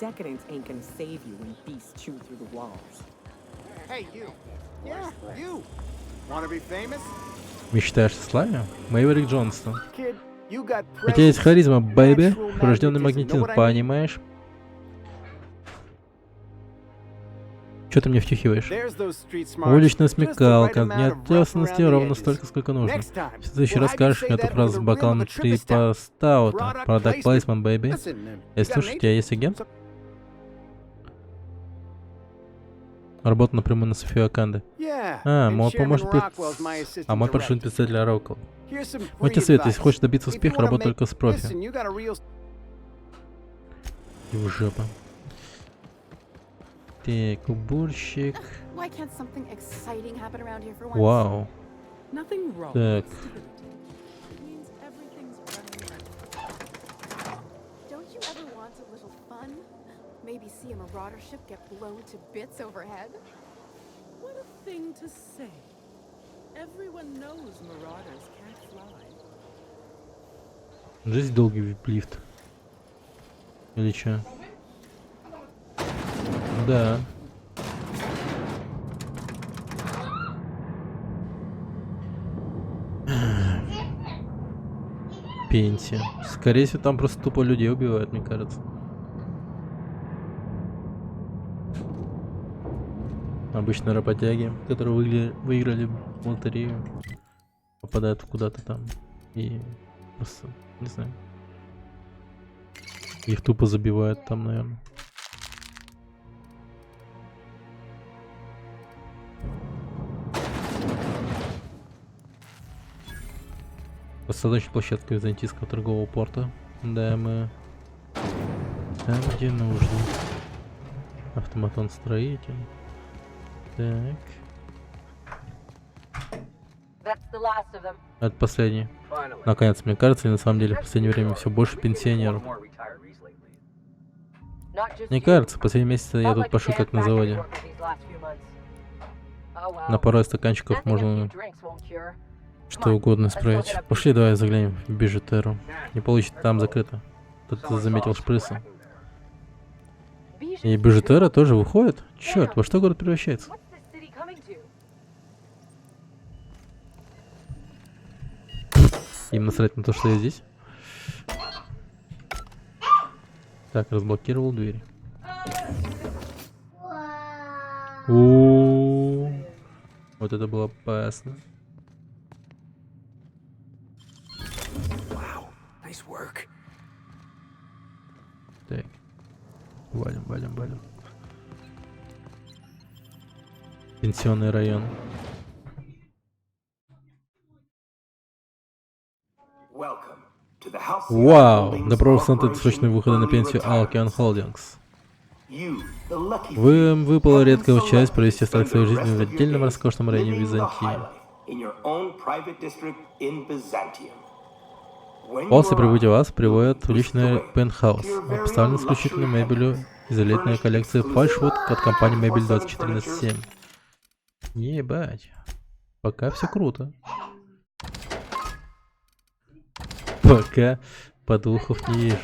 Decadence ain't gonna save you when beasts chew through the walls. Hey, you. Yeah, you. Wanna be famous? Мечтаешь о славе? Мэйверик Джонстон. Kid, you got У тебя есть харизма, бэйби. natural Врожденный magnetism. магнетизм, Know what I mean? понимаешь? Что ты мне втюхиваешь? There's those street smarts. Уличная Just the right смекалка, amount of rough неотесанности around the ровно edges. столько, сколько нужно. Next time, В следующий we'll раз have you скажешь say мне эту that фразу with с a бокалом rim of a Trippa 3 по стаута. Product Product placement, baby. Listen, man, Эй, you got слушай, an у тебя есть агент? Работа напрямую на Софию Аканде. Yeah, А, and мой Chairman помощник... Rockwell's my assistant А мой паршивый director. представитель Роквелл. Here's some Вот тебе free совет, если advice. хочешь добиться If you успеха, wanna работай make- только с профи. Listen, you got a real- И в жопу. Так, уборщик. Why can't something exciting happen around here for once? Вау. Nothing wrong. Так. It means everything's running right. Don't you ever want a little fun? Maybe see a marauder ship get blown to bits overhead? What a thing to say. Everyone knows marauders can't fly. Жизнь долгий лифт. Или чё? Да. Пенсия. Скорее всего, там просто тупо людей убивают, мне кажется. Обычно работяги, которые выиграли в лотерею, попадают куда-то там и просто, не знаю, их тупо забивают там, наверное. Посадочная площадка византийского торгового порта. Да, мы там, где нужно. Автоматон строитель. Так. Это последний. Наконец, мне кажется, или на самом деле в последнее время все больше пенсионеров. Мне кажется, в последние месяцы я тут пашу как на заводе. На пару стаканчиков можно что угодно исправить. Пошли, давай заглянем в бижутеру. Не получится, там закрыто. Кто-то заметил шприцы. И бижутера тоже выходит? Черт, во что город превращается? Им насрать на то, что я здесь. Так, разблокировал дверь. О, вот это было опасно. Nice work. Так. Валим. Пенсионный район. Вау! Добро пожаловать в срочные выходы на пенсию Alkion Holdings. Вы выпала редкая часть провести остаток своей жизни в отдельном роскошном районе Византии. После прибытия вас приводят в личный пентхаус, обставленный исключительно мебелью из элитной коллекции Flashwood от компании Мебель 2014-7. Ебать. Пока все круто. Пока подвохов не вижу.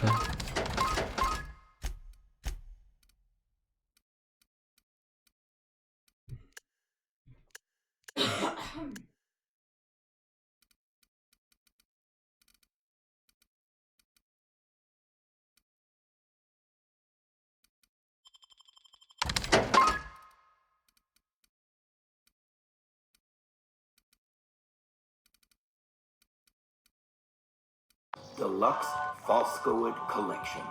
Deluxe Falscoid Collection.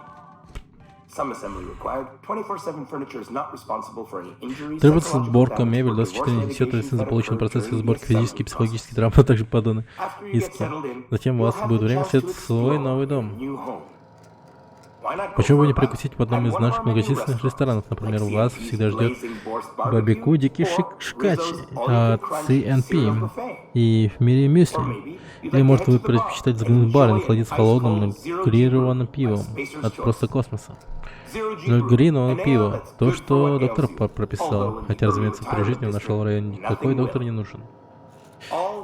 Требуется сборка мебели, 24 несет ответственность за полученный процесс сборки физических и психологических травм, а также поданы иски. Затем у вас будет время следовать в свой новый дом. Почему бы не перекусить в одном из наших многочисленных ресторанов? Например, вас всегда ждет барбекю Дикий Шкач от CNP и в мире мюсли. Или, может, вы предпочитаете взглянуть в бар и насладиться холодным грированным пивом от Просто Космоса. Но грированное пиво, то, что доктор прописал. Хотя, разумеется, при жизни в нашем районе никакой доктор не нужен.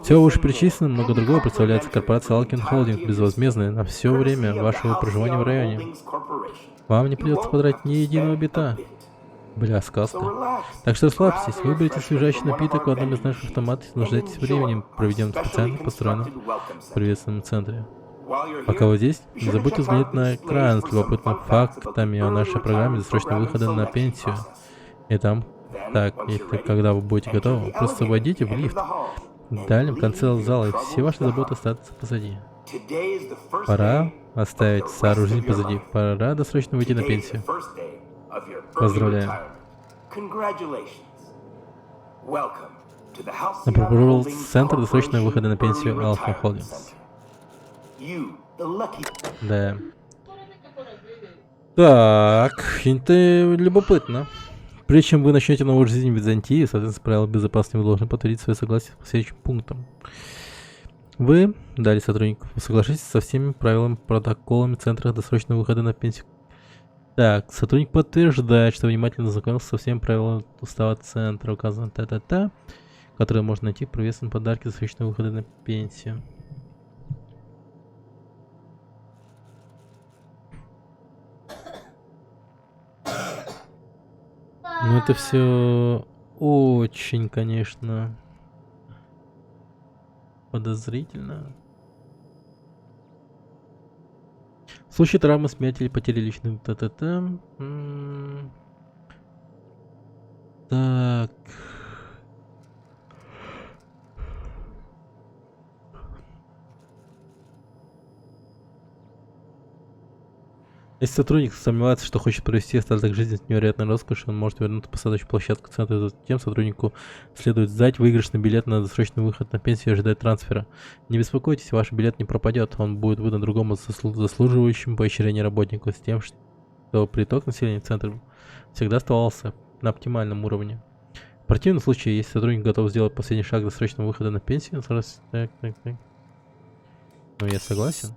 Все вышеперечисленное, много другого представляется корпорация Alkin Holding безвозмездная на все время вашего проживания в районе. Вам не придется потратить ни единого бита. Бля, сказка. Так что расслабьтесь, выберите освежающий напиток в одном из наших автоматов и наслаждайтесь временем, проведенным в специально построенном приветственном центре. Пока вы здесь, не забудьте взглянуть на экран с любопытными фактами о нашей программе досрочного выхода на пенсию. И там, так, если когда вы будете готовы, просто войдите в лифт. В дальнем конце зала, и все ваши заботы останутся позади. Пора оставить сооружение позади. Пора досрочно выйти на пенсию. Поздравляем. Напробовал центр досрочного выхода на пенсию Alkin Holdings. Да. Так, это любопытно. Прежде чем вы начнете новую жизнь в Византии, соответственно, правила безопасности, вы должны подтвердить свое согласие с следующим пунктом. Вы дали сотруднику, соглашайтесь со всеми правилами, протоколами Центра досрочного выхода на пенсию. Так, сотрудник подтверждает, что внимательно ознакомился со всеми правилами устава Центра, указано та-та-та, которые можно найти в приветственном подарке досрочного выхода на пенсию. Ну это все очень, конечно, подозрительно. В случае травмы, смерти или потери личных та-та-та. Так. Если сотрудник сомневается, что хочет провести остаток жизни с невероятной роскошью, он может вернуться на посадочную площадку центра, затем сотруднику следует сдать выигрышный билет на досрочный выход на пенсию и ожидать трансфера. Не беспокойтесь, ваш билет не пропадет, он будет выдан другому заслуживающему поощрения работнику с тем, что приток населения в центр всегда оставался на оптимальном уровне. В противном случае, если сотрудник готов сделать последний шаг досрочного выхода на пенсию, так. Ну, я согласен.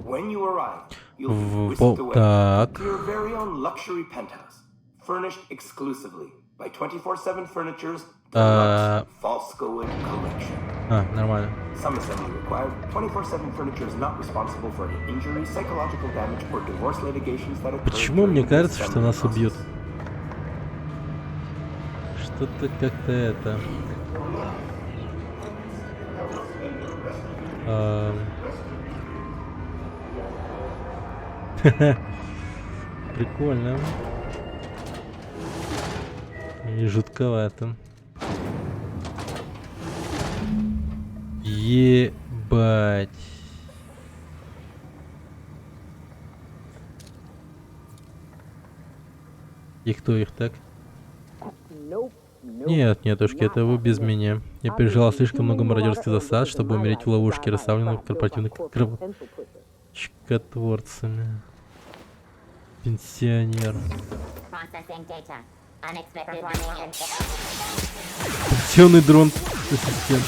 When you arrive, you'll be whisked away to your very own luxury penthouse, furnished exclusively by 24/7 Furniture's deluxe Falscowood collection. Нормально. Some assembly required. 24/7 Furniture is not responsible for any injury, psychological damage, or divorce litigations that occur. Почему мне кажется, что нас убьют? Что-то как-то это. Прикольно. И жутковато. Ебать. И кто их так? Нет, нетушки, это вы без меня. Я пережила слишком много мародерских засад, чтобы умереть в ловушке, расставленной корпоративными чкотворцами. Пенсионер. Пенсионный дрон ассистент.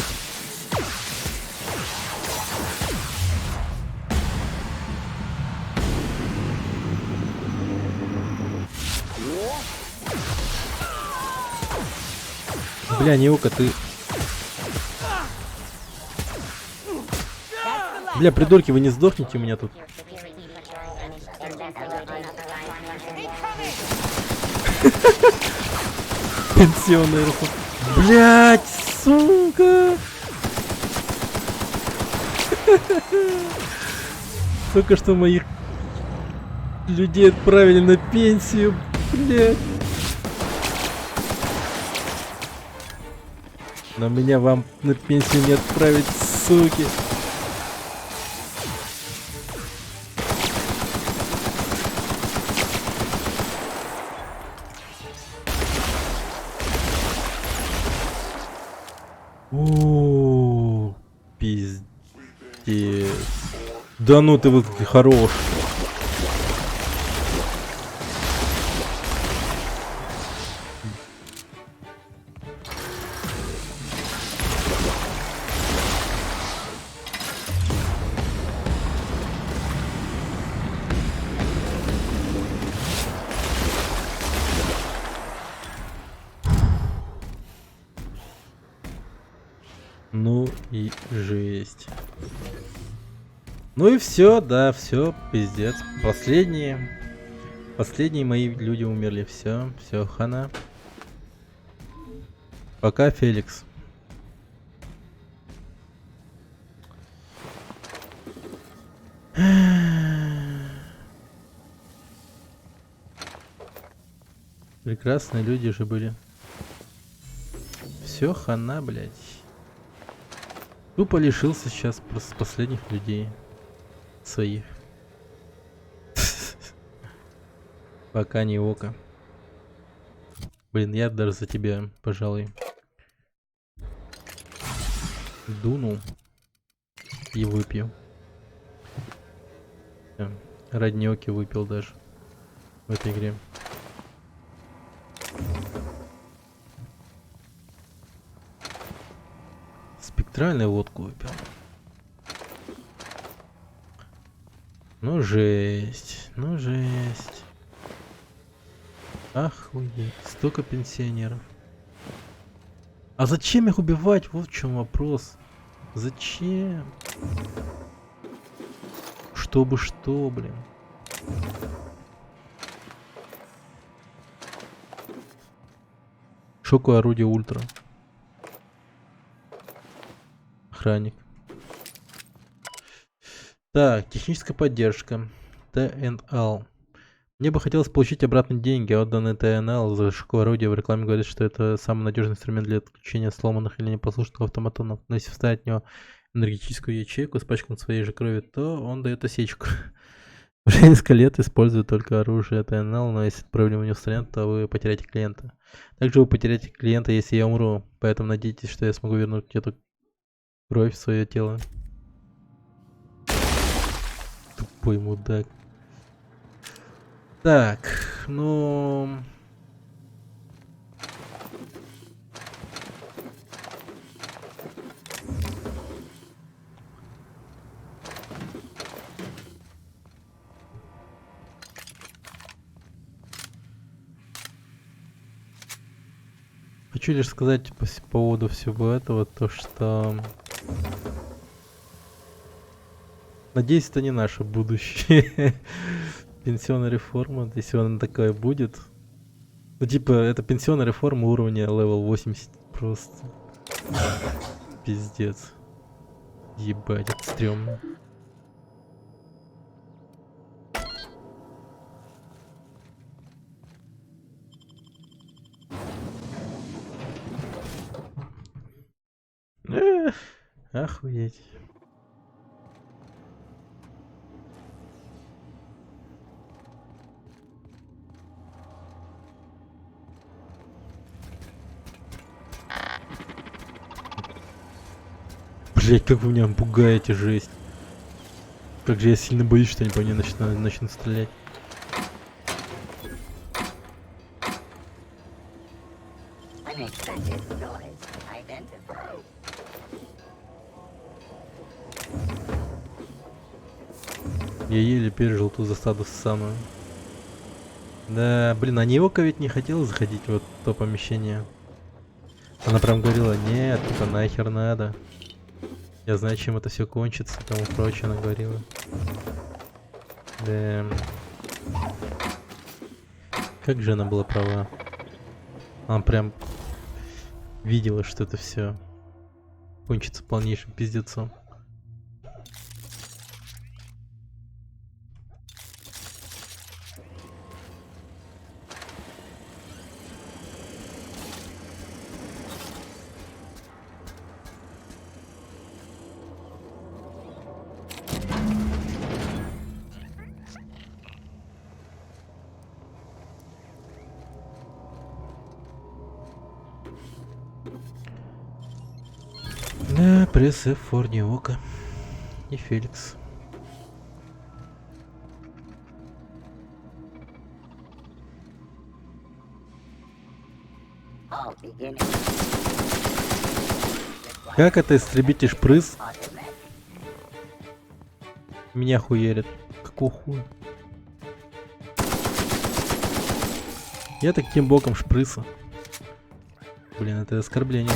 Бля, Неока, ты... Бля, придурки, вы не сдохнете у меня тут? Пенсионный руку. Блять, сука! Только что моих людей отправили на пенсию, блять. Но меня вам на пенсию не отправить, суки. Да ну ты вот хорош. Ну и жесть. Ну и все, да, все, пиздец. Последние мои люди умерли. Все, хана. Пока, Феликс. Прекрасные люди же были. Все, хана, блядь. Тупо лишился сейчас просто последних людей своих. Пока не око. Блин, я даже за тебя, пожалуй, дуну и выпью. Роднёки выпил даже в этой игре. Спектральную водку выпил. Ну жесть, ну жесть. Охуеть, столько пенсионеров. А зачем их убивать? Вот в чем вопрос. Зачем? Чтобы что, блин? Шоковое орудие ультра. Охранник. Так, техническая поддержка. ТНЛ. Мне бы хотелось получить обратно деньги, отданные ТНЛ за шоковое орудие. В рекламе говорит, что это самый надежный инструмент для отключения сломанных или непослушных автоматонов. Но если вставить в него энергетическую ячейку, испачканную своей же кровью, то он дает осечку. Уже несколько лет использую только оружие ТНЛ, но если проблема не устранят, то вы потеряете клиента. Также вы потеряете клиента, если я умру. Поэтому надейтесь, что я смогу вернуть эту кровь в свое тело. Тупой мудак. Так, ну... Хочу лишь сказать по поводу всего этого, то что... Надеюсь, это не наше будущее. Пенсионная реформа, если она такая будет. Ну типа, это пенсионная реформа уровня левел 80. Просто. Пиздец. Ебать, это стрёмно. Охуеть. Блять, как вы меня пугаете, жесть. Как же я сильно боюсь, что они по мне начнут стрелять. Я еле пережил ту засаду самую. Да, блин, а Неока ведь не хотела заходить в вот то помещение. Она прям говорила, нет, это нахер надо. Я знаю, чем это все кончится, и тому прочее, она говорила. Да. Как же она была права. Она прям видела, что это все кончится полнейшим пиздецом. Да, пресс Форни Ока и Феликс. Как это истребитель шпрыз? Меня хуярит. Какого хуя? Я таким боком шпрыса. Блин, это оскорбление.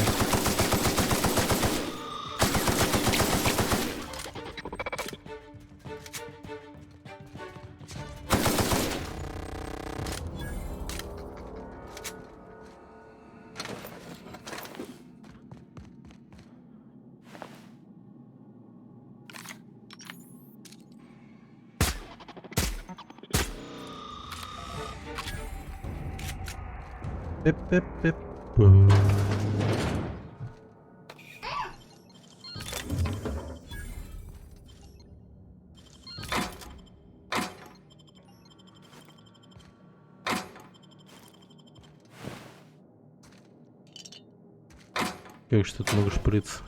Пеп-пеп-пеп-пу. Как же тут много шприц.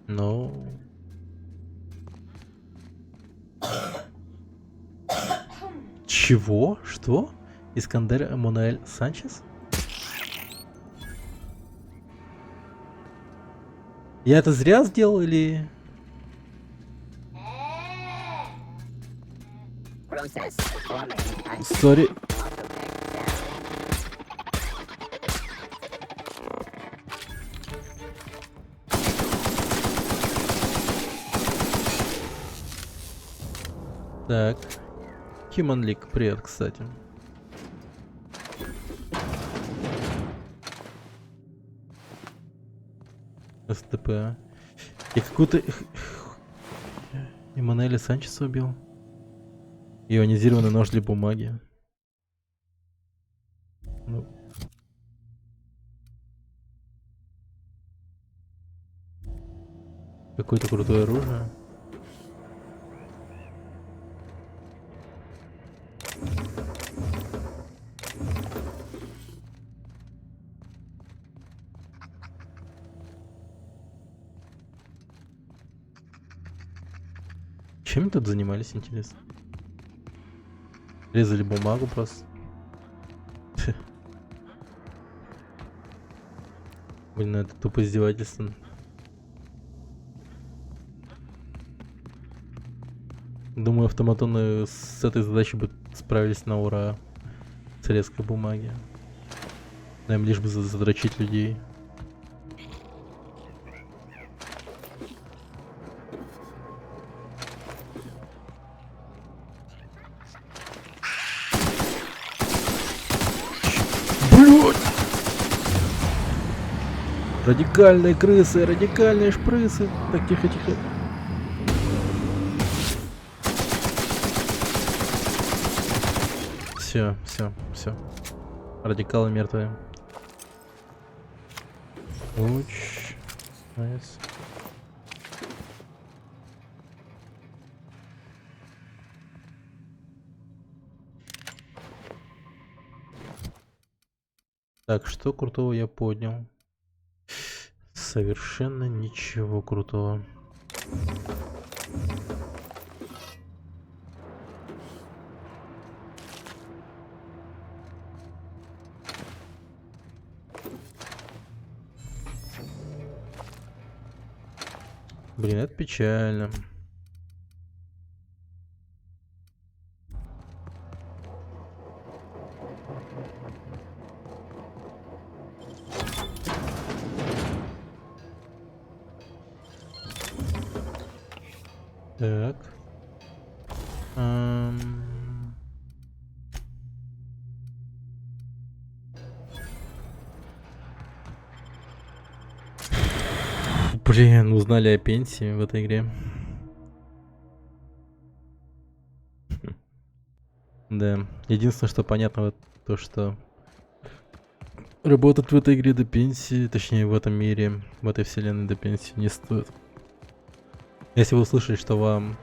No. Чего? Что? Искандер Эммануэль Санчес? Я это зря сделал или... Сори. Так. Human League, привет, кстати. СТП. Я какую-то... Эммануэля Санчеса убил. Ионизированный нож для бумаги. Ну. Какое-то крутое оружие. Чем тут занимались, интересно? Резали бумагу просто. Блин, ну это тупо издевательство. Думаю, автоматоны с этой задачей бы справились на ура. С резкой бумаги. Нам лишь бы задрочить людей. Радикальные крысы, радикальные шпрысы. Так, тихо, тихо. Все, все, все. Радикалы мертвые. Луч. Найс. Так, что крутого я поднял? Совершенно ничего крутого. Блин, это печально. Так. Блин, узнали о пенсии в этой игре. Да. Единственное, что понятно, то, что работать в этой игре до пенсии, точнее в этом мире, в этой вселенной до пенсии не стоит. Если вы услышали, что вам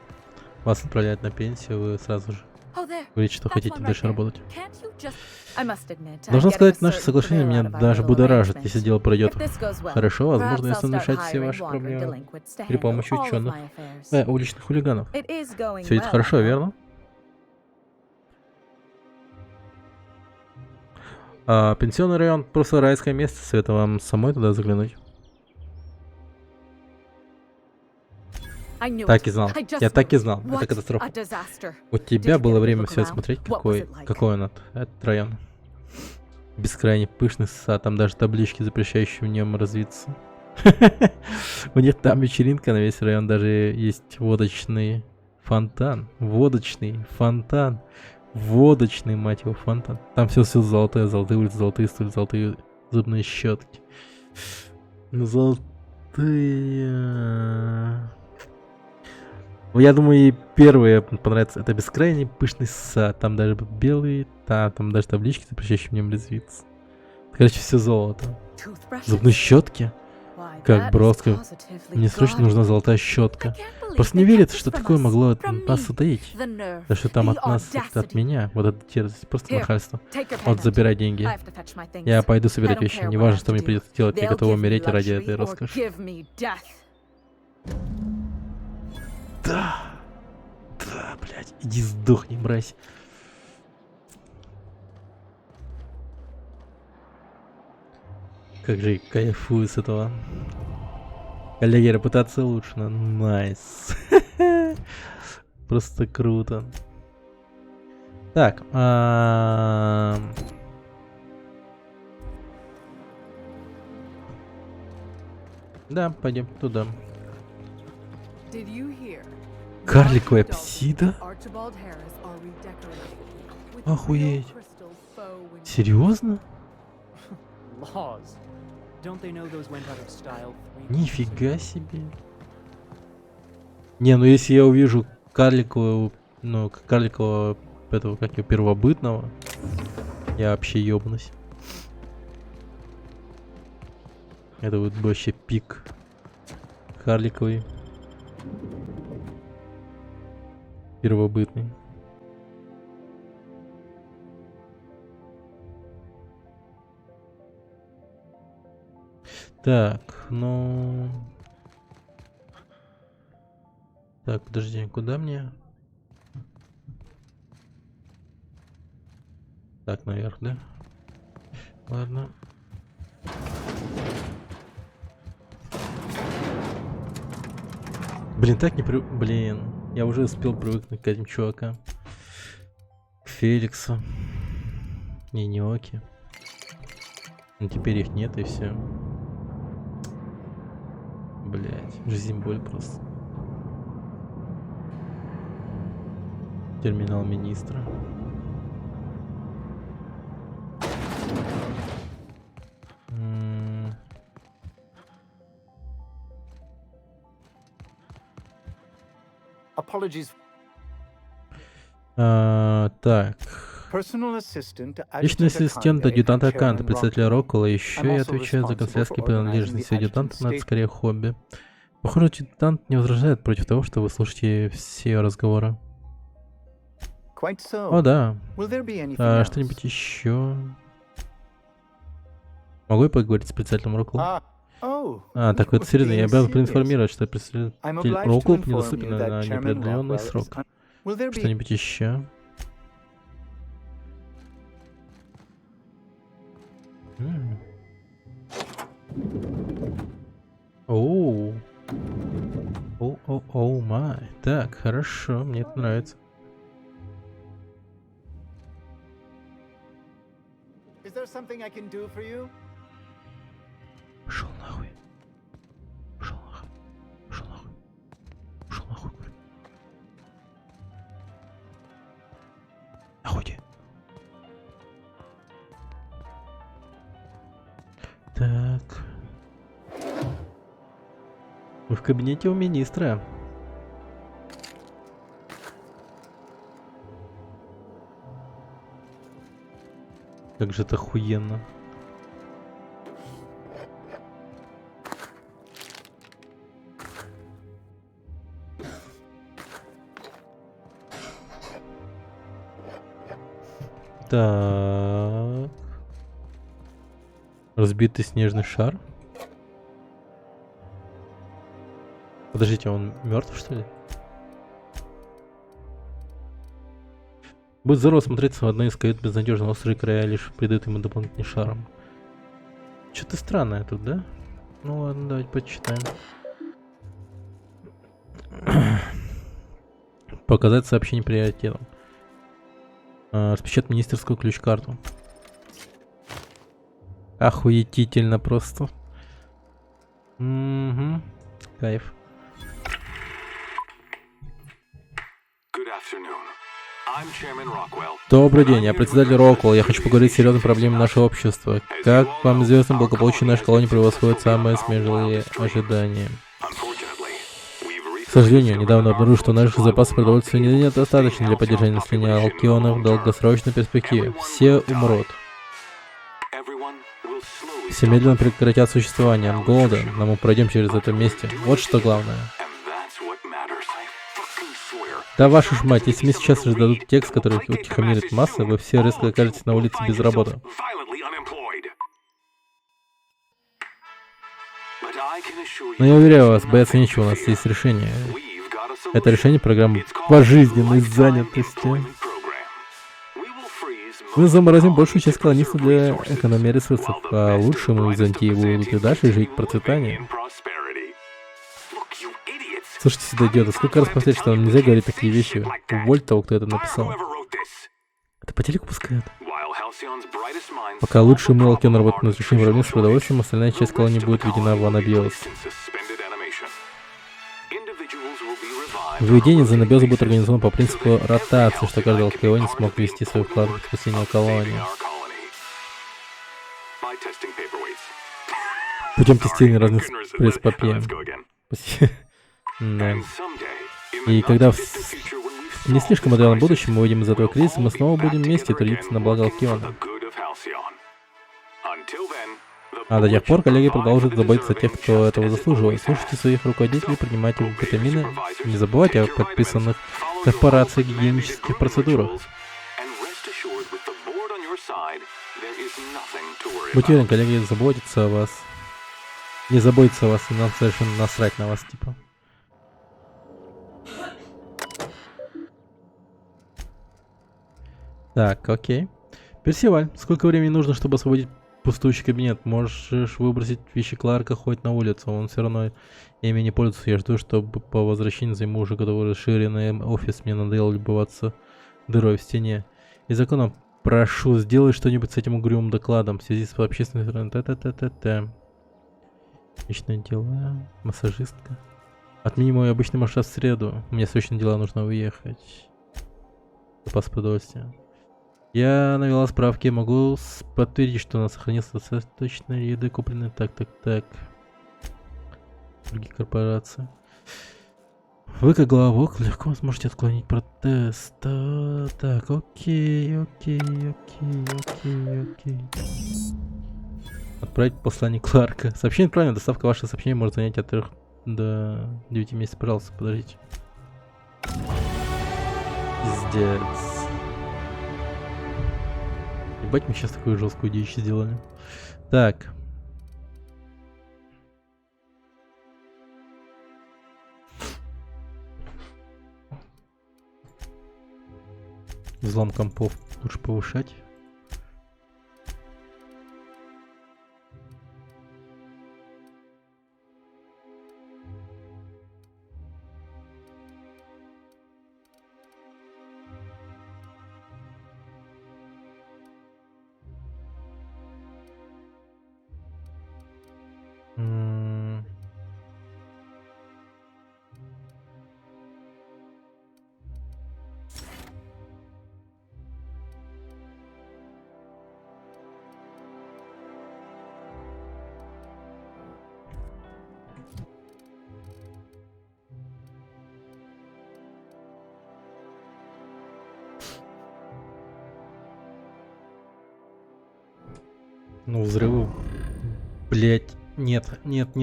вас отправляют на пенсию, вы сразу же Oh, there. говорите, что That's хотите one right дальше there. работать. Can't you just... I must admit, I'm Должна getting a сказать, наше certain соглашение thrill меня out of our даже little будоражит, arrangement. если дело пройдет If this goes well, хорошо, возможно, perhaps я I'll стану start решать все hiring ваши wandering проблемы delinquents to при handle помощи all of ученых. my affairs. Уличных хулиганов. It is going Все это well, хорошо, I hope. верно? Пенсионный район просто райское место, советую вам самой туда заглянуть. I knew Так it. и знал. I just Я так и knew it. знал. Это What катастрофа. a disaster. У Did тебя you было get a время look все around? смотреть, What was it like? какой он этот район. Бескрайний пышный сад, там даже таблички, запрещающие в нем развиться. У них там вечеринка на весь район, даже есть водочный фонтан. Водочный фонтан. Водочный, мать его, фонтан. Там все золотое, золотые улицы, золотые стулья, золотые зубные щетки. Золотые... Я думаю, ей первое понравится. Это бескрайний пышный сад. Там даже белые, там даже таблички, запрещающие в нем резвиться. Короче, все золото. Зубные щетки? Как броска. Мне срочно нужна золотая щетка. Просто не верится, что такое могло от нас утаить. Да что там от нас, от меня. Вот эта дерзость, просто нахальство. Вот, забирай деньги. Я пойду собирать вещи. Не важно, что мне придется делать, я готова умереть ради этой роскоши. Да, блядь, иди сдохни, мразь. Как же я кайфую с этого. Коллеги, репутация улучшена. Найс. Просто круто. Так. Да, пойдем туда. Карликовая псида? Охуеть. Серьезно? Нифига себе. Не, ну если я увижу карликового, карликового этого, как его, первобытного, я вообще ёбнусь. Это вот вообще пик карликовый. Первобытный. Так, ну... Так, подожди, куда мне? Так, наверх, да? Ладно. Блин, так не Блин, я уже успел привыкнуть к этим чувакам. К Феликсу. И Ниоки. Но теперь их нет, и все. Блять, жизнь боль просто. Терминал министра. Apologies. Так. Личный ассистент адъютанта Аканта, председателя Роккола. Еще я отвечаю за канцелярские принадлежности адъютанта, но это скорее хобби. Похоже, адъютант не возражает против того, что вы слушаете все разговоры. О, да. Что-нибудь еще? Могу я поговорить с председателем Роккола? Так вот, серьезно, я обязан проинформировать, что представитель Роккола недоступен на неопределенный срок. Что-нибудь еще? Оу. Оу, май. Так, хорошо, мне это нравится. Пошел нахуй. Пошел нахуй. Пошел нахуй. Пошел нахуй. Нахуй. Так. Вы в кабинете у министра. Как же это охуенно. Так. Разбитый снежный шар. Подождите, он мертв, что ли? Будет здорово смотреться в одной из кают безнадежно. Острые края лишь придают ему дополнительный шарм. Что-то странное тут, да? Ну ладно, давайте почитаем. Показать сообщение приоритетом. Распечатать министерскую ключ-карту. Охуетительно просто. Угу. Кайф. Добрый день, я председатель Роквелл. Я хочу поговорить о серьезной проблеме нашего общества. Как вам известно, благополучие нашей колонии превосходит самые смелые ожидания. К сожалению, недавно обнаружил, что наших запасов продовольствия недостаточно для поддержания населения Алкиона в долгосрочной перспективе. Все умрут. Все медленно прекратят существование от голода, но мы пройдем через это вместе. Вот что главное. Да вашу ж мать, если мне сейчас раздадут текст, который утихомирит массы, вы все резко окажетесь на улице без работы. Но я уверяю вас, бояться нечего, у нас есть решение. Это решение программы пожизненной занятости. Мы заморозим большую часть колонистов для экономии ресурсов, а лучше мы в Византии будут и дальше жить в процветании. Слушайте сюда, идиоты, сколько раз повторять, что нам нельзя говорить такие вещи. Уволь того, кто это написал. Это по телеку пускают. Пока лучшие мы Алкион работают над решением проблем с продовольствием, остальная часть колонии будет введена в анабиоз. Введение за анабиоза будет организовано по принципу ротации, что каждый алкионец смог ввести свой вклад в спасение колонии. Путем тестирования разных пресс-папье. Да. И когда в не слишком отдаленном будущем мы выйдем из этого кризиса, мы снова будем вместе трудиться на благо Алкиона. А до тех пор коллеги продолжат заботиться о тех, кто этого заслуживает. Слушайте своих руководителей, принимайте витамины, не забывайте о подписанных корпорацией гигиенических процедурах. Будьте уверены, коллеги заботятся о вас. Не заботятся о вас, и нам совершенно насрать на вас, типа. Так, окей. Персиваль, сколько времени нужно, чтобы освободить пустующий кабинет? Можешь выбросить вещи Кларка хоть на улицу, он все равно ими не пользуется. Я жду, чтобы по возвращении займу уже готовый расширенный офис. Мне надоело любоваться дырой в стене. И законом прошу, сделай что-нибудь с этим угрюмым докладом в связи с общественной... Та-та-та-та-та. Личные дела, массажистка. Отмени мой обычный маршрут в среду. Мне срочно дела, нужно уехать. Запас продовольствия. Я навела справки, могу подтвердить, что у нас сохранилось достаточно еды, купленной так. Другие корпорации. Вы, как главок, легко сможете отклонить протест. Так, окей. Отправить послание Кларка. Сообщение отправлено. Доставка вашего сообщения может занять от 3 до 9 месяцев. Пожалуйста, подождите. Пиздец. Ебать, мы сейчас такую жесткую дичь сделали. Так. Взлом компов лучше повышать. Ну, взрывы. Блять. Нет, блять.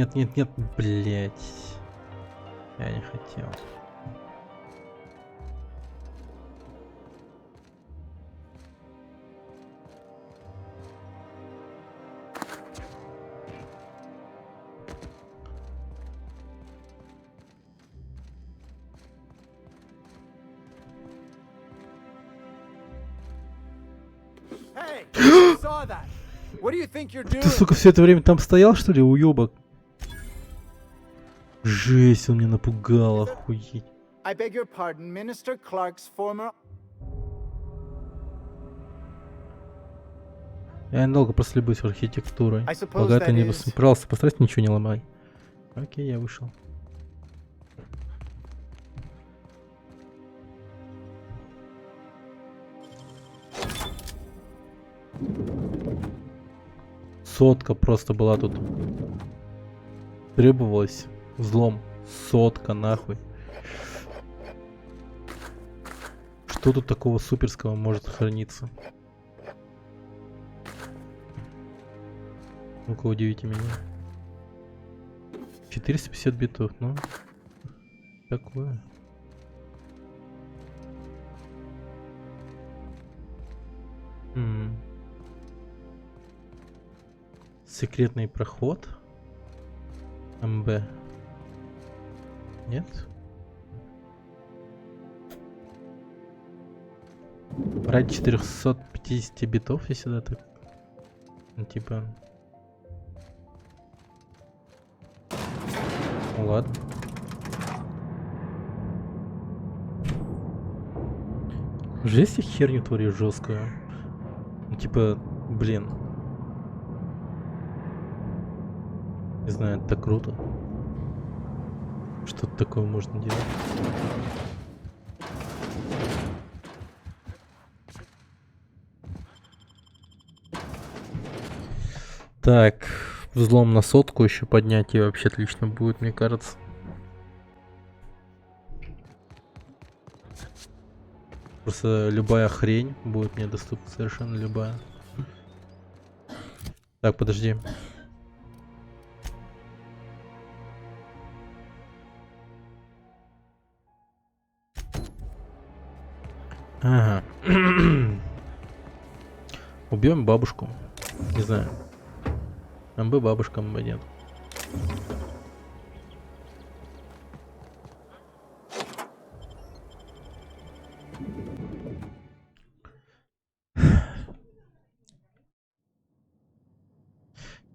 Я не хотел. Hey, I saw that. What do you think you're doing? Ты, сука, все это время там стоял, что ли, уёбок? Жесть, он меня напугал, охуеть. I beg your pardon, Minister Clark's former... Я недолго просто любуюсь архитектурой. I suppose Пока ты that не... is- Пожалуйста, постарайся ничего не ломай. Окей, я вышел. Сотка просто была тут. Требовалось взлом. Сотка, нахуй. Что тут такого суперского может храниться? Ну-ка, удивите меня. 450 битов, ну. Такое. Секретный проход. МБ. Нет? Ради 450 битов, если да, так. Ну, типа. Ну, ладно. Жесть, я херню творю жесткую. Ну, типа, блин. Не знаю, это так круто. Что-то такое можно делать. Так, взлом на сотку еще поднять и вообще отлично будет, мне кажется. Просто любая хрень будет мне доступна, совершенно любая. Так, подожди. Ага. Убьем бабушку. Не знаю. МБ бабушка, МБ нет.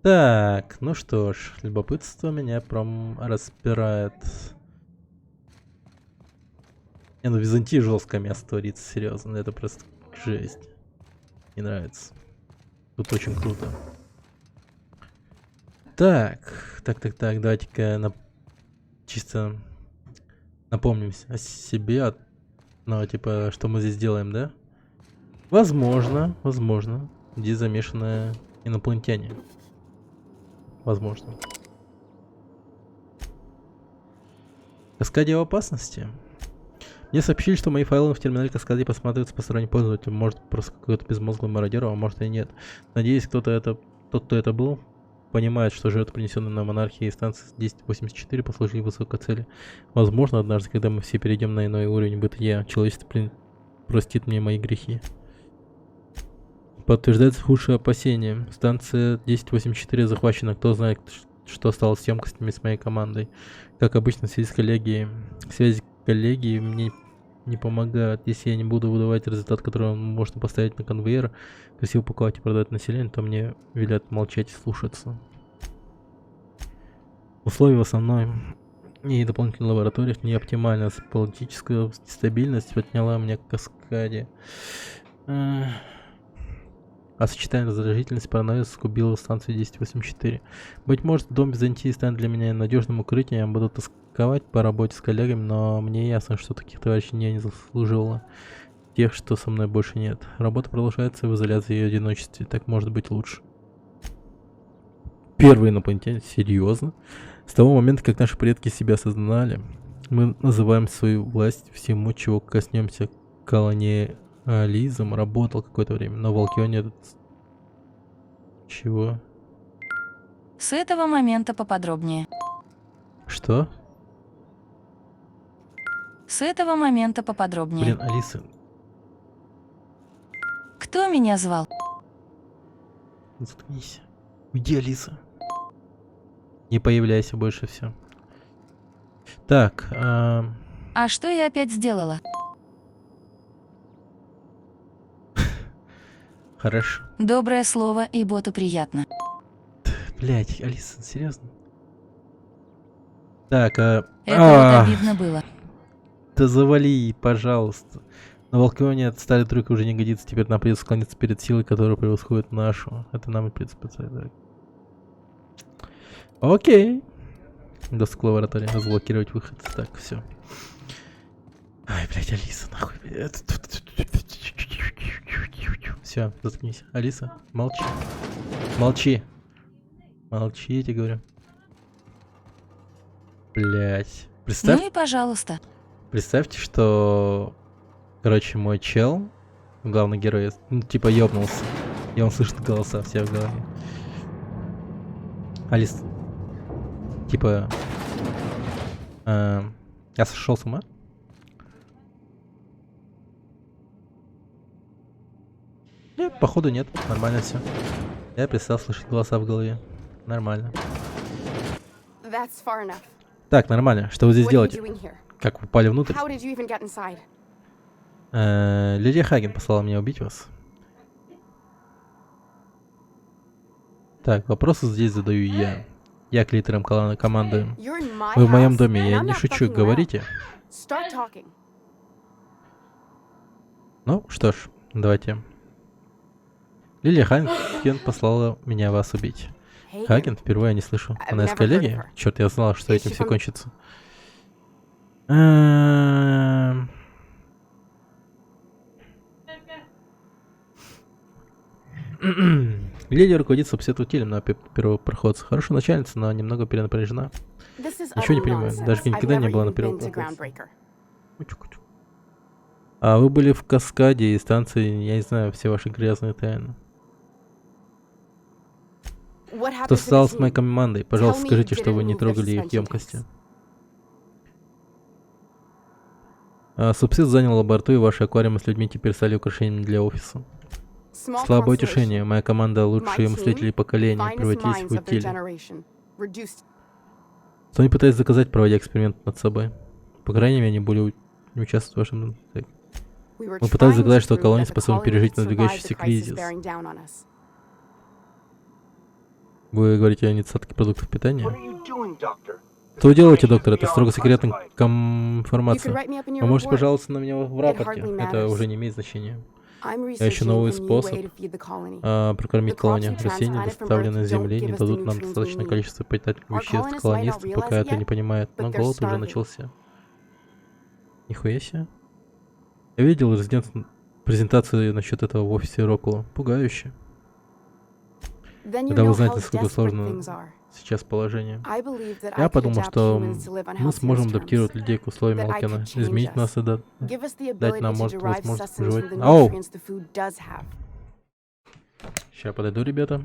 Так, ну что ж, любопытство меня прям распирает. Не, ну в Византии жесткое место творится, серьезно, это просто жесть. Не нравится. Тут очень круто. Так, давайте-ка чисто напомнимся о себе, ну, типа, что мы здесь делаем, да? Возможно, здесь замешаны инопланетяне. Возможно. Каскадия в опасности. Мне сообщили, что мои файлы в терминале Каскадии просматриваются посторонним пользователем. Может, просто какой-то безмозглый мародер, а может и нет. Надеюсь, тот, кто это был, понимает, что жертвы, принесенные на монархии и станции 1084, послужили высокой цели. Возможно, однажды, когда мы все перейдем на иной уровень бытия, человечество простит мне мои грехи. Подтверждается худшее опасение. Станция 1084 захвачена. Кто знает, что стало с емкостями с моей командой. Как обычно, связи коллегии мне не помогают. Если я не буду выдавать результат, который можно поставить на конвейер, красиво упаковать и продать населению, то мне велят молчать и слушаться. Условия в основной и дополнительных лабораториях не оптимальны. Политическая стабильность отняла мне Каскаде. А сочетание раздражительности паранойи скубило станцию 1084. Быть может, дом Византии станет для меня надежным укрытием, я буду тосковать по работе с коллегами, но мне ясно, что таких товарищей я не заслуживала. Тех, что со мной больше нет. Работа продолжается в изоляции и одиночестве, так может быть лучше. Первые инопланетяне? Серьезно? С того момента, как наши предки себя осознали, мы называем свою власть всему, чего коснемся колониализм работал какое-то время, но в Алкионе этот... Чего? С этого момента поподробнее. Что? С этого момента поподробнее. Блин, Алиса. Кто меня звал? Заткнись. Уйди, Алиса. Не появляйся больше, все. Так. А что я опять сделала? Хорошо. Доброе слово и боту приятно. Блять, Алиса, серьезно? Так, Это вот обидно было. Да завали, пожалуйста. На балконе от старой тройки уже не годится. Теперь нам придется склониться перед силой, которая превосходит нашу. Это нам и придется представить. Окей. Доступ к лаборатории. Разблокировать выход. Так, все. Ай, блядь, Алиса, нахуй. Все, заткнись. Алиса, молчи. Молчи. Молчи, я тебе говорю. Блять. Представь. Ну и пожалуйста. Представьте, что... Короче, мой чел, главный герой, ну, типа ёбнулся. И он слышит голоса все в голове. Алис, типа... я сошел с ума? Нет, походу нет. Нормально все. Я перестал слышать голоса в голове. Нормально. That's far enough. Так, нормально. Что вы здесь What are you делаете? doing here? Как вы попали внутрь? How did you even get inside? Лидия Хаген послала меня убить вас. Так, вопросы здесь задаю я. Я к лидерам команды. You're in my Вы в моем house, доме, and я I'm не not шучу, fucking говорите? around. Start talking. Ну, что ж, давайте. Лилия Хаген послала меня вас убить. Хаген? Впервые я не слышу. Она из коллеги? Черт, я знала, что этим все кончится. Лилия руководит субсетутилем на первопроходце. Хорошая начальница, но немного перенапряжена. Ничего не понимаю. Даже никогда не была на первопроходце. А вы были в Каскаде и станции, я не знаю, все ваши грязные тайны. Что стало с моей командой? Пожалуйста, скажите, что вы не трогали их емкости. Субсид занял лабораторию, ваши аквариумы с людьми теперь стали украшениями для офиса. Слабое утешение. Моя команда лучшие мыслители поколения превратились в утиль. Что они пытаются заказать, проводя эксперимент над собой? По крайней мере, они более не участвуют в вашем... Мы пытались доказать, что колония способна пережить надвигающийся кризис. Вы говорите о недостатке продуктов питания? Что вы делаете, доктор? Это строго секретная информация. Вы можете пожаловаться на меня в рапорте. Это уже не имеет значения. Я ищу новый способ прокормить колонию. Растения, доставленные с Земли, не дадут нам достаточное количество питательных веществ. Колонисты пока это не понимают, но голод уже начался. Нихуя себе. Я видел презентацию насчет этого в офисе Рокула. Пугающе. Когда вы знаете, насколько сложно сейчас положение. Я подумал, что мы сможем адаптировать людей к условиям Алкена, изменить нас и дать нам возможность выживать. Ау! Сейчас подойду, ребята.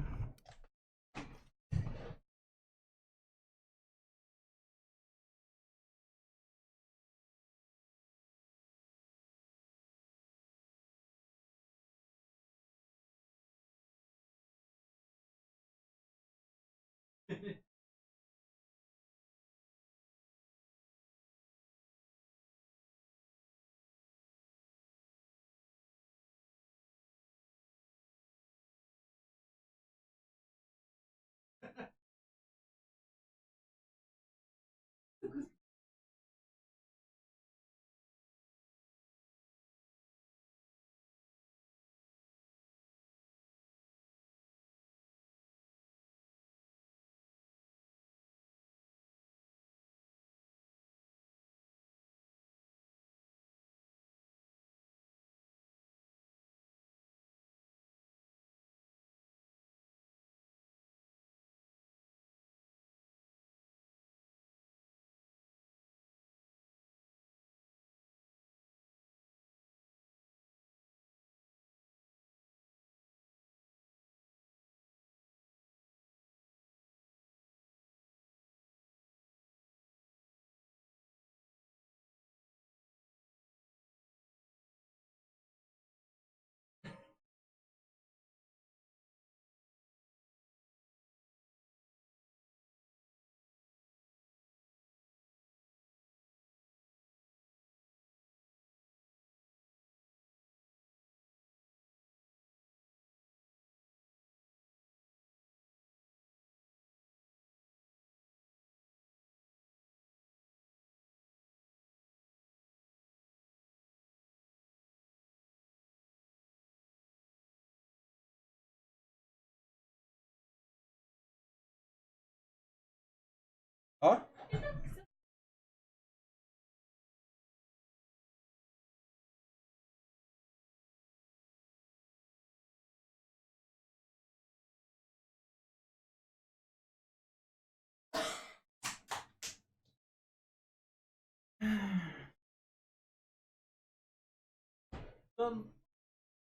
А?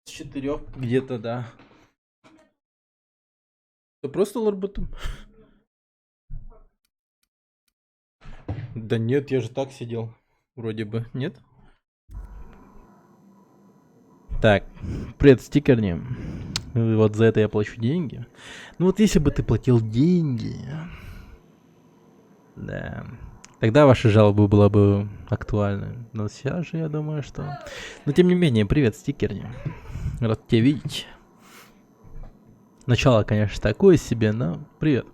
С 4 где-то, да. Это просто лорботом. Да нет, я же так сидел. Вроде бы, нет? Так, привет, стикерни. Вот за это я плачу деньги. Ну вот если бы ты платил деньги... Да. Тогда ваша жалоба была бы актуальна. Но сейчас же я думаю, что... Но тем не менее, привет, стикерни. Рад тебя видеть. Начало, конечно, такое себе, но привет.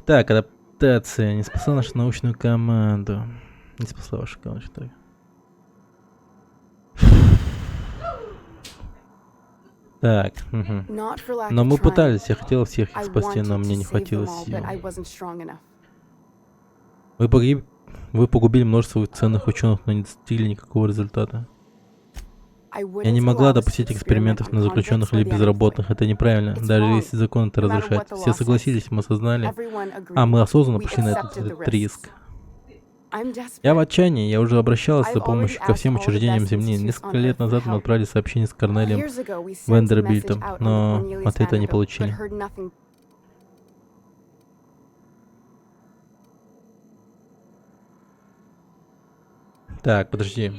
Так, адаптация. Не спасла нашу научную команду. Не спасла вашу команду. Так. Так, угу. Но мы пытались, я хотел всех их спасти, но мне не хватило сил. Вы погубили множество ценных ученых, но не достигли никакого результата. Я не могла допустить экспериментов на заключенных или безработных, это неправильно, даже если закон это разрешает. Все согласились, мы осознали, мы осознанно пошли на этот риск. Я в отчаянии, я уже обращалась за помощью ко всем учреждениям Земли. Несколько лет назад мы отправили сообщение с Корнелием Вандербильтом, но ответа не получили. Так, подожди.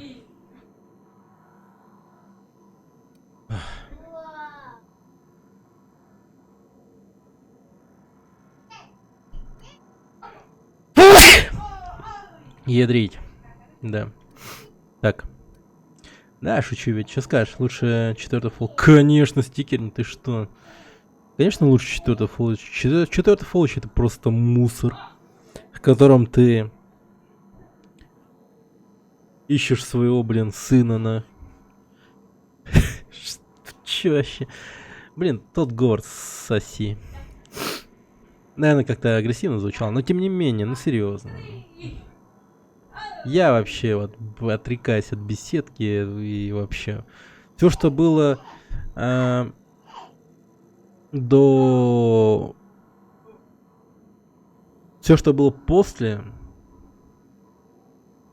Ядрить. Да. Так. Да, шучу ведь. Что скажешь? Лучше 4-й фолл. Конечно, стикер, ты что? Конечно, лучше 4-й фолл. 4-й фолл это просто мусор, в котором ты ищешь своего, блин, сына на... Чё вообще? Блин, тот Говард соси. Наверное, как-то агрессивно звучало, но тем не менее, ну серьезно. Я вообще вот отрекаюсь от беседки и вообще. Все, что было до... Все, что было после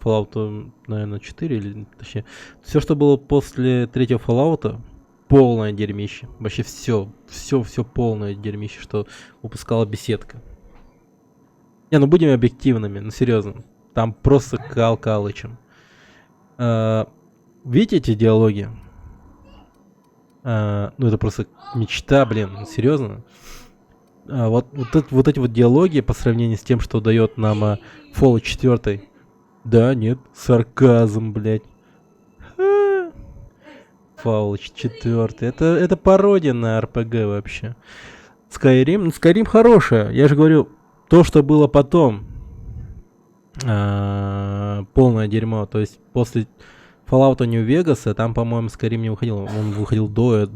Fallout, наверное, 4 или точнее... Все, что было после 3-го Fallout, полное дерьмище. Вообще все полное дерьмище, что выпускала беседка. Не, ну будем объективными, ну серьезно. Там просто Калычем. Видите эти диалоги? Ну это просто мечта, блин, серьезно. Вот эти вот диалоги по сравнению с тем, что дает нам Fallout 4. Да, нет, сарказм, блядь. Fallout 4. Это пародия на RPG вообще. Skyrim хорошая. Я же говорю, то, что было потом, полное дерьмо. То есть после Fallout New Vegas, там, по-моему, Skyrim не выходил. Он выходил до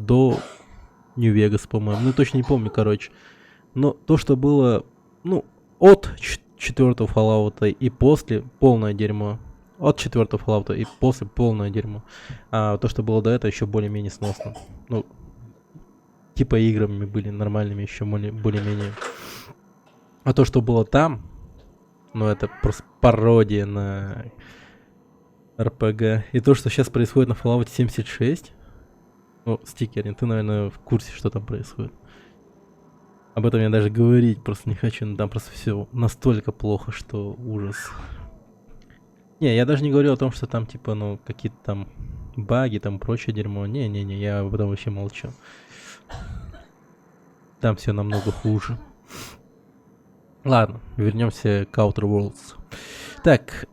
New Vegas, по-моему. Ну, точно не помню, короче. Но то, что было, ну, от 4-го Fallout и после, полное дерьмо. От 4-го Fallout и после полное дерьмо. А то, что было до этого, еще более-менее сносно. Ну, типа играми были нормальными, еще более-менее. А то, что было там, ну это просто пародия на RPG. И то, что сейчас происходит на Fallout 76. Ну, стикерин, ты, наверное, в курсе, что там происходит. Об этом я даже говорить просто не хочу, но там просто все настолько плохо, что ужас. Не, я даже не говорю о том, что там, типа, ну, какие-то там баги, там прочее дерьмо. Не-не-не, я об этом вообще молчу. Там все намного хуже. Ладно, вернемся к Outer Worlds. Так,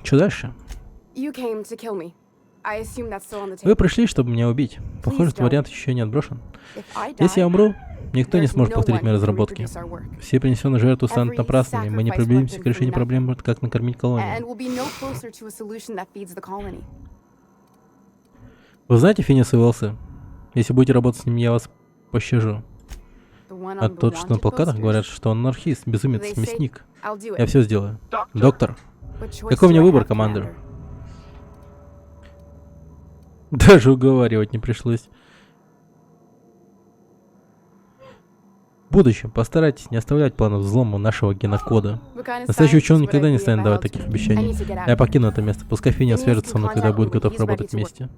что дальше? Вы пришли, чтобы меня убить. Похоже, этот вариант еще не отброшен. Если я умру, никто не сможет повторить мои разработки. Все принесенные жертвы станут напрасными. Мы не приблизимся к решению проблемы, как накормить колонию. Вы знаете Финиса Уэлса? Если будете работать с ним, я вас пощажу. А тот, что на плакатах, говорят, что он анархист, безумец, мясник. Я все сделаю. Доктор. Какой у меня выбор, командир? Даже уговаривать не пришлось. В будущем постарайтесь не оставлять планов взлома нашего генокода. Настоящий ученый никогда не станет давать таких обещаний. Я покину это место. Пускай Финиас свяжется со мной, когда будет готов работать вместе.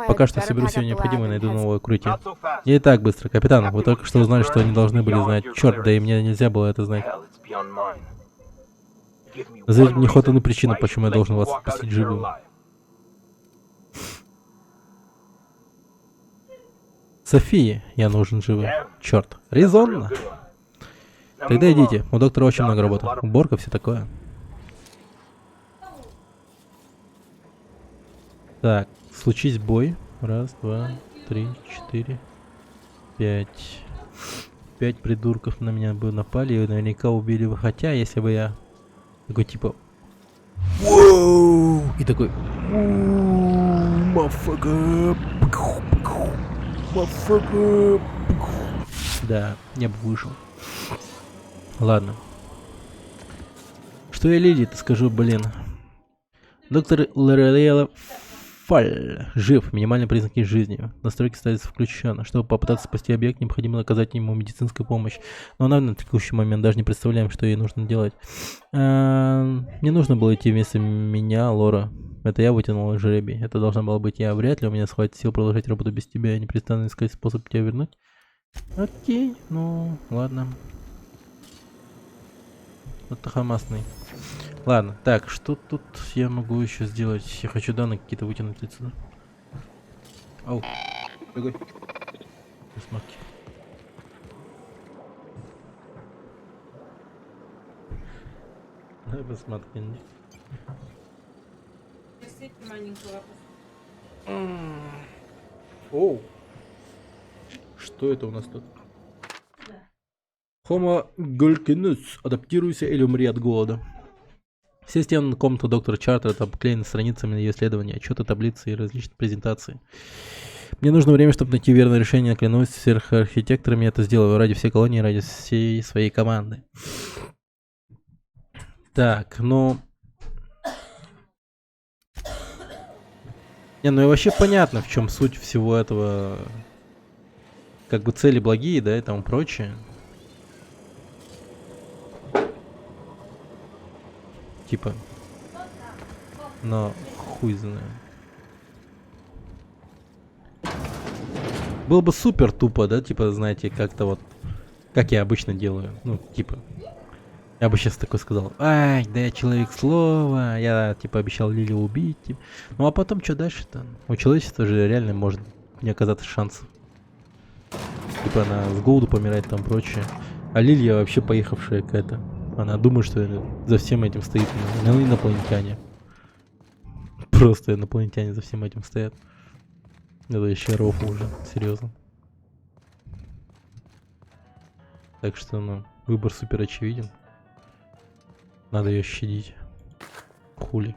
Пока что соберу все необходимое и найду новое укрытие. И так быстро. Капитан, вы только что узнали, что они должны были знать. Черт, да и мне нельзя было это знать. Назовите мне хоть одну причину, почему я должен вас отпустить живым. Софии я нужен живым. Черт. Резонно. Тогда идите. У доктора очень много работы. Уборка, все такое. Так, случись бой. Раз, два, три, 4, 5. 5 придурков на меня бы напали и наверняка убили бы. Хотя, если бы я такой типа... Воу! И такой... Мафака! Да, я бы вышел. Ладно. Что я Лили-то скажу, блин. Доктор Лорелла Фаль жив. Минимальные признаки жизни. Настройки ставятся включенно. Чтобы попытаться спасти объект, необходимо оказать ему медицинскую помощь. Но она на текущий момент даже не представляем, что ей нужно делать. Не нужно было идти вместо меня, Лора. Это я вытянул жребий. Это должна была быть я. Вряд ли у меня хватит сил продолжать работу без тебя. Я непрестанно искать способ тебя вернуть. Окей, ну ладно. Это хамасный. Ладно, так, что тут я могу еще сделать? Я хочу данные какие-то вытянуть отсюда. Ау. Бегай. Смотри. Давай посмотрим. Оу. Что это у нас тут? Homo Golkinus. Адаптируйся или умри от голода. Все стены комнаты доктора Чартера обклеены страницами ее исследования, отчеты, таблицы и различные презентации. Мне нужно время, чтобы найти верное решение. Клянусь сверхархитекторами, я это сделаю ради всей колонии, ради всей своей команды. Так, ну... Не, ну и вообще понятно, в чем суть всего этого. Как бы цели благие, да, и тому прочее. Типа. Но хуй знает. Было бы супер тупо, да, типа, знаете, как-то вот, как я обычно делаю. Ну, типа, я бы сейчас такой сказал: ай, да я человек слова, я, типа, обещал Лили убить. Типа. Ну, а потом, что дальше-то? У человечества же реально может не оказаться шансов. Типа, она с голоду помирает и там прочее. А Лилия вообще поехавшая какая-то. Она думает, что за всем этим стоит инопланетяне. Просто инопланетяне за всем этим стоят. Это еще рофл уже, серьезно. Так что, ну, выбор супер очевиден. Надо ее щадить. Хули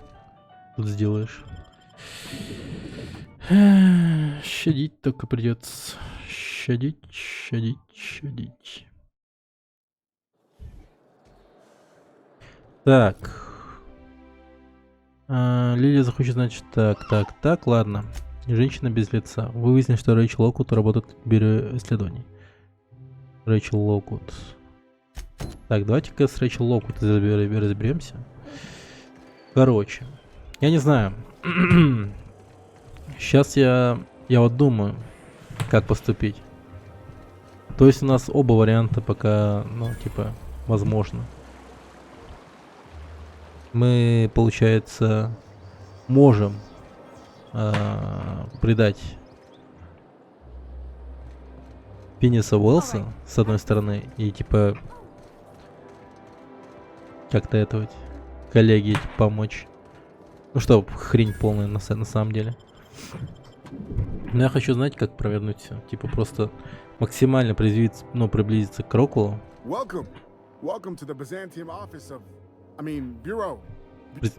тут сделаешь? Щадить только придется. Щадить, щадить, щадить. Так. Лилия захочет, значит, так, ладно. Женщина без лица. Вы выяснили, что Рэйчел Локвуд работает в бюро исследований. Рэйчел Локвуд. Так, давайте-ка с Рэйчел Локвуд разберемся. Короче, я не знаю. Сейчас я вот думаю, как поступить. То есть у нас оба варианта пока, ну, типа, возможно. Мы, получается, можем предать Финиаса Уэллса, с одной стороны, и типа как-то это вот коллеге типа, помочь. Ну что, хрень полная на самом деле. Но я хочу знать, как провернуть все. Типа просто максимально приблизиться к Роквеллу.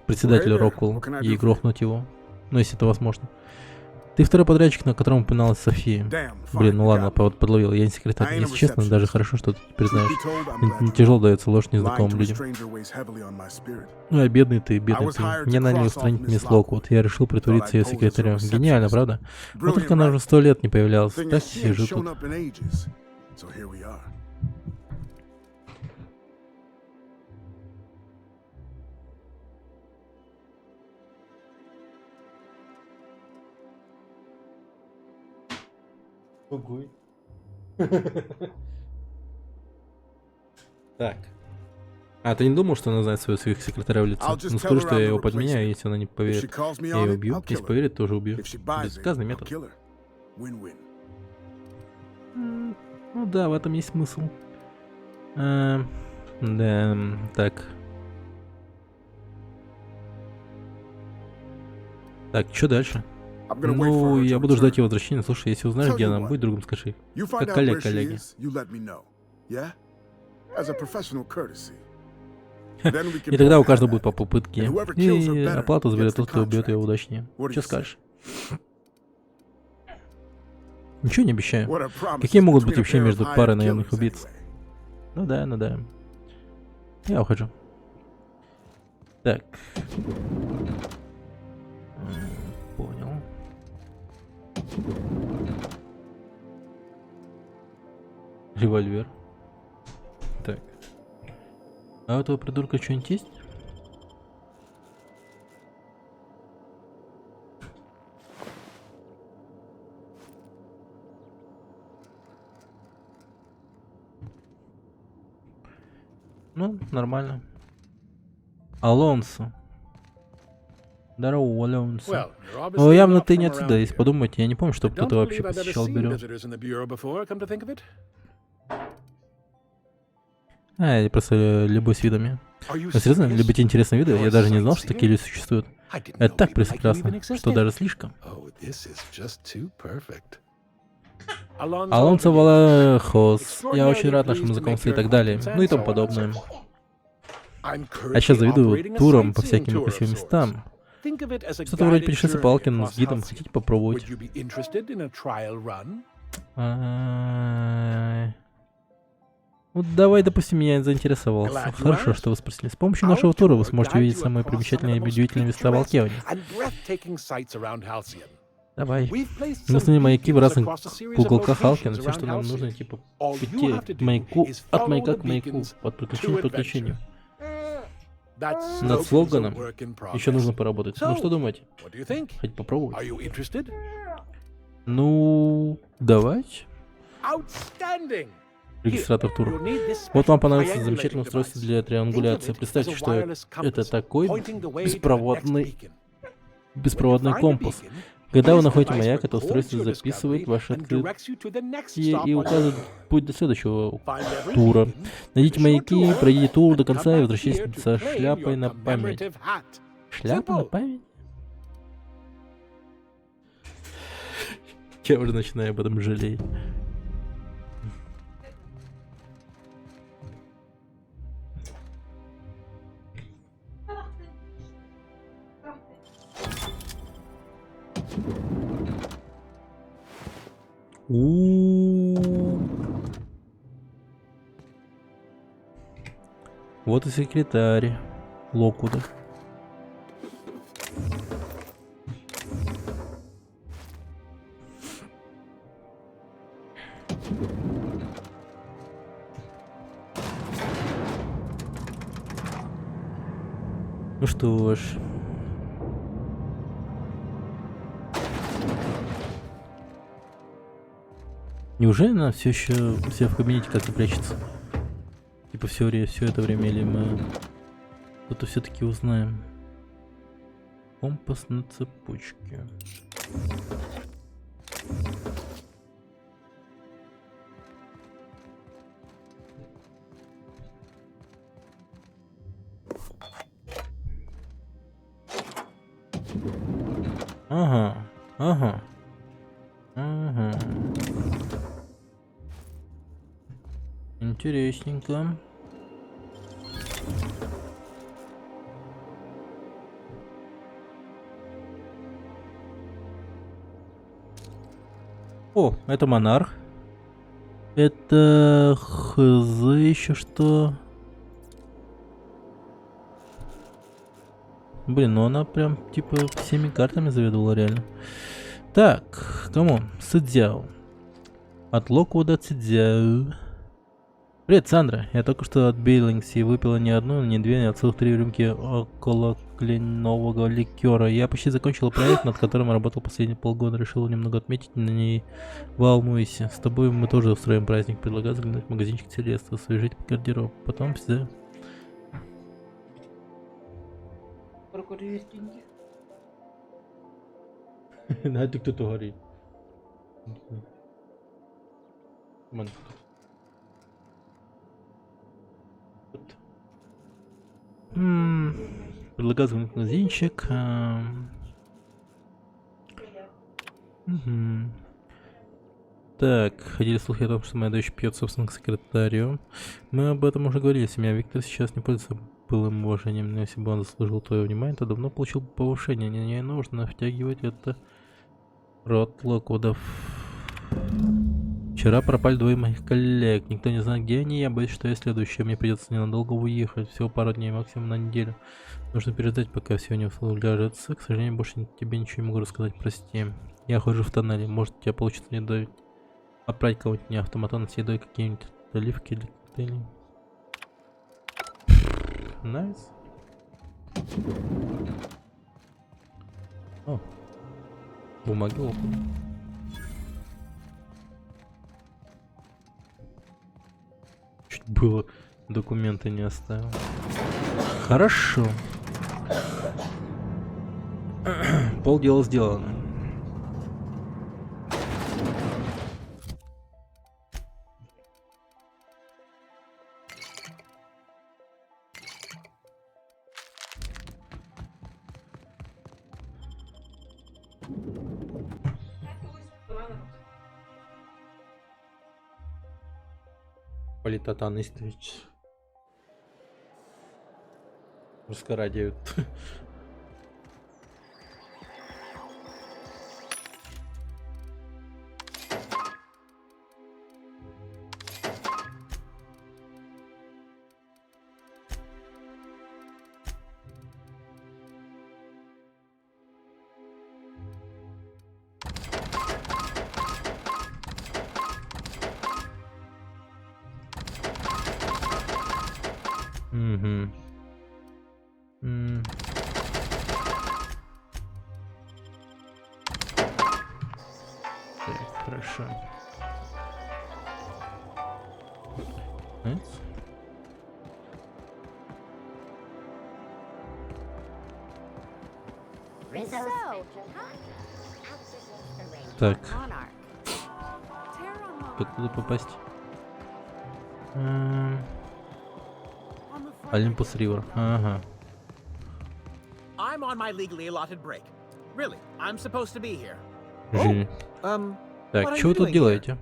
Председателю Роквеллу и грохнуть его. Ну, если это возможно. Ты второй подрядчик, на котором упоминалась София. Блин, ну ладно, подловил. Я не секретарь. Если честно, даже хорошо, что ты признаешь. Мне тяжело дается ложь незнакомым людям. Ну, бедный ты, бедный ты. Мне наняли устранить мисс Локвуд. Я решил притвориться ее секретарем. Гениально, правда? Но только она уже 100 лет не появлялась. Так сижу тут. Ого. Так. А, ты не думал, что она знает своих секретаря в лицо? Ну скажи, что я его подменяю, если она не поверит. Я ее убью. Если поверит, тоже убью. Безотказный метод. Ну да, в этом есть смысл. Да, так. Так, что дальше? Ну, я буду ждать ее возвращения. Слушай, если узнаешь, где она, будь другом, скажи. Как коллеги. И тогда у каждого будет по попытке. И оплату заберет тот, кто убьет ее удачнее. Что скажешь? Ничего не обещаю. Какие могут быть вообще между парой наемных убийц? Ну да, ну да. Я ухожу. Так. Понял. Револьвер. Так. А у этого придурка что-нибудь есть? Ну, нормально. Алонсо. Здорово, Алонсо. Ну, явно ты не отсюда, если подумать, я не помню, чтобы кто-то вообще посещал бюро. Я просто люблю с видами. Серьезно, любите интересные виды? Я даже не знал, что такие люди существуют. Это так прекрасно, что даже слишком. Алонсо Валахос. Я очень рад нашему знакомству и так далее. Ну и тому подобное. Я сейчас завидую турам по всяким красивым местам. Что-то вроде путешествия по Алкину с гидом. Хотите попробовать? Ну, давай, допустим, я заинтересовался. Хорошо, что вы спросили. С помощью нашего тура вы сможете увидеть самые примечательные и удивительные места в Алкионе. Давай. Мы установили маяки в разных уголках Алкина. Все, что нам нужно, типа, идти от маяка к маяку, от приключения к приключению. Над слоганом еще нужно поработать. Ну что думаете? Хоть попробовать? Ну, давайте. Регистратор тура. Вот вам понадобится замечательное устройство для триангуляции. Представьте, что это такой беспроводной компас. Когда вы находите маяк, это устройство записывает ваши открытия и указывает путь до следующего тура. Найдите маяки, пройдите тур до конца и возвращайтесь со шляпой на память. Шляпа на память? Я уже начинаю об этом жалеть. Вот и секретарь Локвуда. Ну что ж. Неужели она все еще все в кабинете как-то прячется? Типа все это время, или мы что-то все-таки узнаем? Компас на цепочке. Ага. Интересненько. О, это монарх. Это хз еще что? Блин, ну она прям типа всеми картами заведовала реально. Так, кому? Цзяо. От Локвуда Цзяо. Привет, Сандра. Я только что от Бейлингси выпила не одну, не две, а целых 3 рюмки около кленового ликера. Я почти закончила проект, над которым работал последние полгода. Решил немного отметить, на ней волнуйся. С тобой мы тоже устроим праздник. Предлагаю заглянуть в магазинчик Селеста, освежить гардероб. Потом все. На это кто-то говорит. Предлагаю заглянуть в магазинчик. Так, ходили слухи о том, что моя дочь пьет собственным секретарем. Мы об этом уже говорили. Семья Виктора сейчас не пользуется былым уважением, но если бы он заслужил твое внимание, то давно получил бы повышение. Не нужно втягивать это рот Локвудов. Вчера пропали 2 моих коллег. Никто не знает, где они. Я боюсь, что я следующий. Мне придется ненадолго уехать. Всего пару дней, максимум на неделю. Нужно переждать, пока все не уляжется. К сожалению, больше тебе ничего не могу рассказать. Прости. Я хожу в тоннеле. Может, у тебя получится не дать отправить кого-нибудь мне автоматон с едой, какие-нибудь оливки или коктейли. Найс. О. Бумаги Локвуда. Чуть было документы не оставил. Хорошо. Полдела сделано. Политотан Истович. Раскорадеют. Угу. Так, хорошо. Так. Как туда попасть? Олимпус Ривер. Ага. I'm on my legally allotted break. Really, I'm supposed to be here. Жили. Так, что вы тут делаете?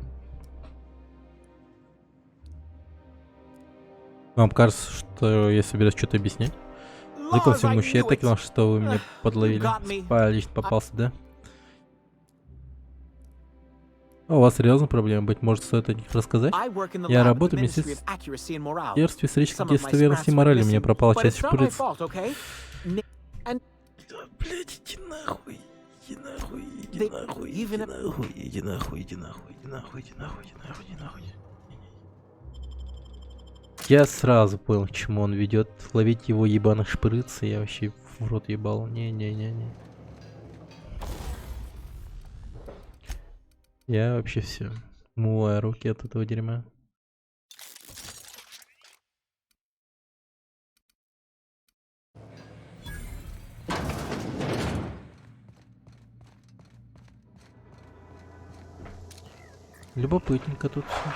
Вам кажется, что я собираюсь что-то объяснять? Зыкал всему мужчине, я так знал, что вы меня подловили. Лично попался, да? А у вас серьезная проблема? Быть может, стоит о них рассказать? Я работаю в Министерстве исторической достоверности и морали. У меня пропала часть шприца. Блять, иди нахуй. Иди нахуй, иди нахуй, иди нахуй, иди нахуй, иди нахуй, иди нахуй, иди нахуй, иди нахуй, иди нахуй. Я сразу понял, к чему он ведет. Ловить его ебаных шприц, я вообще в рот ебал. Не-не-не-не. Я вообще все. Умываю руки от этого дерьма. Любопытненько тут все.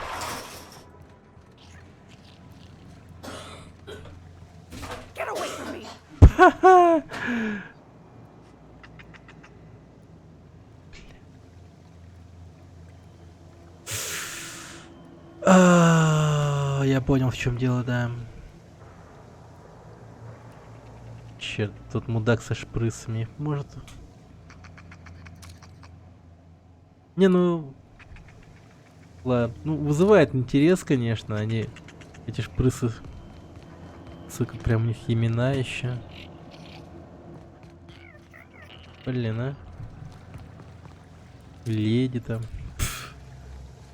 Ха-ха! Я понял, в чем дело, да. Черт, тут мудак со шприцами. Может... Не, ну... Ладно, ну вызывает интерес, конечно, они, эти шпрысы, сука, прям у них имена еще. Блин, а? Леди там.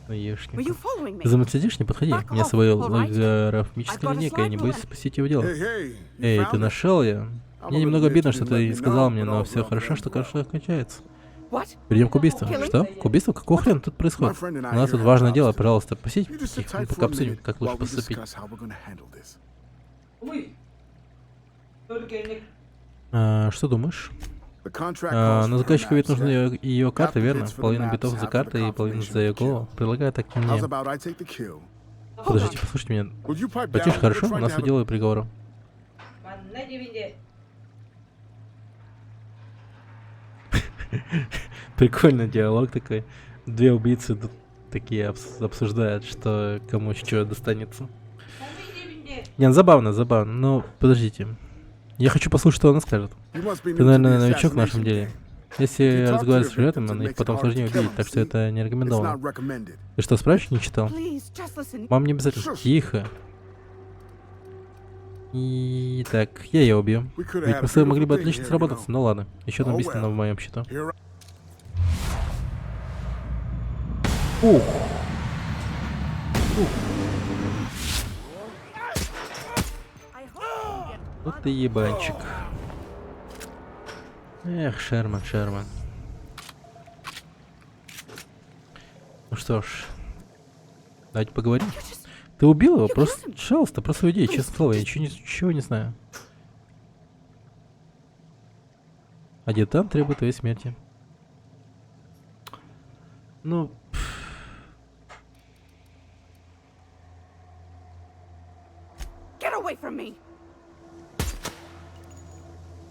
Ну ешки. Ты за мной следишь? Не подходи. У меня своя логарифмическая линейка, я не боюсь спасти его дело. Эй, ты нашел ее? Мне немного обидно, что ты не сказал мне, но все хорошо, что хорошо кончается. Перейдем к убийству. Что? К убийству? Какого хрена тут происходит? У нас тут важное дело, пожалуйста, посидите, пока обсудим, как лучше поступить. Что думаешь? На заказчика ведь нужны ее карты, верно? Половина битов за карты и половина за ее голову. Предлагаю так мне. Подождите, послушайте меня. Потише, хорошо? У нас уделаю приговору. Прикольный диалог такой. Две убийцы тут такие обсуждают, что кому что достанется. Не, ну забавно, забавно. Но подождите. Я хочу послушать, что она скажет. Ты, наверное, новичок в нашем деле. Если разговаривать с сюжетом, их потом сложнее увидеть, так что это не рекомендовано. Ты что, справочник не читал? Вам не обязательно. Тихо. И так, я ее убью. Ведь мы с тобой могли бы отлично сработаться, ну ладно. Еще одно убийство в моем счету. Ух. Вот ты ебанчик. Эх, Шерман, Шерман. Ну что ж, давайте поговорим. Ты убил его? Просто, пожалуйста, просто уйди, честное слово, я ничего не знаю. Адъютант требует твоей смерти. Ну...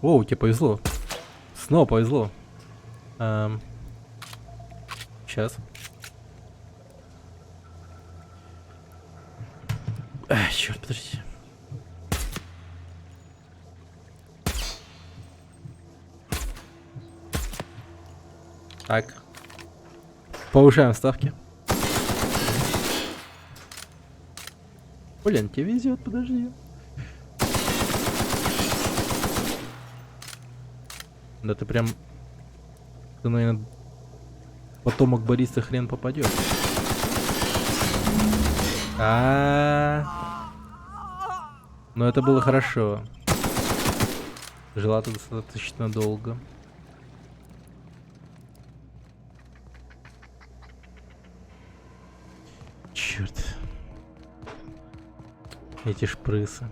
О, тебе повезло. Снова повезло. Сейчас. Черт, подождите. Так. Повышаем ставки. Блин, тебе везет, подожди. Да ты прям... Ты, наверное, потомок Бориса хрен попадет. Но это было хорошо. Жила ты достаточно долго. Черт. Эти шпрысы.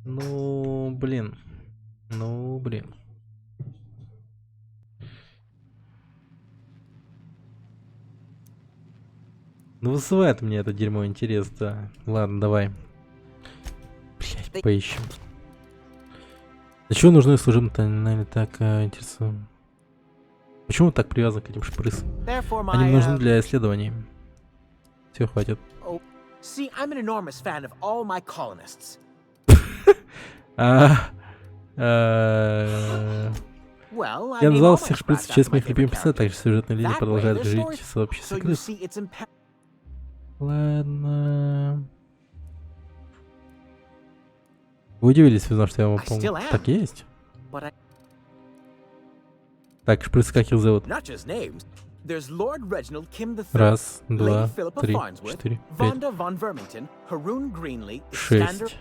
Ну, блин. Ну, блин. Ну, вызывает мне это дерьмо интерес, да. Ладно, давай. Блять, поищем. Для чего нужны служебные, наверное, так интересно. Почему так привязан к этим шпрысам? Они нужны для исследований. Все, хватит. Я назвал всех шприцев в честь моих любимых писателей, так что сюжетная линия продолжает жить в сообществе крыс. Ладно. Вы удивились, узнав, что я вам помню. Так есть? Так, шприцы как их зовут? Раз, два, три, четыре, пять. 6.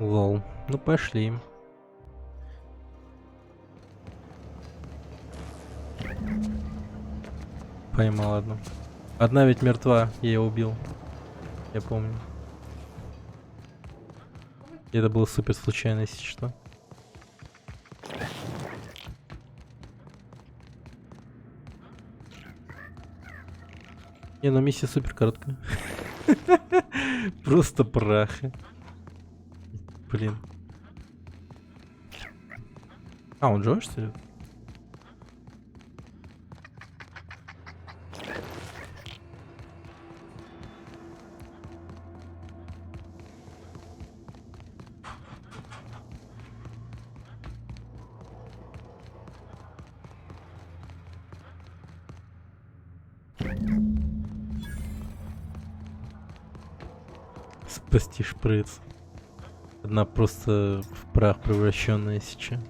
Лол. Ну пошли. Поймал одну. Одна ведь мертва, я ее убил. Я помню. И это было супер случайно, если что. Не, ну миссия супер короткая. Просто прах. Блин. А, он живой, что ли? Спасти шприц. Одна просто в прах превращенная сейчас.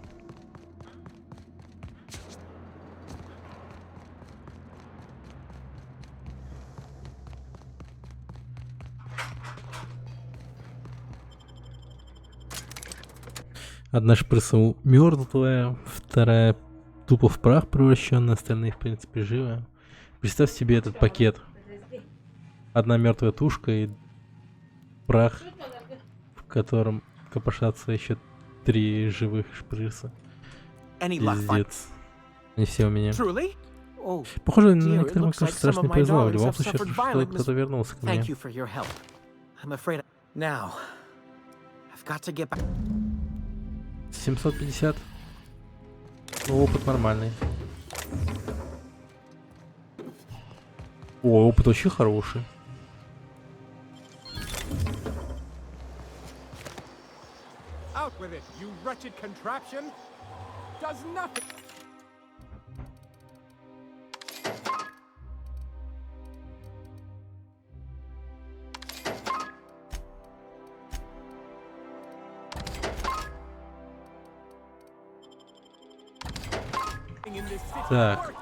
Одна шприца мертвая, вторая тупо в прах превращенная, остальные в принципе живы. Представь себе этот пакет. Одна мертвая тушка и прах, в котором копошатся еще 3 живых шприца. Пиздец. Не все у меня. Похоже, некоторым кажется страшно не повезло. В любом случае, что кто-то вернулся ко мне. 750. Ну, опыт нормальный. О, опыт вообще хороший. Out with it, you wretched contraption! Does nothing. Так.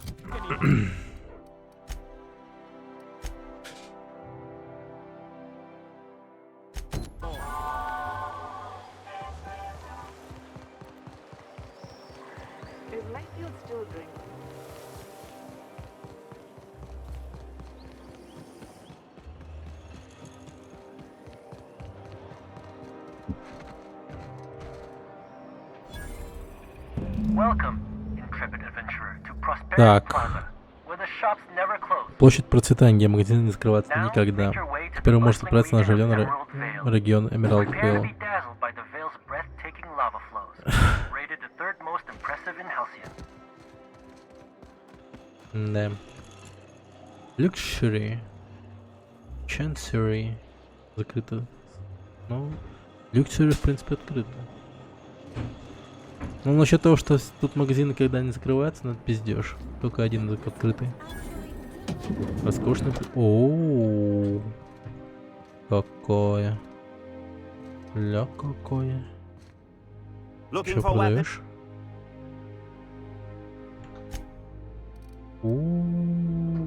Welcome, intrepid adventurer, to Prosperity Так. Plaza, where the shops never close. Площадь процветания, магазины не закрываться никогда. Теперь вы можете отправиться на оживленный регион Эмералд Prepare to Вейл. be dazzled by the Vale's breathtaking lava flows, rated the third most impressive in Halcyon. Да. Luxury. Chancery. Закрыто. Ну, Luxury, в принципе, открыто. Ну, насчет того, что тут магазины когда не закрываются, ну, это пиздеж. Только один открытый. Роскошный. О, какое. Ля, какое. Что продаешь?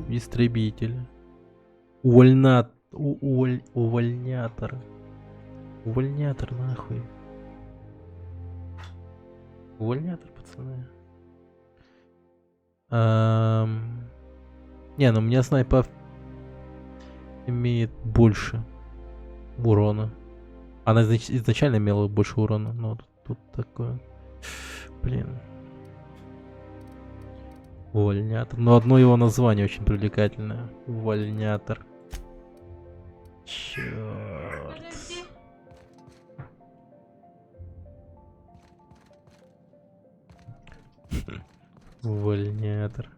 Истребитель. Увольнятор. Увольнятор, нахуй. Увольнятор, пацаны. Не, ну у меня снайпа имеет больше урона. Она изначально имела больше урона, но тут такое. Блин. Увольнятор. Но одно его название очень привлекательное. Увольнятор. Черт. Увольнятор.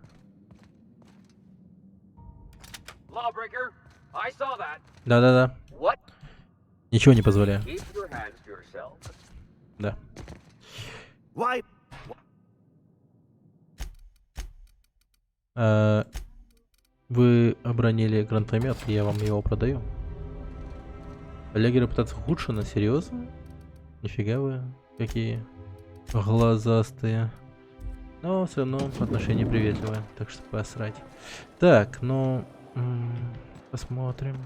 Lawbreaker, I saw that. Да-да-да. What? Ничего не позволяю. Keep your hands to yourself. Да. Why? Вы обронили гранатомет, я вам его продаю. Олеги репутация ухудшена, серьезно? Нифига вы, какие глазастые. Но все равно отношение приветливое, так что посрать. Так, ну посмотрим.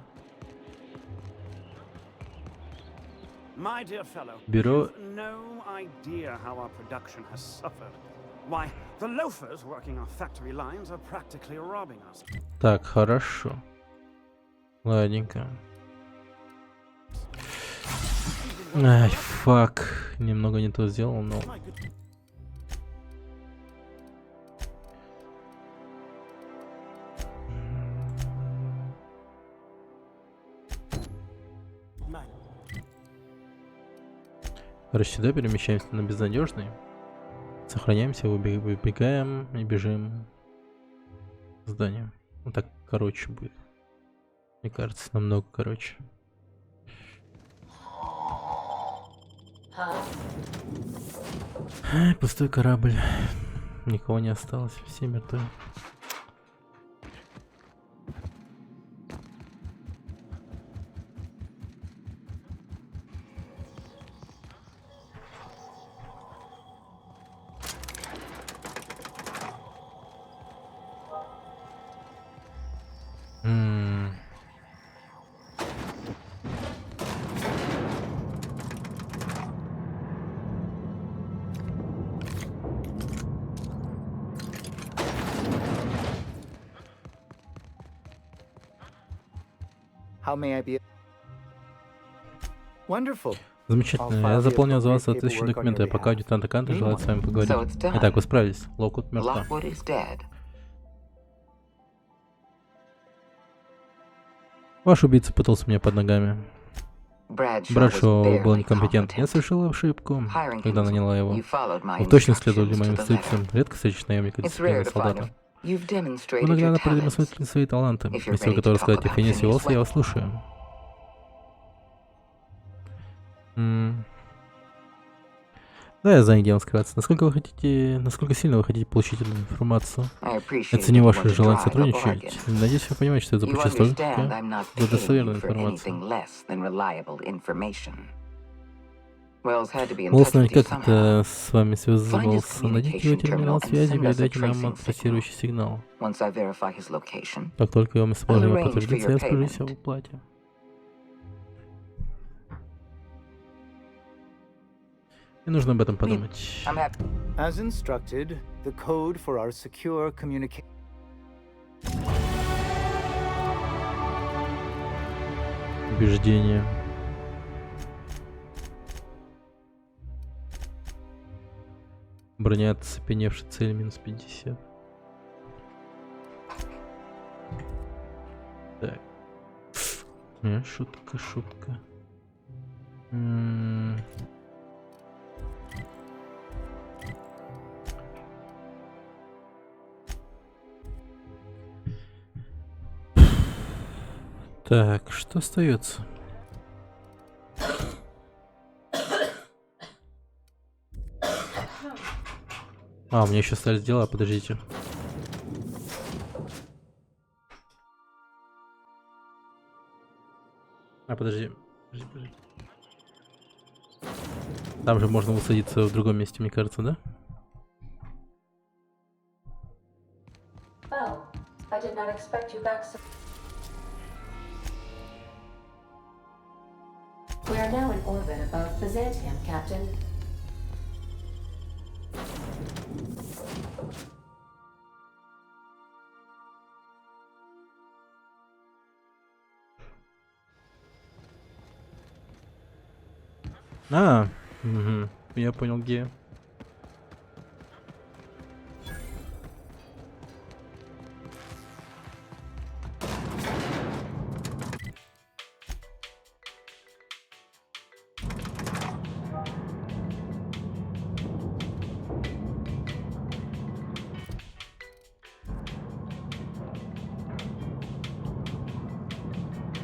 Бюро. Так, хорошо. Ладненько. Ай, фак. Немного не то сделал, но... Короче, сюда перемещаемся на безнадежный. Сохраняемся, выбегаем и бежим в здание. Ну так короче будет. Мне кажется, намного короче. Пустой корабль. Никого не осталось, все мертвы. How may I be? Wonderful. Замечательно. Я заполнил за вас соответствующие документы, а пока адъютант Канта желает с вами поговорить. Итак, вы справились. Локвуд мертва. Ваш убийца путался мне под ногами. Брэдшоу был некомпетентен. Я совершил ошибку, когда наняла его. Вы точно следовали моим инструкциям. Редко встретишь наемника дисциплинарного солдата. Вы наглядно продемонстрировали свои таланты. Если вы готовы сказать о Финисе Уоллсе, я вас слушаю. Да, я знаю, где вам скрываться. Насколько сильно вы хотите получить эту информацию? Я ценю ваше желание сотрудничать. Надеюсь, вы понимаете, что я заплачу столько за достоверную информацию. Уоллс наверняка как-то с вами связывался. Найдите его терминал связи и передайте нам трассирующий сигнал. Как только его местоположение подтвердится, я скажусь об уплате. Мне нужно об этом подумать. As instructed, the code for our secure communication. Убеждение. Броня оцепеневшей цель минус 50. Так. Шутка. Так, что остается? У меня еще остались дела, подождите. Подожди. Там же можно высадиться в другом месте, мне кажется, да? We are now in orbit above Byzantium, Captain. Угу. Я понял, где.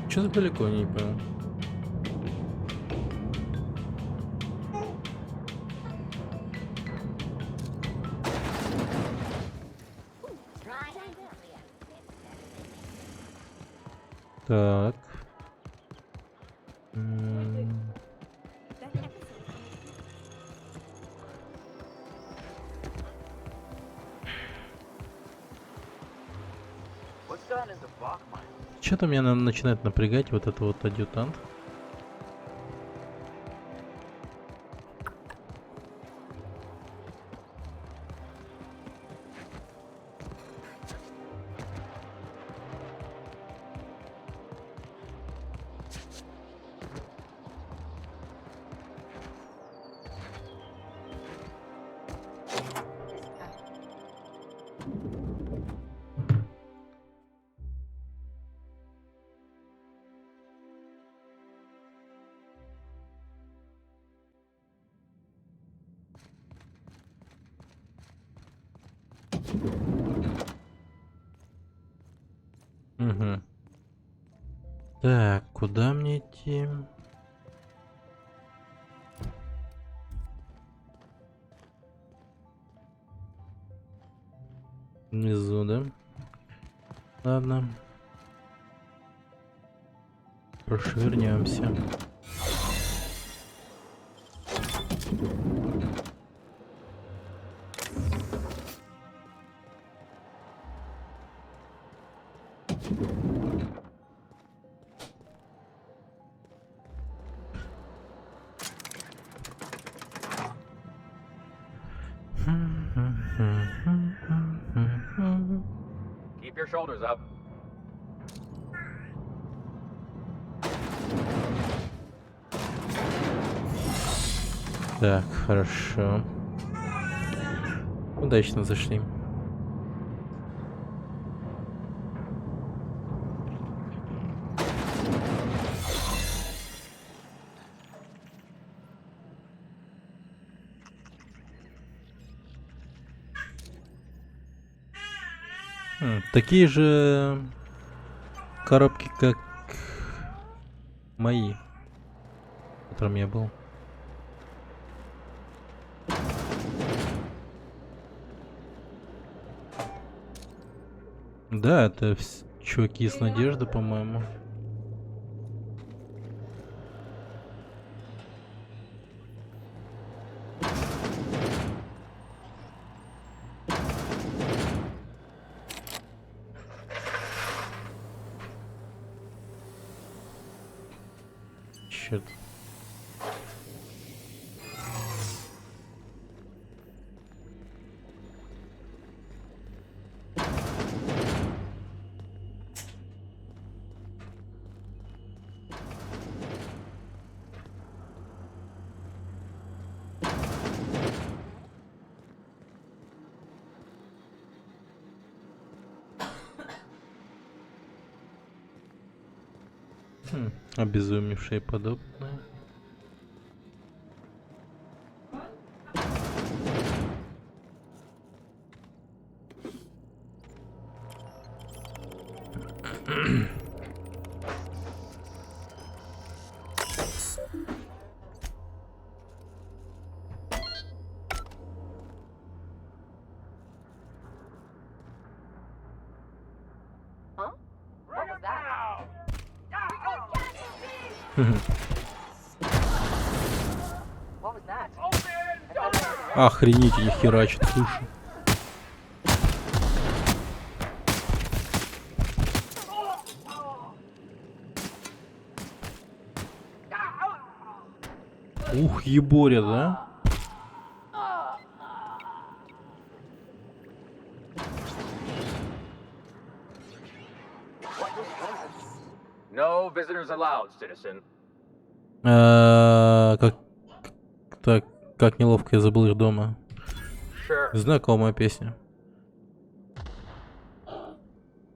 Что так далеко, я не понял. Так. Что-то меня начинает напрягать вот это вот адъютант. Угу. Так, куда мне идти? Внизу, да? Ладно. Прошвырнемся. Keep your shoulders up. Так, хорошо. Удачно зашли. Такие же коробки, как мои, в котором я был. Да, это чуваки с Надежды, по-моему. Черт. Обезумевшие подобное. Охренеть, они херачат, слушай. Ух, еборя, да? No visitors allowed, citizen. Как неловко, я забыл их дома. Знакомая песня.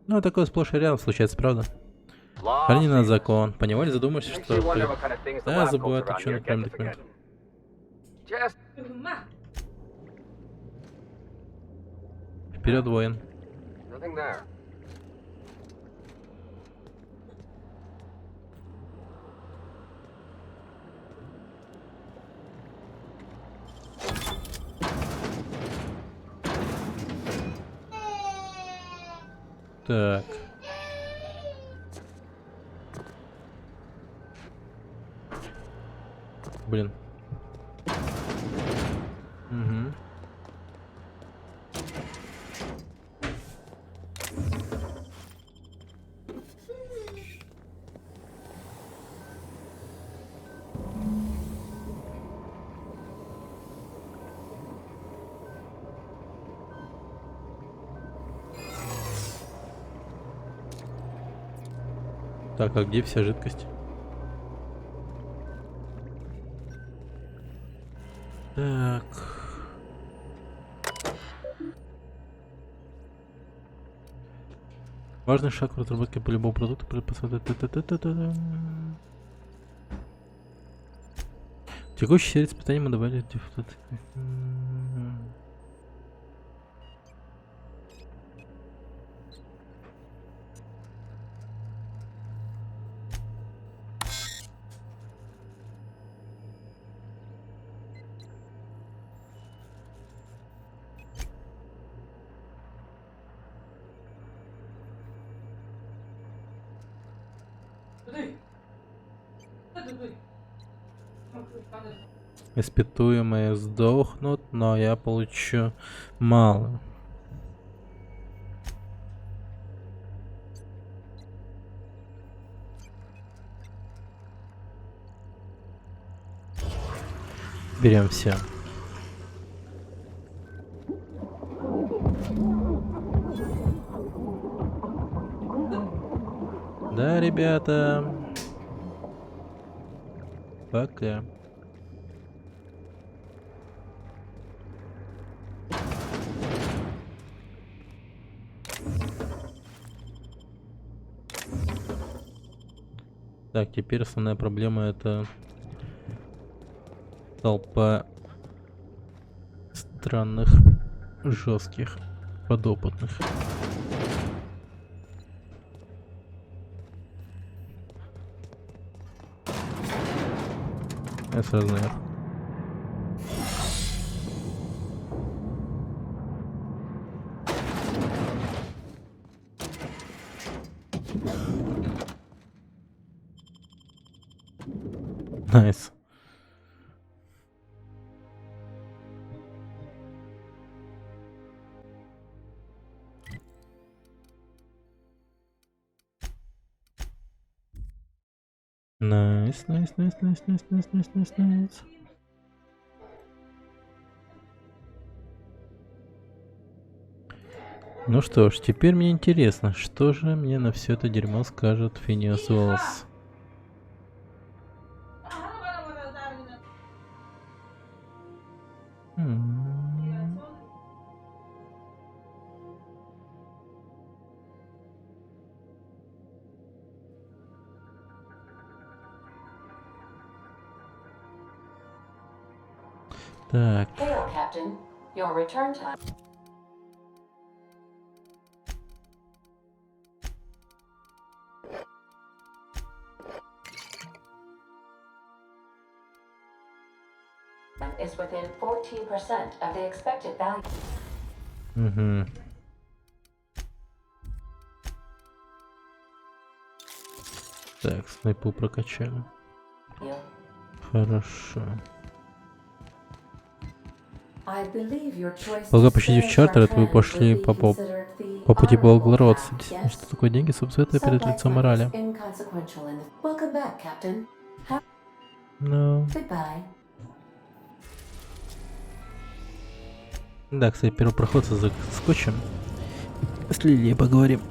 Ну, такое сплошь и рядом случается, правда? Храни на закон. Поневоле задумаешься, что ты... Да, забываю, ты что, прям документ. Вперед, воин. Так. Блин. Угу. Так, а где вся жидкость? Так. Важный шаг в разработке по любому продукту. Текущий серия испытаний мы добавили депутаты. Испытуемые сдохнут, но я получу мало. Берем все. Да, ребята. Пока. Так, теперь основная проблема — это толпа странных, жестких подопытных. Я сознаю. Найс. Найс, найс, найс, найс, найс, найс, найс, найс, найс. Ну что ж, теперь мне интересно, что же мне на все это дерьмо скажет Финиас Уоллес. Так. Hail, Captain. Your return time. Is within 14% of the expected value. Угу. Так, снайпу прокачали. Хорошо. Пока почти в чартер, вы пошли по пути благородства. Что такое деньги, собственно, это перед лицом морали. Ну. Да, кстати, первопроходца заскочим. С Лилией поговорим.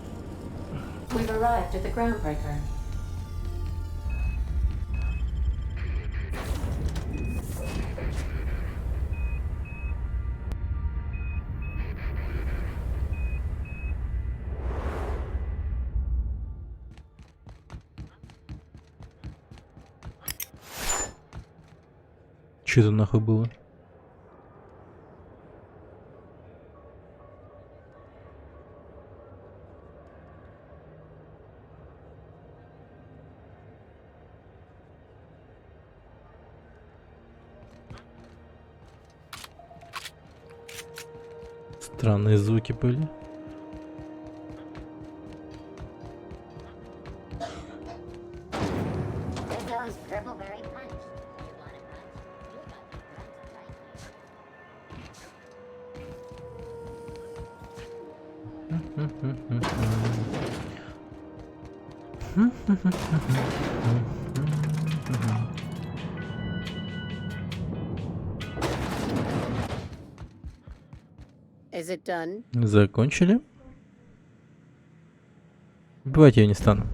Что это нахуй было? Странные звуки были. Is it done? Закончили? Убивать я не стану.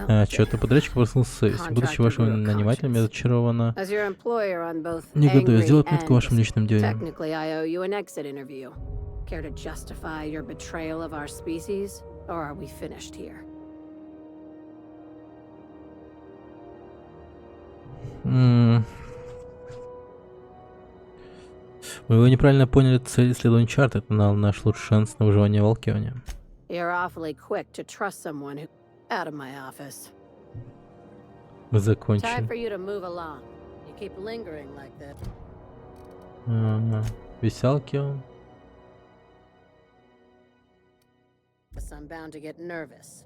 Отчет о подрядчике проснулся совесть. Будучи вашим нанимателем, я зачарована. Негодую сделать метку вашим личным делом. Care to justify your betrayal of our species, or are we finished here? Вы его неправильно поняли цель исследования чарта. Это наш лучший шанс на выживание в Алкионе. You're awfully quick to trust someone who out of my office. Вы закончили. Time for you to move along. You keep lingering like that. Весь Алкион. I'm bound to get nervous.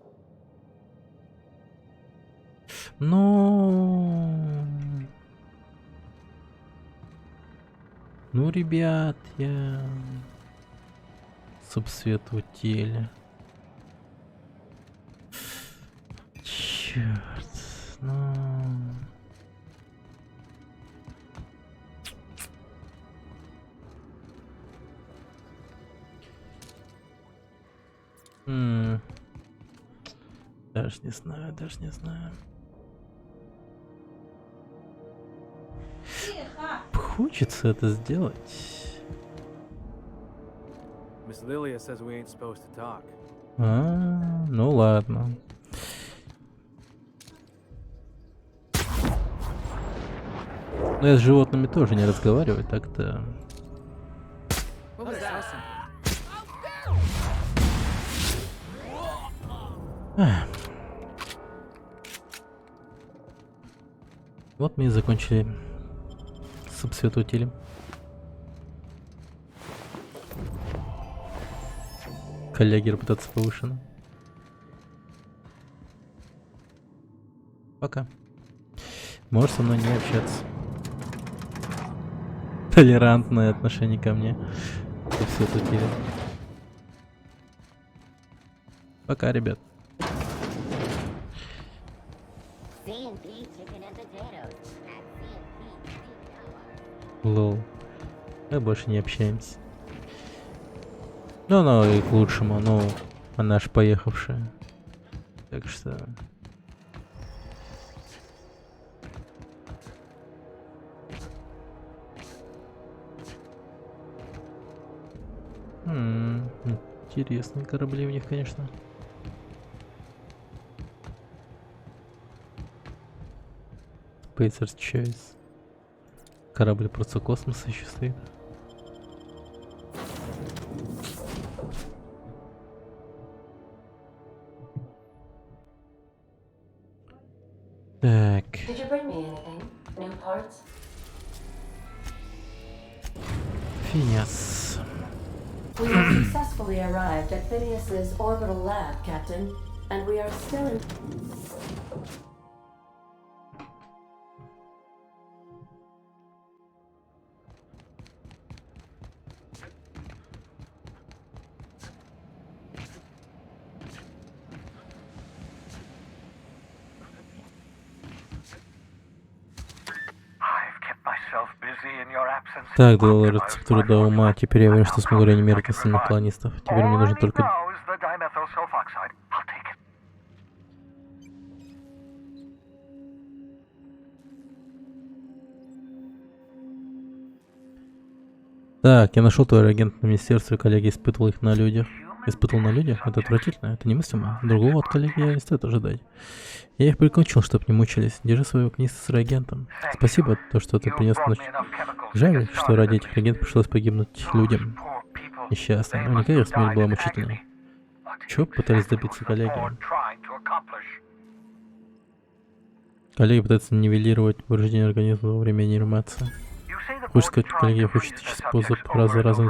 Ну, ребят, я субсвет в теле. Черт, ну... Даже не знаю, даже не знаю. Хочется это сделать. Miss Lilia says we ain't supposed to talk. Ну ладно. Но я с животными тоже не разговариваю, так-то... Вот мы и закончили с обсветутелем. Коллеги, репутация повышена. Пока. Можешь со мной не общаться. Толерантное отношение ко мне. Обсветутелем. Пока, ребят. Лол. Мы больше не общаемся. Ну, оно и к лучшему. Ну, она ж поехавшая. Так что... Интересные корабли у них, конечно. Spacer's Choice. Корабль просто космоса еще стоит. Так. Phineas. We have successfully arrived at Phineas's orbital lab, Captain, and we are still in... Так, дал рецептуру до ума. Теперь я уверен, что смогу реанимировать остальных колонистов. Теперь мне нужно только... Так, я нашел твой реагент на министерстве, коллеги испытывал их на людях. Испытывал на людях? Это отвратительно, это немыслимо. Другого от коллеги я не стоит ожидать. Я их прикончил, чтоб не мучились. Держи своего канистра с реагентом. Спасибо, то, что ты принес ночь. Жаль, что ради этих реагентов пришлось погибнуть людям. Несчастным. Наверняка их смерть была мучительной. Чего пытались добиться коллеги? Коллеги пытаются нивелировать повреждение организма во время реанимации. Хочешь сказать, коллеги, я хочу сейчас способ раз за разом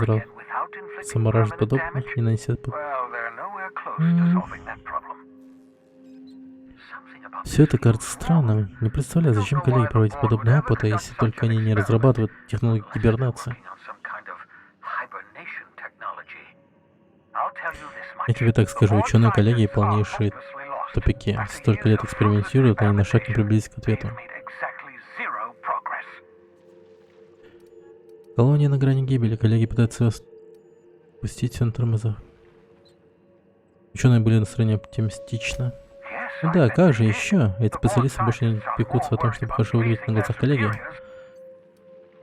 саморажить подобных, не нанесет... Все это кажется странным. Не представляю, зачем коллеги проводят подобные опыты, если только они не разрабатывают технологии гибернации. Я тебе так скажу, ученые коллеги и полнейшие тупики. Столько лет экспериментируют, они на шаг не приблизились к ответу. Колония на грани гибели. Коллеги пытаются спустить все на тормозах. Ученые были настроены оптимистично. Ну да, как же еще? Эти специалисты больше не пекутся о том, чтобы хорошо выглядеть на глазах коллеги.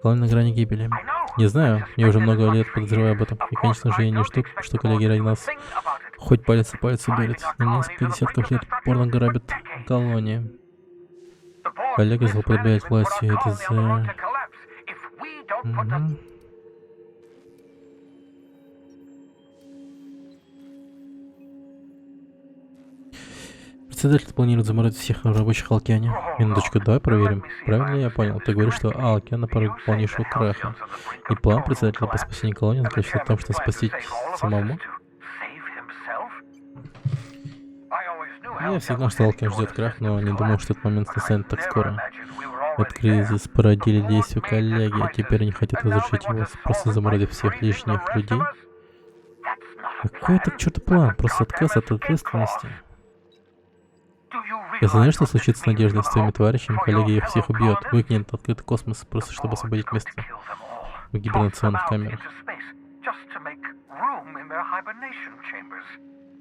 Колония на грани гибели. Не знаю, я уже много лет подозреваю об этом. И, конечно же, я не жду, что коллеги ради нас хоть палец о палец ударят. На несколько десятков лет порно грабят колонии. Коллеги злоупотребляют властью. Это за... Председатель планирует заморозить всех рабочих Алкиане. Минуточку, давай проверим. Правильно я понял? Ты говоришь, что Алкиан на пороге полнейшего краха. И план председателя по спасению колонии заключается в том, что спасти самому? Я всегда ждал, как ждет крах, но не думал, что этот момент настанет так скоро. Этот кризис породили действия коллеги, а теперь они хотят разрушить его, просто заморозив всех лишних людей. Какой это к черту план? Просто отказ от ответственности. Ты знаешь, что случится с Надеждой, с твоими товарищами? Коллеги их всех убьет, выкинет в открытый космос, просто чтобы освободить место в гибернационных камерах.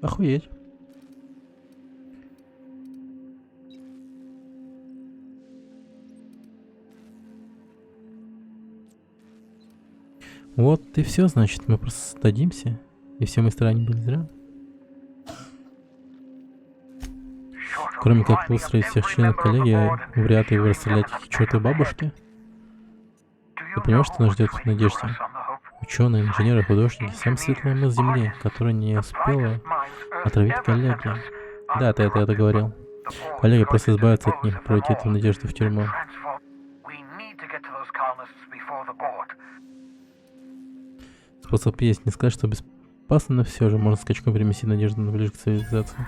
Охуеть. Вот и все, значит, мы просто сдадимся, и все мои старания были зря. Кроме как устроить всех членов коллегии, вряд ли вы расстрелять их чёртой бабушки. Ты понимаешь, что нас ждет в Надежде? Ученые, инженеры, художники, сам светлая мыс Земли, которая не успела отравить коллеги. Да, ты это говорил. Коллеги просто избавятся от них, пройти эту Надежду в тюрьму. Способ есть, не сказать, что безопасно, но все же можно скачком переместить Надежду на ближе к цивилизации.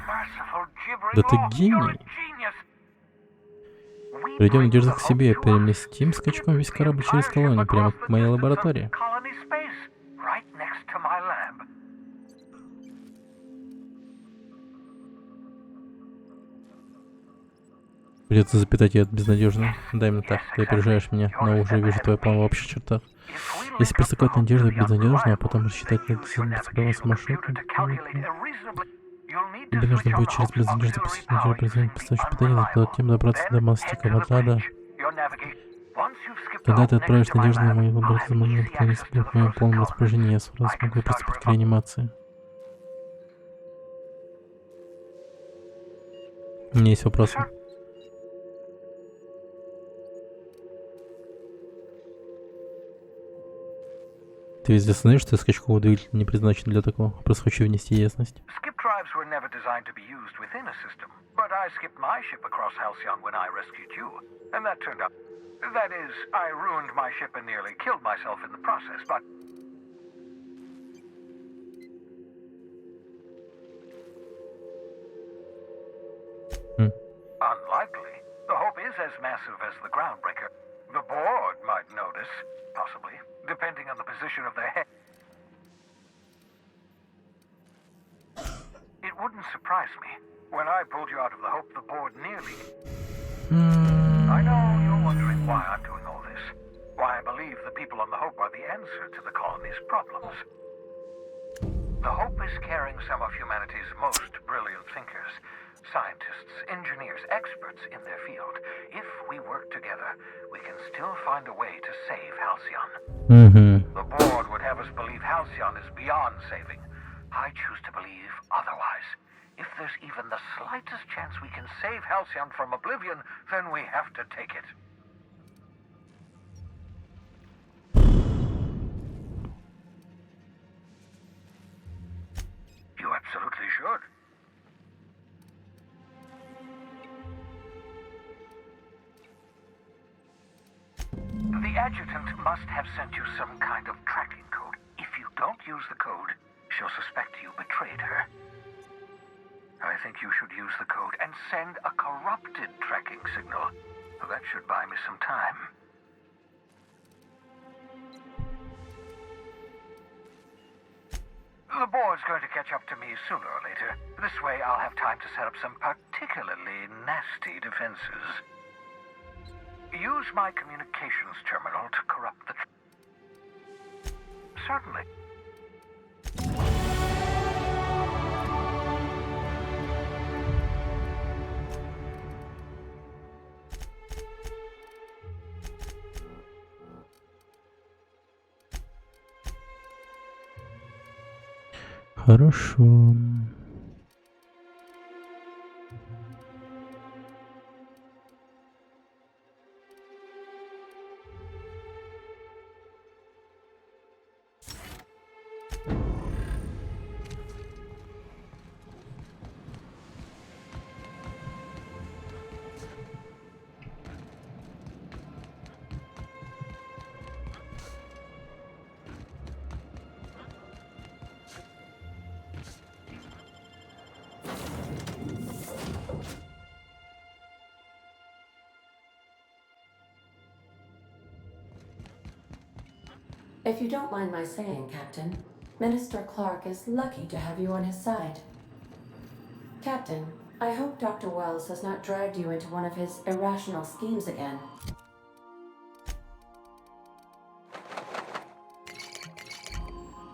Да ты гений! Придем Надежду к себе и переместим скачком весь корабль через колонию, прямо к моей лаборатории. Придется запитать ее безнадежно. Дай мне так, ты опережаешь меня, но уже вижу твой план в общих чертах. Если простакать надежду безнадежно, а потом рассчитать с маршрутом, тебе нужно будет через безнадежду посетить надежду производить поставщик питания, затем добраться до мостика Ватрада. Когда ты отправишь надежду на мою лабораторию, момент клониться будет в моем полном распоряжении, я сразу смогу приступить к реанимации. У меня есть вопросы. Ты ведь осознаешь, что скачковый двигатель не предназначен для такого? Просто хочу внести ясность. Unlikely. The Hope is as massive as the Groundbreaker. The board might notice, possibly, depending on the position of their head. It wouldn't surprise me. When I pulled you out of the Hope, the board nearly... I know you're wondering why I'm doing all this. Why I believe the people on the Hope are the answer to the colony's problems. The Hope is carrying some of humanity's most brilliant thinkers. Scientists, engineers, experts in their field. If we work together, we can still find a way to save Halcyon. The board would have us believe Halcyon is beyond saving. I choose to believe otherwise. If there's even the slightest chance we can save Halcyon from oblivion, then we have to take it. You absolutely should. The adjutant must have sent you some kind of tracking code. If you don't use the code, she'll suspect you betrayed her. I think you should use the code and send a corrupted tracking signal. That should buy me some time. The board's going to catch up to me sooner or later. This way I'll have time to set up some particularly nasty defenses. Use my communications terminal to corrupt the... Certainly. Хорошо. If you don't mind my saying, Captain, Minister Clark is lucky to have you on his side. Captain, I hope Dr. Wells has not dragged you into one of his irrational schemes again.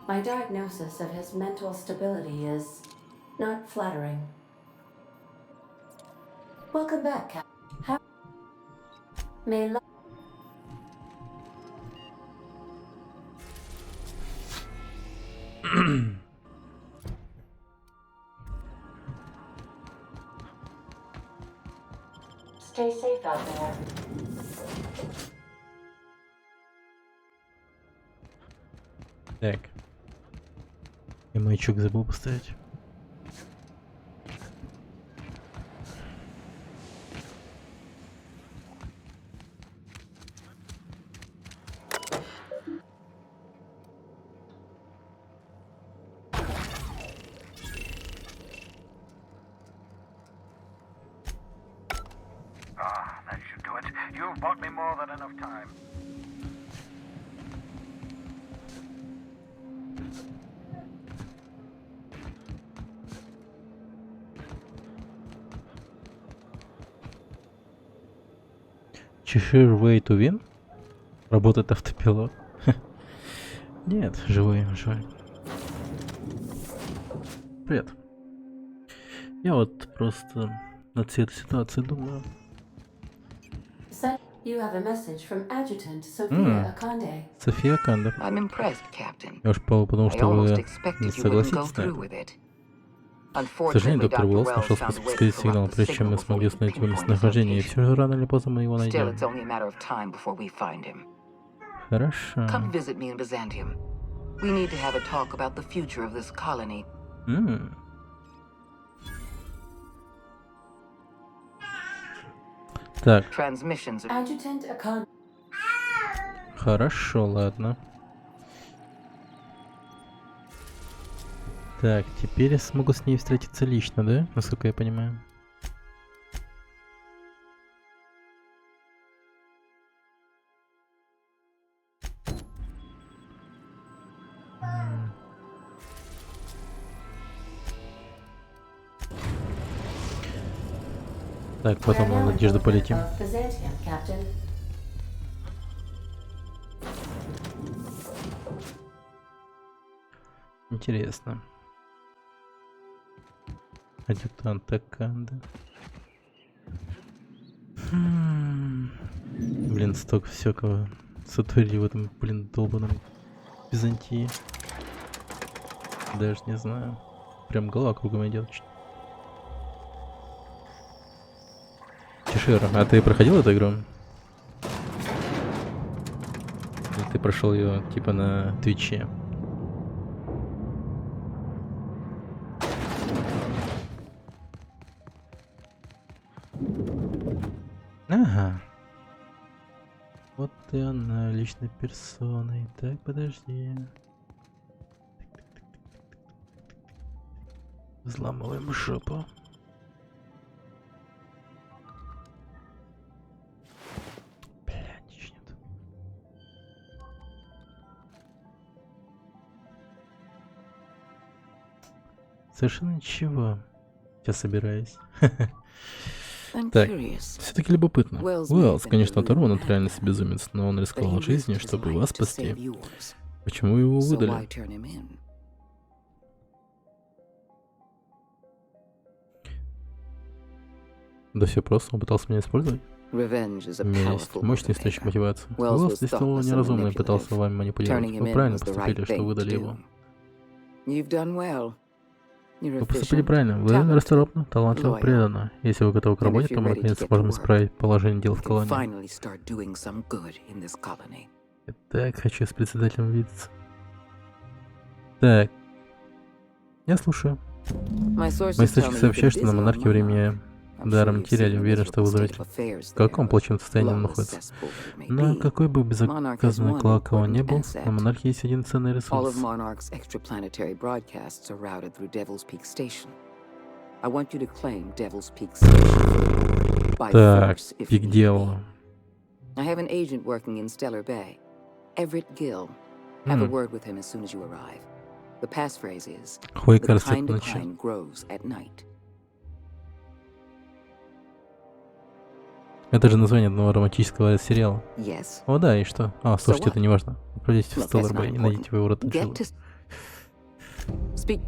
My diagnosis of his mental stability is not flattering. Welcome back, Captain. May love. Stay safe out there. Так. И маячок забыл поставить. That should do it. You've bought me more than enough time. Cheshire Way to Win? Работает автопилот? Нет, живой. Привет. Я вот просто над всей этой ситуацией думаю. You have a message from Adjutant Sophia Akande. София Аканде. I'm impressed, Captain. Я уж потому что вы не согласитесь на это. К сожалению, доктор Уэллс нашел способ скрыть сигнал, прежде чем мы смогли установить его местонахождение, и все же рано или поздно мы его найдем. Хорошо. Так. Хорошо, ладно. Так, теперь я смогу с ней встретиться лично, да? Насколько я понимаю. Так, потом на Надежду полетим. Интересно. Адъютант Аканде. Блин, столько всякого сотворили в этом, блин, долбаном Византии. Даже не знаю. Прям голова кругом идет. Чешир, а ты проходил эту игру? Или ты прошел ее типа на Твиче? Ага. Вот и она, личной персоной. Так, подожди. Взламываем жопу. Блядь, ничего нет. Совершенно ничего. Сейчас собираюсь. Так, все-таки любопытно. Уэллс, конечно, оторван от реальности безумец, но он рисковал жизнью, чтобы вас спасти. Почему его выдали? Да все просто, он пытался меня использовать. Месть, мощный источник мотивации. Уэллс действовал неразумно и пытался вами манипулировать. Вы правильно поступили, что выдали его. Вы поступили правильно. Вы расторопно, талантливо, преданно. Если вы готовы к работе, то мы наконец сможем исправить положение дел в колонии. Я так хочу с председателем видеться. Так. Я слушаю. Мои источники сообщают, что на монархе времени даром не теряли. Уверен, что вы знаете, в каком плачевном состоянии он находится. Но какой бы безнаказанный клак он не был, на монархе есть один ценный ресурс. Так, Биг Дело. I have an agent working in Stellar Bay, Everett Gill. Have a word with him as soon as you arrive. The passphrase is, Хуй the растет kind of ночью. kind grows at night. Это же название одного романтического сериала. Yes. О, да, и что? А, слушайте, это не важно. Отправляйтесь в Look, that's Stellar Bay not и найдите important. его Get ротанжилу. to speak.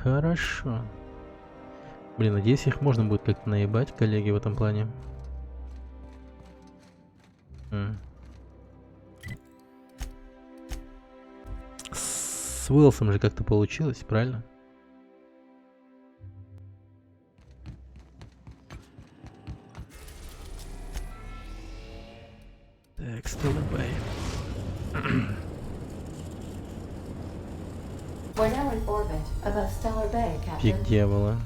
Хорошо. Блин, надеюсь, их можно будет как-то наебать, коллеги, в этом плане. С Уиллсом же как-то получилось, правильно? Так, Stellar Bay. We're now in orbit above Stellar Bay, Captain. Пик дьявола.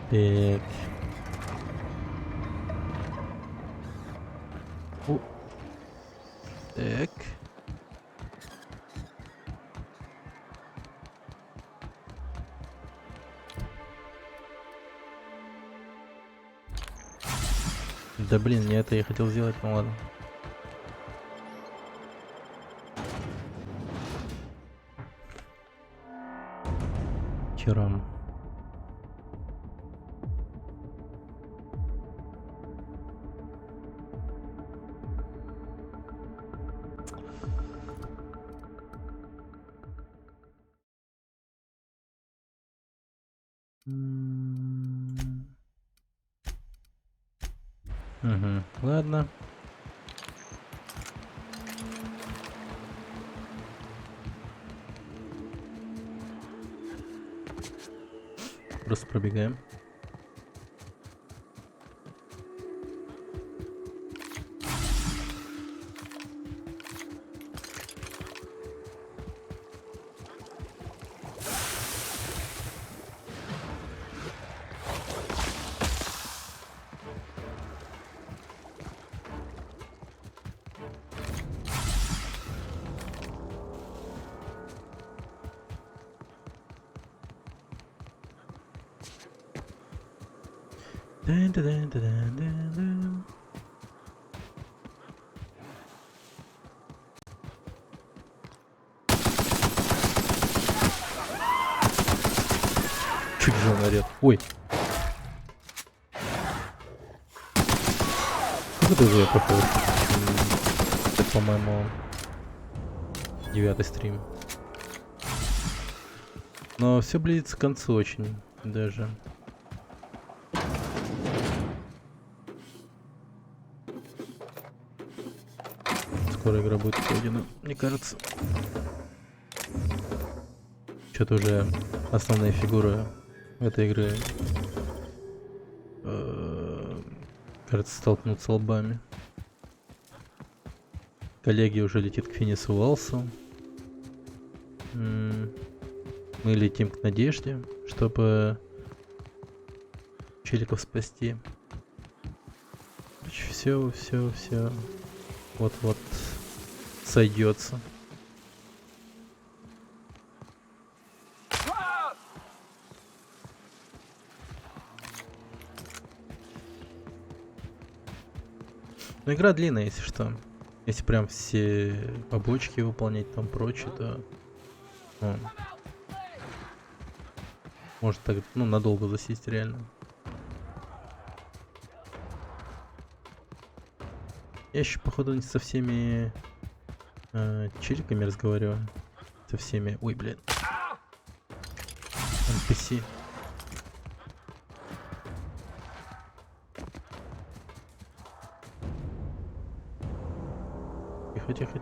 Так. О. Так. Да блин, не это я хотел сделать, ну ладно. Херам. Угу, ладно. Просто пробегаем. Дын-дын-дын-дын-дын. Чуть же он орет. Ой. Как это уже проходит? Это, по-моему, 9-й стрим. Но все близится к концу очень даже. Скоро игра будет пройдена, мне кажется. Что-то уже основные фигуры этой игры, кажется, столкнутся лбами. Коллеги уже летит к Финису Уолсу. Мы летим к Надежде, чтобы челиков спасти. Все. Вот-вот сойдется. Но игра длинная, если что. Если прям все побочки выполнять, там прочее, то может так, надолго засесть реально. Я еще, походу, не со всеми челиками разговариваю. Со всеми... Ой, блин. NPC. Тихо.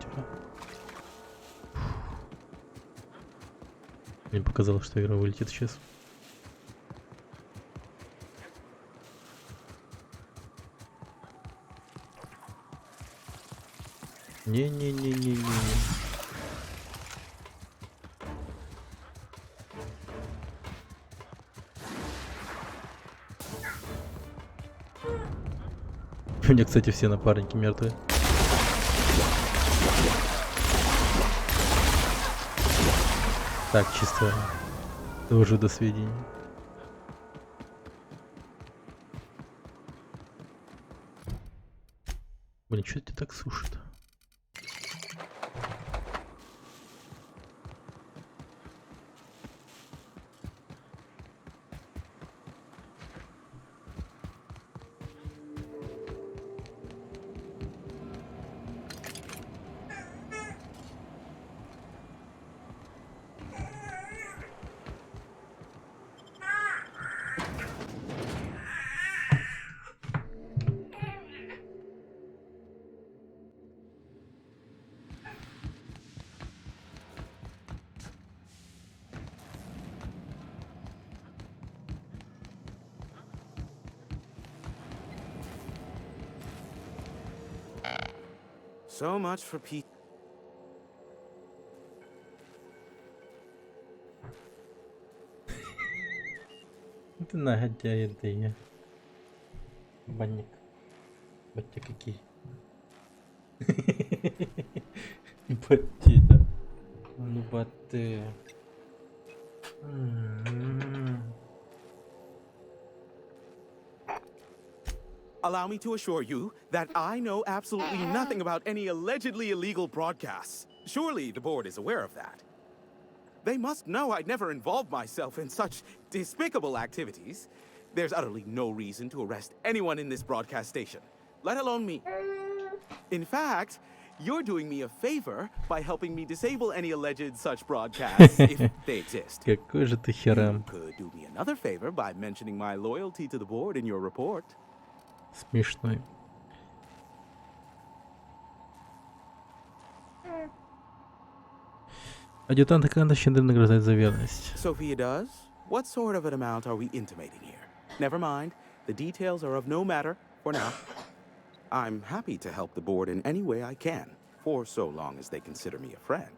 Мне показалось, что игра вылетит сейчас. Не-не-не-не-не. У меня, кстати, все напарники мертвые. Так, чисто Тоже до сведения. Блин, что тебя так сушит? So much for peace. Это нагодяй, это я. Банник. Батя какие. Бати, да. Ну баты. Allow me to assure you that I know absolutely nothing about any allegedly illegal broadcasts. Surely the board is aware of that. They must know I'd never involved myself in such despicable activities. There's utterly no reason to arrest anyone in this broadcast station, let alone me. In fact, you're doing me a favor by helping me disable any alleged such broadcasts if they exist. Какой же ты херам. You could do me another favor by mentioning my loyalty to the board in your report. Смешной. Адъютанта Канта щедро награждает за верность. Sophia does? What sort of an amount are we intimating here? Never mind. The details are of no matter for now. I'm happy to help the board in any way I can, for so long as they consider me a friend.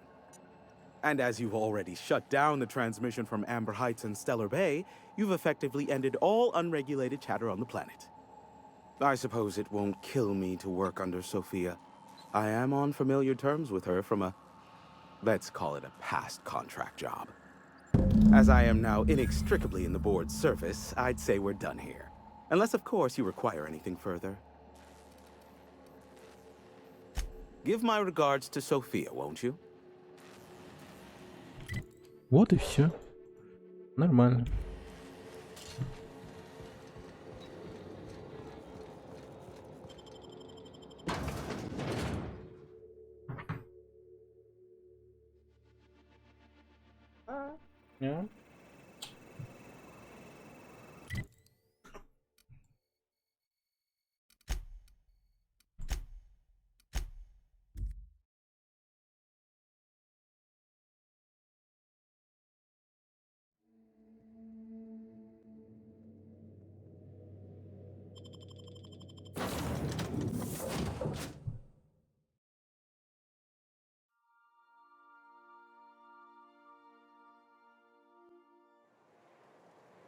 And as you've already shut down the transmission from Amber Heights and Stellar Bay, you've effectively ended all unregulated chatter on the planet. I suppose it won't kill me to work under Sophia. I am on familiar terms with her from a, let's call it a past contract job. As I am now inextricably in the board's service, I'd say we're done here. Unless, of course, you require anything further. Give my regards to Sophia, won't you? Вот и все. Нормально. Yeah.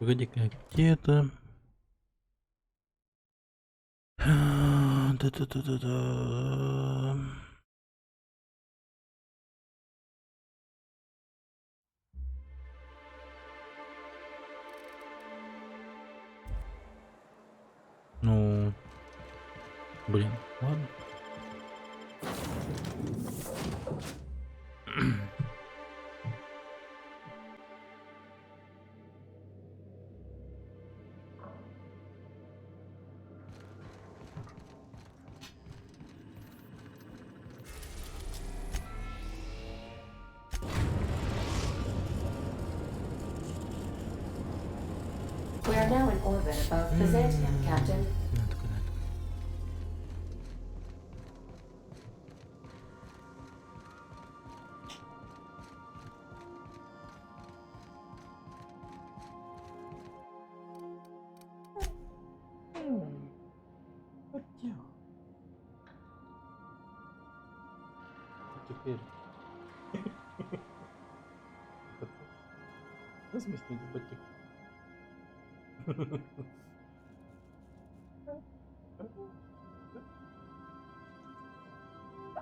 Погоди-ка, где это? Да-да-да-да-да. Ну, блин, ладно. We are now in orbit above Byzantium, Captain. Теперь. Разместить ботик.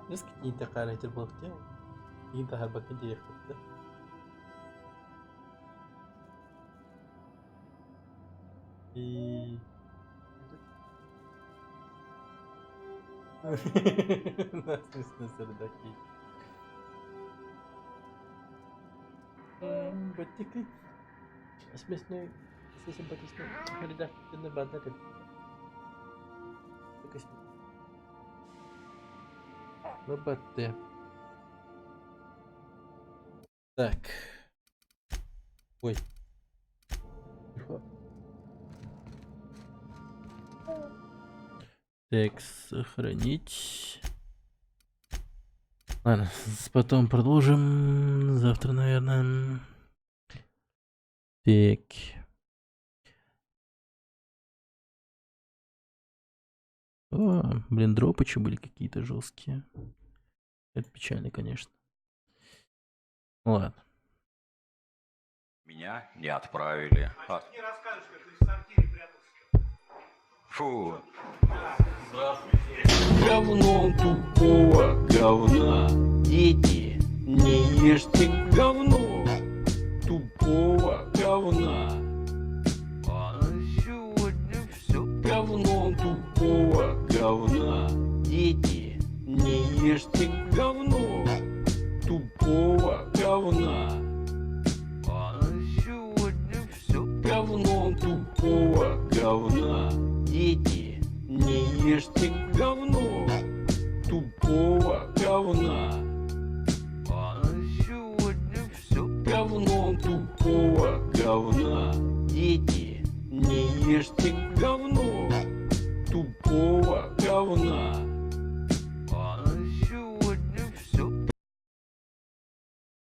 Just kita karakter bakacağım. İyi daha bakınca yapıldı. И... Батикой смешной, симпатичный, редактор базарит. Бабате. Так. Ой. Так, сохранить. Ладно, потом продолжим. Завтра, наверное. Так. О, блин, дропы что были какие-то жесткие. Это печально, конечно. Ладно. Меня не отправили. Не расскажешь, как ты в сортире прятался. Фу. Говно тупого говна. Дети, не ешьте говно тупого говна. А на сегодня все. Говно тупого говна. Дети, не ешьте говно тупого говна. А на сегодня все. Говно тупого говна. Дети, не ешьте говно тупого говна. А на сегодня все. Говно тупого говна. Дети, не ешьте говно тупого говна.